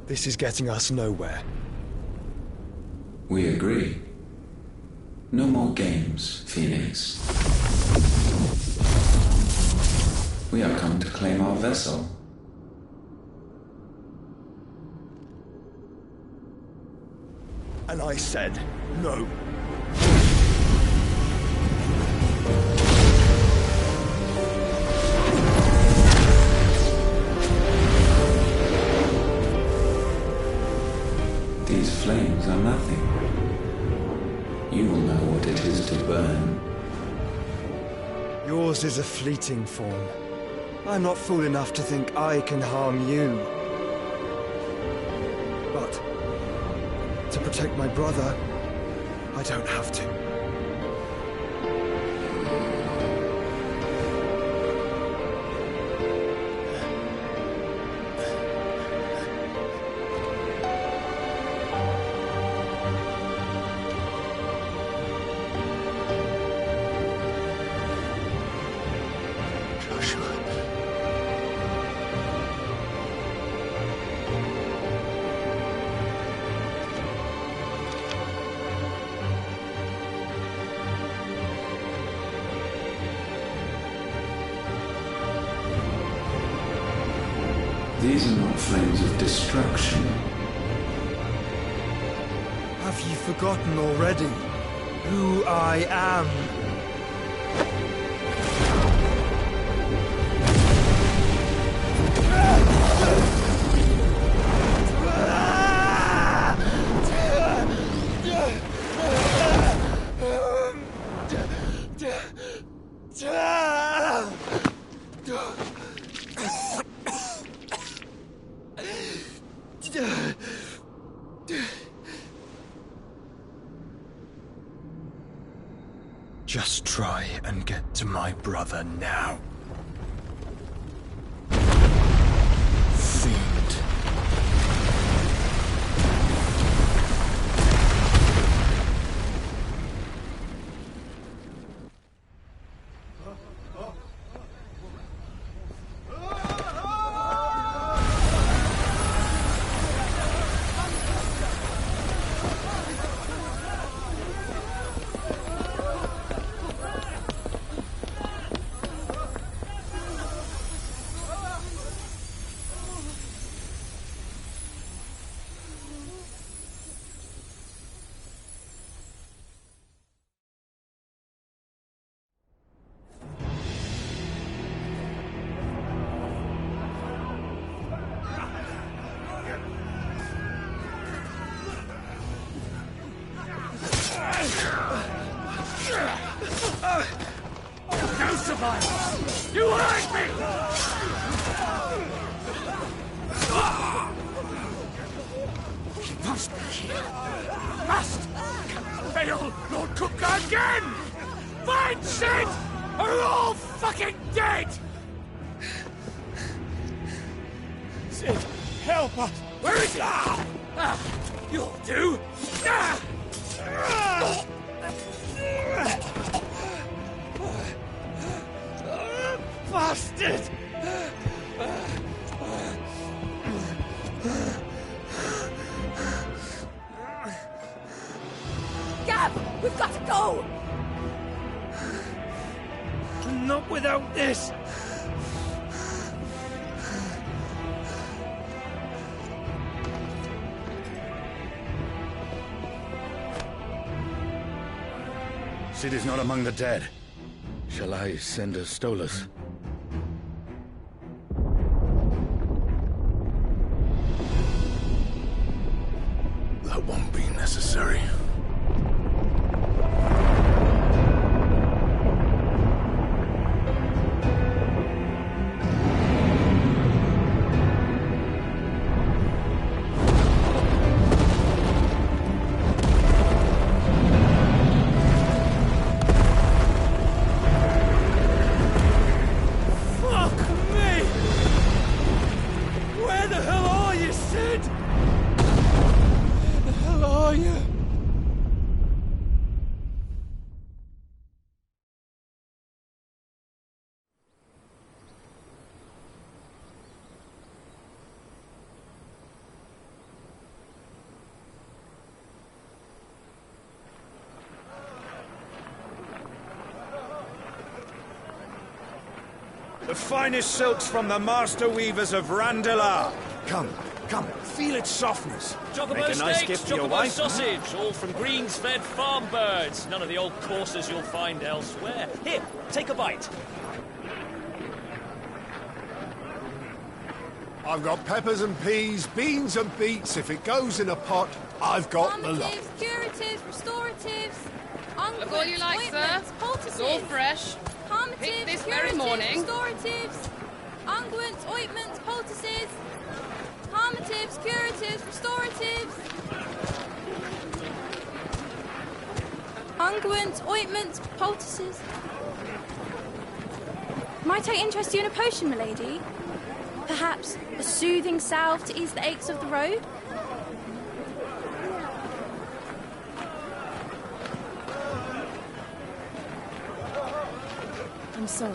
This is getting us nowhere. We agree. No more games, Phoenix. We have come to claim our vessel. And I said no. These flames are nothing. You will know what it is to burn. Yours is a fleeting form. I'm not fool enough to think I can harm you. But to protect my brother, I don't have to. These are not flames of destruction. Have you forgotten already who I am? Just try and get to my brother now. Fiend. No survivors! You hurt me! He must be here. Must! Can fail Lord Cook again! Find Sid! Or you're all fucking dead! Sid, help us! Where is he? You'll do! Bastard! Gab! We've got to go! Not without this! Sid is not among the dead. Shall I send a Stolas? That won't be necessary. The finest silks from the master weavers of Randalar. Come, feel its softness. Chocobo Make a nice steaks, gift for your chocobo wife. sausage, all from greens-fed farm birds. None of the old coursers you'll find elsewhere. Here, take a bite. I've got peppers and peas, beans and beets. If it goes in a pot, I've got the lot. Curatives, restoratives, Look all you like, sir. It's all fresh. Picked this very morning. Restoratives, unguents, ointments, poultices, calmatives, curatives, restoratives, unguents, ointments, poultices. Might I interest you in a potion, milady? Perhaps a soothing salve to ease the aches of the road? I'm sorry.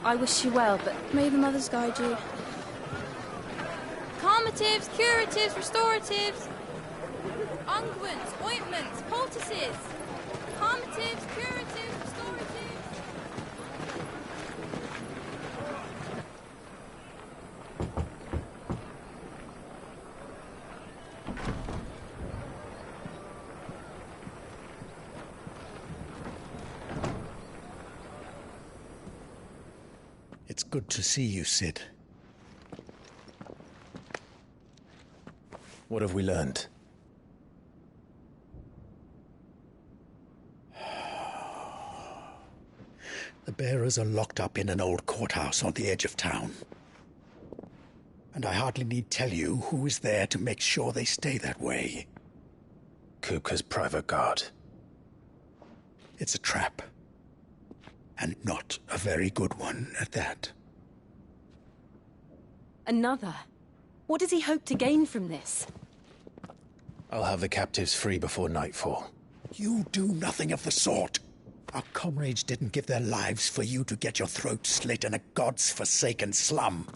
I wish you well, but may the mothers guide you. Calmatives, curatives, restoratives, unguents, ointments, poultices. Calmatives, curatives, restoratives. It's good to see you, Sid. What have we learned? The bearers are locked up in an old courthouse on the edge of town. And I hardly need tell you who is there to make sure they stay that way. Kupka's private guard. It's a trap. And not a very good one at that. Another? What does he hope to gain from this? I'll have the captives free before nightfall. You do nothing of the sort. Our comrades didn't give their lives for you to get your throat slit in a god's forsaken slum.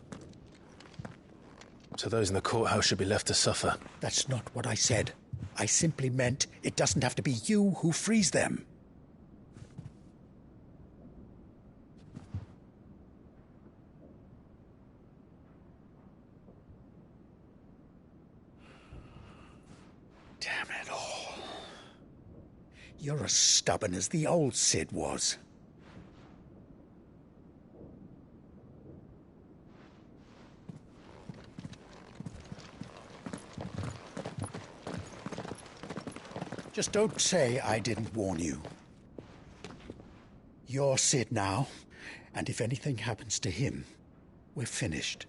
So those in the courthouse should be left to suffer. That's not what I said. I simply meant it doesn't have to be you who frees them. Damn it all. You're as stubborn as the old Sid was. Just don't say I didn't warn you. You're Sid now, and if anything happens to him, we're finished.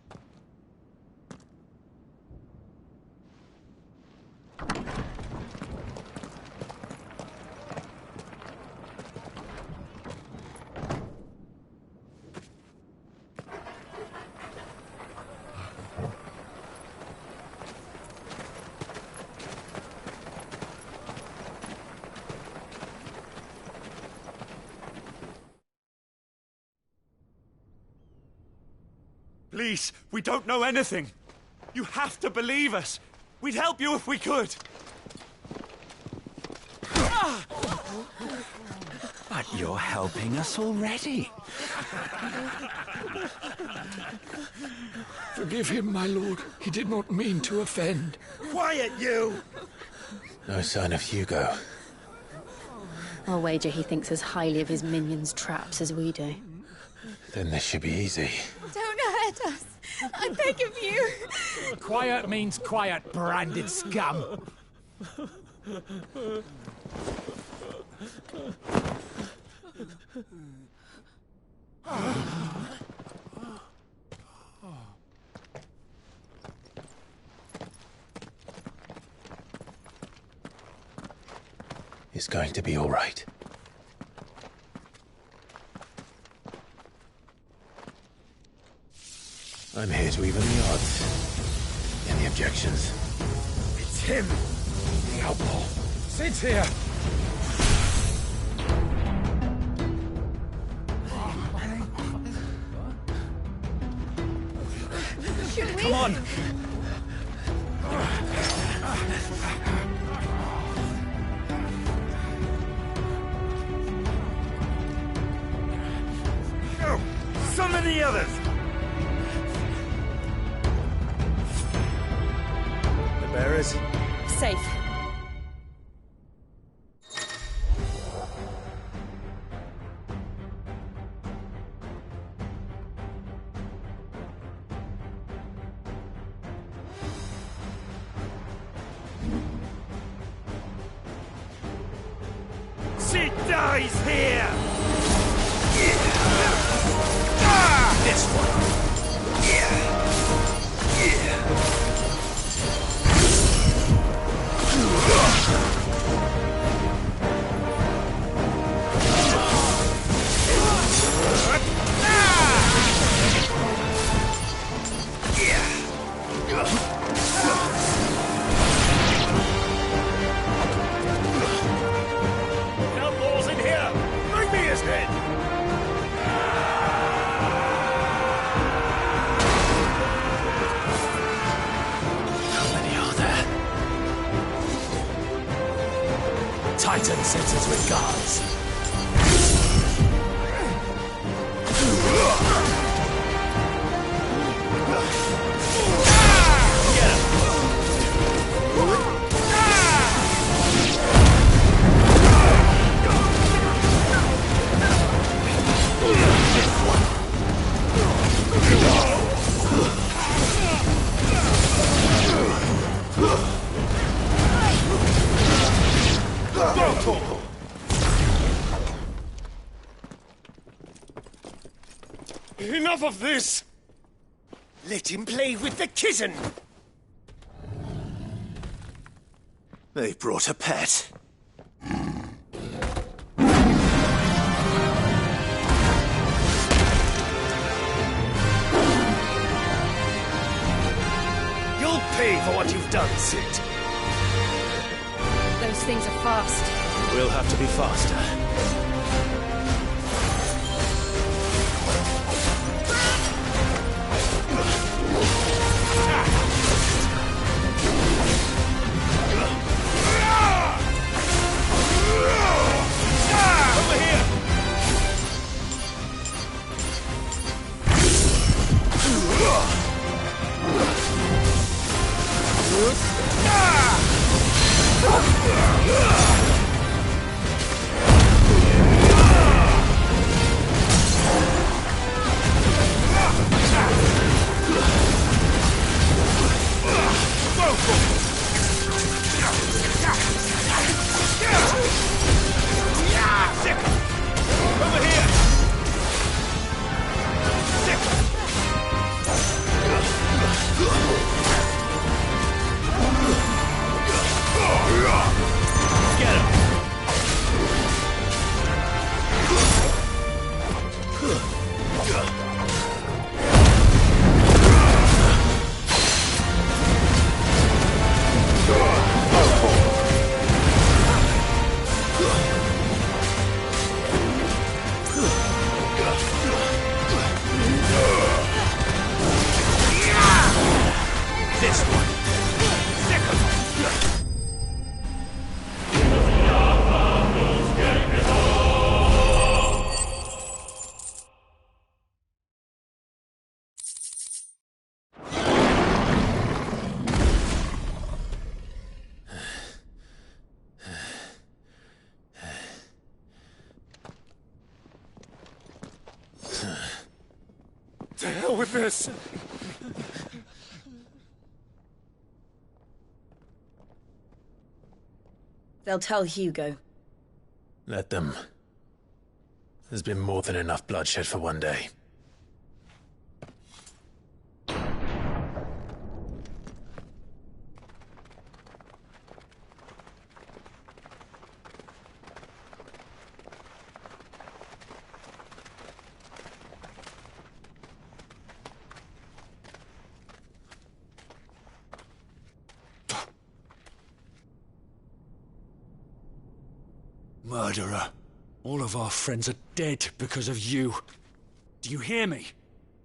Please, we don't know anything. You have to believe us. We'd help you if we could. But you're helping us already. Forgive him, my lord. He did not mean to offend. Quiet, you! No sign of Hugo. I'll wager he thinks as highly of his minions' traps as we do. Then this should be easy. Don't hurt us. I beg of you. Quiet means quiet, branded scum. It's going to be all right. I'm here to even the odds. Any objections? It's him, the outlaw. Sid's here. Should we? Come on. Go! Summon the others! The bearers? Safe. Sid dies here! This one. Outlaws in here! Bring me his head! How many are there? Titan sends his regards. Enough of this! Let him play with the kitten! They brought a pet. You'll pay for what you've done, Sid. Those things are fast. We'll have to be faster. To hell with this! They'll tell Hugo. Let them. There's been more than enough bloodshed for one day. Murderer. All of our friends are dead because of you. Do you hear me?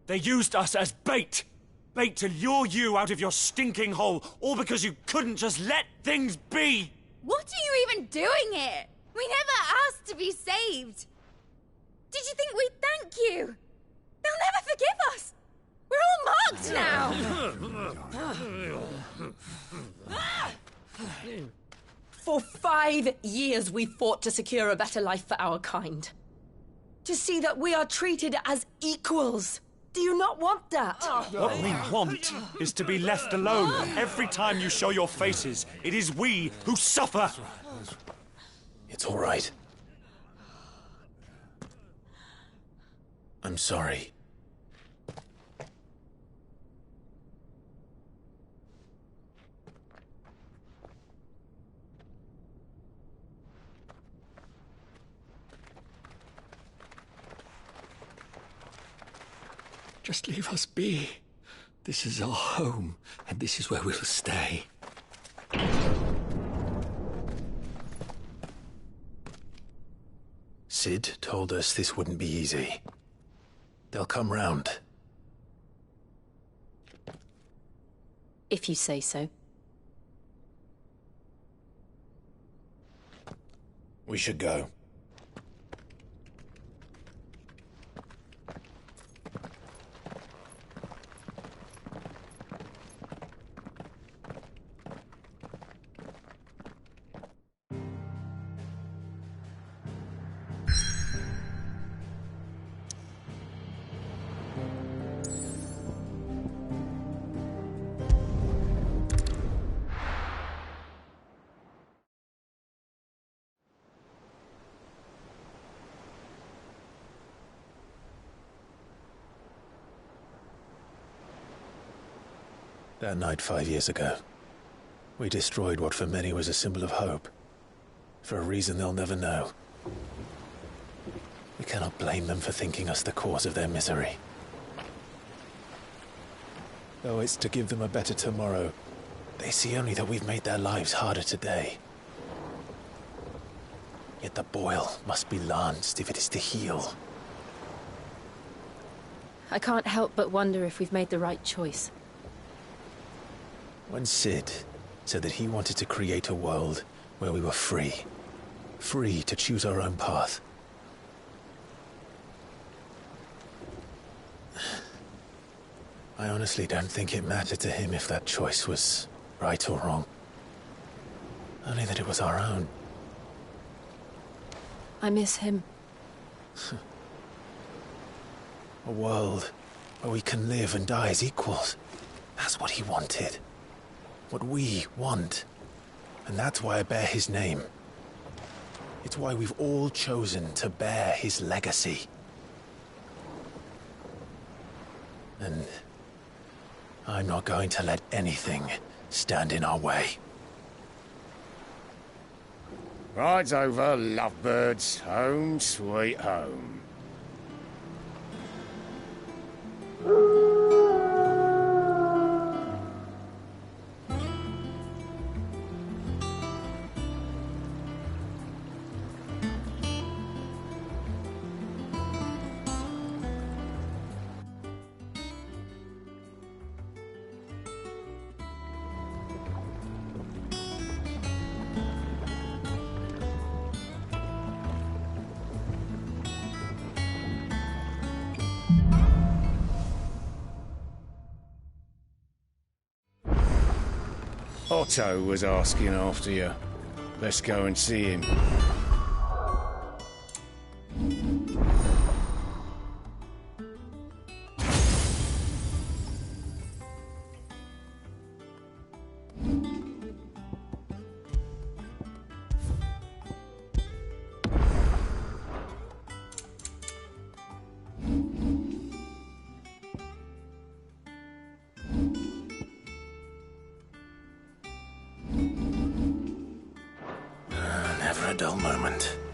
They used us as bait. Bait to lure you out of your stinking hole, all because you couldn't just let things be. What are you even doing here? We never asked to be saved. Did you think we'd thank you? They'll never forgive us. We're all marked now. For 5 years we fought to secure a better life for our kind. To see that we are treated as equals. Do you not want that? What we want is to be left alone. Every time you show your faces, it is we who suffer. It's all right. I'm sorry. Just leave us be. This is our home, and this is where we'll stay. Sid told us this wouldn't be easy. They'll come round. If you say so. We should go. That night 5 years ago, we destroyed what for many was a symbol of hope. For a reason they'll never know. We cannot blame them for thinking us the cause of their misery. Though it's to give them a better tomorrow, they see only that we've made their lives harder today. Yet the boil must be lanced if it is to heal. I can't help but wonder if we've made the right choice. When Sid said that he wanted to create a world where we were free. Free to choose our own path. I honestly don't think it mattered to him if that choice was right or wrong. Only that it was our own. I miss him. A world where we can live and die as equals. That's what he wanted. What we want. And that's why I bear his name. It's why we've all chosen to bear his legacy. And I'm not going to let anything stand in our way. Ride's over, lovebirds. Home sweet home. Otto was asking after you. Let's go and see him. dull moment.